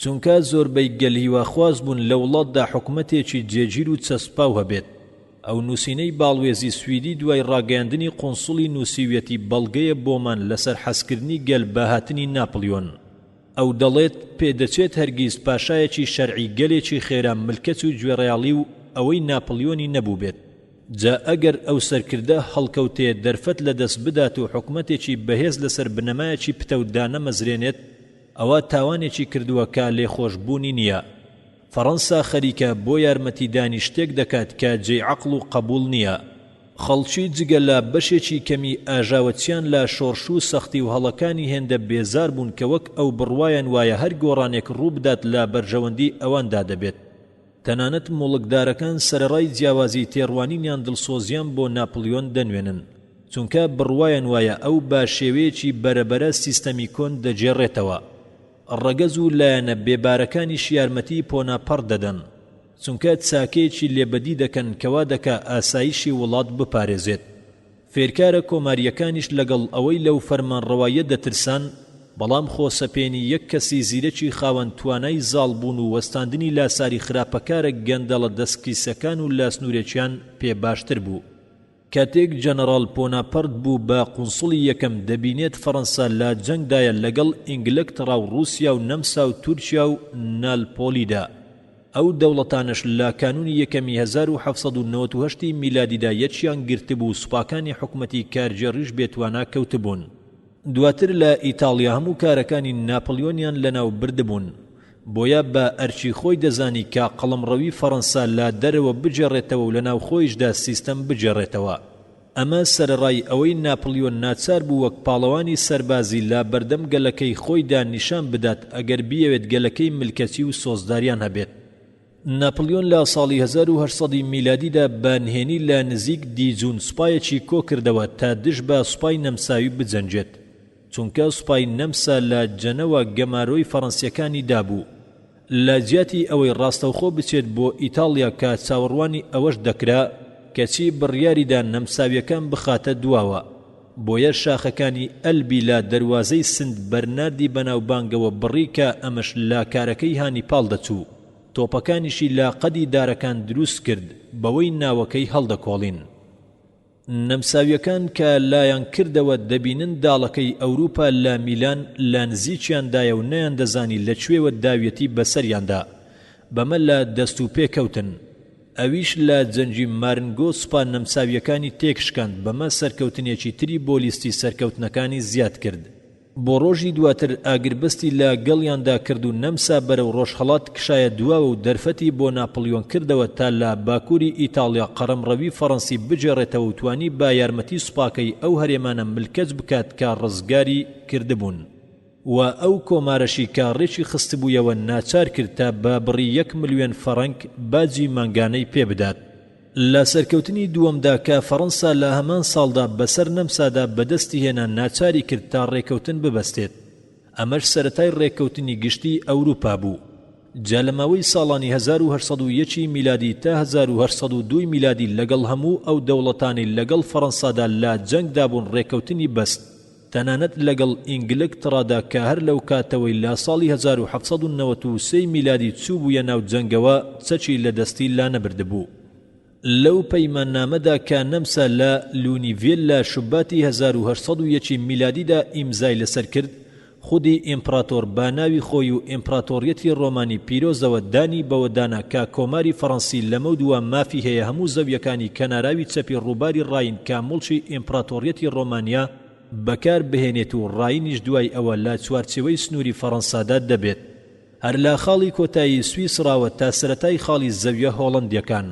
چونکە زۆربەی گەلهیواخواز بوون لە وڵاتدا حکومەتێکی جێگیر و چەسپاو هەبێت. ئەو نووسینەی باڵوێزی سویدی دوای ڕاگەیاندنی قۆنسوڵی نووسیویەتی بەڵگەیە بۆمان لەسەر حەزکردنی گەل بەهاتنی ناپڵیۆن. ئەو دەڵێت پێدەچێت هەرگیز پاشایەکی شەرعی گەلێکی خێرا ملکەت و گوێڕیاڵی و ئەوەی ناپڵیۆنی نەبوو بێت. جا ئەگەر ئەو سەرکردە هەڵکەوتێ دەرفەت لە دەست بدات و حکومەتێکی بەهێز لەسەر بنەمایەکی پتەودا نەمەزرێنێت، ئەوە تاوانێکی کردووە کە لێخۆشبوونی نییە. فەڕەنسا خەریکە بۆ یارمەتیدانی شتێک دەکات کە جێی عەقڵ و قەبوڵ نییە. خەڵکی جگە لە بەشێکی کەمی ئاژاوەچیان لە شۆڕش و سەختی و هەڵەکانی هێندە بێزار بوون کە وەک ئەو بڕوایان وایە هەر گۆڕانێک ڕوو بدات لە بەرژەوەندی ئەواندا دەبێت. تەنانەت مۆڵکدارەکان سەرەڕای جیاوازی تێڕوانینیان دڵسۆزیان بۆ ناپلیۆن دەنوێنن، چونکە بڕوایان وایە ئەو بە شێوەیەکی بەرەبەرە سیستەمی کۆن دەجێڕێتەوە. ڕەگەز و لایەنە بێبارەکانیش یارمەتی پۆناپەڕ دەدەن، چونکە چاکەیەکی لێبەدی دەکەن کەوا دەکا ئاسایشی وڵات بپارێزێت. فێرکارە کۆماریەکانیش لەگەڵ ئەوەی لەو فەرمانڕەواییە دەترسان، بەڵام خۆسەپێنی یەک کەسی زیرەکی خاوەن توانای زاڵ بوون و وەستاندنی لاساری خراپەکارە گەندەڵە دەستکیسەکان و لاسنوورێکیان پێ باشتر بوو. کاتێک جەنەڕاڵ پۆناپەرت بوو بە قونسڵی یەکەم دەبینێت فەڕەنسا لە جەنگدایە لەگەڵ ئینگلترا و رووسیا و نەمسا و تورکیا و نالپۆلیدا. ئەو دەوڵەتانش لە کانونی یەکەمی 1798 میلادیدا یەکیان گرتبوو سوپاکانی حکومەتی کارجێڕیش بێتوانە کەوتبوون. دواتر لە ئیتاڵیا هەموو کارەکانی ناپلیۆنیان لەناو بردبوون، بۆیە بە ئەرچی خۆی دەزانی کە قەڵەمڕەوی فەڕەنسا لە دەرەوە بجێڕێتەوە و لەناو خۆیشدا سیستەم بجێڕێتەوە. ئەمە سەرەڕای ئەوەی ناپلیۆن ناچار بوو وەک پاڵەوانی سەربازی لە بەردەم گەلەکەی خۆیدا نیشان بدات ئەگەر بیەوێت گەلەکەی ملکەتی و سۆزداریان هەبێت. ناپلیۆن لە ساڵی 1800 میلادیدا بانهێنی لە نزیک دیجون سوپایەکی کۆ کردەوە تا دژ بە سوپای نەمساوی بجەنجێت، چونکە سوپای نەمسا لە جەنەوە گەمارۆی فەڕەنسیەکانی دابوو. لە جیاتی ئەوەی ڕاستەوخۆ بچێت بۆ ئیتاڵیا کە چاوەڕوانی ئەوەش دەکرا کەچی بڕیاریدا نەمساویەکان بخاتە دواوە، بۆیە شاخەکانی ئەلبی لە دەروازەی سند بەرناردی بەناوبانگەوە بڕی کە ئەمەش لە کارەکەی هانیپاڵ دەچوو. تۆپەکانیشی لە قەدی دارەکان دروست کرد بەوەی ناوەکەی هەڵدەکۆڵین. نەمساویەکان کە لایەن کردەوە دەبینن داڵەکەی ئەوروپا لە میلان لە نزیکیاندایە و نەیان دەزانی لەکوێوە داویەتی بەسەریاندا، بەمە لە دەست و پێکەوتن. ئەویش لە جەنجی مارنگۆ سوپا نەمساویەکانی تێکشکاند، بەمە سەرکەوتنێکی تری بۆ لیستی سەرکەوتنەکانی زیاد کرد. بۆ ڕۆژی دواتر ئاگربەستی لە گەڵیاندا کرد و نەمسا بەرەو ڕۆژهەڵات کشایە دواوە و دەرفەتی بۆ ناپلیۆن کردەوە تا لە باکووری ئیتاڵیا قەرەمڕەوی فەڕەنسی بجێڕێتەوە و توانی با یارمەتی سوپاکەی ئەو هەرێمانە ملکەت بکات کە ڕزگاری کردبوون، و ئەو کۆمارەشی کە ڕێکی خستبوویەوە ناچار کرد تا بە بڕی 1 ملیۆن فەڕەنگ باجی مانگانەی پێ بدات. لە سەرکەوتنی دووەمدا کە فەڕەنسا لە هەمان ساڵدا بەسەر نەمسادا بەدەستی هێنا ناچاری کرد تا ڕێکەوتن ببەستێت. ئەمەش سەرەتای ڕێکەوتنی گشتی ئەوروپا بوو. جا لەماوەی ساڵانی 1801 میلادی تا 1802 میلادی لەگەڵ هەموو ئەو دەوڵەتانی لەگەڵ فەڕەنسادا لە جەنگدا بوون ڕێکەوتنی بەست، تەنانەت لەگەڵ ئینگلترادا کە هەر لەو کاتەوەی لە ساڵی 1793 میلادی چوو بوویە ناو جەنگەوە چەکی لە دەستی لا نەبردبوو. لەو پەیماننامەدا کە نەمسا لە لونیڤێل لە شوباتی 1801 میلادیدا ئیمزای لەسەر کرد، خودی ئیمپراتۆر با ناوی خۆی و ئیمپراتۆریەتی ڕۆمانی پیرۆزەوە دانی بەوەدانا کە کۆماری فەڕەنسی لەمە دووە مافی هەیە هەموو زەویەکانی کەناراوی چەپی ڕووباری ڕاین کە موڵکی ئیمپراتۆریەتی ڕۆمانیا بەکار بهێنێت و ڕاینیش دوای ئەوە لە چوارچێوەی سنووری فەڕەنسادا دەبێت. هەر لە خاڵی کۆتایی سویسراوە تا سەرەتای خاڵی زەویە هۆڵەندیەکان.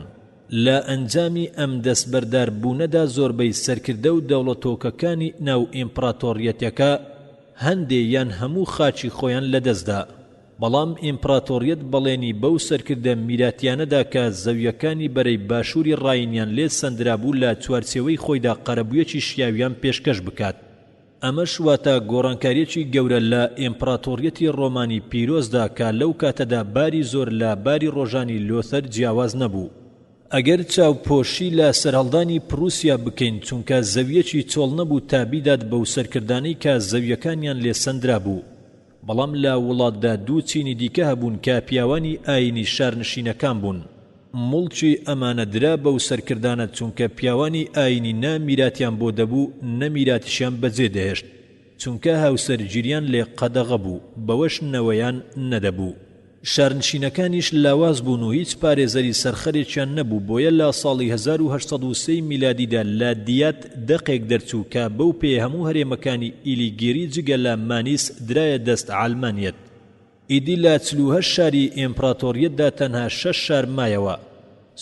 لە ئەنجامی ئەم دەستبەردار بوونەدا زۆربەی سەرکردە و دەوڵەتۆکەکانی ناو ئیمپراتۆریەتەکە هەندێ یان هەموو خاچی خۆیان لەدەستدا، بەڵام ئیمپراتۆریەت بەڵێنی بەو سەرکردە میراتیانەدا کە زەویەکانی بەرەی باشووری ڕاینیان لێ سەندرابوو لە چوارچێوەی خۆیدا قەرەبوویەکی شیاویان پێشکەش بکات. ئەمە شواتە گۆڕانکاریەکی گەورە لە ئیمپراتۆریەتی ڕۆمانی پیرۆزدا کە لەو کاتەدا باری زۆر لە باری ڕۆژانی لۆثەر جیاواز نەبوو. ئەگەر چاوپۆشی لە سەرهەڵدانی پرووسیا بکەین، چونکە زەویەکی چۆڵ نەبوو تا بیدات بەو سەرکردانەی کە زەویەکانیان لێ سەندرا بوو. بەڵام لە وڵاتدا دوو چینی دیکە هەبوون کە پیاوانی ئاینی شارنشینەکان بوون. مڵکی ئەمانە درا بەو سەرکردانە چونکە پیاوانی ئاینی نامیراتیان بۆ دەبوو، نەمیراتیشیان بەجێ دەهێشت، چونکە هاوسەرگیریان لێ قەدەغە بوو، بەوەش نەوەیان نەدەبوو. شارنشینەکانیش لاواز بوون و هیچ پارێزەری سەرخەرێکیان نەبوو، بۆیە لە ساڵی 1803 میلادیدا لە دیات دەقێک دەرچوو کە بەو پێ هەموو هەرێمەکانی ئیلیگیری جگە لە مانیس درایە دەست عەلمانیەت. ئیدی لە 48 شاری ئیمپراتۆریەتدا تەنها 6 شار مایەوە.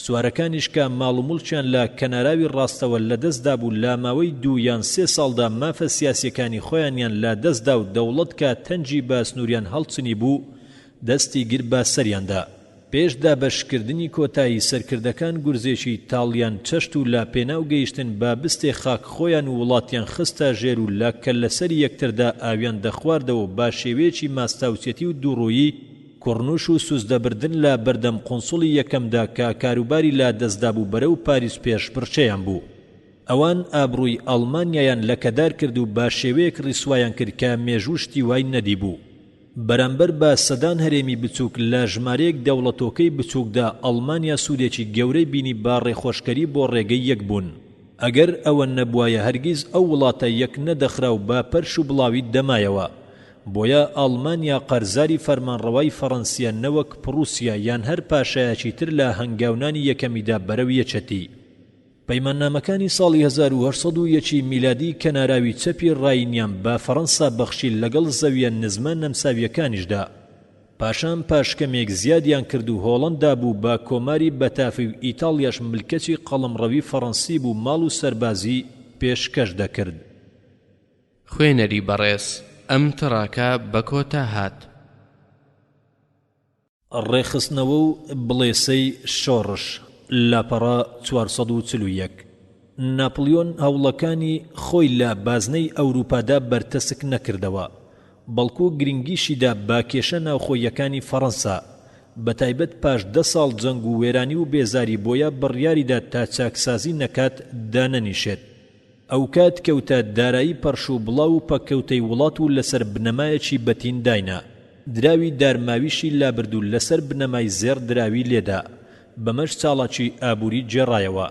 سوارەکانیش کە ماڵ و موڵکیان لە کەناراوی ڕاستەوە لەدەستدا بوو لە ماوەی 2 یان 3 ساڵدا مافە سیاسیەکانی خۆیانیان لە دەستدا و دەوڵەت کە تەنجی بە سنووریان هەڵچنی بوو دەستی گر بە سەریاندا. پێشدا بەشکردنی کۆتایی سەرکردەکان گورزێکی تاڵیان چەشت و لە پێناو گەیشتن بە بستێ خاک خۆیان و وڵاتیان خستە ژێر و لە کەلەسەری یەکتردا ئاویان دەخواردەوە با شێوەیەکی ماستاوچێتی و دووڕوویی کوڕنوش و سوزدەبردن لە بەردەم قۆنسوڵی یەکەمدا کە کاروباری لە دەستدا بوو بەرەو پاریس پێش بڕچەیان بوو. ئەوان ئابڕووی ئەڵمانیایان لەکەدار کرد و با شێوەیەک ڕیسوایان کرد کە مێژوو شتی وای نەدی بوو. بەرامبەر بە سەدان هەرێمی بچووک لە ژمارەیەک دەوڵەتۆکەی بچووکدا ئەڵمانیا سوودێکی گەورەی بینی با ڕێخۆشکەری بۆ ڕێگەی یەک بوون. ئەگەر ئەوە نەبوایە هەرگیز ئەو وڵاتە یەک نەدەخرا و با پەرش و بڵاوی دەمایەوە. بۆیە ئەڵمانیا قەرزاری فەرمانڕەوای فەڕەنسیە نەوەک پڕوسیا یان هەر پاشایەکی تر لە هەنگاونانی یەکەمیدا بەرەو یەچەتی. پەیماننامەکانی ساڵی 1801 میلادی کەناراوی چەپی ڕاینیان بە فەڕەنسا بەخشی لەگەڵ زەویە نزمە نەمساویەکانیشدا. پاشان پاشکەمێک زیادیان کرد و هۆڵەندا بوو بە کۆماری بەتافی و ئیتاڵیاش ملکەتی قەڵەمڕەوی فەڕەنسی بوو ماڵ و سەربازی پێشکەش دەکرد. خوێنەری بەڕێز ئەم تڕاکە بەکۆتا هات. ڕێخستنەوە و بڵێسەی شۆڕش لاپەڕا 441 ناپلیۆن هەوڵەکانی خۆی لە بازنەی ئەوروپادا بەرتەسک نەکردەوە، بەڵکو گرنگیشیدا با کێشە ناوخۆیەکانی فەڕەنسا بەتایبەت پاش 10 ساڵ جەنگ و وێرانی و بێزاری بۆیە بڕیاریدا تا چاکسازی نەکات دانەنیشێت. ئەو کات کەوتە دارایی پەرش و بڵاو و پەکەوتەی وڵات و لەسەر بنەمایەکی بەتین داینا. دراوی دارماویشی لابرد و لەسەر بنەمای زێر دراوی لێدا بەمەش چاڵاکی ئابووری جێڕایەوە.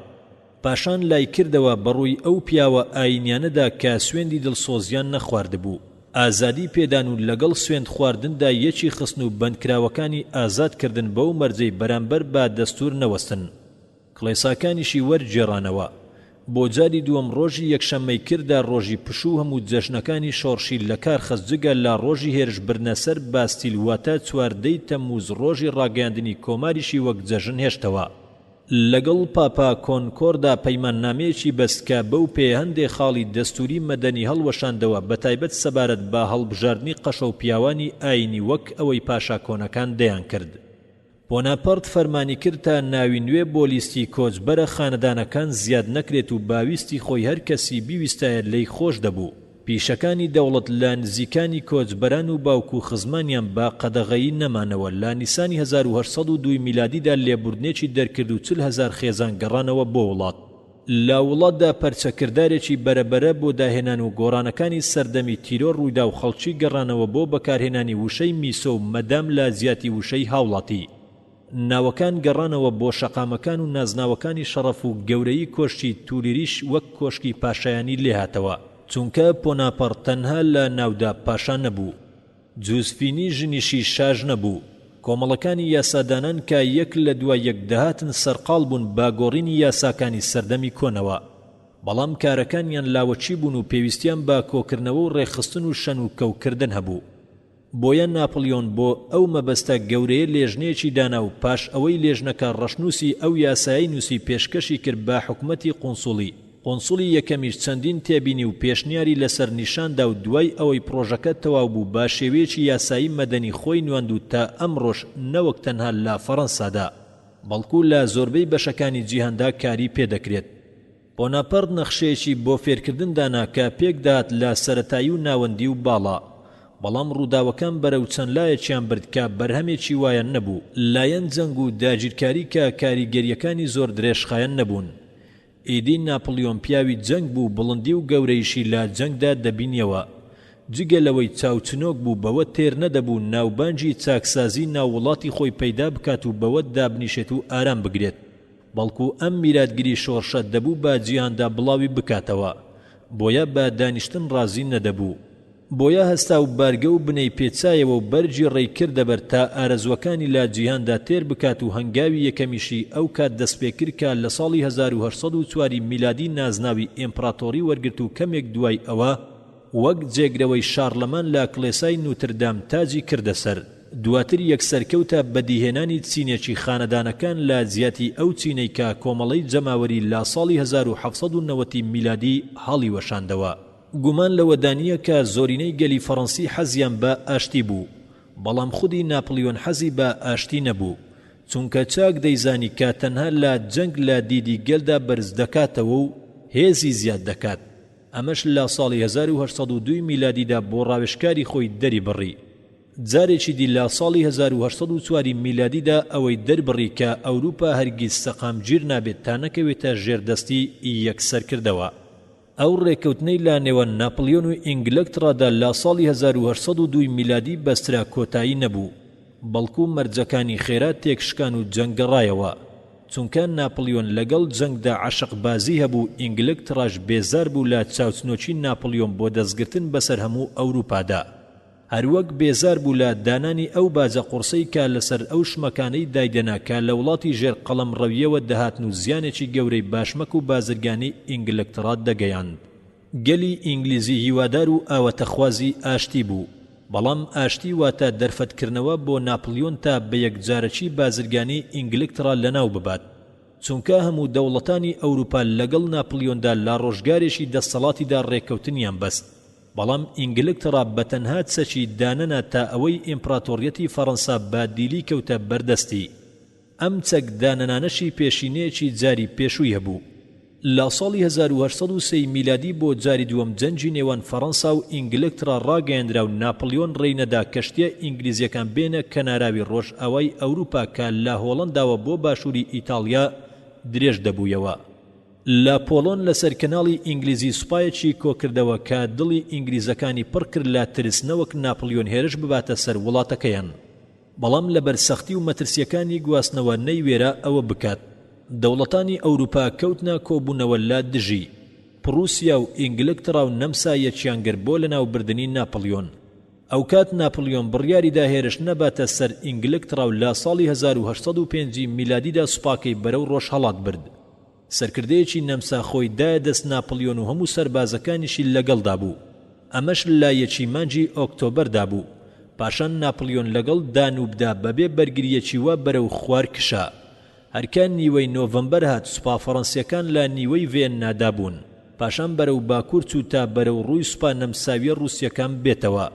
پاشان لای کردەوە بەڕووی ئەو پیاوە ئاینیانەدا کە سوێندی دڵسۆزیان نەخواردبوو. ئازادی پێدان و لەگەڵ سوێند خواردندا یەکی خستن و بەندکراوەکانی ئازادکردن بەو مەرجەی بەرامبەر با دەستور نەوەستن. کڵێساکانیشی وەرجێڕانەوە. بۆ جاری دووەم ڕۆژی یەکشەممەی کردا ڕۆژی پشوو هەموو جەژنەکانی شۆڕشی لە کار خەزجگە لە ڕۆژی هێرش برنەسەر باستیل واتە 4 تەمموز ڕۆژی ڕاگەاندنی کۆماریشی وەک جەژن هێشتەوە. لەگەڵ پاپا کۆنکۆردا پەیماننامەیەکی بەستکە بەو پێ هەندێک خاڵی دەستوری مەدەنی هەڵوەشاندەوە بەتایبەت سەبارەت بە هەڵبژاردنی قەشە و پیاوانی ئاینی وەک ئەوەی پاشا کۆنەکان دەیان کرد. بۆناپەرت فەرمانی کرد تا ناوی نوێ بۆ لیستی کۆچبەرە خانەدانەکان زیاد نەکرێت و باویستی خۆی هەر کەسی بیویستایە لێی خۆش دەبوو. پیشەکانی دەوڵەت لە نزیکانی کۆچبەران و باوکو خزمانیان با قەدەغەیی نەمانەوە. لە نیسانی 1802 میلادیدا لێبوردنێکی دەرکرد و 40,000 خێزان گەڕانەوە بۆ وڵات. لە وڵاتدا پەرچەکردارێکی بەرەبەرە بۆ داهێنان و گۆڕانەکانی سەردەمی تیرۆر ڕوویدا و خەڵکی گەڕانەوە بۆ بەکارهێنانی وشەی میسۆ و مەدام لە زیاتی وشەی هاوڵاتی. ناوەکان گەڕانەوە بۆ شەقامەکان و نازناوەکانی شەڕەف و گەورەی کۆشتی تولیریش وەک کۆشکی پاشایانی لێهاتەوە، چونکە پۆناپەڕ تەنها لە ناودا پاشا نەبوو، جوزفینی ژنیشی شاژ نەبوو. کۆمەڵەکانی یاسادانان کە یەک لە دوای یەک دەهاتن سەرقاڵ بوون با گۆڕینی یاساکانی سەردەمی کۆنەوە، بەڵام کارەکانیان لاوەچی بوون و پێویستیان با کۆکردنەوە و ڕێخستن و شەن و کەوکردن هەبوو. بۆیە ناپلیۆن بۆ ئەو مەبەستە گەورەیە لێژنەیەکی دانا و پاش ئەوەی لێژنەکە ڕەشنووسی ئەو یاسایی نووسی پێشکەشی کرد بە حکومەتی قۆنسوڵی. قۆنسوڵی یەکەمیش چەندین تێبینی و پێشنیاری لەسەر نیشاندا و دوای ئەوەی پرۆژەکە تەواو بوو با شێوەیەکی یاسایی مەدەنی خۆی نواند و تا ئەمڕۆژ نەوەک تەنها لە فەڕەنسادا بەڵکو لە زۆربەی بەشەکانی جیهاندا کاری پێدەکرێت. بۆناپەرت نەخشەیەکی بۆ فێرکردن دانا کە پێکدات لە سەرەتایی و ناوەندی و باڵا، بەڵام ڕووداوەکان بەرەو چەند لایەکیان برد کە بەرهەمێکی وایە نەبوو. لایەن جەنگ و داگیرکاری کە کاریگەریەکانی زۆر درێژخایەن نەبوون. ئیدی ناپلیۆن پیاوی جەنگ بوو، بڵندی و گەورەیشی لە جەنگدا دەبینیەوە. جگە لەوەی چاوچنۆک بوو بەوە تێر نەدەبوو ناوبانجی چاکسازی ناووڵاتی خۆی پەیدا بکات و بەوە دابنیشێت و ئارام بگرێت، بەڵکو ئەم میراتگیری شۆڕشە دەبوو با جیهاندا بڵاوی بکاتەوە، بۆیە بە دانیشتن ڕازی نەدەبوو. بۆیە هەستا و بارگە و بنەی پێچایەوە و بەرجی ڕێیکرد دەبەر تا ئارەزوەکانی لا جیهاندا تێر بکات و هەنگاوی یەکەمیشی ئەو کات دەستپێکرد کە لە ساڵی 1804 میلادی نازناوی ئیمپراتۆری وەرگرت و کەمێک دوای ئەوە وەک جێگرەوەی شارلەمان لە کڵێسای نوتردام تاجی کردە سەر. دواتر یەکسەرکەوتە بەدیهێنانی چینێکی خانەدانەکان لە جیاتی ئەو چینەی کە کۆمەڵەی جەماوەری لە ساڵی 1790 میلادی هەڵی وەشاندەوە. گومان لەوەدانیە کە زۆرینەی گەلی فەڕەنسی حەزیان بە ئاشتی بوو، بەڵام خودی ناپلیۆن حەزی بە ئاشتی نەبوو، چونکە چاک دەیزانی کە تەنها لە جەنگ لە دیدی گەلدا بەرز دەکاتەوە و هێزی زیاد دەکات. ئەمەش لە ساڵی 1802 میلادیدا بۆ ڕاوێژکاری خۆی دەری بڕی. جارێکی دی لە ساڵی 1804 میلادیدا ئەوەی دەربڕی کە ئەوروپا هەرگیز سەقامگیر نابێت تا نەکەوێتە ژێردەستی یەکسەرکردەوە. ئەو ڕێکەوتنەی لا نێوان ناپلیۆن و ئینگلترادا لە ساڵی 1802 میلادی بەسترا کۆتایی نەبوو، بەڵکو مەرجەکانی خێرات تێکشکان و جەنگەڕایەوە، چونکە ناپلیۆن لەگەڵ جەنگدا عەشق بازی هەبوو. ئینگلتراش بێزار بوو لە چاوچنۆکی ناپلیۆن بۆ دەستگرتن بەسەر هەموو ئەوروپادا، هەروەک بێزار بوو لە دانانی ئەو باجە قورسەی کە لەسەر ئەو شمەکانەی دایدەنا کە لە وڵاتی ژێر قەڵەم ڕەویەوە دەهاتن و زیانێکی گەورەی باشمەک و بازرگانی ئینگلترا دەگەیاند. گەلی ئینگلیزی هیوادار و ئاوەتەخوازی ئاشتی بوو، بەڵام ئاشتی واتە دەرفەتکردنەوە بۆ ناپلیۆن تا بە یەکجارەکی بازرگانی ئینگلترا لەناو ببات، چونکە هەموو دەوڵەتانی ئەوروپا لەگەڵ ناپلیۆندا لە ڕۆژگارێکی دەسەڵاتیدا ڕێکەوتنیان بەست، بەڵام ئینگلترا بەتەنها چەکی دانەنا تا ئەوەی ئیمپراتۆریەتی فەڕەنسا بە دیلی کەوتە بەردەستی. ئەم چەک دانەنانەشی پێشینەیەکی جاری پێشووی هەبوو. لە ساڵی 1803 میلادی بۆ جاری دووەم جەنگی نێوان فەڕەنسا و ئینگلترا ڕاگەیاندرا و ناپلیۆن ڕێینەدا کەشتیە ئینگلیزیەکان بێنە کەناراوی ڕۆژ ئاوای ئەوروپا کە لە هۆڵەنداوە بۆ باشووری ئیتالیا درێژ دەبوویەوە. لە پۆڵۆن لەسەر کەناڵی ئینگلیزی سوپایەکی کۆکردەوە کە دڵی ئینگلیزەکانی پڕ کرد لە ترسنەوەک ناپلیۆن هێرش بباتە سەر وڵاتەکەیان، بەڵام لەبەر سەختی و مەترسیەکانی گواستنەوە نەیوێرە ئەوە بکات. دەوڵەتانی ئەوروپا کەوتنە کۆبوونەوە لە دژی. پرووسیا و ئینگلترا و نەمسا یەکیان گرت بۆ لەناوبردنی ناپلیۆن. ئەو کات ناپلیۆن بڕیاریدا هێرش نەباتە سەر ئینگلترا و لە ساڵی 1805 میلادیدا سوپاکەی بەرەو ڕۆژ هەڵات برد. سەرکردەیەکی نەمسا خۆی دایە دەست ناپلیۆن و هەموو سەربازەکانیشی لەگەڵدا بوو. ئەمەش لە یەکی مانجی ئۆکتۆبەردا بوو. پاشان ناپلیۆن لەگەڵ دانوبدا بەبێ بەرگریەکی وا بەرەو خوار کشا. هەرکان نیوەی نۆڤەمبەر هات سوپا فەڕەنسیەکان لە نیوەی ڤێننادا بوون. پاشان بەرەو باکوور چوو تا بەرەو ڕووی سوپا نەمساویە ڕووسیەکان بێتەوە.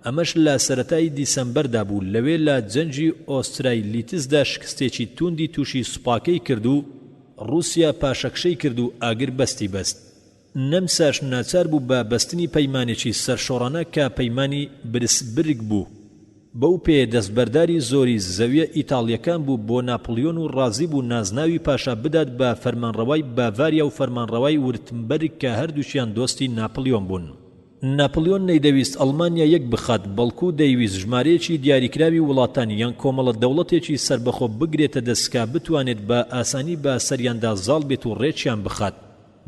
ئەمەش لە سەرەتای دیسەمبەردا بوو. لەوێ لە جەنگی ئۆسترایلیتسدا شکستێکی توندی تووشی سوپاکەی کرد و رووسیا پاشەکشەی کرد و ئاگر بەستی بەست. نەمساش ناچار بوو بە بەستنی پەیمانێکی سەرشۆڕانە کە پەیمانی برسبرگ بوو. بەو پێ دەستبەرداری زۆری زەویە ئیتاڵیەکان بوو بۆ ناپلیۆن و ڕازی بوو نازناوی پاشا بدات بە فەرمانڕەوای باڤاریا و فەرمانڕەوای ورتمبەرگ کە هەردووشیان دۆستی ناپلیۆن بوون. ناپلیۆن نەیدەویست ئەڵمانیا یەک بخات، بەڵکو دەیویست ژمارەیەکی دیاریکراوی وڵاتانی یان کۆمەڵە دەوڵەتێکی سربەخۆ بگرێتە دەستکا بتوانێت بە ئاسانی بە سەریاندا زاڵ بێت و ڕێچیان بخات.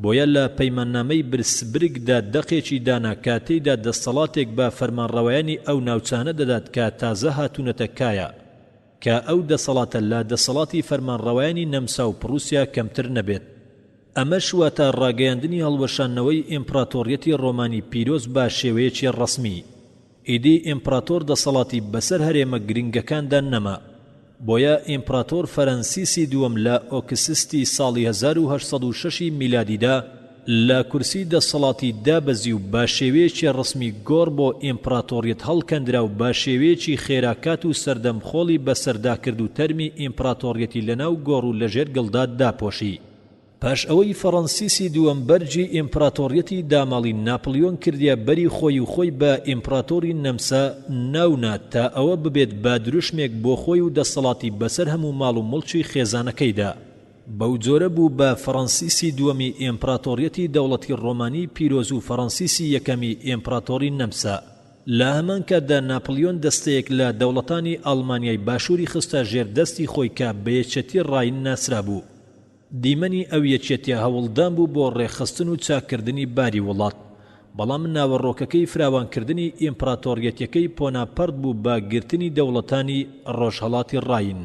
بۆیە لە پەیماننامەی برسبرگدا دەقێکی دانا کاتەیدا دەسەڵاتێک بە فەرمانڕەوایانی ئەو ناوچانە دەدات کە تازە هاتوونەتە کایە، کە ئەو دەسەڵاتە لە دەسەڵاتی فەرمانڕەوایانی نەمسا و پرووسیا کەمتر نەبێت. ئەمە شواتە ڕاگەیاندنی هەڵوەشانەوەی ئیمپراتۆریەتی ڕۆمانی پیرۆز بە شێوەیەکی ڕەسمی. ئیدی ئیمپراتۆر دەسەڵاتی بەسەر هەرێمە گرنگەکاندا نەما. بۆیە ئیمپراتۆر فەرەنسیسی دووەم لە ئۆکسستی ساڵی 1806 میلادیدا لە کورسی دەسەڵاتی دابەزی و بە شێوەیەکی ڕەسمی گۆڕ بۆ ئیمپراتۆریەت هەڵکەندرا و بە شێوەیەکی خێراکات و سەردەمخۆڵی بەسەردا کرد و تەرمی ئیمپراتۆریەتی لەناو گۆڕ و لەژێر گڵدا داپۆشی. پاش ئەوەی فەڕەنسیسی دووەم بەرجی ئیمپراتۆریەتی داماڵی ناپلیۆن کردیە بەری خۆی و خۆی بە ئیمپراتۆری نەمسا ناونات تا ئەوە ببێت بە دروشمێک بۆ خۆی و دەسەڵاتی بەسەر هەموو ماڵ و مڵکی خێزانەکەیدا. بەو جۆرە بوو بە فەڕەنسیسی دووەمی ئیمپراتۆریەتی دەوڵەتی ڕۆمانی پیرۆز و فەڕەنسیسی یەکەمی ئیمپراتۆری نەمسا. لە هەمان کاتدا ناپلیۆن دەستەیەک لە دەوڵەتانی ئەڵمانیای باشووری خستە ژێر دەستی خۆی کە بە یەکێتی ڕاین ناسرا بوو. دیمەنی ئەو یەکێتیە هەوڵدان بوو بۆ ڕێخستن و چاکردنی باری وڵات، بەڵام ناوەڕۆکەکەی فراوانکردنی ئیمپراتۆریەتەکەی پۆناپەرت بوو بە گرتنی دەوڵەتانی ڕۆژهەڵاتی ڕاین.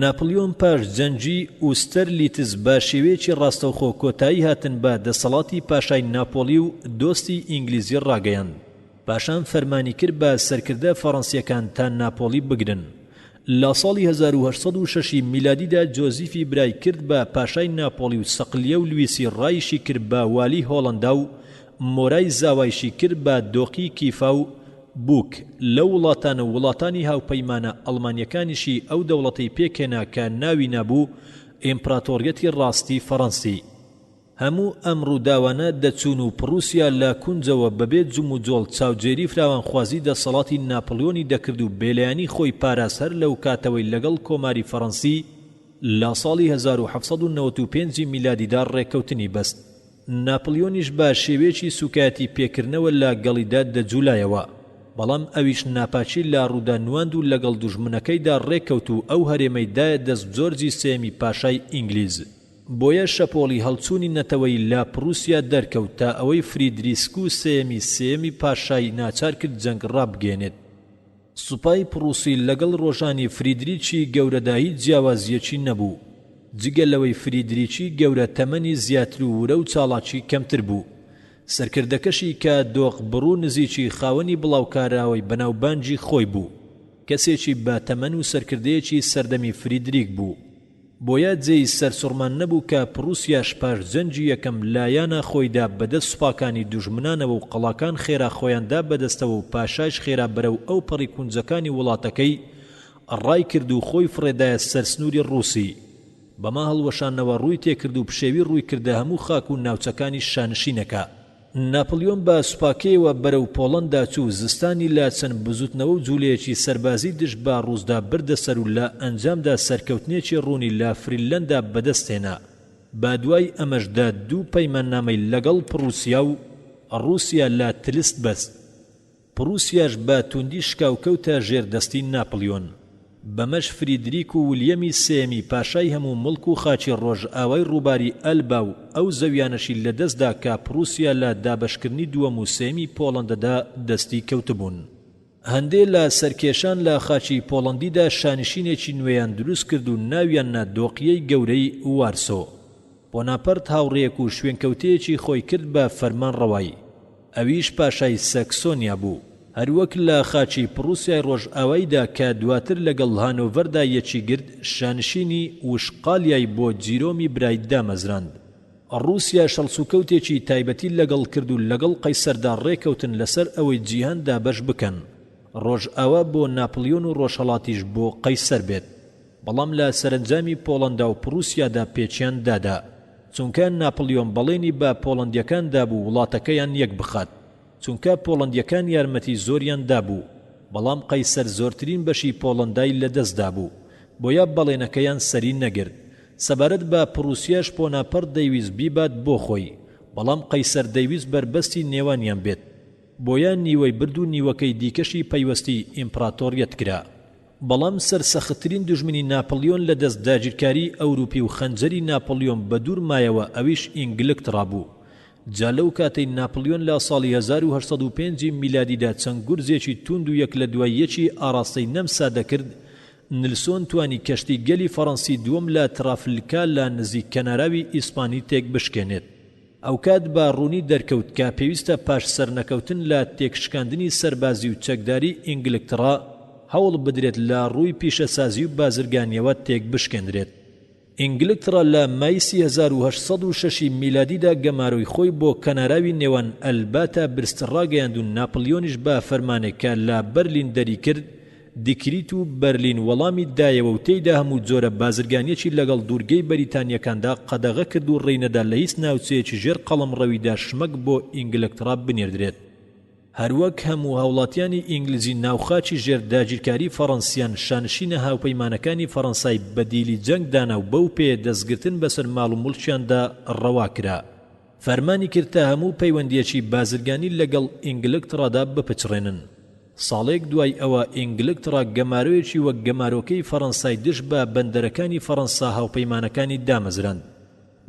ناپلیۆن پاش جەنگی ئوستەرلیتز بە شێوەیەکی ڕاستەوخۆ کۆتایی هاتن بە دەسەڵاتی پاشای ناپۆلی و دۆستی ئینگلیزی ڕاگەیاند. پاشان فەرمانی کرد بە سەرکردە فەڕەنسیەکان تا ناپۆلی بگرن. لە ساڵی 1806 میلادیدا جۆزیفی برای کرد بە پاشای ناپۆلی و سەقلیە و لویسی ڕایشی کرد بە والی هۆڵەندا و مۆرای زاوایشی کرد بە دۆقی کیفا و بووک لە وڵاتانە و وڵاتانی هاوپەیمانە ئەڵمانیەکانیشی ئەو دەوڵەتەی پێکێنا کە ناوی نەبوو ئیمپراتۆریەتی ڕاستی فەڕەنسی. هەموو ئەم ڕووداوانە دەچوون و پڕوسیا لە کونجەوە بەبێ جوم و جۆڵ چاوجێری فراوانخوازی دەسەڵاتی ناپلیۆنی دەکرد و بێلایانی خۆی پاراس هەر لەو کاتەوەی لەگەڵ کۆماری فەڕەنسی لە ساڵی 1795 میلادیدا ڕێکەوتنی بەست. ناپلیۆنیش بە شێوەیەکی سوکایەتی پێکردنەوە لە گەڵیدا دەجوولایەوە، بەڵام ئەویش ناپاچی لە ڕوودا نواند و لەگەڵ دوژمنەکەیدا ڕێکەوت و ئەو هەرێمەیدایە دەست جۆرجی سێمی پاشای ئینگلیز. بۆیە شەپۆڵی هەڵچوونی نەتەوەی لە پرووسیا دەرکەوت تا ئەوەی فریدریسک و سێمی پاشای ناچار کرد جەنگ ڕابگەێنێت. سوپای پرووسی لەگەڵ ڕۆژانی فریدریچی گەورەداهی جیاوازیەکی نەبوو، جگە لەوەی فریدریچی گەورە تەمەنی زیاتر و ورە و چاڵاکی کەمتر بوو. سەرکردەکەشی کە دۆق بڕوو نزیکی خاوەنی بڵاوکاراوەی بەناوبانجی خۆی بوو، کەسێکی با تەمەن و سەرکردەیەکی سەردەمی فریدریک بوو. بۆیە جێی سەرسوڕمان نەبوو کە پرووسیاش پاش جەنجی یەکەم لایەنە خۆیدا بەدەست سوپاکانی دوژمنانەوە و قەڵاکان خێرا خۆیاندا بەدەستەوە و پاشایش خێرا بەرەو ئەو پەڕی کونجەکانی وڵاتەکەی ڕای کرد و خۆی فڕێدایە سەر سنووری ڕووسی. بەما هەڵوەشانەوە ڕووی تێکرد و پشێوی ڕووی کردە هەموو خاک و ناوچەکانی شانشینەکە. ناپلیۆن بە سوپاکەیەوە بەرەو پۆڵەندا چوو، زستانی لا چەند بزوتنەوە و جوولەیەکی سەربازی دژ بە ڕووسدا بردە سەر و لە ئەنجامدا سەرکەوتنێکی ڕوونی لە فریلەندا بەدەستێنا. با دوای ئەمەشدا دوو پەیماننامەی لەگەڵ پرووسیا و ڕووسیا لە تلست بەست. پرووسیاش بە توندی شکاوکەوتە ژێردەستی ناپلیۆن. بەمەش فریدریک و ولیەمی سێمی پاشای هەموو مڵک و خاچی ڕۆژ ئاوای ڕووباری ئەلبا و ئەو زەویانەشی لەدەستدا کە پرووسیا لە دابەشکردنی دووەم و سێمی پۆڵەندەدا دەستی کەوتبوون. هەندێ لە سەرکێشان لە خاچی پۆڵەندیدا شانشینێکی نوێیان دروست کرد و ناویان نا دۆقیەی گەورەی وارسۆ. بۆناپەرت هاوڕێیەک و شوێنکەوتەیەکی خۆی کرد بە فەرمان ڕەوایی، ئەویش پاشای سەکسۆنیا بوو، هەروەک لە خاچی پرووسیای ڕۆژ ئاواییدا کە دواتر لەگەڵ هانۆڤەردا یەکی گرت شانشینی وشقالیای بۆ جیرۆمی برای دامەزراند. ڕووسیا شەڵسوکەوتێکی تایبەتی لەگەڵ کرد و لەگەڵ قەیسەردا ڕێکەوتن لەسەر ئەوەی جیهاندا بەش بکەن. ڕۆژ ئاوا بۆ ناپلیۆن و ڕۆژهەڵاتیش بۆ قەیسەر بێت، بەڵام لە سەرنجامی پۆڵەندا و پرووسیادا پێچیان دادا، چونکە ناپلیۆن بەڵێنی بە پۆڵەندیەکاندا بوو وڵاتەکەیان یەک بخات، چونکە پۆڵەندیەکان یارمەتی زۆریان دابوو، بەڵام قەیسەر زۆرترین بەشی پۆڵەندای لەدەستدا بوو، بۆیە بەڵێنەکەیان سەری نەگرت. سەبارەت بە پرووسیاش بۆناپەرت دەیویست بیبات بۆ خۆی، بەڵام قەیسەر دەیویست بربەستی نێوانیان بێت، بۆیە نیوەی برد و نیوەکەی دیکەشی پەیوەستی ئیمپراتۆریەت کرا. بەڵام سەرسەختترین دوژمنی ناپلیۆن لە دەست داگیرکاری ئەوروپی و خەنجەری ناپلیۆن بە دوور مایەوە ئەویش ئینگلترا بوو. جا لەو کاتەی ناپلیۆن لە ساڵی 1805 میلادیدا چەند گورزێکی توند و یەک لە دوای یەکی ئاراستەی نەمسا دەکرد، نلسۆن توانی کەشتی گەلی فەڕەنسی دووەم لە ترافلکا لە نزیک کەناراوی ئیسپانی تێک بشکێنێت. ئەو کات بە ڕوونی دەرکەوت کە پێویستە پاش سەرنەکەوتن لە تێکشکاندنی سەربازی و چەکداری ئینگلترا هەوڵ بدرێت لە ڕووی پیشەسازی و بازرگانیەوە تێک بشکێنرێت. ئینگلترا لە مایسی 1806 میلادیدا گەماروی خۆی بۆ کەناراوی نێوان ئەلباتە برستڕاگەیاند و ناپلیۆنیش بە فەرمانێک کە لە بەرلین دەری کرد دیکریت و بەرلین وەڵامی دایەوە و تێیدا هەموو جۆرە بازرگانیەکی لەگەڵ دوورگەی بەریتانیەکاندا قەدەغە کرد و ڕێینەدا لە هیچ ناوچەیەکی ژێر قەڵەمڕەویدا شمەک بۆ ئینگلترا بنێردرێت. هەروەک هەموو هاوڵاتیانی ئینگلیزی ناوخاچی ژێرداگیرکاری فەڕەنسیان شانشینە هاوپەیمانەکانی فەڕەنسای بەدیلی جەنگدانا و بەو پێ دەستگرتن بەسەر ماڵ و مڵکیاندا ڕەوا کرا. فەرمانی کرد تا هەموو پەیوەندیەکی بازرگانی لەگەڵ ئینگلترادا بپچڕێنن. ساڵێک دوای ئەوە ئینگلترا گەمارۆیەکی وەک گەمارۆکەی فەڕەنسای دژ بە بەندەرەکانی فەڕەنسا هاوپەیمانەکانی دامەزراند،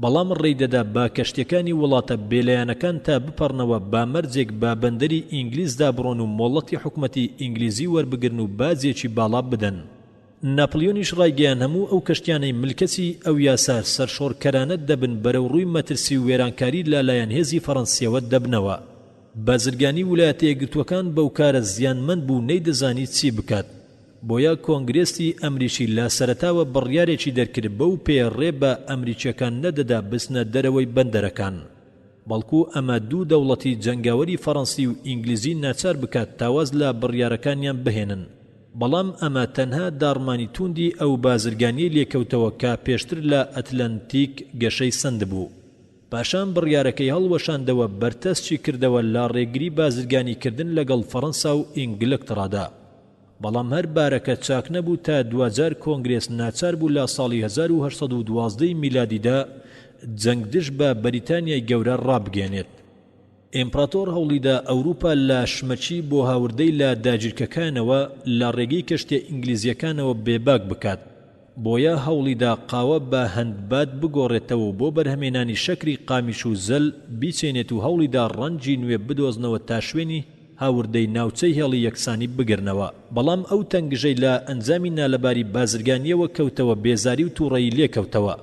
بەڵام ڕێیدەدا با کەشتیەکانی وڵاتە بێلایەنەکان تا بپەڕنەوە با مەرجێک با بەندەری ئینگلیزدا بڕۆن و مۆڵەتی حکومەتی ئینگلیزی وەربگرن و بازێکی باڵا بدەن. ناپلیۆنیش ڕایگەیان هەموو ئەو کەشتیانەی ملکەتی ئەو یاسار سەرشۆڕکەرانە دەبن بەرەو ڕووی مەترسی و وێرانکاری لەلایەن هێزی فەڕەنسیەوە دەبنەوە. بازرگانی ویلایەتە یەکگرتووەکان بەو کارە زیانمەند بوو نەیدەزانی چی بکات بۆیە کۆنگرێسی ئەمریکی لە سەرەتاوە بڕیارێکی دەرکرد بەو پێڕێ بە ئەمریکیەکان نەدەدا بچنە دەرەوەی بەندەرەکان بەڵکو ئەمە دوو دەوڵەتی جەنگاوەری فەڕەنسی و ئینگلیزی ناچار بکات تاواز لە بڕیارەکانیان بهێنن بەڵام ئەمە تەنها داڕمانی توندی ئەو بازرگانی لێکەوتەوە کە پێشتر لە ئەتلەنتیک گەشەی سند بوو پاشان بڕیارەکەی هەڵوەشاندەوە بەرتەسچی کردەوە لە ڕێگری بازرگانیکردن لەگەڵ فەڕەنسا و ئینگلترادا بەڵام هەر بارەکە چاک نەبوو تا 2000 کۆنگرێس ناچار بوو لە ساڵی 1812 میلادیدا جەنگدش بە بەریتانیای گەورە ڕابگەێنێت ئیمپراتۆر هەوڵیدا ئەوروپا لە شمەچی بۆ هاوردەی لە داگیرکەکانەوە لە ڕێگەی کەشتیە ئینگلیزیەکانەوە بێباک بکات بۆیە هەوڵیدا قاوە بە هەندبات بگۆڕێتەوە بۆ بەرهەمێنانی شەکری قامیش و زەل بیچێنێت و هەوڵیدا ڕەنجی نوێ بدۆزنەوە تا شوێنی هاوردەی ناوچەی هێڵی یەکسانی بگرنەوە بەڵام ئەو تەنگژەی لە ئەنجامی نالەباری بازرگانیەوە کەوتەوە بێزاری و تووڕەیی لێکەوتەوە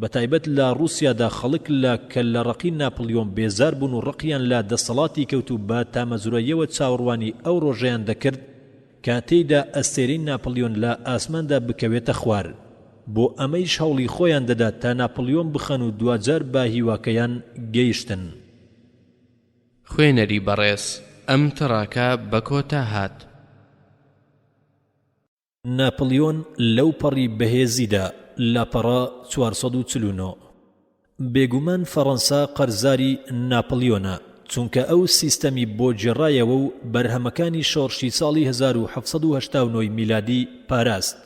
بەتایبەت لە رووسیادا خەڵک لە کەللەڕەقی ناپلیۆن بێزار بوون و ڕقیان لە دەسەڵاتی کەوت و بە تامەزوراییەوە چاوەڕوانی ئەو ڕۆژەیان دەکرد کاتێیدا ئەستێرەی ناپلیۆن لە ئاسماندا بکەوێتە خوار بۆ ئەمەیش هەوڵی خۆیان دەدات تا ناپلیۆن بخەن و 2000 با هیواکەیان گەیشتن خوێنەری بەڕێز ئەم تڕاکە بە کۆتا هات ناپلیۆن لەو پەڕی بەهێزیدا لاپەڕا 449 بێگومان فەڕەنسا قەرزاری ناپلیۆنە چونکە ئەو سیستەمی بۆ جێڕایەوە و بەرهەمەکانی شۆڕشی ساڵی 1789 میلادی پاراست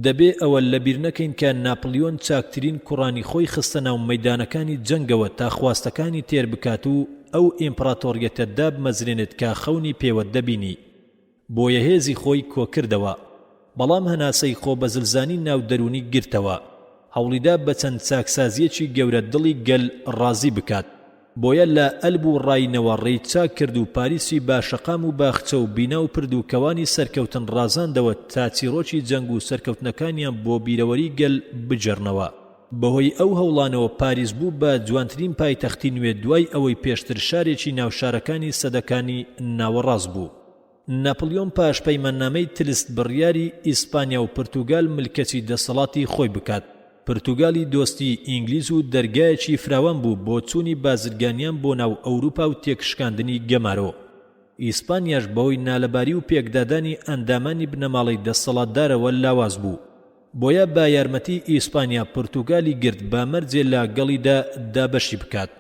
دەبێ ئەوە لەبیر نەکەین کە ناپلیۆن چاکترین کوڕانی خۆی خستە ناو مەیدانەکانی جەنگەوە تا خواستەکانی تێر بکات و ئەو ئیمپراتۆریەتە دابمەزرێنێت کە خەونی پێوە دەبینی بۆیە هێزی خۆی کۆکردەوە بەڵام هەناسەی خۆ بەزلزانی ناو دەرونی گرتەوە هەوڵیدا بە چەند چاکسازیەکی گەورە دڵی گەل ڕازی بکات بۆیە لە ئەلب و ڕاینەوە ڕێی چاک کرد و پاریسی باشەقام و باخچە و بینا و پرد و کەوانی سەرکەوتن ڕازاندەوە تا چیرۆکی جەنگ و سەرکەوتنەکانیان بۆ بیرەوەری گەل بجێڕنەوە بەهۆی ئەو هەوڵانەوە پاریس بوو بە جوانترین پایتەختی نوێ دوای ئەوەی پێشتر شارێکی ناوشارەکانی سەدەکانی ناوەڕاست بوو ناپلیۆن پاش پەیماننامەی تلست بڕیاری ئیسپانیا و پرتوگال ملکەتی دەسەڵاتی خۆی بکات پرتوگالی دۆستی ئینگلیز و دەرگایەکی فراوان بوو بۆ چوونی بازرگانیان بۆ ناو ئەوروپا و تێکشکاندنی گەمارۆ ئیسپانیاش بەهۆی نالەباری و پێکدادانی ئەندامانی بنەماڵی دەسەڵاتدارەوە لاواز بوو بۆیە با یارمەتی ئیسپانیا پرتوگالی گرت با مەرجێ لە گەڵیدا دابەشی بکات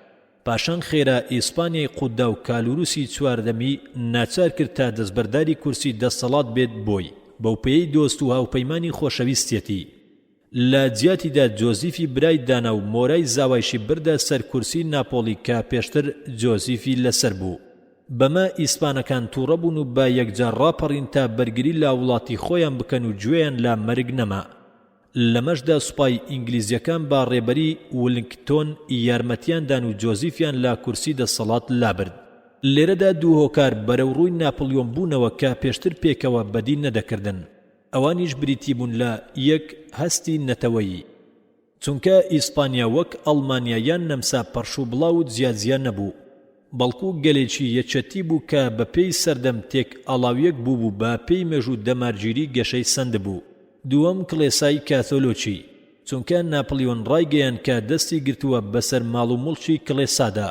پاشان خێرا ئیسپانیای قودا و کالوروسی چواردەمی ناچار کرد تا دەستبەرداری کورسی دەسەڵات بێت بۆی بەو پێی دۆست و هاوپەیمانی خۆشەویستێتی لە جیاتیدا جۆزیفی برای دانا و مۆرای زاوایشی بردە سەر کورسی ناپۆلی کە پێشتر جۆزیفی لەسەر بوو بەمە ئیسپانەکان تووڕە بوون و با یەکجار ڕاپەڕین تا بەرگری لا وڵاتی خۆیان بکەن و گوێیان لا مەرگ نەما لەمەشدا سوپای ئینگلیزیەکان با ڕێبەری ولنگتۆن یارمەتیاندان و جۆزیفیان لا کورسی دەسەڵات لابرد لێرەدا دوو هۆکار بەرەو ڕووی ناپلیۆن بوونەوە کە پێشتر پێکەوە بەدی نەدەکردن ئەوانیش بریتی بوون لە یەک هەستی نەتەوەیی چونکە ئیسپانیا وەک ئەڵمانیا یان نەمسا پەرش و بڵاو و جیاجیا نەبوو بەڵکو گەلێکی یەکەتی بوو کە بە پێی سەردەم تێک ئاڵاویەک بوو بە پێی مێژوو دەمارگیری گەشەی سند بوو دووەم کڵێسای کاتۆلۆچی چونکە ناپلیۆن ڕایگەیان کە دەستی گرتووە بەسەر ماڵ و مڵکی کڵێسادا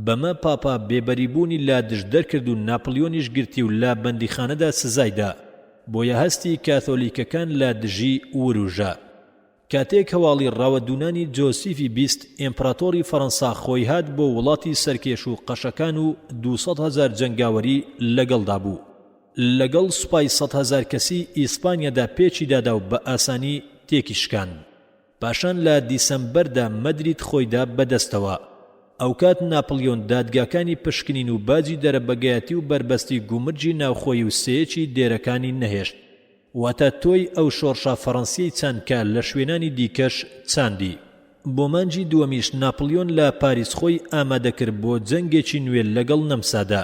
بەمە پاپا بێبەریبوونی لا دژ دەرکرد و ناپلیۆنیش گرتی و لا بەندیخانەدا سزایدا بۆیە هەستی کاتۆلیکەکان لا دژی وروژە کاتێک هەواڵی ڕاوەدوونانی جۆسیفی بیست ئیمپراتۆری فەڕەنسا خۆی هات بۆ وڵاتی سەرکێش و قەشەکان و 200,000 جەنگاوەری لەگەڵدا بوو لەگەڵ سوپای 100,000 کەسی ئیسپانیادا پێچی دادا و بە ئاسانی تێکی شکاند پاشان لە دیسەمبەردا مەدرید خۆیدا بەدەستەوە ئەو کات ناپلیۆن دادگاکانی پشکنین و باجی دەرەبەگایەتی و بربەستی گومرجی ناوخۆی و سەیەکی دێرەکانی نەهێشت واتە تۆی ئەو شۆڕشە فەڕەنسیەی چاندکە لە شوێنانی دیکەش چاندی بۆ مانجی دووەمیش ناپلیۆن لە پاریس خۆی ئامادەکرد بۆ جەنگێکی نوێ لەگەڵ نەمسادا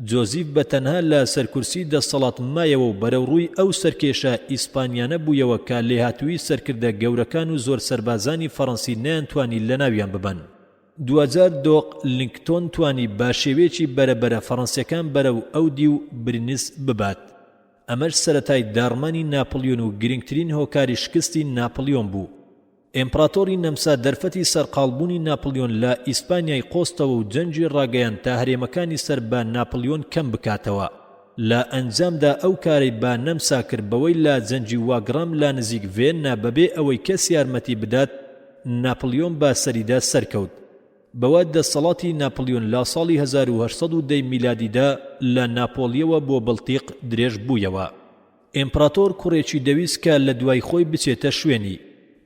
جۆزیف بەتەنها لە سەرکورسی دەسەڵات مایەوە و بەرەو ڕووی ئەو سەرکێشە ئیسپانیانە بوویەوە کە لێهاتووی سەرکردە گەورەکان و زۆر سەربازانی فەڕەنسی نەیانتوانی لە ناویان ببەن 2000 دۆق لینکتۆن توانی بە شێوەیەکی بەرەبەرە فەڕەنسیەکان بەرەو ئەودی و برنس ببات. ئەمەش سەرەتای داڕمانی ناپلیۆن و گرنگترین هۆکاری شکستی ناپلیۆن بوو. ئیمپراتۆری نەمسا دەرفەتی سەرقاڵبوونی ناپلیۆن لە ئیسپانیای قۆستەوە و جەنجی ڕاگەیان تا هەرێمەکانی سەر بە ناپلیۆن کەم بکاتەوە. لە ئەنجامدا ئەو کارەی با نەمسا کرد بەوەی لە جەنجی واگرام لە نزیک ڤێننا بەبێ ئەوەی کەس یارمەتی بدات ناپلیۆن با سەریدا سەرکەوت. بەوە دەسەڵاتی ناپلیۆن لە ساڵی 1810 میلادیدا لە ناپۆلیەوە بۆ بڵتیق درێژ بوویەوە. ئیمپراتۆر کوڕێکی دەویست کە لە دوای خۆی بچێتە شوێنی،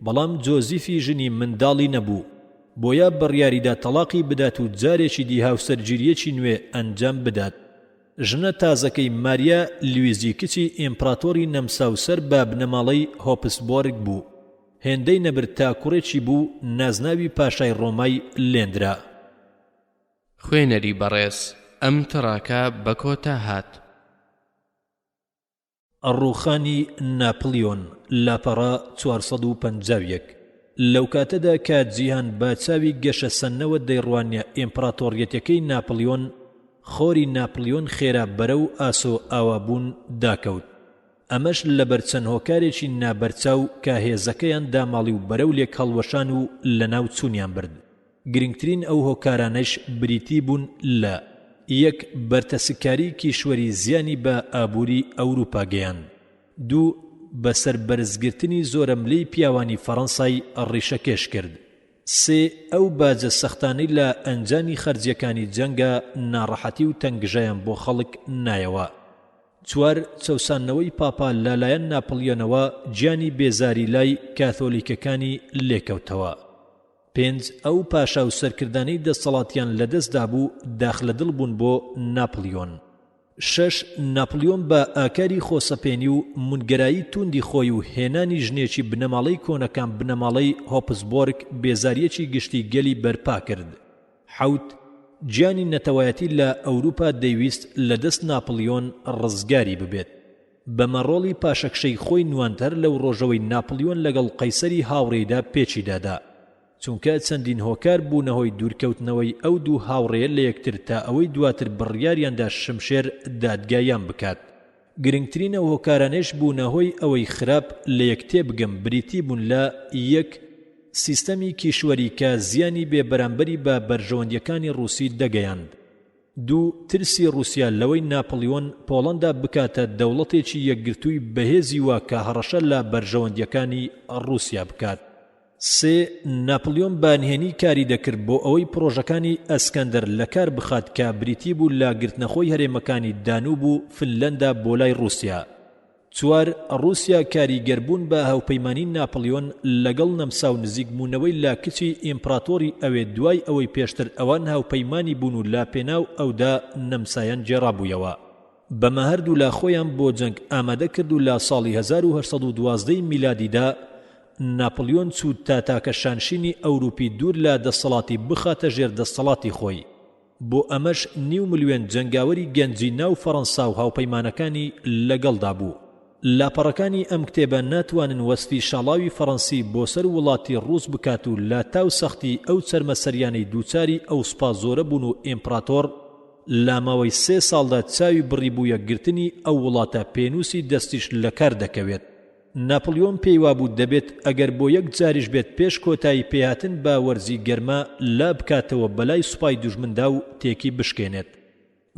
بەڵام جۆزیفی ژنی منداڵی نەبوو، بۆیە بڕیاریدا تەلاقی بدات و جارێکی دی هاوسەرگیریەکی نوێ ئەنجام بدات. ژنە تازەکەی ماریا لویزی کچی ئیمپراتۆری نەمساوسەر بە بنەماڵەی هۆپسبۆرگ بوو. هێندەی نەبرد تا کوڕێکی بوو نازناوی پاشای ڕۆمای لێندرا. خوێنەری بەڕێز ئەم تڕاکە بە کۆتا هات. ڕووخانی ناپلیۆن لاپەڕا 451 لەو کاتەدا کە جیهان بە چاوی گەشە سەنەوە دەیڕوانیە ئیمپراتۆریەتەکەی ناپلیۆن، خۆری ناپلیۆن خێرا بەرەو ئاسۆ ئاوابوون داکەوت. ئەمەش لەبەر چەند هۆکارێکی نابەرچاو کە هێزەکەیان داماڵی و بەرەو لێک هەڵوەشان و لەناو چوونیان برد. گرنگترین ئەو هۆکارانەش بریتی بوون لە: 1. بەرتەسکاری کیشوەری زیانی بە ئابووری ئەوروپا گەیاند. 2. بەسەر بەرزگرتنی زۆرەملەی پیاوانی فەڕەنسای ڕیشەکێش کرد. 3. ئەو باجە سەختانەی لە ئەنجانی خەرجیەکانی جەنگە ناڕەحەتی و تەنگژەیان بۆ خەڵک نایەوە. 4. چەوسانەوەی پاپا لەلایەن ناپلیۆنەوە گیانی بێزاری لای کاتۆلیکەکانی لێکەوتەوە. 5. ئەو پاشا و سەرکردانەی دەسەڵاتیان لەدەستدا بوو داخلەدڵ بوون بۆ ناپلیۆن. 6. ناپلیۆن بە ئاکاری خۆسەپێنی و مونگەرایی توندی خۆی و هێنانی ژنێکی بنەماڵەی کۆنەکان بنەماڵەی هۆپسبۆرگ بێزاریەکی گشتی گەلی بەرپا کرد. 7. گیانی نەتەوایەتی لە ئەوروپا دەیویست لەدەست ناپلیۆن ڕزگاری ببێت. بەمەڕۆڵی پاشەکشەی خۆی نوانتەر لەو ڕۆژەوەی ناپلیۆن لەگەڵ قەیسەری هاوڕێیدا پێچی دادا، چونکە چەندین هۆکار بوونەهۆی دوورکەوتنەوەی ئەو دوو هاوڕێیە لە یەکتر تا ئەوەی دواتر بڕیاریاندا شمشێر دادگایان بکات. گرنگترین ئەو هۆکارانەش بوونەهۆی ئەوەی خراپ لە یەکتێ بگەم بریتی بوون لە: 1. سیستەمی کیشوەری کە زیانی بێبەرامبەری بە بەرژەوەندیەکانی ڕووسی دەگەیاند. 2. ترسی رووسیا لەوەی ناپلیۆن پۆڵەندا بکاتە دەوڵەتێکی یەکگرتووی بەهێزی وا کە هەڕەشە لە بەرژەوەندیەکانی ڕووسیا بکات. 3. ناپلیۆن بانهێنی کاری دەکرد بۆ ئەوەی پرۆژەکانی ئەسکەندەر لەکار بخات کە بریتی بوو لە گرتنەخۆی هەرێمەکانی دانوب و فنلەندا بۆ لای رووسیا. 4. رووسیا کاریگەربوون بە هاوپەیمانی ناپلیۆن لەگەڵ نەمسا و نزیکبوونەوەی لا کچی ئیمپراتۆری ئەوێ دوای ئەوەی پێشتر ئەوان هاوپەیمانی بوون و لا پێناو ئەودا نەمسایان جێڕابوویەوە. بەمە هەردوو لا خۆیان بۆ جەنگ ئامادە کرد و لە ساڵی 1812 میلادیدا ناپلیۆن چوو تا تاکە شانشینی ئەوروپی دوور لە دەسەڵاتی بخاتە ژێر دەسەڵاتی خۆی. بۆ ئەمەش 9 ملیۆن جەنگاوەری گەنجی ناو فەڕەنسا و هاوپەیمانەکانی لەگەڵدا بوو. لاپەڕەکانی ئەم کتێبە ناتوانن وەسفی شاڵاوی فەڕەنسی بۆ سەر وڵاتی ڕووس بکات و لە تاو سەختی ئەو چەرمەسەریانەی دووچاری ئەو سوپا زۆرە بوون و ئیمپراتۆر لە ماوەی 3 ساڵدا چاوی بڕی بوو یەکگرتنی ئەو وڵاتە پێنووسی دەستیش لەکار دەکەوێت. ناپلیۆن پێی وابوو دەبێت ئەگەر بۆ یەک جاریش بێت پێش کۆتایی پێهاتن بە وەرزی گەرمە لا بکاتەوە بەلای سوپای دوژمندا و تێکی بشکێنێت.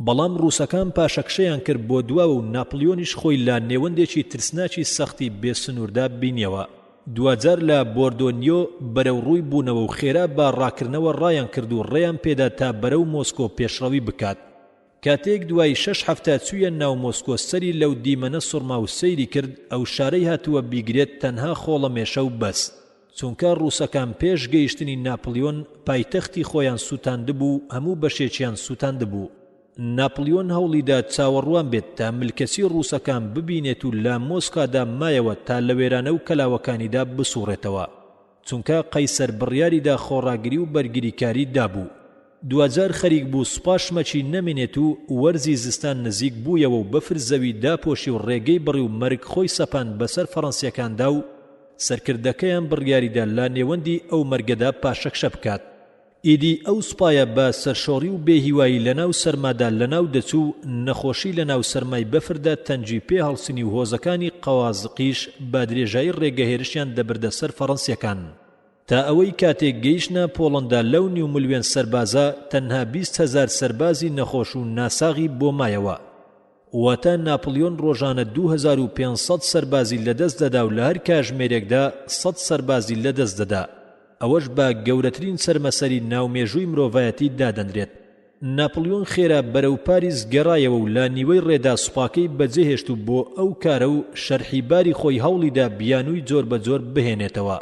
بەڵام ڕووسەکان پاشەکشەیان کرد بۆ دواوە و ناپلیۆنیش خۆی لە نێوەندێکی ترسناکی سەختی بێسنووردا بینیەوە. دوجار لە بۆردۆنیۆ بەرەو ڕووی بوونەوە و خێرا بە ڕاکردنەوە ڕایان کرد و ڕێیان پێدا تا بەرەو مۆسکۆ پێشڕەوی بکات. کاتێک دوای 6 هەفتە چوویە ناو مۆسکۆ سەری لەو دیمەنە سوڕما و سەیری کرد ئەو شارەی هاتووە بیگرێت تەنها خۆڵەمێشە و بەس، چونکە ڕووسەکان پێش گەیشتنی ناپلیۆن پایتەختی خۆیان سوتاندبوو هەموو بەشێکیان سوتاندبوو. ناپلیۆن هەوڵیدا چاوەڕوان بێت تا ملکەسی ڕووسەکان ببینێت و لە مۆسکادا مایەوە تا لە وێرانە و کەلاوەکانیدا بسوڕێتەوە، چونکە قەیسەر بڕیاریدا خۆڕاگری و بەرگریکاری دابوو. دوجار خەریک بوو سوپاشمەچی نەمێنێت و وەرزی زستان نزیک بوویەوە و بەفر زەوی داپۆشی و ڕێگەی بڕی و مەرگ خۆی سەپاند بەسەر فەڕەنسیەکاندا و سەرکردەکەیان بڕیاریدا لە نێوەندی ئەو مەرگەدا پاشەکشە بکات. ئیدی ئەو سوپایە بە سەرشۆڕی و بێهیوایی لەناو سەرمادا لەناو دەچوو نەخۆشی لەناو سەرمای بەفردا تەنجی پێ هەڵسنی و هۆزەکانی قەوازقیش با درێژایی ڕێگەهێرشیان دەبردە سەر فەڕەنسیەکان تا ئەوەی کاتێک گەیشتە پۆڵەندا لەو نیو ملیۆن سەربازە تەنها 20,000 سەربازی نەخۆش و ناساغی بۆ مایەوە واتە ناپلیۆن ڕۆژانە 2500 سەربازی لەدەست دەدا و لە هەر کاژمێرێکدا 100 سەربازی لەدەست دەدا ئەوەش بە گەورەترین سەرمەسەری ناومێژووی مرۆڤایەتی دادەنرێت ناپلیۆن خێرا بەرەو پاریس گەڕایەوە و لە نیوەی ڕێدا سوپاکەی بەجێهێشت و بۆ ئەو کارە و شەرحی باری خۆی هەوڵیدا بیانووی جۆر بە جۆر بهێنێتەوە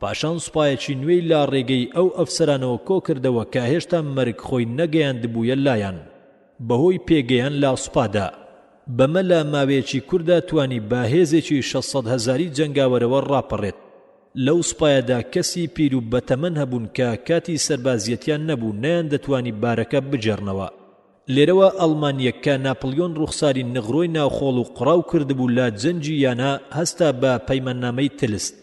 پاشان سوپایەکی نوێی لا ڕێگەی ئەو ئەفسەرانەوە کۆ کردەوە کە هێشتا مەرگ خۆی نەگەیاندبوویە لایەن بەهۆی پێگەیان لا سوپادا بەمە لە ماوەیەکی کووردا توانی با هێزێکی 600,000 جەنگاوەرەوە ڕاپەڕێت لەو سوپایەدا کەسی پیر و بەتەمەن هەبوون کە کاتی سەربازیەتیان نەبوو نەیان دەتوانی بارەکە بجێڕنەوە لێرەوە ئەڵمانیە کە ناپلیۆن ڕوخساری نغڕۆی ناوخۆڵ و قڕاو کردبوو لە جەنجی یانە هەستا بە پەیماننامەی تلست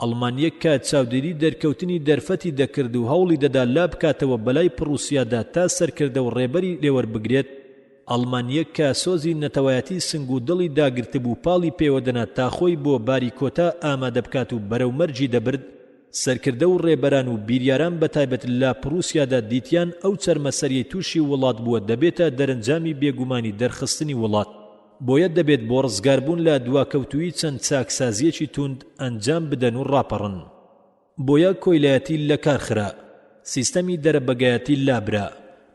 ئەڵمانیە کە چاودێری دەرکەوتنی دەرفەتی دەکرد و هەوڵی دەدا لا بکاتەوە بەلای پڕوسیادا تا سەرکردە و ڕێبەری لێوەربگرێت ئەڵمانیە کە سۆزی نەتەوایەتی سنگ و دڵی داگرتبوو پاڵی پێوەدەنا تا خۆی بۆ باری کۆتا ئامادە بکات و بەرەو مەرجی دەبرد سەرکردە و ڕێبەران و بیریاران بەتایبەت لە پڕوسیادا دیتیان ئەو چەرمەسەریەی تووشی وڵات بووە دەبێتە دەرەنجامی بێگومانی دەرخستنی وڵات بۆیە دەبێت بۆ ڕزگاربوون لە دواکەوتووی چەند چاکسازیەکی توند ئەنجام بدەن و ڕاپەڕن بۆیە کۆیلایەتی لە کارخرا سیستەمی دەرەبەگایەتی لابرا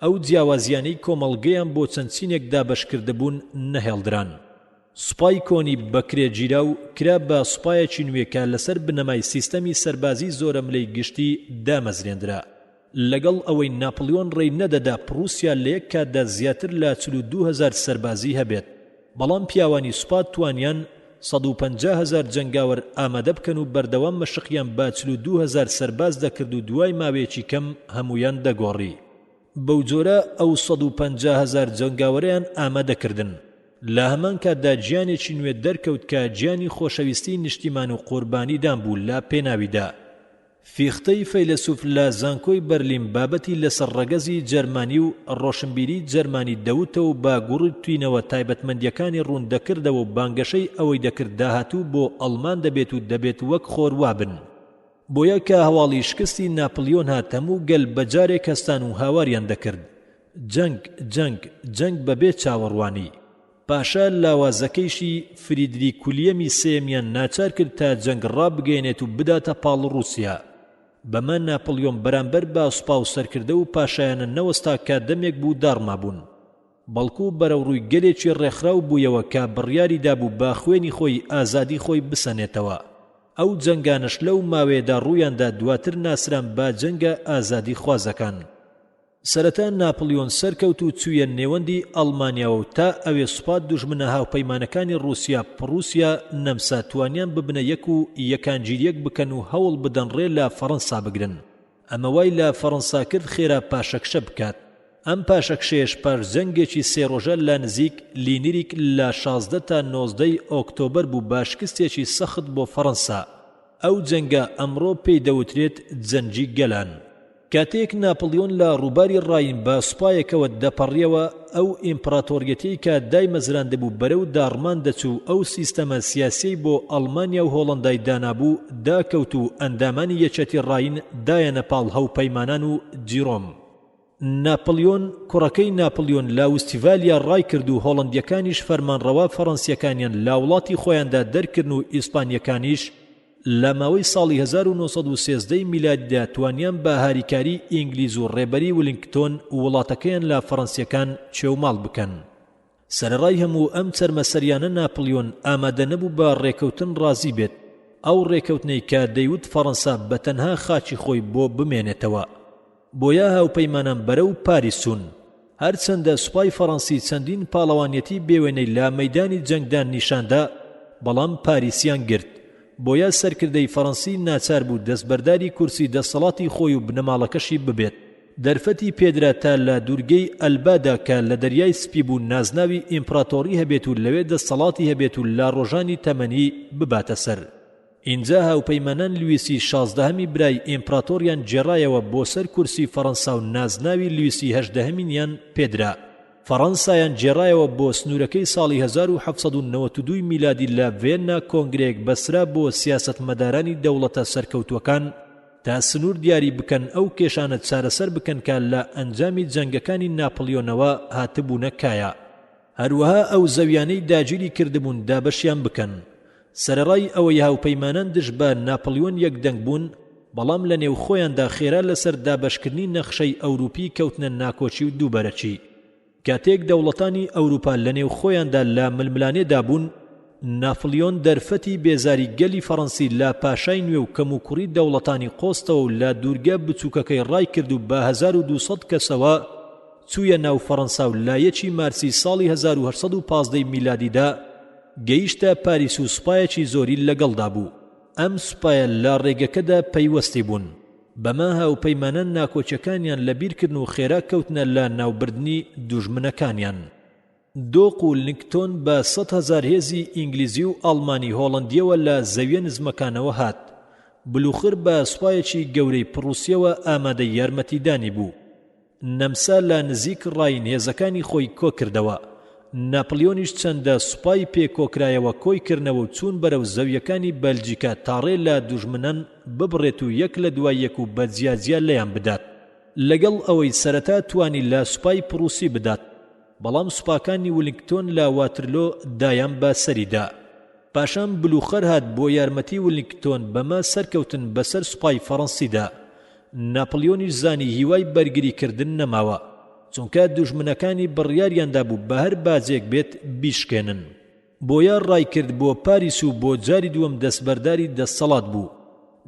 ئەو جیاوازیانەی کۆمەڵگەیان بۆ چەند چینێک دابەشکردبوون نەهێڵدران سوپای کۆنی بەکرێگیرا و کرا بە سوپایەکی نوێکە لەسەر بنەمای سیستەمی سەربازی زۆرە ملەی گشتی دامەزرێنرا لەگەڵ ئەوەی ناپلیۆن ڕێی نەدەدا پڕوسیا لە یەک کاتدا زیاتر لە 42,000 سەربازی هەبێت بەڵام پیاوانی سوپات توانیان 150,000 جەنگاوەر ئامادە بکەن و بەردەوام مەشقیان بە 42,000 سەرباز دەکرد و دوای ماوەیەکی کەم هەمویان دەگۆڕی بەو جۆرە ئەو 150,000 جەنگاوەریان ئامادەکردن لە هەمان کاتدا گیانێکی نوێ دەرکەوت کە گیانی خۆشەویستی نیشتیمان و قوربانیدان بوو لە پێناویدا فیختەی فەیلسوف لە زانکۆی بەرلین بابەتی لەسەر ڕەگەزی جەرمانی و ڕۆشنبیری جەرمانی دەوتەوە با گوڕتوینەوە تایبەتمەندیەکانی ڕوون دەکردەوە و بانگەشەی ئەوەی دەکرد داهاتوو بۆ ئەڵمان دەبێت و دەبێت وەک خۆروابن بۆیە کە هەواڵی شکستی ناپلیۆن هات هەموو گەل بەجارێک هەستان و هاواریان دەکرد جەنگ بەبێ چاوەڕوانی پاشا لاوازەکەیشی فریدریکولیەمی سێمیان ناچار کرد تا جەنگ ڕابگەێنێت و بداتە پاڵ رووسیا بەمە ناپلیۆن بەرامبەر بە سوپا و سەرکردە و پاشایانە نەوەستا کە دەمێک بوو داڕما بوون بەڵکو بەرەو ڕووی گەلێکی ڕێکخراو بوویەوە کە بڕیاری دابوو با خوێنی خۆی ئازادی خۆی بسەنێتەوە ئەو جەنگانش لەو ماوەیەدا ڕوویاندا دواتر ناسران با جەنگە ئازادی خوازەکان سەرەتا ناپلیۆن سەرکەوت و چوویە نێوەندی ئەڵمانیاوە و تا ئەوێ سوپات دوژمنە هاوپەیمانەکانی رووسیا نەمسا توانیان ببنە یەک و یەکانگیریەک بکەن و هەوڵ بدەن ڕێ لە فەڕەنسا بگرن ئەمە وای لە فەڕەنسا کرد خێرا پاشەکشە بکات ئەم پاشەکشەیەش پاش جەنگێکی سێ ڕۆژە لە نزیک لینیریک لە 16 تا 19 ئۆکتۆبەر بوو باشکستێکی سەخت بۆ فەڕەنسا ئەو جەنگە ئەمڕۆ پێی دەوترێت جەنگی گەلان کاتێک ناپلیۆن لە ڕووباری ڕاین بە سوپایەکەوە دەپەڕیەوە ئەو ئیمپراتۆریەتی کە دایمەزراندەبوو بەرەو داڕمان دەچوو ئەو سیستەمە سیاسی بۆ ئەڵمانیا و هۆڵەندای دانابوو داکەوت و ئەندامانی یەکێتی ڕاین دایەنە پاڵ هەوپەیمانان و جیرۆم ناپلیۆن کوڕەکەی ناپلیۆن لا وستیڤالیا ڕای کرد و هۆڵەندیەکانیش فەرمانڕەوا فەڕەنسیەکانیان لا وڵاتی خۆیاندا دەرکردن و ئیسپانیەکانیش لە ماوەی ساڵی 1913 میلادیدا توانیان بە هاریکاری ئینگلیز و ڕێبەری ولینگتۆن وڵاتەکەیان لە فەڕەنسیەکان چێوماڵ بکەن سەرڕای هەموو ئەم چەرمەسەریانە ناپلیۆن ئامادە نەبوو بە ڕێکەوتن ڕازی بێت ئەو ڕێکەوتنەی کە دەیوت فەڕەنسا بەتەنها خاچی خۆی بۆ بمێنێتەوە بۆیە هاوپەیمانان بەرەو پاریسون هەرچەندە سوپای فەڕەنسی چەندین پاڵەوانیەتی بێوێنەی لە مەیدانی جەنگدان نیشاندا بەڵام پاریسیان گرت بۆیە سەرکردەی فەڕەنسی ناچار بوو دەستبەرداری کورسی دەسەڵاتی خۆی و بنەماڵەکەشی ببێت دەرفەتی پێدرا تا لە دوورگەی ئەلبادا کە لە دەریای سپی بوو نازناوی ئیمپراتۆری هەبێت و لەوێ دەسەڵاتی هەبێت و لە ڕۆژانی تەمەنی بباتە سەر اینجا هاوپەیمانان لویسی 16هەمی برای ئیمپراتۆریان جێڕایەوە بۆ سەر کورسی فەڕەنسا و نازناوی لویسی 18هەمینیان پێدرا. فەڕەنسایان جێڕایەوە بۆ سنوورەکەی ساڵی 1792 میلادی لە ڤێننا کۆنگرێک بەسرا بۆ سیاسەتمەدارانی دەوڵەتە سەرکەوتووەکان تا سنوور دیاری بکەن ئەو کێشانە چارەسەر بکەن کە لە ئەنجامی جەنگەکانی ناپلیۆنەوە هاتبوونە کایە. هەروەها ئەو زەویانەی داگیری کردبوون دابەشیان بکەن. سەرەڕای ئەوەی هاوپەیمانان دژ بە ناپلیۆن یەکدەنگ بوون، بەڵام لە نێو خۆیاندا خێرا لەسەر دابەشکردنی نەخشەی ئەوروپی کەوتنە ناکۆچی و دووبەرەچی. کاتێک دەوڵەتانی ئەوروپا لە نێو خۆیاندا لە ململانێدا بوون، ناپلیۆن دەرفەتی بێزاری گەلی فەڕەنسی لە پاشای نوێ و کەموکوڕی دەوڵەتانی قۆستەوە و لە دوورگە بچووکەکەی ڕای کرد و بە 1200 کەسەوە چوویە ناو فەڕەنسا و لە 1 مارسی ساڵی 1815 میلادیدا گەیشتە پاریس و سوپایەکی زۆری لەگەڵدا بوو. ئەم سوپایە لە ڕێگەکەدا پەیوەستی بوون. بەمە هاوپەیمانان ناکۆچەکانیان لەبیرکردن و خێرا کەوتنە لە ناوبردنی دوژمنەکانیان. دۆق و لینکتۆن بە 100,000 هێزی ئینگلیزی و ئەڵمانی هۆڵەندیەوە لە زەویە نزمەکانەوە هات. بلوخر بە سوپایەکی گەورەی پڕوسیەوە ئامادەی یارمەتیدانی بوو. نەمسا لە نزیک ڕاین هێزەکانی خۆی کۆ کردەوە. ناپلیۆنیش چەندە سوپای پێکۆکرایەوە کۆی کردنەوە و چوون بەرەو زەویەکانی بەلجیکا تاڕێ لە دوژمنان ببڕێت و یەک لە دوای یەک و بەجیاجیا لەیان بدات، لەگەڵ ئەوەی سەرەتا توانی لە سوپای پڕوسی بدات. بەڵام سوپاکانی ولینگتۆن لە واترلۆ دایان بە سەریدا. پاشان بلوخەر هات بۆ یارمەتی ولینگتۆن، بەمە سەرکەوتن بەسەر سوپای فەڕەنسیدا. ناپلیۆنیش زانی هیوای بەرگریکردن نەماوە، چونکە دوژمنەکانی بڕیاریاندا بوو بە هەر بازێک بێت بیشکێنن. بۆیە ڕای کرد بۆ پاریس و بۆ جاری دووەم دەستبەرداری دەسەڵات بوو.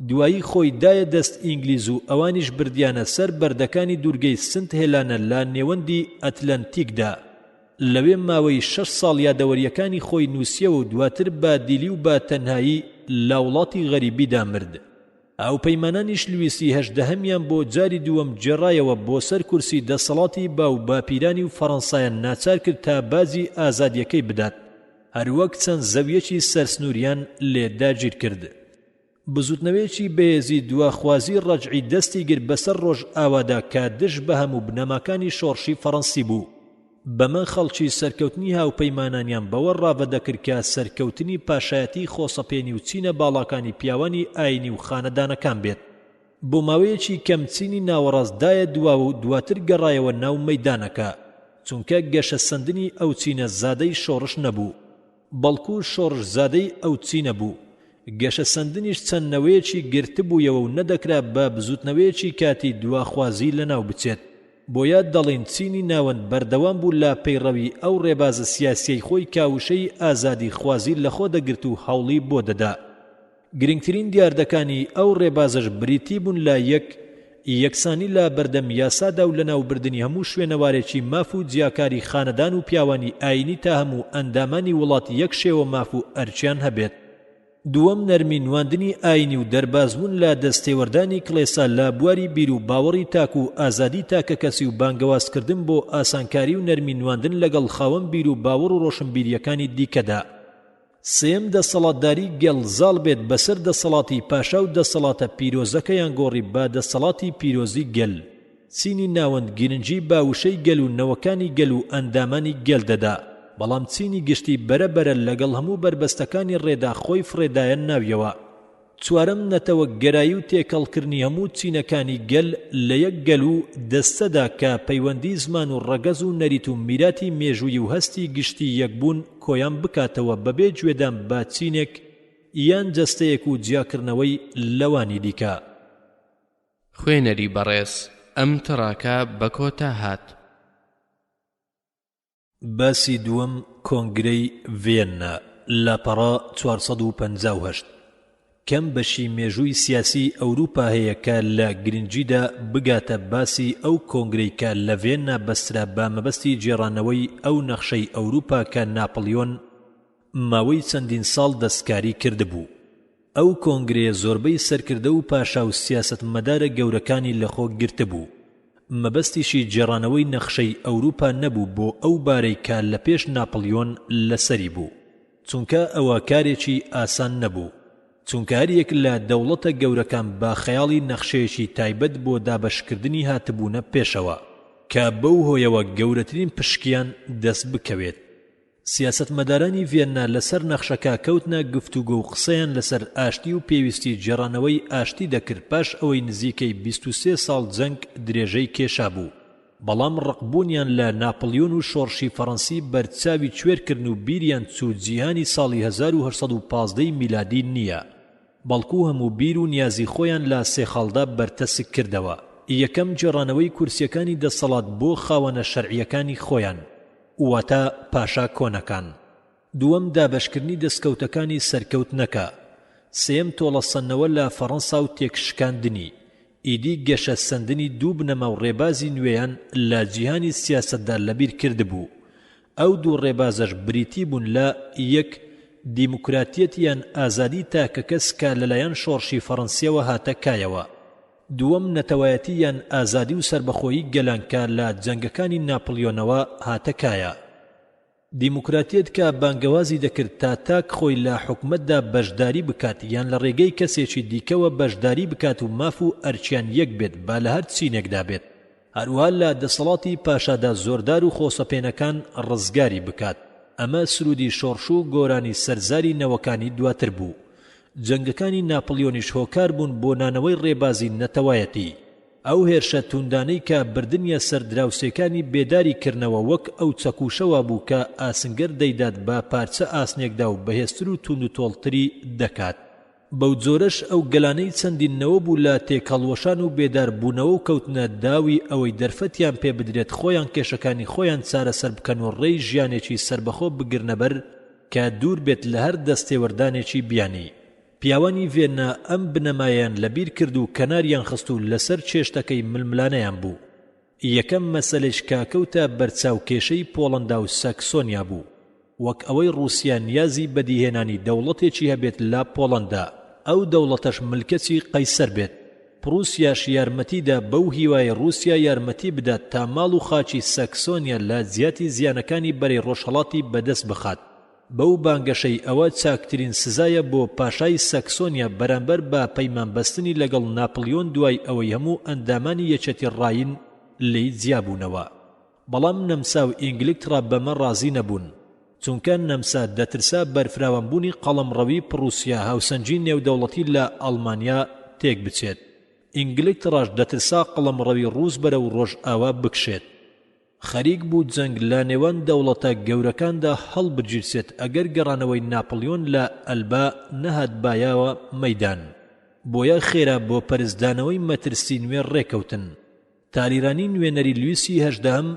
دوایی خۆی دایە دەست ئینگلیز و ئەوانیش بردیانە سەر بەردەکانی دوورگەی سنت هێلانە لە نێوەندی ئەتلەنتیکدا. لەوێ ماوەی 6 ساڵ یادەوەریەکانی خۆی نووسیەوە و دواتر بە دیلی و بە تەنهایی لە وڵاتی غەریبیدا مرد. هاوپەیمانانیش لویسی 18هەمیان بۆ جاری دووەم جێڕایەوە بۆ سەر کورسی دەسەڵاتی باو باپیرانی و فەڕەنسایان ناچار کرد تا بازی ئازادیەکەی بدات. هەروەک چەند زەویەکی سەرسنووریان لێ داگیر کرد. بزوتنەوەیەکی بەهێزی دواخوازی ڕەجعی دەستی گر بەسەر ڕۆژ ئاوادا کە دژ بە هەموو بنەماکانی شۆڕشی فەڕەنسی بوو. بەمە خەڵکی سەرکەوتنی هاوپەیمانانیان بەوە ڕاوەدەکرد کە سەرکەوتنی پاشایەتی خۆسەپێنی و چینە باڵاکانی پیاوانی ئاینی و خانەدانەکان بێت. بۆ ماوەیەکی کەم چینی ناوەڕاستدایە دواوە و دواتر گەڕایەوە ناو مەیدانەکە، چونکە گەشە سندنی ئەو چینە زادەی شۆڕش نەبوو، بەڵکو شۆڕش زادەی ئەو چینە بوو. گەشە سندنیش چەندنەوەیەکی گرتبوویەوە و نەدەکرا بە بزوتنەوەیەکی کاتی دواخوازی لەناو بچێت. بۆیە دەڵێن چینی ناوەند بەردەوام بوو لە پەیڕەوی ئەو ڕێبازە سیاسیەی خۆی کاوشەی ئازادی خوازی لەخۆ دەگرت و هەوڵی بۆ دەدا. گرنگترین دیاردەکانی ئەو ڕێبازەش بریتی بوون لە یەکسانی لە بەردەم یاسادا و لەناوبردنی هەموو شوێنەوارێکی ماف و جیاکاری خانەدان و پیاوانی ئاینی تا هەموو ئەندامانی وڵاتی یەک شێوە ماف و ئەرچیان هەبێت. دووەم نەرمی نواندنی ئاینی و دەربازبوون لە دەستێوەردانی کڵێسا لە بواری بیر و باوەڕی تاک و ئازادی تاکە کەسی و بانگەوازکردن بۆ ئاسانکاری و نەرمی نواندن لەگەڵ خاوەن بیر و باوەڕ و ڕۆشنبیریەکانی دیکەدا. سێم دەسەڵاتداری گەڵزاڵ بێت بەسەر دەسەڵاتی پاشا و دەسەڵاتە پیرۆزەکەیان گۆڕی بە دەسەڵاتی پیرۆزی گەل. چینی ناوەند گرنگی باوشەی گەل و نەوەکانی گەل و ئەندامانی گەل دەدا، بەڵام چینی گشتی بەرەبەرە لەگەڵ هەموو بربەستەکانی ڕێدا خۆی فرێدایە ناویەوە. چوارەم نەتەوە گەرایی و تێکەڵکردنی هەموو چینەکانی گەل لە یەک گەل و دەستەدا کە پەیوەندی زمان و ڕەگەز و نەریت و میراتی مێژووی و هەستی گشتی یەکبوون کۆیان بکاتەوە بەبێ گوێدان بە چینێک یان جەستەیەک و جیاکردنەوەی لەوانی دیکە. خوێنەری بەڕێز ئەم تڕاکە بە کۆتا هات. باسی دووەم کۆنگرەی ڤێننا لاپەڕا 458 کەم بەشی مێژووی سیاسی ئەوروپا هەیە کە لە گرنگیدا بگاتە باسی ئەو کۆنگرەی کە لە ڤێننا بەسترا بە مەبەستی جێڕانەوەی ئەو نەخشەی ئەوروپا کە ناپلیۆن ماوەی چەندین ساڵ دەستکاری کردبوو. ئەو کۆنگرەیە زۆربەی سەرکردە و پاشا و سیاسەتمەدارە گەورەکانی لەخۆ گرتبوو. مەبەستیشی جێڕانەوەی نەخشەی ئەوروپا نەبوو بۆ ئەو بارەی کە لە پێش ناپلیۆن لەسەری بوو، چونکە ئەوە کارێکی ئاسان نەبوو، چونکە هەر یەک لە دەوڵەتە گەورەکان بە خەیاڵی نەخشەیەکی تایبەت بۆ دابەشکردنی هاتبوونە پێشەوە کە بەو هۆیەوە گەورەترین پشکیان دەست بکەوێت. سیاسەتمەدارانی ڤێننا لەسەر نەخشەکە کەوتنە گفتوگۆ و قسەیان لەسەر ئاشتی و پێویستی جێڕانەوەی ئاشتی دەکرد پاش ئەوەی نزیکەی 23 ساڵ جەنگ درێژەی کێشا بوو. بەڵام ڕقبوونیان لە ناپلیۆن و شۆڕشی فەڕەنسی بەرچاوی کوێرکردن و بیریان چوو جیهانی ساڵی 1815 میلادی نییە، بەڵکو هەموو بیر و نیازی خۆیان لە سێ خاڵدا بەرتەسک کردەوە. یەکەم جێڕانەوەی کورسیەکانی دەسەڵات بۆ خاوەنە شەرعیەکانی خۆیان، واتە پاشا کۆنەکان. دووەم دابەشکردنی دەستکەوتەکانی سەرکەوتنەکە. سێم تۆڵەسەندنەوە لە فەڕەنسا و تێکشکاندنی، ئیدی گەشە سندنی دوو بنەمە و ڕێبازی نوێیان لە جیهانی سیاسەتدا لەبیر کردبوو. ئەو دوو ڕێبازەش بریتی بوون لە یەک دیموکراتیەتیان ئازادی تا کە کەس کە لەلایەن شۆڕشی فەڕەنسیەوە هاتە کایەوە. دووەم نەتەوایەتیان ئازادی و سربەخۆیی گەلانکە لە جەنگەکانی ناپلیۆنەوە هاتە کایە. دیموکراتیەت کە بانگەوازی دەکرد تا تاک خۆی لە حکومەتدا بەشداری بکات یان لە ڕێگەی کەسێکی دیکەوە بەشداری بکات و ماف و ئەرچیان یەک بێت با لە هەر چینێکدا بێت. هەروەها لە دەسەڵاتی پاشادا زۆردار و خۆسەپێنەکان ڕزگاری بکات. ئەمە سرودی شۆڕش و گۆرانی سەرزاری نەوەکانی دواتر بوو. جەنگەکانی ناپلیۆنیش هۆکار بوون بۆ نانەوەی ڕێبازی نەتەوایەتی. ئەو هێرشە توندانەی کە بردنیە سەر دراوسێکانی بێداری کردنەوە وەک ئەو چەکوشەوە بوو کە ئاسنگەر دەیدات بە پارچە ئاسنێکدا و بەهێزتر و توند و تۆڵتری دەکات. بەو جۆرەش ئەو گەلانەی چەندینەوە بوو لە تێکەڵوەشان و بێداربوونەوە و کەوتنە داوی ئەوەی دەرفەتیان پێ بدرێت خۆیان کێشەکانی خۆیان چارەسەر بکەن و ڕێی ژیانێکی سربەخۆ بگرنەبەر کە دوور بێت لە هەر دەستێوەردانێکی بیانی. پیاوانی ڤێننا ئەم بنەمایان لەبیر کرد و کەناریان خست و لەسەر چێشتەکەی ململانەیان بوو. یەکەم مەسەلەش کاکەوتە بەرچاو کێشەی پۆڵەندا و ساکسۆنیا بوو، وەک ئەوەی رووسیا نیازی بەدیهێنانی دەوڵەتێکی هەبێت لە پۆڵەندا، ئەو دەوڵەتەش ملکەتی قەیسەر بێت. پرووسیاش یارمەتیدا بەو هیوای رووسیا یارمەتی بدات تا ماڵ و خاچی ساکسۆنیا لە جیاتی زیانەکانی بەرەی ڕۆژهەڵاتی بەدەست بخات. بەو بانگەشەی ئەوە چاکترین سزایە بۆ پاشای ساکسۆنیا بەرامبەر بە پەیمانبەستنی لەگەڵ ناپلیۆن دوای ئەوەی هەموو ئەندامانی یەکێتی ڕاین لی جیابوونەوە. بەڵام نەمسا و ئینگلیکترا بەمە ڕازی نەبوون، چونکە نەمسا دەترسا بەرفراوانبوونی قەڵەمڕەوی پرووسیا هاوسەنجی نێودەوڵەتی لە ئەڵمانیا تێک بچێت. ئینگلیکتراش دەترسا قەڵەمڕەوی ڕووس بەرە و ڕۆژئاوا بکشێت. خەریک بوو جەنگ لە نێوان دەوڵەتە گەورەکاندا هەڵبگیرسێت ئەگەر گەڕانەوەی ناپلیۆن لە ئەلبا نەهات بایاوە مەیدان. بۆیە خێرا بۆ پەرزدانەوەی مەترسی نوێ ڕێکەوتن. تالیرانی نوێنەری لویسی هەژدەهەم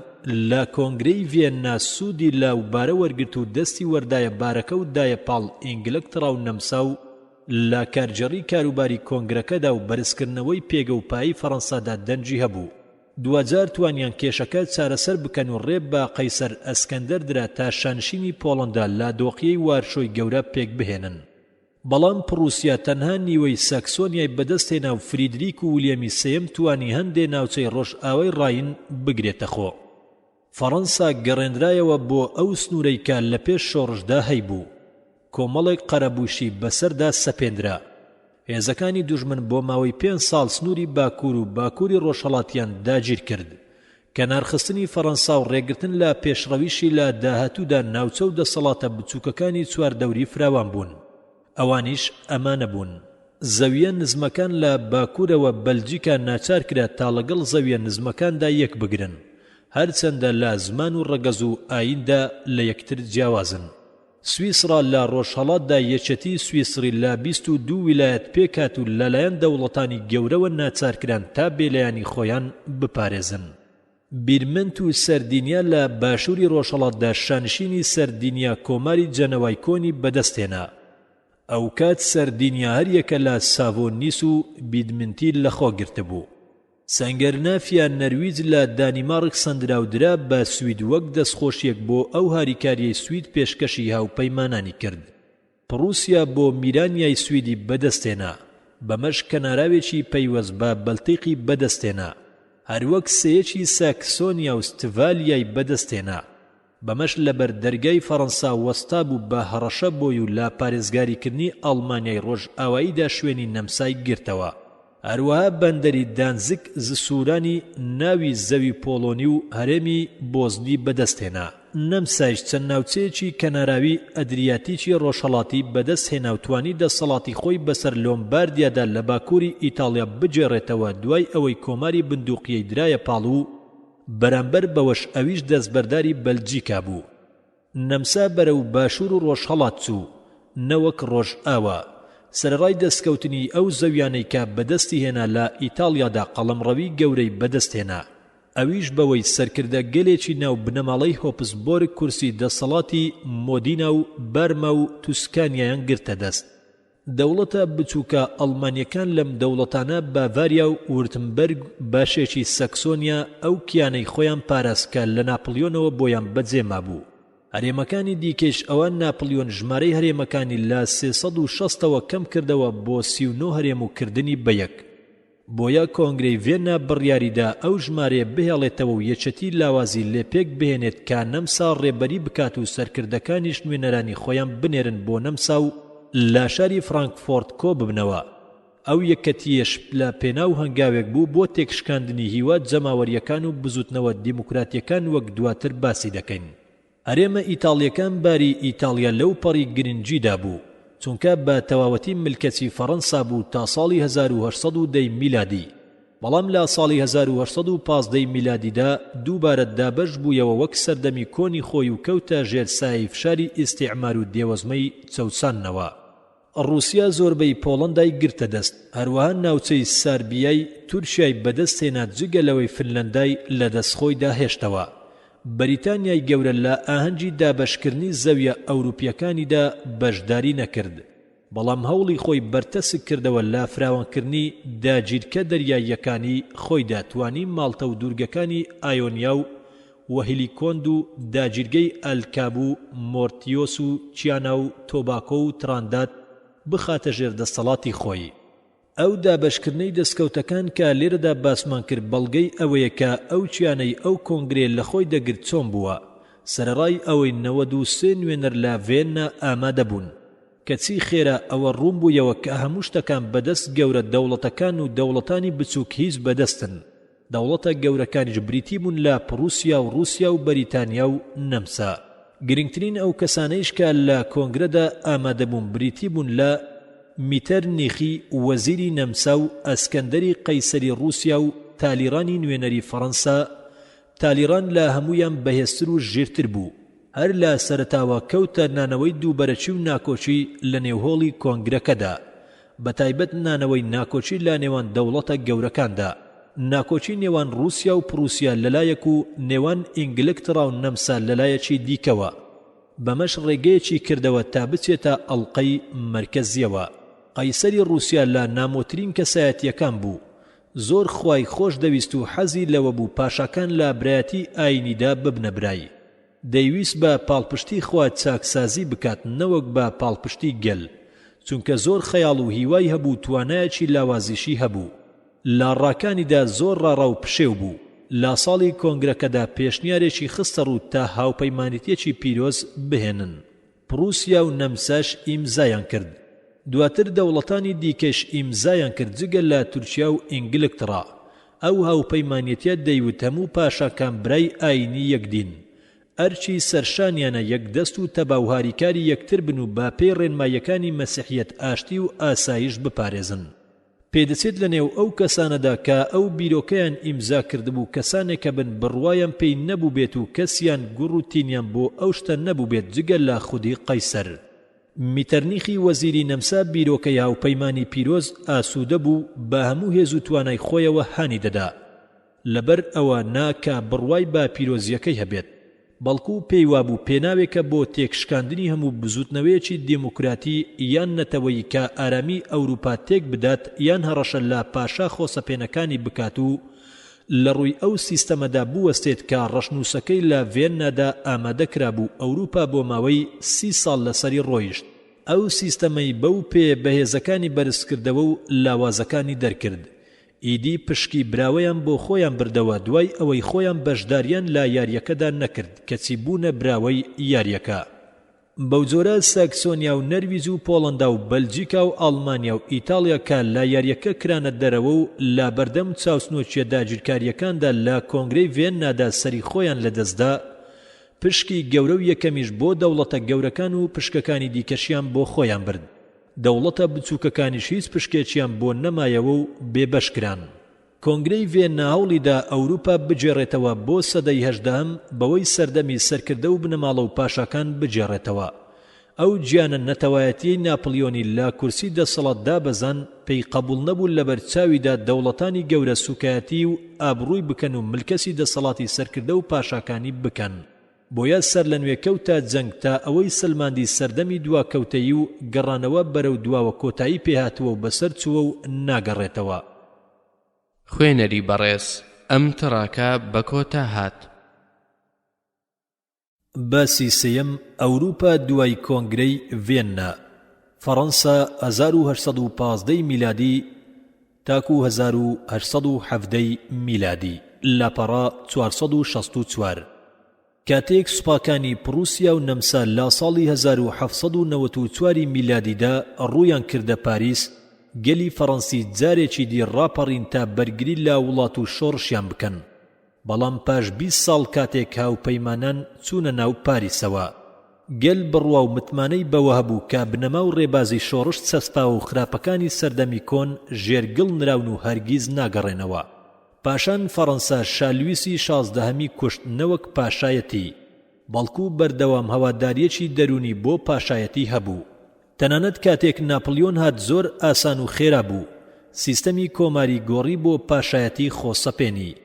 لە کۆنگرەی ڤێننا سوودی لاوبارە وەرگرت و دەستی وەردایە بارەکە و دایە پاڵ ئینگلکترا و نەمسا و لە کارجەڕی کاروباری کۆنگرەکەدا و بەرزکردنەوەی پێگە و پایی فەڕەنسادا دەنجی هەبوو. دوجار توانیان کێشەکە چارەسەر بکەن و ڕێب بە قەیسەر ئەسکەندەر درا تا شانشینی پۆڵەندا لا دۆقیەی وارشۆی گەورە پێک بهێنن. بەڵام پرووسیا تەنها نیوەی ساکسۆنیای بەدەستێنا و فریدریک و ویلیەمی سێم توانی هەندێ ناوچەی ڕۆژئاوای ڕاین بگرێتە خۆ. فەڕەنسا گەڕێنرایەوە بۆ ئەو سنوورەی کە لە پێش شۆڕشدا هەیبوو. کۆمەڵێک قەرەبووشی بەسەردا سەپێنرا. هێزەکانی دوژمن بۆ ماوەی 5 ساڵ سنووری باکوور و باکووری ڕۆژهەڵاتیان داگیر کرد. کەنارخستنی فەڕەنسا و ڕێگرتن لە پێشڕەویشی لە داهاتوودا ناوچە و دەسەڵاتە بچووکەکانی چواردەوری فراوان بوون. ئەوانیش ئەمانە بوون: زەویە نزمەکان لە باکوورەوە بەلجیکا ناچار کرا تا لەگەڵ زەویە نزمەکاندا یەک بگرن، هەرچەندە لە زمان و ڕەگەز و ئایندا لە یەکتر جیاوازن. سویسرا لە ڕۆژهەڵاتدا یەکێتی سویسری لە 22 ویلایەت پێکات و لەلایەن دەوڵەتانی گەورەوە ناچارکران تا بێلایانی خۆیان بپارێزن. بیرمنت و سەردینیا لە باشووری ڕۆژهەڵاتدا شانشینی سەردینیا کۆماری جەنەوای کۆنی بەدەستێنا. ئەو کات سەردینیا هەریەکە لە ساڤۆنیس و بیدمنتی لەخۆ گرتبوو. سەنگەرنافیا نەرویج لە دانیمارک سەندراودرا بە سوید وەک دەستخۆشیەک بۆ ئەو هاریکاریەی سوید پێشکەشی هاوپەیمانانی کرد. پرووسیا بۆ میرانیای سویدی بەدەستێنا، بەمەش کەناراوێکی پەیوەست بە بەلتیقی بەدەستێنا، هەروەک سەیەکی ساکسۆنیا و ستڤالیای بەدەستێنا. بەمەش لەبەر دەرگای فەڕەنسا وەستا بوو بە هەڕەشە بۆی و لا پارێزگاریکردنی ئەڵمانیای ڕۆژ ئاواییدا شوێنی نەمسای گرتەوە. هەروەها بەندەری دانزگ زسوورانی ناوی زەوی پۆڵۆنی و هەرێمی بۆزنی بەدەستهێنا. نەمسایش چەند ناوچەیەکی کەناراوی ئەدریاتیکی ڕۆژهەڵاتی بەدەست هێنا و توانی دەسەڵاتی خۆی بەسەر لۆمباردیادا لە باکووری ئیتاڵیا بجێڕێتەوە دوای ئەوەی کۆماری بندوقیەی درایە پاڵ و بەرامبەر بەوەش ئەویش دەستبەرداری بەلجیکا بوو. نەمسا بەرەو باشوور و ڕۆژهەڵات چوو نەوەک ڕۆژ ئاوە. سەرڕای دەستکەوتنی ئەو زەویانەی کە بەدەستی هێنا لە ئیتاڵیادا قەڵەمڕەوی گەورەی بەدەستهێنا. ئەویش بەوەی سەرکردە گەلێکی ناو بنەماڵەی هۆپسبۆرگ کورسی دەسەڵاتی مۆدینا و بەرمە و توسکانیایان گرتە دەست. دەوڵەتە بچووکە ئەڵمانیەکان لەم دەوڵەتانە باڤاریا و وورتمبەرگ باشێکی سەکسۆنیا ئەو کیانەی خۆیان پاراستکە لە ناپلیۆنەوە بۆیان بەجێما بوو. هەرێمەکانی دیکەش ئەوان ناپلیۆن ژمارەی هەرێمەکانی لە 360ەوە کەم کردەوە بۆ 39 هەرێم و کردنی بەیەک. بۆیە کۆنگرەی ڤێنا بڕیاریدا ئەو ژمارەیە بهێڵێتەوە و یەکەتی لاوازی لێپێک بهێنێت کە نەمسا ڕێبەری بکات و سەرکردەکانیش نوێنەرانی خۆیان بنێرن بۆ نەمسا و لا شاری فرانکفۆرت کۆ ببنەوە. ئەو یەکەتیەش لە پێناو هەنگاوێک بوو بۆ تێکشکاندنی هیواد جەماوەریەکان و بزوتنەوە دیموکراتیەکان وەک دواتر باسی دەکەین. هەرێمە ئیتاڵیەکان باری ئیتاڵیا لەو پەڕی گرنگیدا بوو چونکە بە تەواوەتی ملکەتی فەڕەنسا بوو تا ساڵی 1810 میلادی. بەڵام لە ساڵی 1815 میلادیدا دووبارە دابەش بوویەوە وەک سەردەمی کۆنی خۆی و کەوتە ژێر سایەی فشاری ئیستیعمار و دێوەزمەی چەوساننەوە. ڕووسیا زۆربەی پۆڵەندای گرتە دەست. هەروەها ناوچەی ساربیای تورکیای بەدەست هێنا جگە لەوەی فنلەندای لە دەستخۆیدا هێشتەوە. بەریتانیای گەورە لە ئاهەنگی دابەشکردنی زەویە ئەوروپیەکانیدا بەشداری نەکرد. بەڵام هەوڵی خۆی بەرتەسک کردەوە لە فراوانکردنی داگیرکە دەریاییەکانی خۆیدا توانی ماڵتە و دوورگەکانی ئایۆنیا و وەهیلیکۆند و داگیرگەی ئەلکابو، مۆرتیۆس و چیانا و تۆباکۆ و تراندات بخاتە ژێر دەسەڵاتی خۆی. ئەو دابەشکردنەی دەستکەوتەکان کە لێرەدا باسمان کرد بەڵگەی ئەوەیە کە ئەو چیانەی ئەو کۆنگرێ لە خۆی دەگرت چۆن بووە. سەرەڕای ئەوەی 93 نوێنەر لە ڤێنە ئامادە بوون. کەچی خێرا ئەوە ڕوون بوویەوە کە هەموو شتەکان بەدەست گەورە دەوڵەتەکان و دەوڵەتانی بچووک هیچ بەدەستن. دەوڵەتە گەورەکانیش بریتی بوون لە پرووسیا و رووسیا و بەریتانیا و نەمسا. گرنگترین ئەو کەسانەیش کە لە کۆنگرەدا ئامادە بوون بریتی بوون لە میتەرنیخی وەزیری نەمسا و ئەسکەندەری قەیسەری رووسیا و تالیرانی نوێنەری فەڕەنسا. تالیران لە هەمویان بەهێزتر و ژێرتر بوو. هەر لە سەرەتاوە کەوتە نانەوەی دووبەرەچی و ناکۆچی لە نێوهۆڵی کۆنگرەکەدا. بەتایبەت نانەوەی ناکۆچی لە نێوان دەوڵەتە گەورەکاندا. ناکۆچی نێوان رووسیا و پرووسیا لەلایەک و نێوان ئینگلترا و نەمسا لەلایەکی دیکەوە. بەمەش ڕێگەیەکی کردەوە تا بچێتە ئەڵقەی مەرکەزیەوە. قەیسەری رووسیا لە نامۆترین کەسایەتیەکان بوو. زۆر خوای خۆش دەویست و حەزی لەوە بوو پاشاکان لە برایەتی ئاینیدا ببنە برای. دەیویست بە پاڵپشتی خوا چاکسازی بکات نەوەک بە پاڵپشتی گەل، چونکە زۆر خەیاڵ و هیوای هەبوو توانایەکی لاوازیشی هەبوو. لە ڕاکانیدا زۆر ڕاڕا و پشێو بوو. لە ساڵی کۆنگرەکەدا پێشنیارێکی خستە ڕوو تا هاوپەیمانیتێکی پیرۆز بهێنن. پرووسیا و نەمساش ئیمزایان کرد. دواتر دەوڵەتانی دیکەش ئیمزایان کرد جگە لە تورکیا و ئینگلترا. ئەو هاوپەیمانیتە دەیوت هەموو پاشاکان برای ئاینی یەکدین. ئەرچی سەرشانیانە یەکدەست و تەباوهاریکاری یەکتر بن و با پێی ڕێنمایەکانی مەسیحیەت ئاشتی و ئاسایش بپارێزن. پێدەچێت لە نێو ئەو کەسانەدا کە ئەو بیرۆکەیان ئیمزا کردبوو کەسانێکە بن بڕوایان پێی نەبوو بێت و کەسیان گوڕ و تینیان بۆ ئەو شتە نەبوو بێت جگە لە خودی قەیسەر. میتەرنیخی وەزیری نەمسا بیرۆکەی هاوپەیمانی پیرۆز ئاسوودە بوو بە هەموو هێز و توانای خۆیەوە هانی دەدا. لەبەر ئەوە ناکە بڕوای با پیرۆزیەکەی هەبێت. بەڵکو پێی وابوو پێناوێکە بۆ تێکشکاندنی هەموو بزوتنەوەیەکی دیموکراتی یان نەتەوەی کە ئارامی ئەوروپا تێک بدات یان هەڕەشە لە پاشا خۆسەپێنەکانی بکات و لە ڕووی ئەو سیستەمەدا بوەستێت کە ڕەشنووسەکەی لە ڤێننادا ئامادەکرا بوو ئەوروپا بۆ ماوەی 30 ساڵ لەسەری ڕۆیشت. ئەو سیستەمەی بەو پێ بەهێزەکانی بەرزکردەوە و لاوازەکانی دەرکرد. ئیدی پشکی براوەیان بۆ خۆیان بردەوە دوای ئەوەی خۆیان بەشداریان لە یاریەکەدا نەکرد کەچی بوونە براوەی یاریەکە. بەو جۆرە ساکسۆنیا و نەرویز و پۆڵەندا و بەلجیکا و ئەڵمانیا و ئیتالیا کە لە یاریەکە کرانە دەرەوە و لە بەردەم چاوسنۆچیە داگیرکاریەکاندا لە کۆنگرەی ڤێننادا سەری خۆیان لەدەستدا، پشکی گەورە و یەکەمیش بۆ دەوڵەتە گەورەکان و پشکەکانی دیکەشیان بۆ خۆیان برد. دەوڵەتە بچووکەکانیش هیچ پشکێکیان بۆ نەمایەوە و بێبەشکران. کۆنگرەی ڤێننا هەوڵیدا ئەوروپا بجێڕێتەوە بۆ سەدەی هەژدەهەم بەوەی سەردەمی سەرکردە و بنەماڵە و پاشاکان بجێڕێتەوە. ئەو گیانە نەتەوایەتی ناپلیۆنی لە کورسی دەسەڵاتدا بەزان پێی قبول نەبوو لە بەرچاویدا دەوڵەتانی گەورە سوکایەتی و ئابڕووی بکەن و ملکەسی دەسەڵاتی سەرکردە و پاشاکانی بکەن. بۆیە سەر لە نوێ کەوتە جەنگ تا ئەوەی سلماندی سەردەمی دواکەوتەیی و گەڕانەوە بەرەو دواوە کۆتایی پێهاتووە و بەسەر چووە و ناگەڕێتەوە. خوێنەری بەڕێز ئەم تڕاکە بە کۆتا هات. باسی سێیەم ئەوروپا دوای کۆنگرەی ڤێننا. فەڕەنسا 1815 میلادی تاکو 1817 میلادی لاپەڕا 464. کاتێک سوپاکانی پرووسیا و نەمسا لا ساڵی 1794 میلادیدا ڕوویان کردە پاریس، گەلی فەڕەنسی جارێکی دی ڕاپەڕین تا بەرگری لا وڵات و شۆڕشیان بکەن. بەڵام پاش 20 ساڵ کاتێک هاوپەیمانان چوونە ناو پاریسەوە، گەل بڕوا و متمانەی بەوە هەبوو کە بنەما و ڕێبازی شۆڕش چەسپا و خراپەکانی سەردەمی کۆن ژێرگڵ نراون و هەرگیز ناگەڕێنەوە. پاشان فەڕەنسا شالویسی 16هەمی کوشت نەوەک پاشایەتی، بەڵکو بەردەوام هەواداریەکی دەرونی بۆ پاشایەتی هەبوو. تەنانەت کاتێک ناپلیۆن هات زۆر ئاسان و خێرا بوو، سیستەمی کۆماری گۆڕی بۆ پاشایەتی خۆسەپێنی.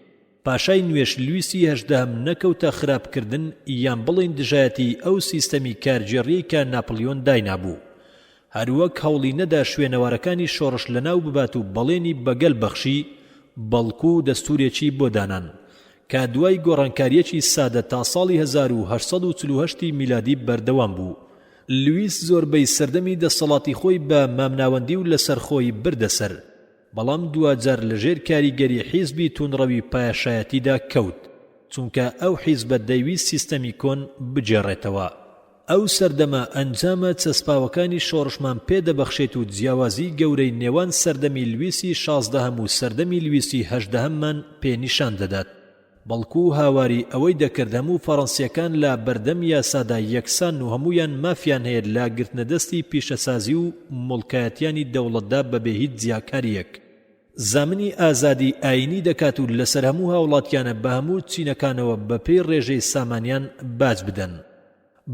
پاشای نوێش لویسی هەژدەهەم نەکەوتە خراپکردن یان بڵین دژایەتی ئەو سیستەمی کارگێڕیی کە ناپلیۆن داینابوو. هەروەک هەوڵی نەدا شوێنەوارەکانی شۆڕش لەناو ببات و بەڵێنی بەگەل بەخشی، بەڵکو دەستورێکی بۆ دانان کە دوای گۆڕانکاریەکی سادە تا ساڵی 1848 میلادی بەردەوام بوو. لویس زۆربەی سەردەمی دەسەڵاتی خۆی بە مامناوەندی و لەسەرخۆی بردەسەر، بەڵام دوجار لەژێر کاریگەری حیزبی تونڕەوی پاشایەتیدا کەوت، چونکە ئەو حیزبە دەیویست سیستەمی کۆن بجێڕێتەوە. ئەو سەردەمە ئەنجامە چەسپاوەکانی شۆڕشمان پێدەبەخشێت و جیاوازی گەورەی نێوان سەردەمی لویسی 16هەم و سەردەمی لویسی 18هەممان پێنیشان دەدات، بەڵکو هاواری ئەوەی دەکرد هەموو فەڕەنسیەکان لە بەردەم یاسادا یەکسان و هەمویان مافیان هەیە لە گرتنەدەستی پیشەسازی و مڵکایەتیانی دەوڵەتدا بەبێ هیچ جیاکاریەک. زامنی ئازادی ئاینی دەکات و لەسەر هەموو هاوڵاتیانە بە هەموو چینەکانەوە بەپێی ڕێژەی سامانیان باج بدەن.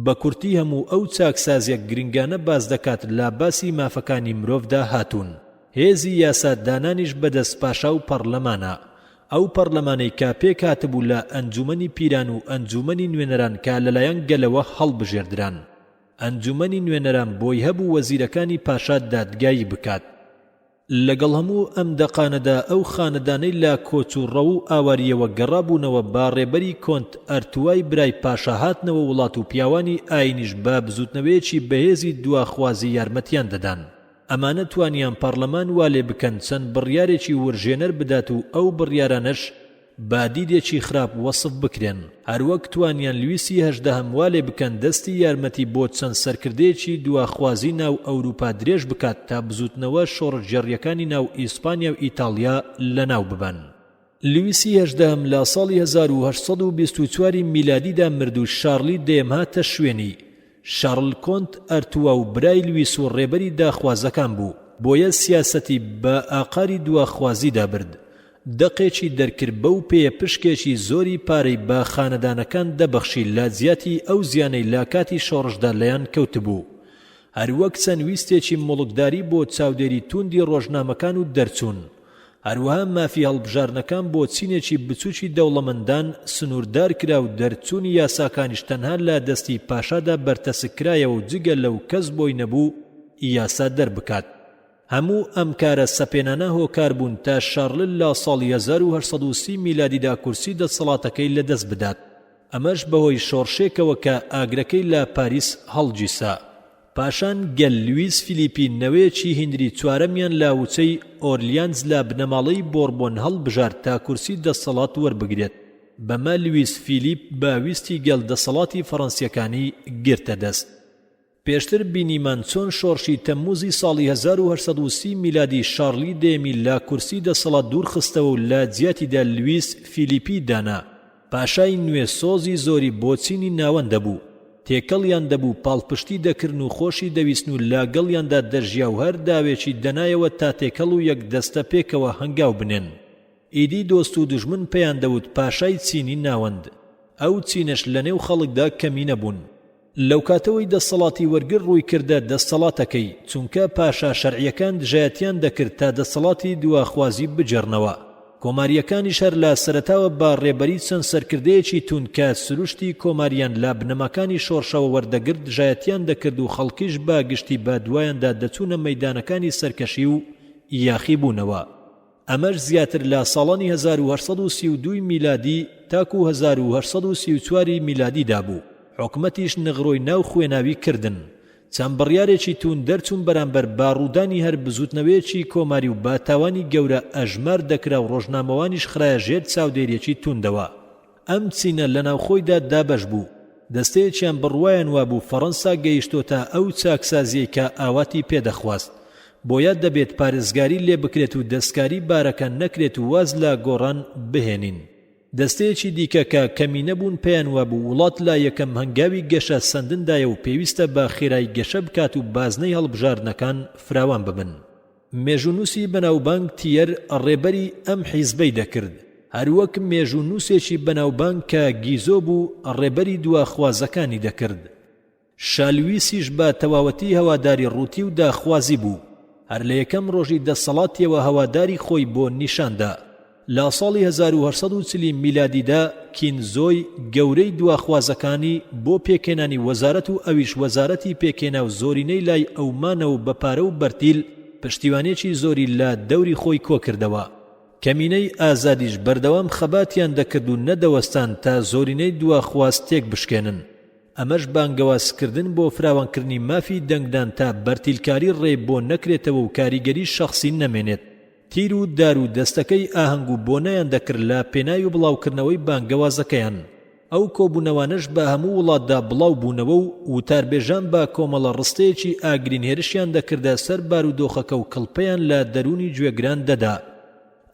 بە کورتی هەموو ئەو چاکسازیەک گرنگانە باز دەکات لە باسی مافەکانی مرۆڤدا هاتوون. هێزی یاسادانانیش بەدەست پاشا و پەرلەمانە. ئەو پەرلەمانەی کە پێک هاتبوو لە ئەنجومەنی پیران و ئەنجومەنی نوێنەران کە لەلایەن گەلەوە هەڵبژێردران. ئەنجومەنی نوێنەران بۆی هەبوو وەزیرەکانی پاشا دادگایی بکات. لەگەڵ هەموو ئەم دەقانەدا ئەو خانەدانەی لە کۆچ و ڕەو و ئاواریەوە گەڕابوونەوە با ڕێبەری کۆنت ئەرتوای برای پاشا هاتنەوە وڵات و پیاوانی ئاینیش بە بزوتنەوەیەکی بەهێزی دواخوازی یارمەتیان دەدان. ئەمانە توانیان پەرلەمان وا لێ بکەن چەند بڕیارێکی ورژێنەر بدات و ئەو بڕیارانەش با دیدێکی خراپ وەسف بکرێن. هەروەک توانیان لویسی هەژدەهەم وا لێ بکەن دەستی یارمەتی بۆ چەند سەرکردەیەکی دواخوازی ناو ئەوروپا درێژ بکات تا بزوتنەوە شۆڕژێڕیەکانی ناو ئیسپانیا و ئیتالیا لەناو ببەن. لویسی هەژدەهەم لە ساڵی 1824 میلادیدا مرد و شارلی دێم هاتە شوێنی. شارل کۆنت ئەرتووا و برای لویس و ڕێبەری داخوازەکان بوو، بۆیە سیاسەتی بە ئاقاری دواخوازیدا برد. دەقێکی دەرکرد بەو پێیە پشکێکی زۆری پارەی بە خانەدانەکان دەبەخشی لە زیاتی ئەو زیانەی لا کاتی شۆڕشدا لەیان کەوتبوو. هەروەک چەند ویستێکی مڵکداری بۆ چاودێری توندی ڕۆژنامەکان و دەرچوون. هەروەها مافی هەڵبژارنەکان بۆ چینێکی بچووکی دەوڵەمەندان سنووردار کرا و دەرچوونی یاساکانیش تەنها لە دەستی پاشادا بەرتەسکرایەوە و جگە لەو کەس بۆی نەبوو یاسا دەربکات. هەموو ئەم کارە سەپێنانە هۆکار بوون تا شارل لە ساڵی 1830 میلادیدا کورسی دەسەڵاتەکەی لەدەست بدات. ئەمەش بەهۆی شۆڕشێکەوە کە ئاگرەکەی لە پاریس هەڵگیسا. پاشان گەل لویس فیلیپی نەوەیەکی هینری چوارەمیان لاوچەی ئۆرلیانز لە بنەماڵەی بۆربۆن هەڵبژارد تا کورسی دەسەڵات وەربگرێت. بەمە لویس فیلیپ باویستی گەل دەسەڵاتی فەڕەنسیەکانی گرتە دەست. پێشتر بینیمان چۆن شۆڕشی تەمموزی ساڵی 1930 میلادی شارلی دێمی لا کورسی دەسەڵات دوور خستەوە و لا جیاتیدا لویس فیلیپی دانا. پاشای نوێ سۆزی زۆری بۆچینی ناوەندە بوو. تێکەڵیان دەبوو پاڵپشتی دەکردن و خۆشی دەویستن و لاگەڵیاندا دەژیا و هەر داوێکی دەنایەوە تا تێکەڵ و یەک دەستە پێکەوە هەنگاو بنێن. ئیدی دۆست و دژمن پێیان دەوت پاشای چینی ناوەند. ئەو چینەش لە نێو خەڵکدا کەمی نەبوون. لەو کاتەوەی دەسەڵاتی وەرگر ڕووی کردە دەسەڵاتەکەی چونکە پاشا شەرعیەکان دژایەتیان دەکرد تا دەسەڵاتی دواخوازی بجێڕنەوە. کۆماریەکانیش هەر لە سەرەتاوە بە ڕێبەری چەند سەرکردەیەکی تونکە سروشتی کۆماریان لە بنەماکانی شۆڕشەوە وەردەگرت دژایەتیان دەکرد و خەڵکیش بە گشتی بە دوایاندا دەچوونە مەیدانەکانی سەرکەشی و یاخی بوونەوە. ئەمەش زیاتر لە ساڵانی 1832 میلادی تاکو 1834 میلادیدا بوو. حکومەتیش نغڕۆی ناو خوێناوی کردن. چەند بڕیارێکی تون دەرچوون بەرامبەر باڕوودانی هەر بزوتنەوەیەکی کۆماری و باتاوانی گەورە ئەژمار دەکرا و ڕۆژنامەوانیش خرایە ژێر چاودێریەکی توندەوە. ئەم چینە لە ناوخۆیدا دابەش بوو. دەستەیەکیان بڕوایان وابوو فەڕەنسا گەیشتۆتە ئەو چاکسازیەی کە ئاواتی پێدەخواست. بۆیە دەبێت پارێزگاری لێ بکرێت و دەستکاری بارەکان نەکرێت و واز لە گۆڕان بهێنین. دەستەیەکی دیکە کە کەمی نەبوون پێیان وابوو وڵات لا یەکەم هەنگاوی گەشە سندندایە و پێویستە بە خێرای گەشە بکات و بازنەی هەڵبژاردنەکان فراوان ببن. مێژوونووسی بەناوبانگ تیەر ڕێبەری ئەم حیزبەی دەکرد. هەروەک مێژوونووسێکی بەناوبانگ کە گیزۆ بوو ڕێبەری دواخوازەکانی دەکرد. شالویسیش بە تەواوەتی هەواداری ڕووتی و داخوازی بوو. هەر لە یەکەم ڕۆژی دەسەڵاتیەوە هەواداری خۆی بۆ نیشاندا. لە ساڵی 1940 میلادیدا کینزۆی گەورەی دواخوازەکانی بۆ پێکێنانی وەزارەت و ئەویش وەزارەتی پێکێنا و زۆرینەی لای ئەومانەوە بەپارە و بەرتیل پشتیوانێکی زۆری لە دەوری خۆی کۆکردەوە. کەمینەی ئازادیش بەردەوام خەباتیان دەکرد و نەدەوەستان تا زۆرینەی دواخواز تێک بشکێنن. ئەمەش بانگەوازکردن بۆ فراوانکردنی مافی دەنگدان تا بەرتیلکاری ڕێ بۆ نەکرێتەوە و کاریگەری شەخصی نەمێنێت. تیر و دار و دەستەکەی ئاهەنگ و بۆنەیان دەکرد لە پێناوی و بڵاوکردنەوەی بانگەوازەکەیان. ئەو کۆبوونەوانش بە هەموو وڵاتدا بڵاو بوونەوە و وتاربێژان بە کۆمەڵە ڕستەیەکی ئاگرین هێرشیان دەکردە سەر بارودۆخەکە و کڵپەیان لە دەرونی گوێگران دەدا.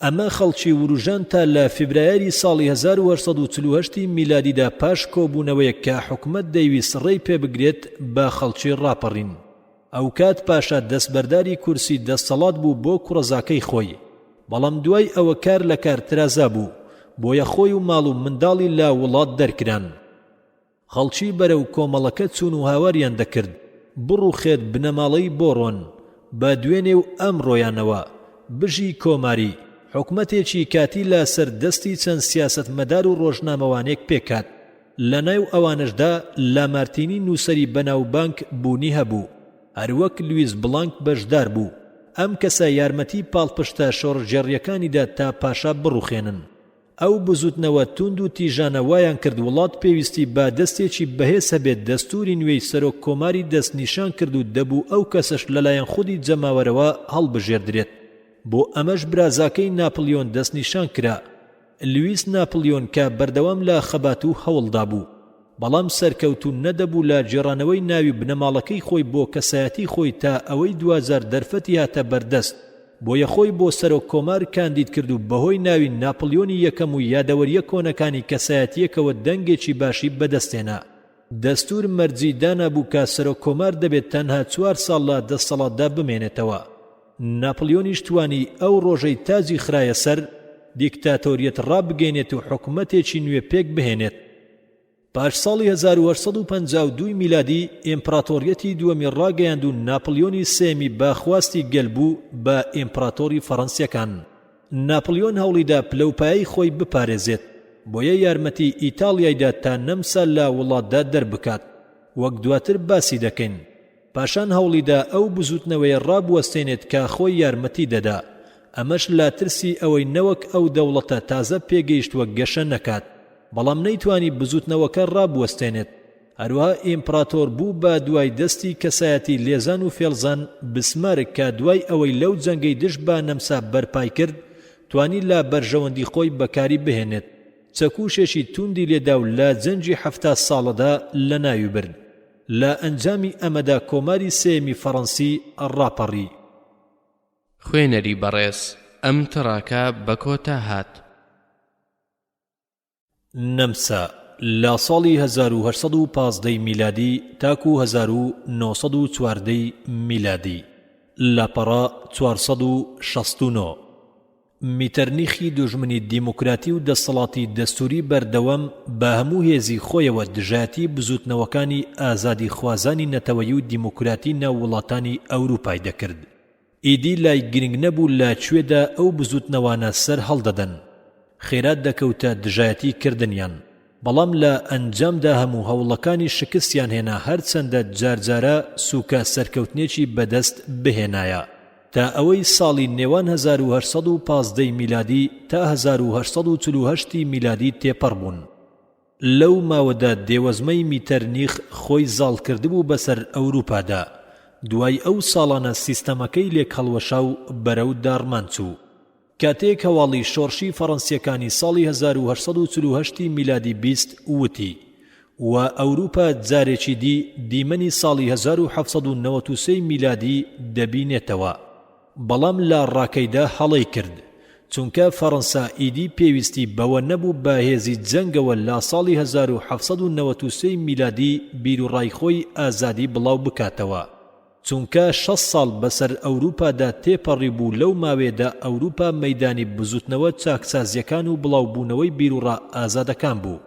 ئەمە خەڵکی وروژان تا لە فیبرایاری ساڵی 1948 میلادیدا پاش کۆبوونەوەیە کە حکومەت دەیویست ڕێی پێبگرێت بە خەڵکی ڕاپەڕین. ئەو کات پاشا دەستبەرداری کورسی دەسەڵات بوو بۆ کوڕەزاکەی خۆی. بەڵام دوای ئەوە کار لە کارترازا بوو بۆیە خۆی و ماڵ و منداڵی لا وڵات دەرکران. خەڵکی بەرەو کۆمەڵەکە چوون و هاواریان دەکرد بڕوخێت بنەماڵەی بۆڕۆن بە دوێنێ و ئەم ڕۆیانەوە بژی کۆماری حکومەتێکی کاتی لا سەر دەستی چەند سیاسەتمەدار و ڕۆژنامەوانێک پێکات. لە ناو ئەوانشدا لامارتینی نووسەری بەناوبانگ بوونی هەبوو. هەروەک لویس بڵانک بەشدار بوو. ئەم کەسە یارمەتی پاڵپشتە شۆڕژێڕیەکانیدا تا پاشا بڕوخێنن. ئەو بزوتنەوە توند و تیژانە وایان کرد وڵات پێویستی با دەستێکی بەهێز هەبێت دەستوری نوێی سەرۆک کۆماری دەستنیشان کرد و دەبوو ئەو کەسەش لەلایەن خودی جەماوەرەوە هەڵبژێردرێت. بۆ ئەمەش برازاکەی ناپلیۆن دەستنیشان کرا. لویس ناپلیۆن کە بەردەوام لە خەبات و هەوڵدا بوو. بەڵام سەرکەوتون نەدەبوو لە جێڕانەوەی ناوی بنەماڵەکەی خۆی بۆ کەسایەتی خۆی تا ئەوەی 2000 دەرفەتی هاتە بەردەست. بۆیە خۆی بۆ سەرۆک کۆمار کاندید کرد و بەهۆی ناوی ناپلیۆنی یەکەم و یادەوەریە کۆنەکانی کەسایەتیەکەوە دەنگێکی باشی بەدەستێنا. دەستور مەرجی دانابوو کە سەرۆک کۆمار دەبێت تەنها 4 ساڵ لە دەسەڵاتدا بمێنێتەوە. ناپلیۆنیش توانی ئەو ڕۆژەی تاجی خرایە سەر دیکتاتۆریەت ڕابگەینێت و حکومەتێکی نوێ پێک بهێنێت. پاش ساڵی 1952 میلادی ئیمپراتۆریەتی دووەمی ڕاگەیاند و ناپلیۆنی سێمی باخواستی گەلبوو بە ئیمپراتۆری فەڕەنسیەکان. ناپلیۆن هەوڵیدا پلەپایی خۆی بپارێزێت بۆیە یارمەتی ئیتاڵیایدا تا نەمسا لە وڵاتدا دەربکات وەک دواتر باسی دەکەین. پاشان هەوڵیدا ئەو بزوتنەوەی ڕابوەستێنێت کە خۆی یارمەتی دەدا. ئەمەش لا ترسی ئەوەی نەوەک ئەو دەوڵەتە تازە پێگەیشتووە گەشە نەکات. بەڵام نەیتوانی بزوتنەوەکە ڕابوەستێنێت. هەروەها ئیمپراتۆر بوو بە دوای دەستی کەسایەتی لێزان و فێڵزان بسمارک کە دوای ئەوەی لەو جەنگەی دژ بە نەمسا بەرپای کرد توانی لە بەرژەوەندی خۆی بەکاری بهێنێت چەکوشێکی توندی لێدا و لە جەنجی 70 ساڵەدا لە ناوی برد. لە ئەنجامی ئەمەدا کۆماری سێمی فەڕەنسی ڕاپەڕی. خوێنەری بەڕێز ئەم تڕاکە بە کۆتا هات. نەمسا لە ساڵی 1815 میلادی تاکو 1914 میلادی لاپەڕا 469 میتەرنیخی دوژمنی دیموکراتی و دەسەڵاتی دەستوری بەردەوەم بە هەموو هێزی خۆیەوە دژایەتی بزوتنەوەکانی ئازادی خوازانی نەتەوەیی و دیموکراتی ناو وڵاتانی ئەوروپای دەکرد. ئیدی لای گرنگ نەبوو لە کوێدا ئەو بزوتنەوانە سەر هەڵدەدەن، خێرات دەکەوتە دژایەتی کردنیان، بەڵام لە ئەنجامدا هەموو هەوڵەکانی شکستیان هێنا هەرچەندە جارجارە سوکە سەرکەوتنێکی بەدەست بهێنایە تا ئەوەی ساڵی نێوان 1815 میلادی تا 1848 میلادی تێپەڕ بوون. لەو ماوەدا دێوەزمەی میتەرنیخ خۆی زاڵ کردبوو بەسەر ئەوروپادا. دوای ئەو ساڵانە سیستەمەکەی لێک هەڵوەشا و بەرەو داڕمان چوو. کاتێک هەواڵی شۆڕشی فەڕەنسیەکانی ساڵی 1848 میلادی 20 وتی و ئەوروپا جارێکی دیمەنی ساڵی 1793 میلادی دەبینێتەوە، بەڵام لە ڕاکەیدا هەڵەی کرد چونکە فەڕەنسا ئیدی پێویستی بەوە نەبوو بە هێزی جەنگەوە لە ساڵی 1793 میلادی بیرروڕای خۆی ئازادی بڵاو بکاتەوە، چونکە 6 ساڵ بەسەر ئەوروپادا تێپەڕی بوو. لەو ماوێدا ئەوروپا مەیدانی بزوتنەوە چاکسازیەکان و بڵاوبوونەوەی بیرروڕا ئازادەکان بوو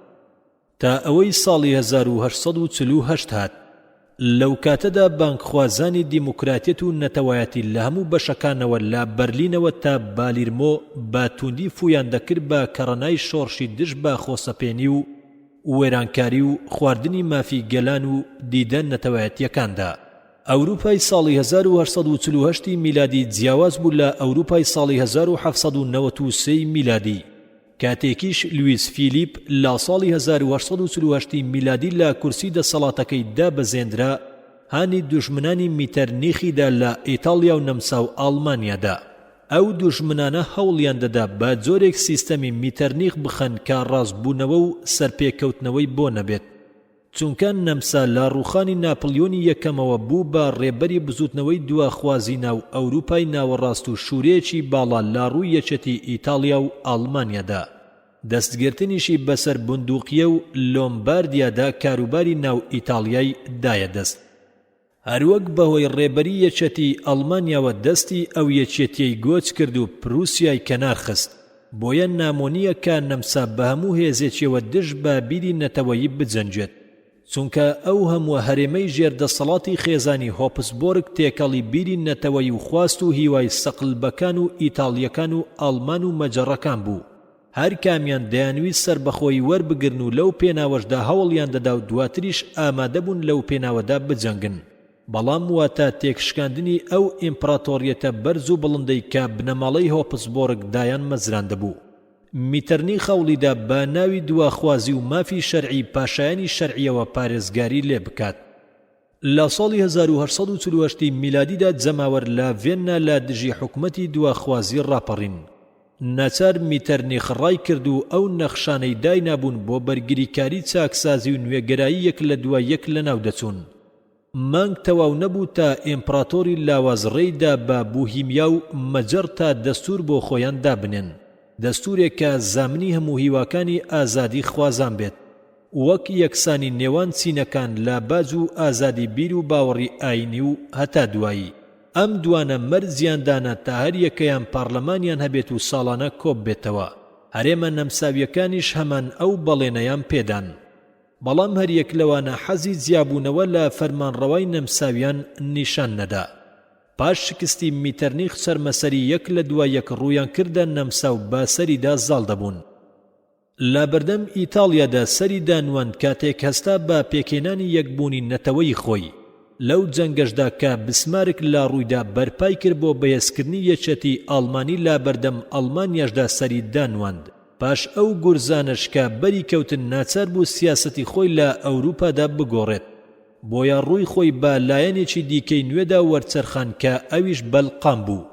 تا ئەوەی ساڵی 1848 هات. لەو کاتەدا بانکخوازانی دیموکراتیەت و نەتەوایەتی لە هەموو بەشەکانەوە لە بەرلینەوە تا بالێرمۆ بە توندی فویان دەکرد بە کەڕەنای شۆڕشی دژ بە خۆسەپێنی و وێرانکاری و خواردنی مافی گەلان و دیدە نەتەوایەتیەکاندا. ئەوروپای ساڵی 1848 میلادی جیاواز بوو لە ئەوروپای ساڵی 1793 میلادی. کاتێکیش لویس فیلیپ لە ساڵی 1848 میلادی لە کورسی دەسەڵاتەکەی دابەزێنرا، هانی دوژمنانی میتەرنیخیدا لە ئیتالیا و نەمسا و ئاڵمانیادا. ئەو دوژمنانە هەوڵیان دەدا بە جۆرێک سیستەمی میتەرنیخ بخەن کە ڕاستبوونەوە و سەرپێکەوتنەوەی بۆ نەبێت، چونکە نەمسا لە ڕووخانی ناپلیۆنی یەکەمەوە بوو بە ڕێبەری بزوتنەوەی دواخوازی ناو ئەوروپای ناوەڕاست و شوورەیەکی باڵا لە ڕووی یەکێتی ئیتالیا و ئاڵمانیادا. دەستگرتنیشی بەسەر بندوقیە و لۆمباردیادا کاروباری ناو ئیتالیای دایە دەست. هەروەک بەهۆی ڕێبەری یەکێتی ئەڵمانیاوە دەستی ئەو یەکێتیەی گۆچ کرد و پرووسیای کەنار خست، بۆیە نامۆنیە کە نەمسا بە هەموو هێزێکیەوە دژ بە بیری نەتەوەیی بجەنجێت، چونکە ئەو هەموو هەرێمەی ژێردەسەڵاتی خێزانی هۆپسبۆرگ تێکەڵی بیری نەتەوەی و خواست و هیوای سەقلبەکان و ئیتالیەکان و ئەڵمان و مەجەڕەکان بوو. هەر کامیان دەیانویست سەربەخۆی وەربگرن و لەو پێناوەشدا هەوڵیان دەدا و دواتریش ئامادە بوون لەو پێناوەدا بجەنگن، بەڵام واتە تێکشکاندنی ئەو ئیمپراتۆریەتە بەرز و بڵندەی کە بنەماڵەی هۆپسبۆرگ دایان مەزراندەبوو. میتەرنیخ هەوڵیدا بە ناوی دواخوازی و مافی شەرعی پاشایانی شەرعیەوە پارێزگاری لێ بکات. لە ساڵی 1848 میلادیدا جەماوەر لە ڤێننا لە دژی حکومەتی دواخوازی ڕاپەڕین. ناچار میتەرنیخ ڕای کرد و ئەو نەخشانەی داینابوون بۆ بەرگریکاری چاکسازی و نوێگەرایی یەک لە دوای یەک لەناو دەچوون. مانگ تەواو نەبوو تا ئیمپراتۆری لاوازڕێیدا بە بوهیمیا و مەجەر تا دەستور بۆ خۆیان دابنێن، دەستورێک کە زامنی هەموو هیواکانی ئازادی خوازان بێت، وەک یەکسانی نێوان چینەکان لە باج و ئازادی بیر و باوەڕی ئاینی و هەتا دوایی. ئەم دوانە مەرزیاندانە تا هەر یەکەیان پارلەمانیان هەبێت و ساڵانە کۆب بێتەوە. هەرێمە نەمساویەکانیش هەمان ئەو بەڵێنەیان پێدان، بەڵام هەر یەک لەوانە حەزی زیابوونەوە لە فەرمانڕەوای نەمساویان نیشان نەدا. پاش شکستی میتەرنیخ سەرمەسەری یەک لە دوای یەک ڕوویان کردە نەمسا و بە سەریدا زاڵ دەبوون. لە بەردەم ئیتاڵیادا سەری دانوان کاتێک هەستا بە پێکێنانی یەکبوونی نەتەوەی خۆی. لەو جەنگەشدا کە بسمارک لە ڕوویدا بەرپای کرد بۆ بەهێزکردنی یەکێتی ئاڵمانی لە بەردەم ئەڵمانیاشدا سەری دانواند. پاش ئەو گورزانش کە بەری کەوتن ناچار بوو سیاسەتی خۆی لە ئەوروپادا بگۆڕێت بۆیە ڕووی خۆی بە لایەنێکی دیکەی نوێدا وەرچەرخان کە ئەویش بەلقام بوو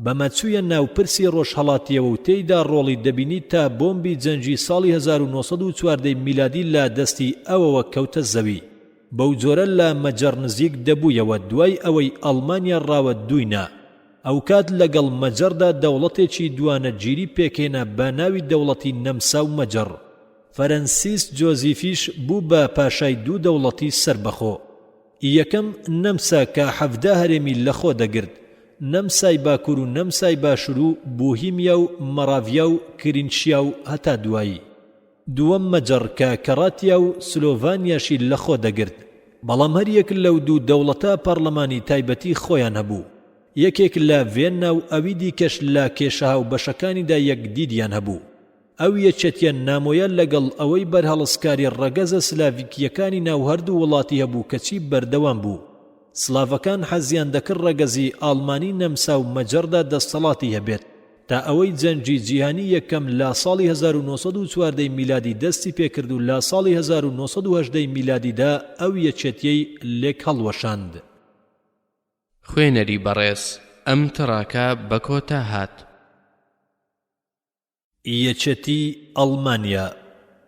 بەمەچوویە ناوپرسی ڕۆژهەڵاتیەوە و تێیدا ڕۆڵی دەبینی تا بۆمبی جەنگی ساڵی 1940 میلادی لە دەستی ئەوەوە کەوتە زەوی بەو جۆرە لە مەجەر نزیک دەبوویەوە دوای ئەوەی ئەڵمانیا ڕاوە دووینە ئەو کات لەگەڵ مەجەردا دەوڵەتێکی دوانە گیری پێکێنە بە ناوی دەوڵەتی نەمسا و مەجەر فەرەنسیس جۆزیفیش بوو بە پاشای دوو دەوڵەتی سربەخۆ یەکەم نەمسا کە 17 هەرێمی لەخۆ دەگرت نەمسای باکوور و نەمسای باشوور و بوهیمیا و مەراڤیا و کرینشیا و هەتا دوایی دووەم مەجەر کە کەڕاتیا و سلۆڤانیاشی لەخۆ دەگرت بەڵام هەر یەک لەو دوو دەوڵەتە پەرلەمانی تایبەتی خۆیان هەبوو یەکێک لە ڤێننا و ئەوی دیکەش لە کێشەها و بەشەکانیدا یەکدیدیان هەبوو ئەو یەکێتیان نامۆیە لەگەڵ ئەوەی بەرهەڵسکاری ڕەگەزە سلاڤیکیەکانی ناو هەردوو وڵاتی هەبوو کەچی بەردەوام بوو سلاڤەکان حەزیان دەکرد ڕەگەزی ئاڵمانی نەمسا و مەجەردا دەسەڵاتی هەبێت تا ئەوەی جەنگی جیهانی یەکەم لە ساڵی 1940 میلادی دەستی پێکرد و لە ساڵی 1980 میلادیدا ئەو یەکێتیەی لێک هەڵوەشاند خوێنەری بەڕێز ئەم تڕاکە بە کۆتا هات یەکێتی ئەڵمانیا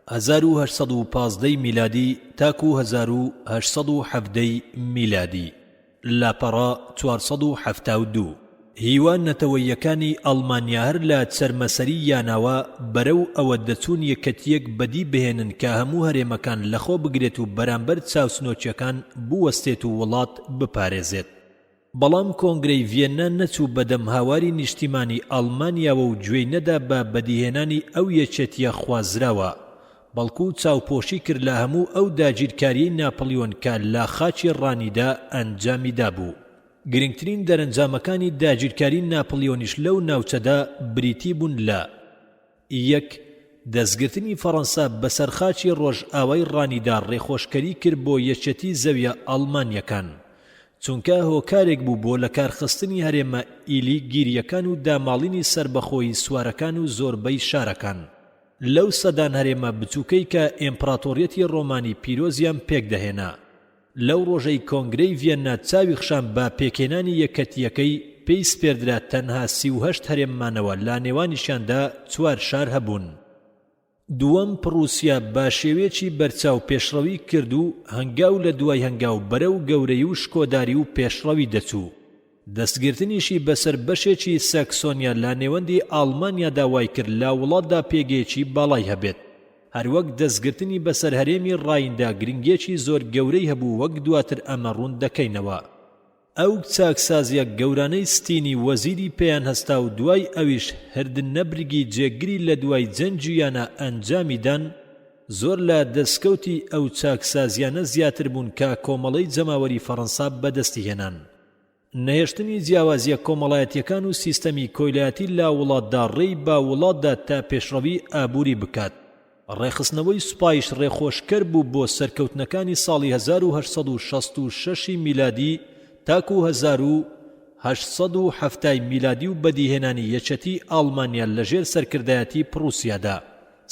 1815 میلادی تاکو 1870 میلادی لاپەڕا 472 هیوان نەتەوەیەکانی ئەڵمانیا هەر لە چەرمەسەری یاناوە بەرەو ئەوە دەچوون یەکەتیەک بەدی بهێنن کە هەموو هەرێمەکان لەخۆ بگرێت و بەرامبەر چاوسنۆچیەکان بوەستێت و وڵات بپارێزێت بەڵام کۆنگرەی ڤێننا نەچوو بەدەم هاواری نیشتیمانی ئەڵمانیاوە و گوێی نەدا بە بەدیهێنانی ئەو یەکێتیە خوازراوە بەڵکو چاوپۆشی کرد لە هەموو ئەو داگیرکاریەی ناپلیۆن کە لە خاچی ڕانیدا ئەنجامیدا بوو گرنگترین دەرەنجامەکانی داگیرکاری ناپلیۆنیش لەو ناوچەدا بریتی بوون لە یەک دەستگرتنی فەڕەنسا بەسەر خاچی ڕۆژئاوای ڕانیدا ڕێخۆشکەری کرد بۆ یەکێتی زەویە ئەڵمانیەکان چونکە هۆکارێک بوو بۆ لە کارخستنی هەرێمە ئیلی گیریەکان و داماڵینی سربەخۆی سوارەکان و زۆربەی شارەکان لەو سەدان هەرێمە بچووکەی کە ئێمپراتۆریەتی ڕۆمانی پیرۆزیان پێک دەهێنا لەو ڕۆژەی کۆنگرەی ڤێننا چاوی خشان بە پێکێنانی یەکەتیەکەی پێی سپێردرا تەنها 38 هەرێممانەوە لە نێوانیشاندا 4 شار هەبوون دووەم پڕوسیا بە شێوەیەکی بەرچاو پێشڕەوی کرد و هەنگاو لە دوای هەنگاو بەرەو گەورەی و شکۆداری و پێشڕەوی دەچوو دەستگرتنیشی بەسەر بەشێکی ساکسۆنیا لە نێوەندی ئاڵمانیادا وای کرد لە وڵاتدا پێگەیەکی باڵای هەبێت هەروەک دەستگرتنی بەسەر هەرێمی ڕایندا گرنگێکی زۆر گەورەی هەبوو وەک دواتر ئەمە ڕوون دەکەینەوە ئەو چاکسازیە گەورانەی ستینی وەزیری پێیان هەستا و دوای ئەویش هەردن نەبرگی جێگری لە دوای جەنگیانە ئەنجامیدان زۆر لە دەستکەوتی ئەو چاکسازیانە زیاتر بوون کە کۆمەڵەی جەماوەری فەڕەنسا بەدەستی هێنان نەهێشتنی جیاوازیە کۆمەڵایەتیەکان و سیستەمی کۆیلایەتی لا وڵاتدا ڕێی با وڵاتدا تا پێشڕەوی ئابووری بکات ڕێخستنەوەی سوپایش ڕێخۆشکەر بوو بۆ سەرکەوتنەکانی ساڵی 1866 میلادی تاکو 1870 میلادی و بەدیهێنانی یەکێتی ئاڵمانیا لەژێر سەرکردایەتی پڕوسیادا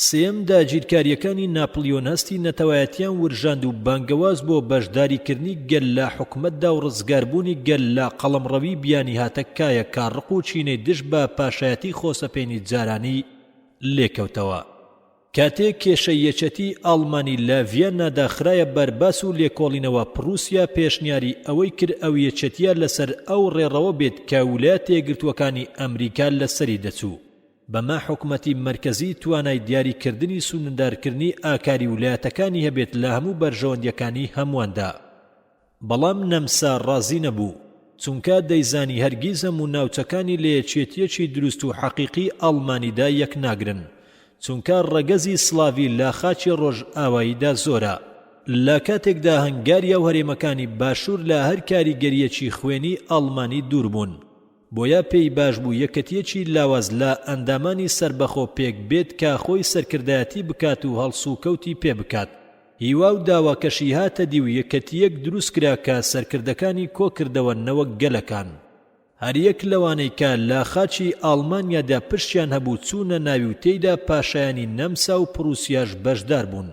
سێم داگیرکاریەکانی ناپلیۆن هەستی نەتەوایەتیان ورژاند و بانگەواز بۆ بەشداریکردنی گەل لە حکومەتدا و ڕزگاربوونی گەل لە قەڵەمڕەوی بیانی هاتە کایە کارڕق و چینەی دش بە پاشایەتی خۆسەپێنی جارانی لێکەوتەوە کاتێک کێشەی یەکێتی ئاڵمانی لە ڤێننادا خرایە بەرباس و لێکۆڵینەوە پڕوسیا پێشنیاری ئەوەی کرد ئەو یەکێتیە لەسەر ئەو ڕێڕەوە بێت کە ویلایەتە یەکگرتووەکانی ئەمریکا لەسەری دەچوو بەما حکومەتی مرکزی توانای دیاریکردنی سنوردارکردنی ئاکاری ویلایەتەکانی هەبێت لە هەموو بەرژەوەندیەکانی هەموواندا بەڵام نەمسا ڕازی نەبوو چونکە دەیزانی هەرگیز هەموو ناوچەکانی لە یەکێتیەکی دروست و حەقیقی ئەڵمانیدا یەک ناگرن چونکە ڕەگەزی سلاوی لە خاچی ڕۆژ ئاواییدا زۆرە لە کاتێکدا هەنگاریە و هەرێمەکانی باشوور لە هەر کاریگەریەکی خوێنی ئەڵمانی دوور بوون بۆیە پێی باش بوو یەکەتیەکی لاواز لە ئەندامانی سربەخۆ پێک بێت کە خۆی سەرکردایەتی بکات و هەڵسوکەوتی پێ بکات هیوا و داواکەشی هاتە دی و یەکەتیەک دروست کرا کە سەرکردەکانی کۆکردەوە نەوەک گەلەکان هەریەک لەوانەی کە لە خاچی ئاڵمانیادا پشتیان هەبوو چوونە ناوی و تێیدا پاشایانی نەمسا و پرووسیاش بەشدار بوون،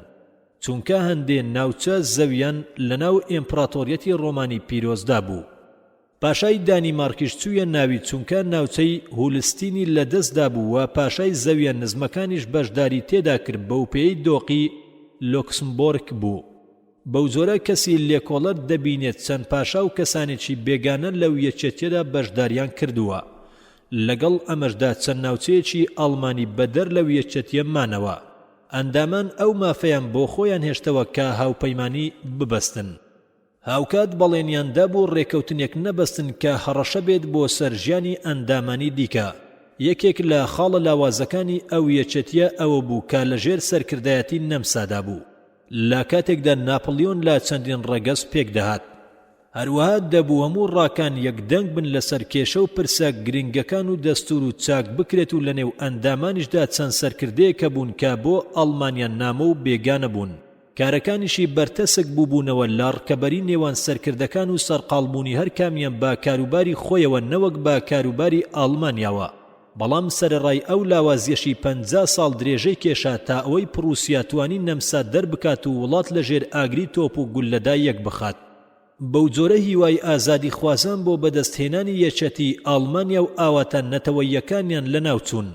چونکە هەندێ ناوچە زەویان لەناو ئیمپراتۆریەتی ڕۆمانی پیرۆزدا بوو. پاشای دانیمارکیش چوویە ناوی چونکە ناوچەی هولستینی لەدەستدا بوو و پاشای زەویە نزمەکانیش بەشداری تێدا کرد بەو پێی دۆقی لۆکسمبۆرگ بوو. بەو جۆرە کەسی لێکۆڵەر دەبینێت چەند پاشا و کەسانێکی بێگانە لەو یەکێتیەدا بەشداریان کردووە. لەگەڵ ئەمەشدا چەند ناوچەیەکی ئەڵمانی بەدەر لەو یەکێتیە مانەوە. ئەندامان ئەو مافەیان بۆ خۆیان هێشتەوە کە هاوپەیمانی ببەستن. هاوکات بەڵێنیاندا بۆ ڕێکەوتنێک نەبەستن کە هەڕەشە بێت بۆ سەر ژیانی ئەندامانی دیکە. یەکێک لە خاڵە لاوازەکانی ئەو یەکێتیە ئەوە بوو کە لەژێر سەرکردایەتی نەمسادا بوو. لە کاتێکدا ناپلیۆن لە چەندین ڕەگەز پێک دەهات. هەروەها دەبوو هەموو ڕاکان یەکدەنگ بن لەسەر کێشە و پرسە گرنگەکان و دەستور و چاک بکرێت و لەنێو ئەندامانیشدا چەند سەرکردەیەکە بوون کە بۆ ئەڵمانیان نامە و بێگانە بوون. کارەکانیشی بەرتەسک بووبوونەوە لە ڕکەبەری نێوان سەرکردەکان و سەرقاڵبوونی هەر کامیان بە کاروباری خۆیەوە نەوەک بە کاروباری ئاڵمانیاوە. بەڵام سەرەڕای ئەو لاوازیەشی 50 ساڵ درێژەی کێشا تا ئەوەی پرووسیا توانی نەمسا دەربکات و وڵات لەژێر ئاگری تۆپ و گولەدا یەک بخات. بەو جۆرە هیوای ئازادی خوازان بۆ بەدەستهێنانی یەکێتی ئاڵمانیا و ئاواتە نەتەوەییەکانیان لەناوچوون.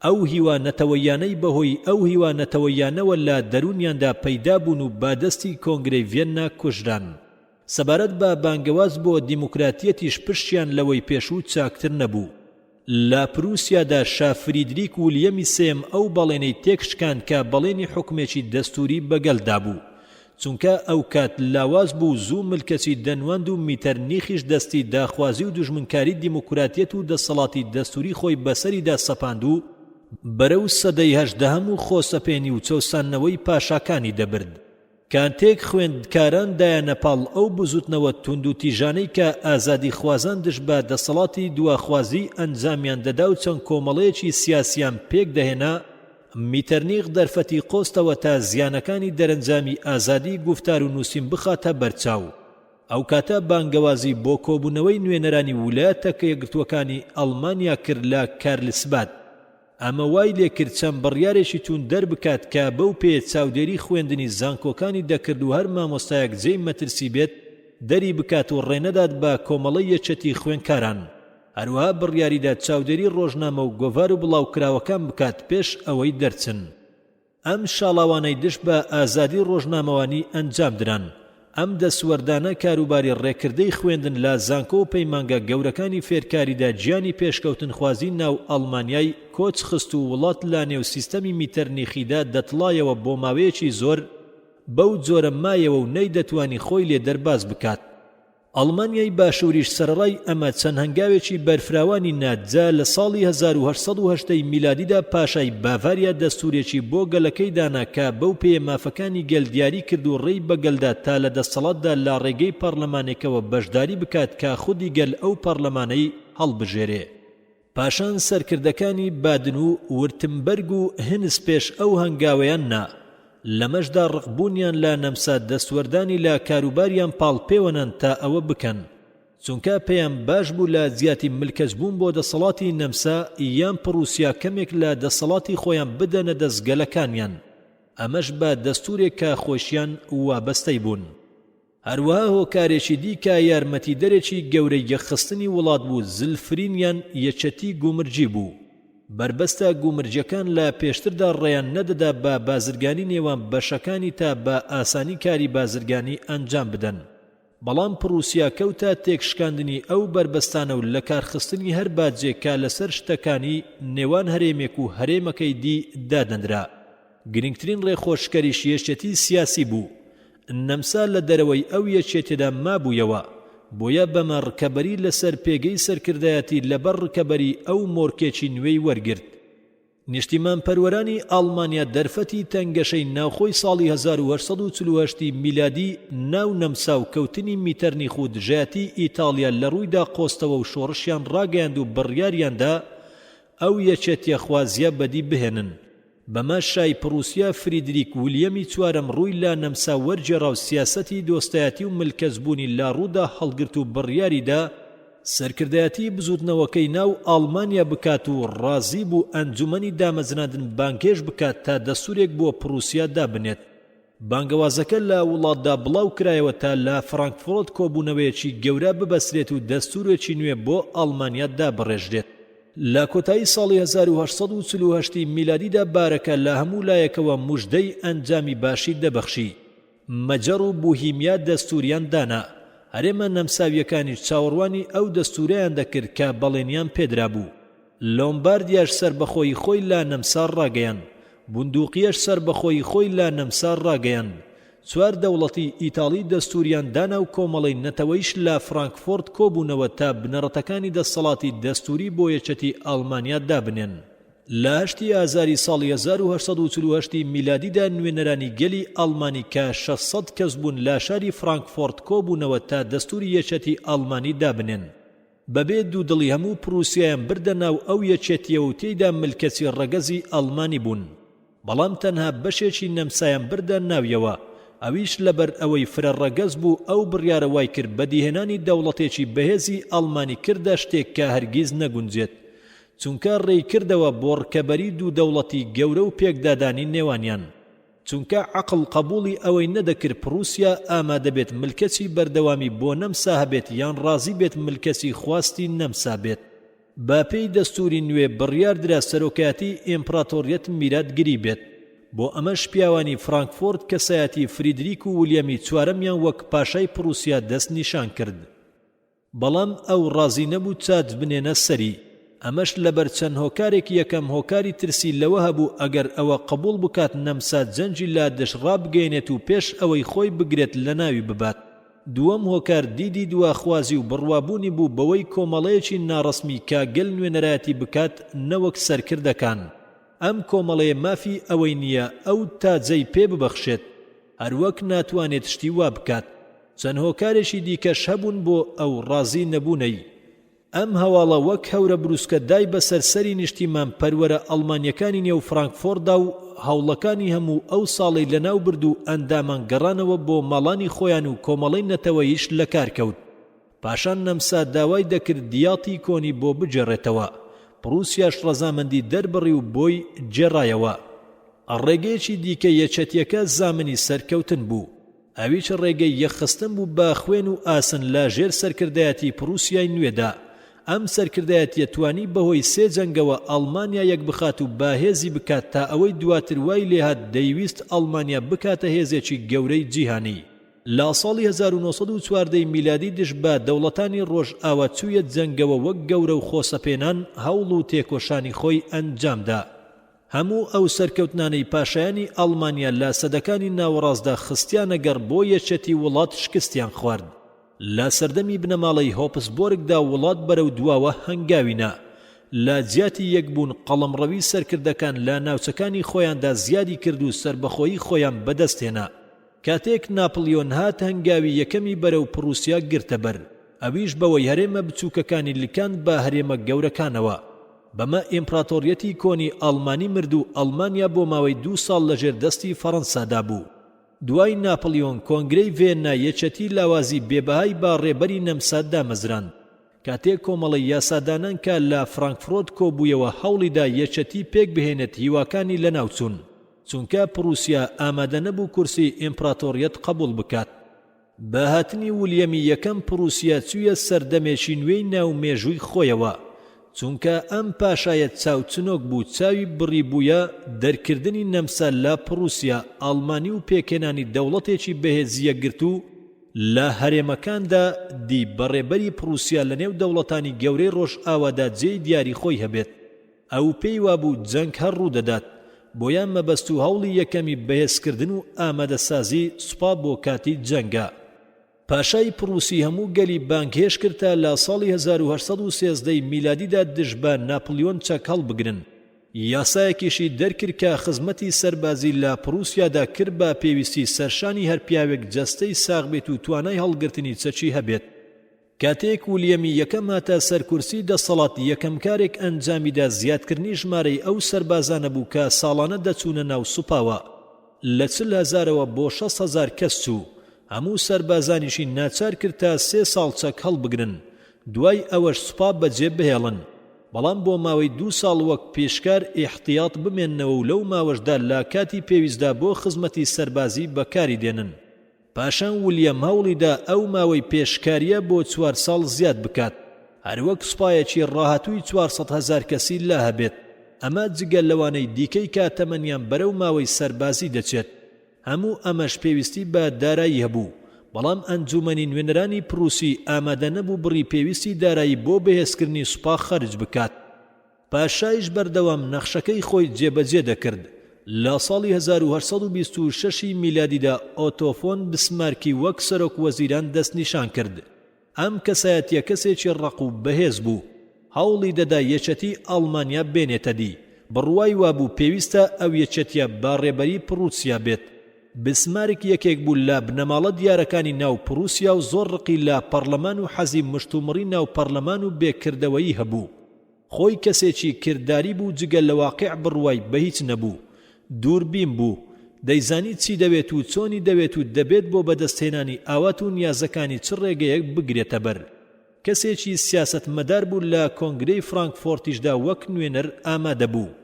ئەو هیوانەتەوەیانەی بەهۆی ئەو هیوانەتەوەیانەوە لە دەرونیاندا پەیدا بوون و بادەستی کۆنگرەی ڤێننا کوژران. سەبارەت بە بانگەواز بۆ دیموکراتیەتیش پشتیان لەوەی پێشوو چاکتر نەبوو. لە پرووسیادا شا فریدریک ویلیەمی سێم ئەو بەڵێنەی تێکشکان کە بەڵێنی حکومێکی دەستوری بەگەلدا بوو، چونکە ئەو کات لاواز بوو زوو ملکەچی دەنواند و میتەرنیخیش دەستی داخوازی و دژمنکاری دیموکراتیەت و دەسەڵاتی دەستوری خۆی بەسەریدا سەپاند و بەرەو سەدەی هەژدەهەم و خۆسەپێنی و چەوسانەوەی پاشاکانی دەبرد. کاتێک خوێندکاران دایانە پاڵ ئەو بزوتنەوە تونند و تیژانەی کە ئازادی خوازان دژ بە دەسەڵاتی دواخوازی ئەنجامیان دەدا و چەند کۆمەڵەیەکی سیاسیان پێک دەهێنا، میتەرنیخ دەرفەتی قۆستەوە تا زیانەکانی دەرەنجامی ئازادی گفتار و نووسین بخاتە بەرچاو. ئەو کاتە بانگەوازی بۆ کۆبوونەوەی نوێنەرانی ویلایەتە یەکگرتووەکانی ئەڵمانیا کرد لە کارلسباد. ئەمە وای لێکرد چەند بڕیارێکی تون دەربکات کە بەو پێ چاودێری خوێندنی زانکۆکانی دەکرد و هەر مامۆستایەک جێی مەترسی بێت دەری بکات و ڕێنەدات بە کۆمەڵەی یەکێتی خوێندکاران. هەروەها بڕیاریدا چاودێری ڕۆژنامە و گۆڤار و بڵاوکراوەکان بکات پێش ئەوەی دەرچن. ئەم شاڵاوانەی دشت بە ئازادی ڕۆژنامەوانی ئەنجام دران. ئەم دەسوەردانە کاروباری ڕێکردەی خوێندن لە زانکۆ و پەیمانگە گەورەکانی فێرکاریدا گیانی پێشکەوتن خوازی ناو ئەڵمانیای کۆچ خست و وڵات لە نێو سیستەمی میتەرنیخیدا دەتڵایەوە بۆ ماوەیەکی زۆر بەو جۆرە مایەوە و نەیدەتوانی خۆی لێ دەرباز بکات. ئەڵمانیای باشووریش سەرڕای ئەمە چەند هەنگاوێکی بەرفراوانی نادجا لە ساڵی 1880 میلادیدا پاشای باڤاریا دەستورێکی بۆ گەلەکەی دانا کە بەو پێیە مافەکانی گەل دیاری کرد و ڕێی بەگەلدا تا لە دەسەڵاتدا لە ڕێگەی پەرلەمانێکەوە بەشداری بکات کە خودی گەل ئەو پەرلەمانەی هەڵبژێرێ. پاشان سەرکردەکانی بادن و ورتمبەرگ و هنس پێش ئەو هەنگاوەیان نا لەمەشدا ڕقبوونیان لە نەمسا دەستوەردانی لە کاروباریان پاڵپێوەنن تا ئەوە بکەن، چونکە پێیان باش بوو لە زیاتی ملکەچ بوون بۆ دەسەڵاتی نەمسا یان پرووسیا کەمێک لە دەسەڵاتی خۆیان بدەنە دەستگەلەکانیان. ئەمەش بە دەستورێک کە خۆشیان وابەستەی بوون. هەروەها هۆکارێکی دیکە یارمەتیدەرێکی گەورەی یەخستنی وڵات بوو، زلفرینیان یەکێتی گومرجی بوو. بربەستە گومرجەکان لە پێشتردا ڕێیان نەدەدا بە بازرگانی نێوان بەشەکانی تا بە ئاسانی کاری بازرگانی ئەنجام بدەن. بەڵام پرووسیا کەوتە تێکشکاندنی ئەو بربەستانە و لە کارخستنی هەر باجێکە لەسەر شتەکانی نێوان هەرێمێک و هەرێمەکەی دی دادەنرا. گرنگترین ڕێخۆشکەریش یەکێتی سیاسی بوو. نەمسا لە دەرەوەی ئەو یەکێتیدا مابوویەوە، بۆیە بەمە ڕکەبەری لەسەر پێگەی سەرکردایەتی لەبەر ڕکەبەری ئەو مۆرکێکی نوێی وەرگرت. نیشتیمان پەروەرانی ئاڵمانیا دەرفەتی تەنگەشەی ناوخۆی ساڵی 1848 میلادی ناو نەمسا و کەوتنی میتەرنیخ و دژایەتی ئیتاڵیا لە ڕوویدا قۆستەوە و شۆڕشیان ڕاگەیاند و بڕیاریاندا ئەو یەکێتیە خوازیە بەدی بهێنن. بەمە شای پرووسیا فریدریک ویلیەمی چوارەم ڕووی لە نەمسا وەرجێڕا و سیاسەتی دۆستایەتی و ملکەزبوونی لە ڕوودا هەڵگرت و بڕیاریدا سەرکردایەتی بزوتنەوەکەی ناو ئاڵمانیا بکات و ڕازی بوو ئەنجومەنی دامەزراندن بانگێش بکات تا دەستورێک بۆ پرووسیا دابنێت. بانگەوازەکە لە وڵاتدا بڵاو کرایەوە تا لە فرانکفۆرت کۆبوونەوەیەکی گەورە ببەسرێت و دەستورێکی نوێ بۆ ئاڵمانیا دابڕێژرێت. لە کۆتایی ساڵی 1848 میلادیدا بارەکە لە هەموو لایەکەوە موژدەی ئەنجامی باشی دەبەخشی. مەجەڕ و بوهیمیا دەستوریان دانا، هەرێمە نەمساویەکانیش چاوەڕوانی ئەو دەستورەیان دەکرد کە بەڵێنیان پێدرا بوو. لۆمباردیاش سەربەخۆی خۆی لا نەمسار ڕاگەیان، بوندوقیەش سەربەخۆی خۆی لا نەمسار ڕاگەیان. چوار دەوڵەتی ئیتاڵی دەستوریان دانا و کۆمەڵی نەتەوەیش لە فرانکفۆرت کۆبوونەوە تا بنەڕەتەکانی دەسەڵاتی دەستوری بۆ یەکێتی ئاڵمانیا دابنێن. لە 8 ئازاری ساڵی 1848 میلادیدا نوێنەرانی گەلی ئاڵمانی کە 600 کەس بوون لە شاری فرانکفۆرت کۆبوونەوە تا دەستوری یەکێتی ئاڵمانی دابنێن. بەبێ دوودڵی هەموو پرووسیایان بردە ناو ئەو یەکێتیە و تێیدا ملکەتی ڕەگەزی ئاڵمانی بوون، بەڵام تەنها بەشێکی نەمسایان بردە ناویەوە. ئەویش لەبەر ئەوەی فرە ڕەگەز بوو ئەو بڕیارە وای کرد بەدیهێنانی دەوڵەتێکی بەهێزی ئاڵمانی کردە شتێک کە هەرگیز نەگونجێت، چونکە ڕێی کردەوە بۆ ڕکەبەری دوو دەوڵەتی گەورە و پێکدادانی نێوانیان. چونکە عەقڵ قبوڵی ئەوەی نەدەکرد پرووسیا ئامادە بێت ملکەتی بەردەوامی بۆ نەمسا هەبێت یان ڕازی بێت ملکەتی خواستی نەمسا بێت. با پێی دەستوری نوێ بڕیاردرا سەرۆکایەتی ئیمپراتۆریەت میراتگیری بێت. بۆ ئەمەش پیاوانی فرانکفۆرت کەسایەتی فریدریک و ویلیەمی چوارەمیان وەک پاشای پرووسیا دەست نیشان کرد. بەڵام ئەو ڕازی نەبوو چاج بنێنە سەری. ئەمەش لەبەر چەند هۆکارێکی یەکەم هۆکاری ترسی لەوە هەبوو ئەگەر ئەوە قبول بکات نەمسا جەنجی لا دەشڕا بگەینێت و پێش ئەوەی خۆی بگرێت لە ناوی ببات. دووەم هۆکار دیدی دواخوازی و بڕوابوونی بوو بەوەی کۆمەڵەیەکی ناڕەسمی کاگەل نوێنەرایەتی بکات نەوەک سەرکردەکان. ئەم کۆمەڵەیە مافی ئەوەی نییە ئەو تاجەی پێ ببەخشێت، هەروەک ناتوانێت شتی وا بکات. چەند هۆکارێکی دیکەش هەبوون بۆ ئەو ڕازی نەبوونەی. ئەم هەواڵە وەک هەورە بروسکە دای بەسەر سەری نیشتیمان پەروەرە ئەڵمانیەکانی نێو فرانکفۆرتدا و هەوڵەکانی هەموو ئەو ساڵی لەناو برد و ئەندامان گەڕانەوە بۆ ماڵانی خۆیان و کۆمەڵەی نەتەوەییش لە کارکەوت. پاشان نەمسا داوای دەکرد دیاتی کۆنی بۆ بجێڕێتەوە، پرووسیاش ڕەزامەندی دەربڕی و بۆی جێڕایەوە. ڕێگەیەکی دیکە یەکەتیەکە زامنی سەرکەوتن بوو، ئەویش ڕێگەی یەخستن بوو با خوێن و ئاسن لە ژێر سەرکردایەتی پرووسیای نوێدا. ئەم سەرکردایەتیە توانی بەهۆی سێ جەنگەوە ئەڵمانیا یەک بخات و باهێزی بکات تا ئەوەی دواتر وای لێهات دەیویست ئەڵمانیا بکاتە هێزێکی گەورەی جیهانی. لە ساڵی 1914 میلادی دش بە دەوڵەتانی ڕۆژ ئاوا چوویە جەنگەوە وەک گەورە و خۆسەپێنان هەوڵ و تێکۆشانی خۆی ئەنجامدا. هەموو ئەو سەرکەوتنانەی پاشایانی ئەڵمانیا لە سەدەکانی ناوەڕاستدا خستیانە گەڕ بۆ یەکێتی وڵات شکستیان خوارد. لە سەردەمی بنەماڵەی هۆپسبۆرگدا وڵات بەرەو دواوە هەنگاوینە. لە جیاتی یەکبوون قەڵەمڕەوی سەرکردەکان لە ناوچەکانی خۆیاندا زیادی کرد و سەربەخۆیی خۆیان بەدەستێنا. کاتێک ناپلیۆن هات هەنگاوی یەکەمی بەرەو پرووسیا گرتە بەر، ئەویش بەوەی هەرێمە بچووکەکانی لکاند بە هەرێمە گەورەکانەوە. بەمە ئیمپراتۆریەتی کۆنی ئەڵمانی مرد و ئەڵمانیا بۆ ماوەی 2 ساڵ لەژێر دەستی فەڕەنسادا بوو. دوای ناپلیۆن کۆنگرەی ڤێنا یەکێتی لاوازی بێبەهای با ڕێبەری نەمسا دامەزراند. کاتێک کۆمەڵی یاسادانان کە لە فرانکفۆرت کۆبوویەوە هەوڵیدا یەکێتی پێک بهێنێت هیواکانی لەناوچوون، چونکە پرووسیا ئامادە نەبوو کورسی ئیمپراتۆریەت قبول بکات. بە هاتنی ویلیەمی یەکەم پرووسیا چوویە سەردەمێکی نوێی ناو مێژووی خۆیەوە، چونکە ئەم پاشایەت چاوچنۆک بوو چاوی بڕی بوویە دەرکردنی نەمسا لە پرووسیا، ئاڵمانی و پێکێنانی دەوڵەتێکی بەهێزیە گرت و لە هەرێمەکاندا دی بەڕێبەری پرووسیا لە نێو دەوڵەتانی گەورەی ڕۆژ ئاوادا جێی دیاری خۆی هەبێت. ئەو پێی وابوو جەنگ هەر ڕوو دەدات، بۆیان مەبەست و هەوڵی یەکەمی بەهێزکردن و ئامادەسازی سوپا بۆ کاتی جەنگە. پاشای پرووسی هەموو گەلی بانگهێش کردە لە ساڵی 1813 میلادیدا دژ بە ناپلیۆن چەک هەڵبگرن. یاسایەکیشی دەرکرد کە خزمەتی سەربازی لە پرووسیادا کرد بە پێویستی سەرشانی هەر پیاوێک جەستەی ساغ بێت و توانای هەڵگرتنی چەکی هەبێت. کاتێک ویلیەمی یەکەم هاتە سەرکورسی دەسەڵات یەکەم کارێک ئەنجامیدا زیادکردنی ژمارەی ئەو سەربازانە بوو کە ساڵانە دەچوونە ناو سوپاوە. لە 40,000ەوە بۆ 6,000 کەس چوو. هەموو سەربازانیشی ناچار کرد تا 3 ساڵ چەک هەڵبگرن. دوای ئەوەش سوپا بەجێ بهێڵن، بەڵام بۆ ماوەی 2 ساڵ وەک پێشکار ئیحتیاط بمێننەوە و لەو ماوەشدا لە کاتی پێویستدا بۆ خزمەتی سەربازی بەکاری دێنن. پاشان ویلیەم هەوڵیدا ئەو ماوەی پێشکاریە بۆ 4 ساڵ زیاد بکات، هەروەک سوپایەکی ڕاهاتووی 400,000 کەسی لا هەبێت. ئەمە جگەل لەوانەی دیکەی کاتەمەنیان بەرەو ماوەی سەربازی دەچێت. هەموو ئەمەش پێویستی بە دارایی هەبوو، بەڵام ئەنجومەنی نوێنەرانی پرووسی ئامادە نەبوو بڕی پێویستی دارایی بۆ بەهێزکردنی سوپا خەرج بکات. پاشایش بەردەوام نەخشەکەی خۆی جێبەجێ دەکرد. لە ساڵی 1826 میلادیدا ئۆتۆفۆن بسمارکی وەک سەرۆک وەزیران دەستنیشان کرد. ئەم کەسایەتیە کەسێکی ڕق و بەهێز بوو، هەوڵی دەدا یەکێتی ئەڵمانیا بێنێتە دی. بڕوای وابوو پێویستە ئەو یەکێتیە با ڕێبەری پرووسیا بێت. بسمارک یەکێک بوو لە بنەماڵە دیارەکانی ناو پرووسیا و زۆر ڕقی لە پەرلەمان و حەزی مشتومڕی ناو پەرلەمان و بێکردەوەیی هەبوو. خۆی کەسێکی کردداری بوو، جگە لە واقع بڕوای بە هیچ نەبوو. دووربین بوو، دەیزانی چی دەوێت و چۆنی دەوێت و دەبێت بۆ بەدەستهێنانی ئاوات و نیازەکانی چ ڕێگەیەک بگرێتە بەر. کەسێکی سیاسەتمەدار بوو، لە کۆنگرەی فرانکفۆرتیشدا وەک نوێنەر ئامادە بوو.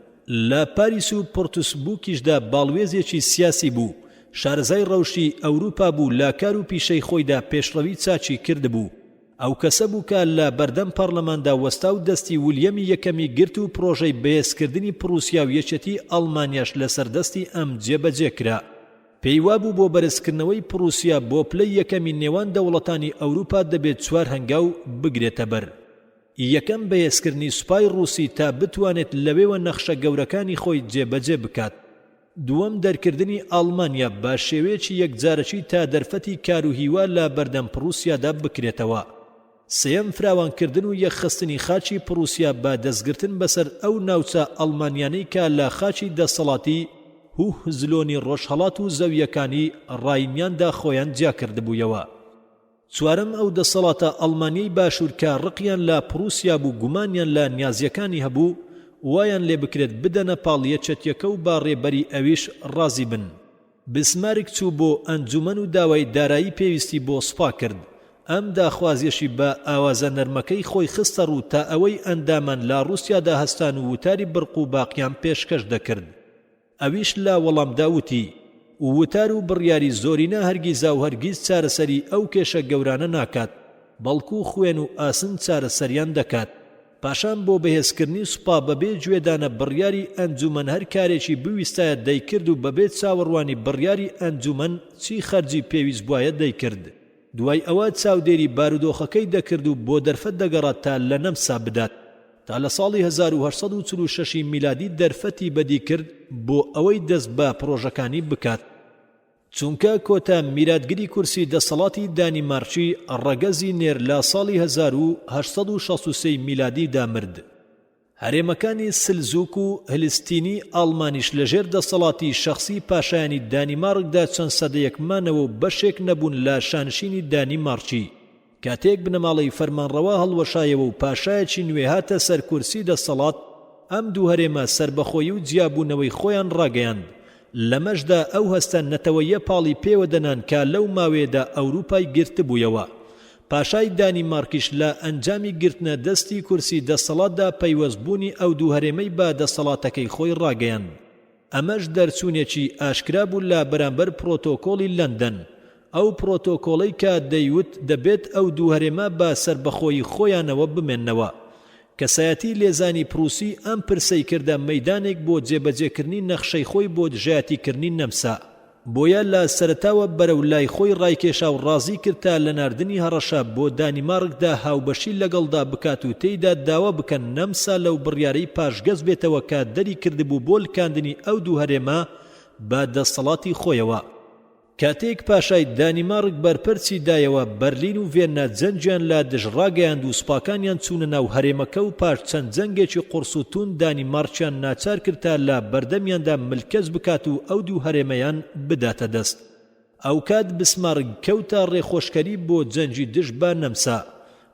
لە پاریس و پۆرتوسبووکیشدا باڵوێزێکی سیاسی بوو. شارەزای ڕەوشی ئەوروپا بوو، لە کار و پیشەی خۆیدا پێشڕەوی چاچی کرد بوو. ئەو کەسە بوو کە لە بەردەم پەرلەماندا وەستا و دەستی ویلیەمی یەکەمی گرت و پرۆژەی بەهێزکردنی پرووسیا و یەکێتی ئەڵمانیاش لەسەردەستی ئەم جێبەجێ کرا. پێیوا بوو بۆ بەرزکردنەوەی پرووسیا بۆ پلەی یەکەمی نێوان دەوڵەتانی ئەوروپا دەبێت 4 هەنگاو بگرێتە بەر. یەکەم بەهێزکردنی سوپای ڕووسی تا بتوانێت لەوێوە نەخشە گەورەکانی خۆی جێبەجێ بکات. دووەم دەرکردنی ئەڵمانیا بە شێوەیەکی یەکجارەکی تا دەرفەتی کار و هیوا لە بەردەم پرووسیادا بکرێتەوە. سێم فراوانکردن و یەخستنی خاچی پرووسیا بە دەستگرتن بەسەر ئەو ناوچە ئەڵمانیانەی کە لە خاچی دەسەڵاتی هوو زلۆنی ڕۆژهەڵات و زەویەکانی ڕاینیاندا خۆیان جیا کردبوویەوە. چوارم ئەو دەسەڵاتە ئەڵمانیای باشوور کە ڕقیان لە پرووسیا بوو، گومانیان لە نیازیەکانی هەبوو، وایان لێ بکرێت بدەنە پاڵ یەکێتیەکە و با ڕێبەری ئەویش ڕازی بن. بسمارک چوو بۆ ئەنجومەن و داوای دارایی پێویستی بۆ سوپا کرد. ئەم داخوازیەشی بە ئاوازە نەرمەکەی خۆی خستە ڕوو تا ئەوەی ئەندامان لە رووسیادا هەستان و وتاری بڕق و باقیان پێشکەش دەکرد. ئەویش لا وەڵامدا وتی وتار و بڕیاری زۆرینە هەرگیزا و هەرگیز چارەسەری ئەو کێشە گەورانە ناکات، بەڵکو خوێن و ئاسن چارەسەریان دەکات. پاشان بۆ بەهێزکردنی سوپا بەبێ گوێدانە بڕیاری ئەنجومەن هەر کارێکی بویستایە دەیکرد و بەبێت چاوەڕوانی بڕیاری ئەنجومەن چی خەرجی پێویست بوایە دەیکرد. دوای ئەوە چاودێری بارودۆخەکەی دەکرد و بۆ دەرفەت دەگەڕات تا لە نەمسا بدات. تا لە ساڵی 1846 میلادی دەرفەتی بەدی کرد بۆ ئەوەی دەست بە پرۆژەکانی بکات. چونکە کۆتا میراتگری کورسی دەسەڵاتی دانیمارکی ڕەگەزی نێر لە ساڵی 1863 میلادی دامرد. هەرێمەکانی سلزوک و هلستینی ئاڵمانیش لەژێر دەسەڵاتی شەخسی پاشایانی دانیمارکدا چەند سەدەیەک مانەوە و بەشێک نەبوون لە شانشینی دانیمارکی. کاتێک بنەماڵەی فەرمانڕەوا هەڵوەشایەوە و پاشایەکی نوێ هاتە سەر کورسی دەسەڵات، ئەم دوو هەرێمە سربەخۆیی و جیابوونەوەی خۆیان ڕاگەیاند. لەمەشدا ئەو هەستە نەتەوەیە پاڵی پێوە دەنان کە لەو ماوەیەدا ئەوروپای گرتبوویەوە. پاشای دانیمارکیش لە ئەنجامی گرتنە دەستی کورسی دەسەڵاتدا پەیوەستبوونی ئەو دوو هەرێمەی بە دەسەڵاتەکەی خۆی ڕاگەیاند. ئەمەش دەرچوونێکی ئاشکرا بوو لە بەرامبەر پرۆتۆکۆڵی لەندەن. ئەو پرۆتۆکۆڵەی کە دەیوت دەبێت ئەو دوو هەرێمە بە سربەخۆی خۆیانەوە بمێننەوە. کەسایەتی لێزانی پرووسی ئەم پرسەی کردە مەیدانێک بۆ جێبەجێکردنی نەخشەی خۆی بۆ دژایەتیکردنی نەمسا. بۆیە لە سەرەتاوە بەرەو لای خۆی ڕایکێشا و ڕازی کردتا لە ناردنی هەڕەشە بۆ دانیمارکدا هاوبەشی لەگەڵدا بکات و تێیدا داوا بکەن نەمسا لەو بڕیارەی پاشگەز بێتەوە کە دەری کردبوو بۆ لکاندنی ئەو دوو هەرێمە بە دەسەڵاتی خۆیەوە. کاتێک پاشای دانیمارک بەرپەرچی دایەوە، بەرلین و ڤێننا جەنجیان لە دژڕاگەیاند و سوپاکانیان چوونە ناو هەرێمەکە و پاش چەند جەنگێکی قورس و تون دانیمارکیان ناچار کرد لە بەردەمیاندا ملکەز بکات و ئەو دوو هەرێمەیان بداتە دەست. ئەو کات بسمارک کەوتە ڕێخۆشکەری بۆ جەنجی دژ بە نەمسا.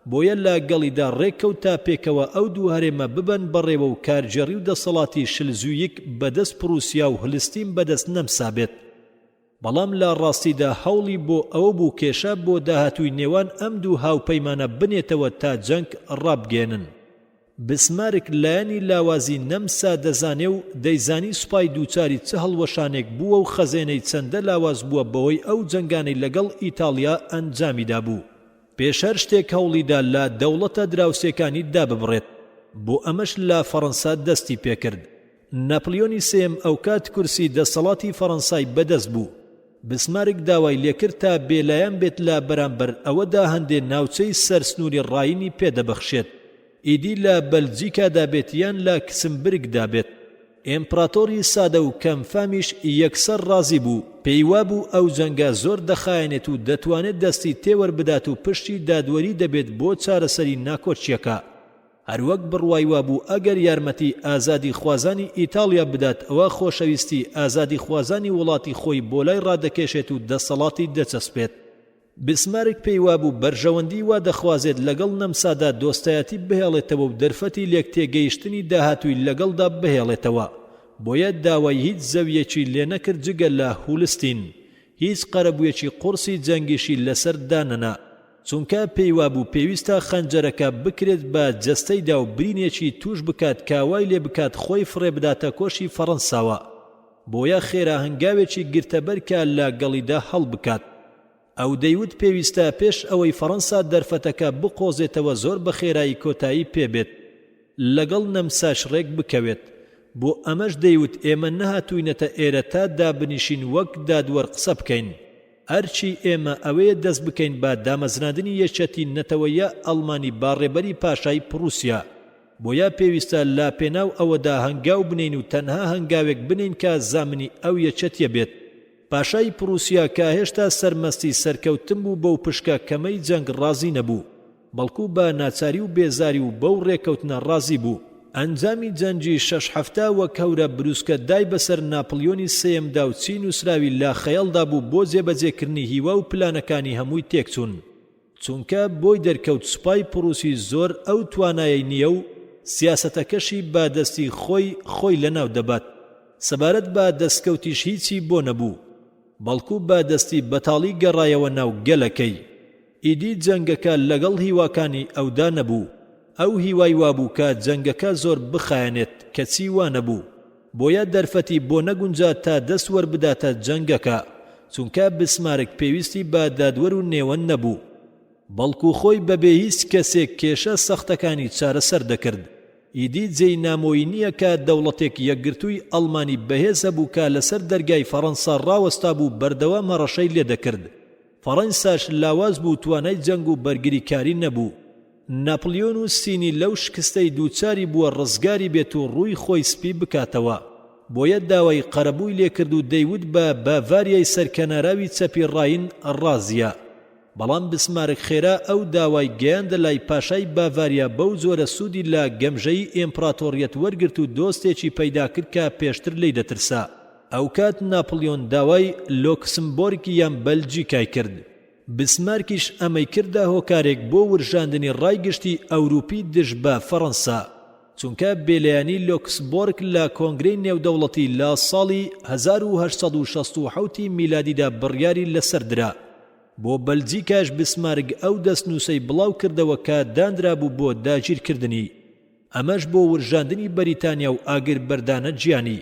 بۆیە لە گەڵیدا ڕێککەوتا پێکەوە ئەو دوو هەرێمە ببەن بەڕێوە و کارجێڕی و دەسەڵاتی شلزویک بەدەست پرووسیا و هەلستین بەدەست نەمسا بێت. بەڵام لە ڕاستیدا هەوڵی بۆ ئەوە بوو کێشە بۆ داهاتووی نێوان ئەم دوو هاوپەیمانە بنێتەوە تا جەنگ ڕابگێنن. بسمارک لایەنی لاوازی نەمسا دەزانێ و دەیزانی سوپای دووچاری چه هەڵوەشانێک بووە و خەزێنەی چەندە لاواز بووە بەوەی ئەو جەنگانەی لەگەڵ ئیتاڵیا ئەنجامیدا بوو. پێشەر شتێک هەوڵیدا لە دەوڵەتە دراوسێکانی داببڕێت، بۆ ئەمەش لە فەڕەنسا دەستی پێکرد. ناپلیۆنی سێم ئەو کات کورسی دەسەڵاتی فەڕەنسای بەدەست بوو. بسمارک داوای لێکرد تا بێلایەن بێت لە بەرامبەر ئەوەدا هەندێ ناوچەی سەرسنووری ڕاینی پێدەبەخشێت، ئیدی لە بەلجیکادا بێت یان لە کسمبرگدا بێت. ئێمپراتۆری سادە و کەمفامیش یەکسەر ڕازی بوو، پێی وابوو ئەو جەنگە زۆر دەخایەنێت و دەتوانێت دەستی تێوەربدات و پشتی دادوەری دەبێت بۆ چارەسەری ناکۆچیەکە. هەروەک بڕوای وابوو ئەگەر یارمەتی ئازادی خوازانی ئیتاڵیا بدات ئەوە خۆشەویستی ئازادی خوازانی وڵاتی خۆی بۆ لای ڕادەکێشێت و دەسەڵاتی دەچەسپێت. بسمارک پێی وابوو بەرژەوەندی وا دەخوازێت لەگەڵ نەمسادا دۆستایەتی بهێڵێتەوە و دەرفەتی لێک تێگەیشتنی داهاتووی لەگەڵدا بهێڵێتەوە. بۆیە داوای هیچ زەویەکی لێ نەکرد جگە لە هولستین، هیچ قەرەبوویەکی قورسی جەنگیشی لەسەر دانەنا، چونکە پێی وابوو پێویستە خەنجەرەکە بکرێت بە جەستەیدا و برینێکی توش بکات کاوای لێ بکات خۆی فڕێ بداتە کۆشی فەڕەنساوە. بۆیە خێرا هەنگاوێکی گرتەبەرکە لە گەڵیدا هەڵ بکات. ئەو دەیوت پێویستە پێش ئەوەی فەڕەنسا دەرفەتەکە بقۆزێتەوە زۆر بە خێرایی کۆتایی پێبێت، لەگەڵ نەمساش ڕێک بکەوێت. بۆ ئەمەش دەیوت ئێمە نەهاتووینەتە ئێرە تا دابنیشین وەک دادوەر قسە بکەین. هەرچی ئێمە ئەوەیە دەست بکەین بە دامەزراندنی یەکێتی نەتەوەیە ئەڵمانی باڕێبەری پاشای پرووسیا. بۆیە پێویستە لا پێناو ئەوەدا هەنگاو بنین و تەنها هەنگاوێک بنین کە زامنی ئەو یەکێتیە بێت. پاشای پرووسیا کە هێشتا سەرمەستی سەرکەوتن بوو بەو پشکە کەمەی جەنگ ڕازی نەبوو، بەڵکو بە ناچاری و بێزاری و بەو ڕێکەوتنە ڕازی بوو. ئەنجامی جەنجی 6 هەفتە وەک هەورە بروسکە دای بەسەر ناپلیۆنی سێمدا و چی نووسراوی لە خەیاڵدا بوو بۆ جێبەجێکردنی هیوا و پلانەکانی هەمووی تێکچوون، چونکە بۆی دەرکەوت سوپای پرووسی زۆر ئەو توانایی نییە و سیاسەتەکەشی با دەستی خۆی لەناو دەبات. سەبارەت بە دەستکەوتیش هیچی بۆ نەبوو، بەڵکو با دەستی بەتاڵی گەڕایەوە ناو گەلەکەی. ئیدی جەنگەکە لەگەڵ هیواکانی ئەودا نەبوو. ئەو هیوای وابوو کە جەنگەکە زۆر بخایەنێت، کەچی وا نەبوو. بۆیە دەرفەتی بۆ نەگونجات تا دەست وەربداتە جەنگەکە، چونکە بسمارک پێویستی بە دادوەر و نێوەن نەبوو، بەڵکو خۆی بەبێ هیچ کەسێک کێشە سەختەکانی چارەسەر دەکرد. ئیدی جێی نامۆیی نییە کە دەوڵەتێک یەکگرتووی ئەڵمانی بەهێزە بوو کە لەسەر دەرگای فەڕەنسا ڕاوەستا بوو بەردەوامە ڕەشەی لێ دەکرد. فەڕەنساش لاواز بوو توانای جەنگ و بەرگریکاری نەبوو. ناپلیۆن و سینی لەو شکستەی دووچاری بووە ڕزگاری بێت و ڕووی خۆی سپی بکاتەوە. بۆیە داوای قەرەبووی لێکرد و دەیوت بە باڤاریای سەرکەناراوی چەپی ڕاین ڕازیە. بەڵام بسمارک خێرا ئەو داوای گەیاندە لای پاشای باڤاریا بەو جۆرە سوودی لە گەمژەی ئێمپراتۆریەت وەرگرت و دۆستێکی پەیدا کرد کە پێشتر لی دەترسا. ئەو کات ناپلیۆن داوای لۆکسمبۆرگی یان بەلجیکای کرد. بسمارکیش ئەمەی کردە هۆکارێک بۆ ورژاندنی ڕایگشتی ئەوروپی دژ بە فەڕەنسا، چونکە بێلایانی لۆکسمبۆرگ لە کۆنگرەی نێودەوڵەتی لە ساڵی 1867 میلادیدا بڕیاری لەسەردرا. بۆ بەلجیکاش بسمارگ ئەو دەستنووسەی بڵاو کردەوە کە دانرا بوو بۆ داگیرکردنی، ئەمەش بۆ ورژاندنی بەریتانیا و ئاگر بەردانە گیانی.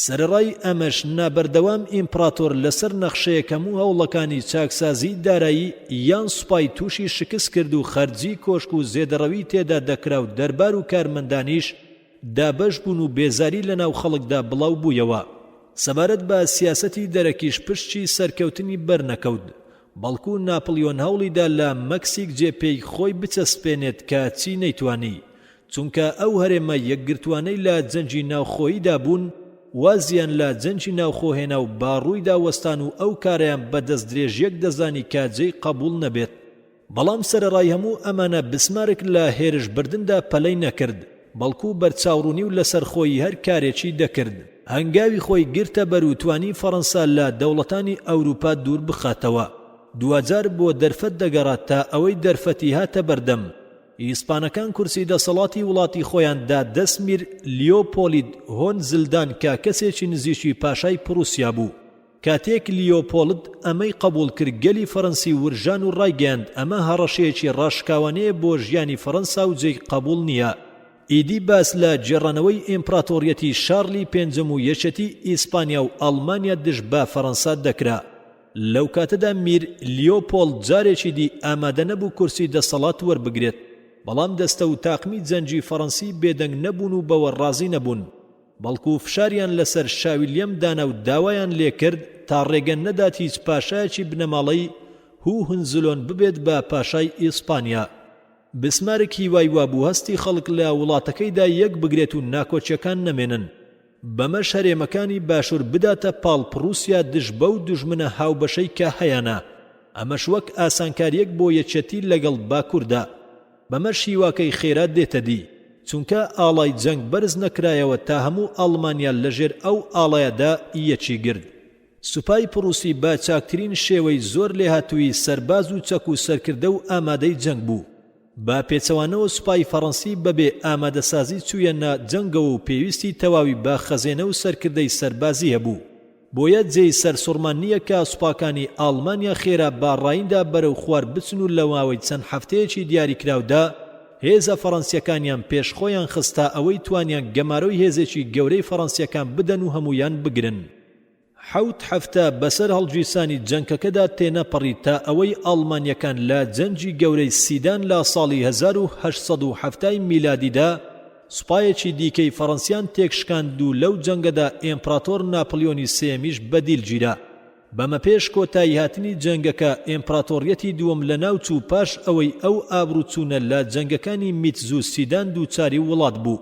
سەرڕای ئەمەش نابەردەوام ئیمپراتۆر لەسەر نەخشەیەکەم و هەوڵەکانی چاکسازی دارایی یان سوپای تووشی شکست کرد و خەرجی کۆشک و زێدەڕەوی تێدا دەکرا و دەربار و کارمەندانیش دابەش بوون و بێزاری لەناو خەڵکدا بڵاو بوویەوە. سەبارەت بە سیاسەتی دەرەکیش پشتی سەرکەوتنی بەرنەکەوت، بەڵکو ناپلیۆن هەوڵیدا لە مەکسیک جێپێی خۆی بچەسپێنێت کە چی نەیتوانی، چونکە ئەو هەرێمە یەکگرتوانەی لە جەنجی ناوخۆییدا بوون وازیان لە جەنجی ناوخۆهێنا و باڕوویدا وەستان و ئەو کاریان بەدەست درێژیەک دەزانی کاجێی قبول نەبێت. بەڵام سەرڕای هەموو ئەمانە بسمارک لە هێرش بردندا پەلەی نەکرد، بەڵکو بەرچاوڕوونی و لەسەر خۆی هەر کارێکی دەکرد. هەنگاوی خۆی گرتە بەروتوانی فەڕەنسا لە دەوڵەتانی ئەوروپا دوور بخاتەوە. دوجار بۆ دەرفەت دەگەڕات تا ئەوەی دەرفەتی هاتە بەردەم. ئیسپانەکان کورسی دەسەڵاتی وڵاتی خۆیاندا دەستمیر لیۆپۆلید هۆنزلدان کە کەسێکی نزیکی پاشای پرووسیا بوو. کاتێک لیۆپۆڵد ئەمەی قبول کرد گەلی فەڕەنسی ورژان و ڕایگەاند ئەمە هەڕەشەیەکی ڕاشکاوانەیە بۆ ژیانی فەڕەنسا و جێی قبول نییە. ئیدی باس لە جێڕانەوەی ئیمپراتۆریەتی شارلی پێنجەم و یەکێتی ئیسپانیا و ئەڵمانیا دژ بە فەڕەنسا دەکرا. لەو کاتەدا میر لیۆپۆڵد جارێکی دی ئامادە نەبوو کورسی دەسەڵات وەربگرێت، بەڵام دەستە و تاقمی جەنگی فەڕەنسی بێدەنگ نەبوون و بەوە ڕازی نەبوون، بەڵکو فشاریان لەسەر شاویلیەم دانا و داوایان لێکرد تا ڕێگە نەدات هیچ پاشایەکی بنەماڵەی هوو هنزلۆن ببێت بە پاشای ئیسپانیا. بسمارێک هیوای وابوو هەستی خەڵک لە وڵاتەکەیدا یەک بگرێت و ناکۆچیەکان نەمێنن، بەمەش هەرێمەکانی باشوور بداتە پاڵ پڕوسیا دژ بەو دوژمنە هاوبەشەی کە هەیانە. ئەمەش وەک ئاسانکاریەک بۆ یەکێتی لەگەڵ باکووردا. بەمەش هیواکەی خێرات دێتە دی، چونکە ئاڵای جەنگ بەرز نەکرایەوە تا هەموو ئەڵمانیا لەژێر ئەو ئاڵایەدا یەکی گرت. سوپای پڕوسی با چاکترین شێوەی زۆر لێهاتووی سەرباز و چەک و سەرکردە و ئامادەی جەنگ بوو. با پێچەوانەوە سوپای فەڕەنسی بەبێ ئامادەسازی چوویەنە جەنگەوە و پێویستی تەواوی با خەزێنە و سەرکردەی سەربازی هەبوو. بۆیە جێی سەرسوڕمان نییە کە سوپاکانی ئاڵمانیا خێرا باڕایندا بەرەو خوار بچن و لە ماوەی چەند هەفتەیەکی دیاریکراودا هێزە فەڕەنسیەکانیان پێشخۆیان خستا ئەوەی توانیان گەمارۆی هێزێکی گەورەی فەڕەنسیەکان بدەن و هەمویان بگرن. 7 هەفتە بەسەر هەڵگیرسانی جەنگەکەدا تێنەپەڕی تا ئەوەی ئەڵمانیەکان لە جەنگی گەورەی سیدان لە ساڵی 1870 میلادیدا سوپایەکی دیکەی فەڕەنسیان تێکشکاند و لەو جەنگەدا ئیمپراتۆر ناپلیۆنی سێمیش بەدیلگیرا. بەمە پێش کۆتایی هاتنی جەنگەکە ئیمپراتۆریەتی دووەم لە ناوچوو پاش ئەوەی ئەو ئابروچوونە لە جەنگەکانی میتزوو سیدان دووچاری وڵات بوو.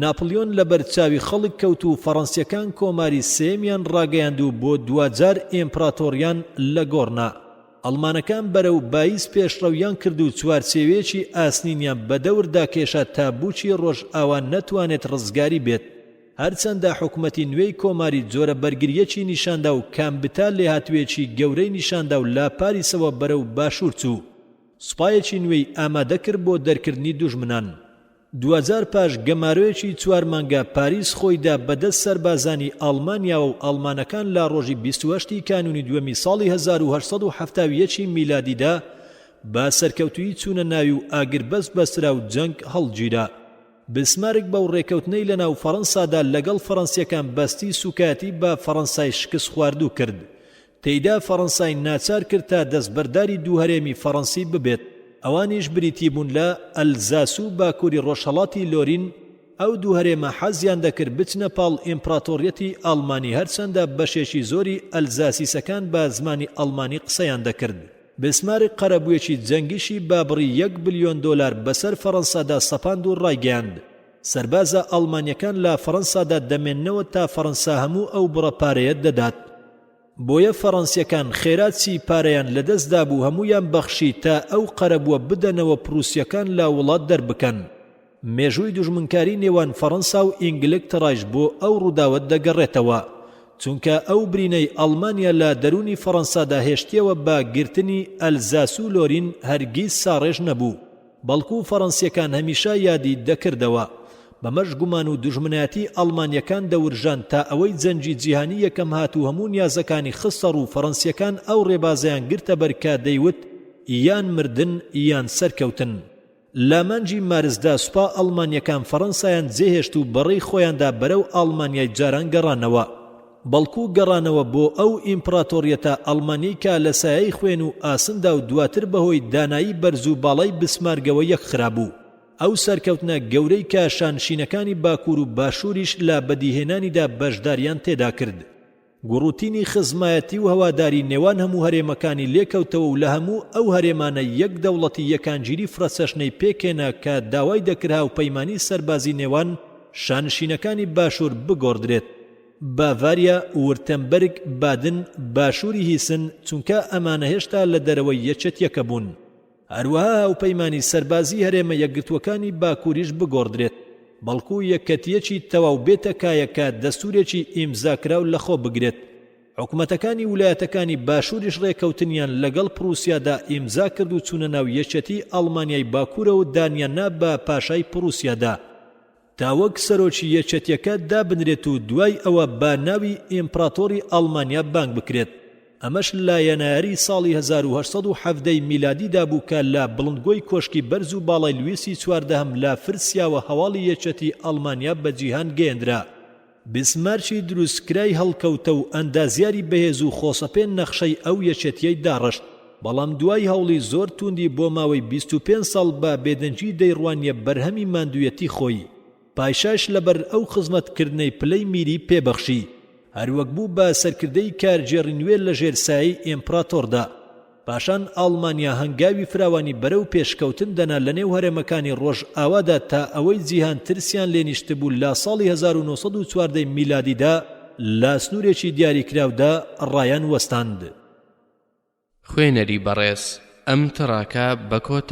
ناپلیۆن لە بەرچاوی خەڵک کەوت و فەڕەنسیەکان کۆماری سێمیان ڕاگەیاند و بۆ دوجار ئیمپراتۆریان لە گۆڕنا. ئەڵمانەکان بەرەو باییس پێشڕەویان کرد و چوارچێوەیەکی ئاسنینیان بەدەوردا کێشە تا بوچی ڕۆژ ئاوان نەتوانێت ڕزگاری بێت. هەرچەندە حکومەتی نوێی کۆماری جۆرە بەرگریەکی نیشاندا و کامبتا لێهاتوێکی گەورەی نیشاندا و لاپاریسەوە بەرەو باشوور چوو. سوپایەکی نوێی ئامادە کرد بۆ دەرکردنی دوژمنان. 2000 پاش گەمارۆیەکی 4 مانگە پاریس خۆیدا بەدەست سەربازانی ئەڵمانیا و ئەڵمانەکان لە ڕۆژی 28 کانونی دووەمی ساڵی 1871 میلادیدا با سەرکەوتویی چوونە ناوی و ئاگربەس بەسرا و جەنگ هەڵگیرا. بسمارێک بەو ڕێکەوتنەی لە ناو فەڕەنسادا لەگەڵ فەڕەنسیەکان بەستی سوکایەتی بە فەڕەنسای شکست خواردوو کرد. تێیدا فەڕەنسای ناچار کرد تا دەستبەرداری دوو هەرێمی فەڕەنسی ببێت. ئەوانیش بریتی بوون لە ئەلزاس و باکووری ڕۆژهەڵاتی لۆرین. ئەو دوو هەرێمە حەزیان دەکرد بچنە پاڵ ئیمپراتۆریەتی ئەڵمانی، هەرچەندە بەشێکی زۆری ئەلزاسیسەکان بە زمانی ئەڵمانی قسەیان دەکرد. بسمارێک قەرەبوویەکی جەنگیشی بابڕی 1 بلیۆن دۆلار بەسەر فەڕەنسادا سەپاند و ڕایگەاند. سەربازە ئەڵمانیەکان لە فەڕەنسادا دەمێننەوە تا فەڕەنسا هەموو ئەو بڕە پارەیە دەدات. بۆیە فەڕەنسیەکان خێراتی پارەیان لەدەستدا بوو هەمویان بەخشی تا ئەو قەرەبووە بدەنەوە پرووسیەکان لا وڵات دەربکەن. مێژووی دوژمنکاری نێوان فەڕەنسا و ئینگلترایش بۆ ئەو ڕووداوە دەگەڕێتەوە، چونکە ئەو برینەی ئەڵمانیا لە دەرونی فەڕەنسادا هێشتیەوە بە گرتنی ئەلزاس و لۆرین هەرگیز ساڕێژ نەبوو، بەڵکو فەڕەنسیەکان هەمیشە یادی دەکردەوە. بەمەش گومان و دوژمنایەتی ئەڵمانیەکان دەورژان تا ئەوەی جەنگی جیهانی یەکەم هات و هەموو نیازەکانی خستەڕ و فەڕەنسیەکان ئەو ڕێبازیان گرتە بەرکە دەیوت یان مردن یان سەرکەوتن. لە مانگی مارسدا سوپا ئەڵمانیەکان فەڕەنسایان جێهێشت و بەڕێی خۆیاندا بەرەو ئەڵمانیای جاران گەڕانەوە، بەڵکو گەڕانەوە بۆ ئەو ئیمپراتۆریەتە ئەڵمانی کە لە سایەی خوێن و ئاسندا و دواتر بەهۆی دانایی بەرز و باڵای بسمارگەوە یەک خرابوو. ئەو سەرکەوتنە گەورەی کە شانشینەکانی باکوور و باشووریش لە بەدیهێنانیدا بەشداریان تێدا کرد. گوڕوتینی خزمایەتی و هەواداری نێوان هەموو هەرێمەکانی لێکەوتەوە و لە هەموو ئەو هەرێمانە یەک دەوڵەتی یەکانگیری فرەچەشنەی پێکێنا کە داوای دەکرا و پەیمانی سەربازی نێوان شانشینەکانی باشوور بگۆڕدرێت. باڤاریا، وورتەمبەرگ، بادن، باشووری هیسن، چونکە ئەمانە هێشتا لە دەرەوەی یەکێتیەکە بوون. هەروەها هاوپەیمانی سەربازی هەرێمە یەکگرتوەکانی باکووریش بگۆڕدرێت، بەڵکو یەکەتیەکی تەواو بێتە کایەکە دەستورێکی ئیمزاکراو لەخۆ بگرێت. حکومەتەکانی ویلایەتەکانی باشووریش ڕێکەوتنیان لەگەڵ پرووسیادا ئیمزا کرد و چوونە ناو یەکێتی ئەڵمانیای باکوورە و دانیاننا بە پاشای پرووسیادا. تا وەک سەرۆکی یەکێتیەکە دابنرێت و دوای ئەوە با ناوی ئیمپراتۆری ئەڵمانیا بانگ بکرێت. ئەمەش لە یەنایەری ساڵی 1870 میلادیدا بوو کە لە بڵندگۆی کۆشکی بەرز و باڵای لویسی چواردەهەم لە فرسیاوە هەواڵی یەکێتی ئەڵمانیا بە جیهان گەیەندرا. بسمارچی دروستکرای هەڵکەوتە و ئەندازیاری بەهێز و خۆسەپێن نەخشەی ئەو یەکێتیەی داڕشت، بەڵام دوای هەوڵی زۆر توندی بۆ ماوەی 25 ساڵ بە بێدەنجی دەیڕوانیە بەرهەمی ماندوویەتی خۆی. پایشاش لەبەر ئەو خزمەتکردنەی پلەی میری پێبەخشی، هەروەک بوو بە سەرکردەی کارگێڕی نوێ لە ژێرسایی ئیمپراتۆردا. پاشان ئەڵمانیا هەنگاوی فراوانی بەرەو پێشکەوتن دەنا لە نێو هەرێمەکانی ڕۆژ ئاوادا تا ئەوەی جیهان ترسیان لێنیشت بوو لە ساڵی 1940 میلادیدا لە سنوورێکی دیاریکراودا ڕایان وەستاند. خوێنەری بەڕێز ئەم تڕاکە بە کۆتا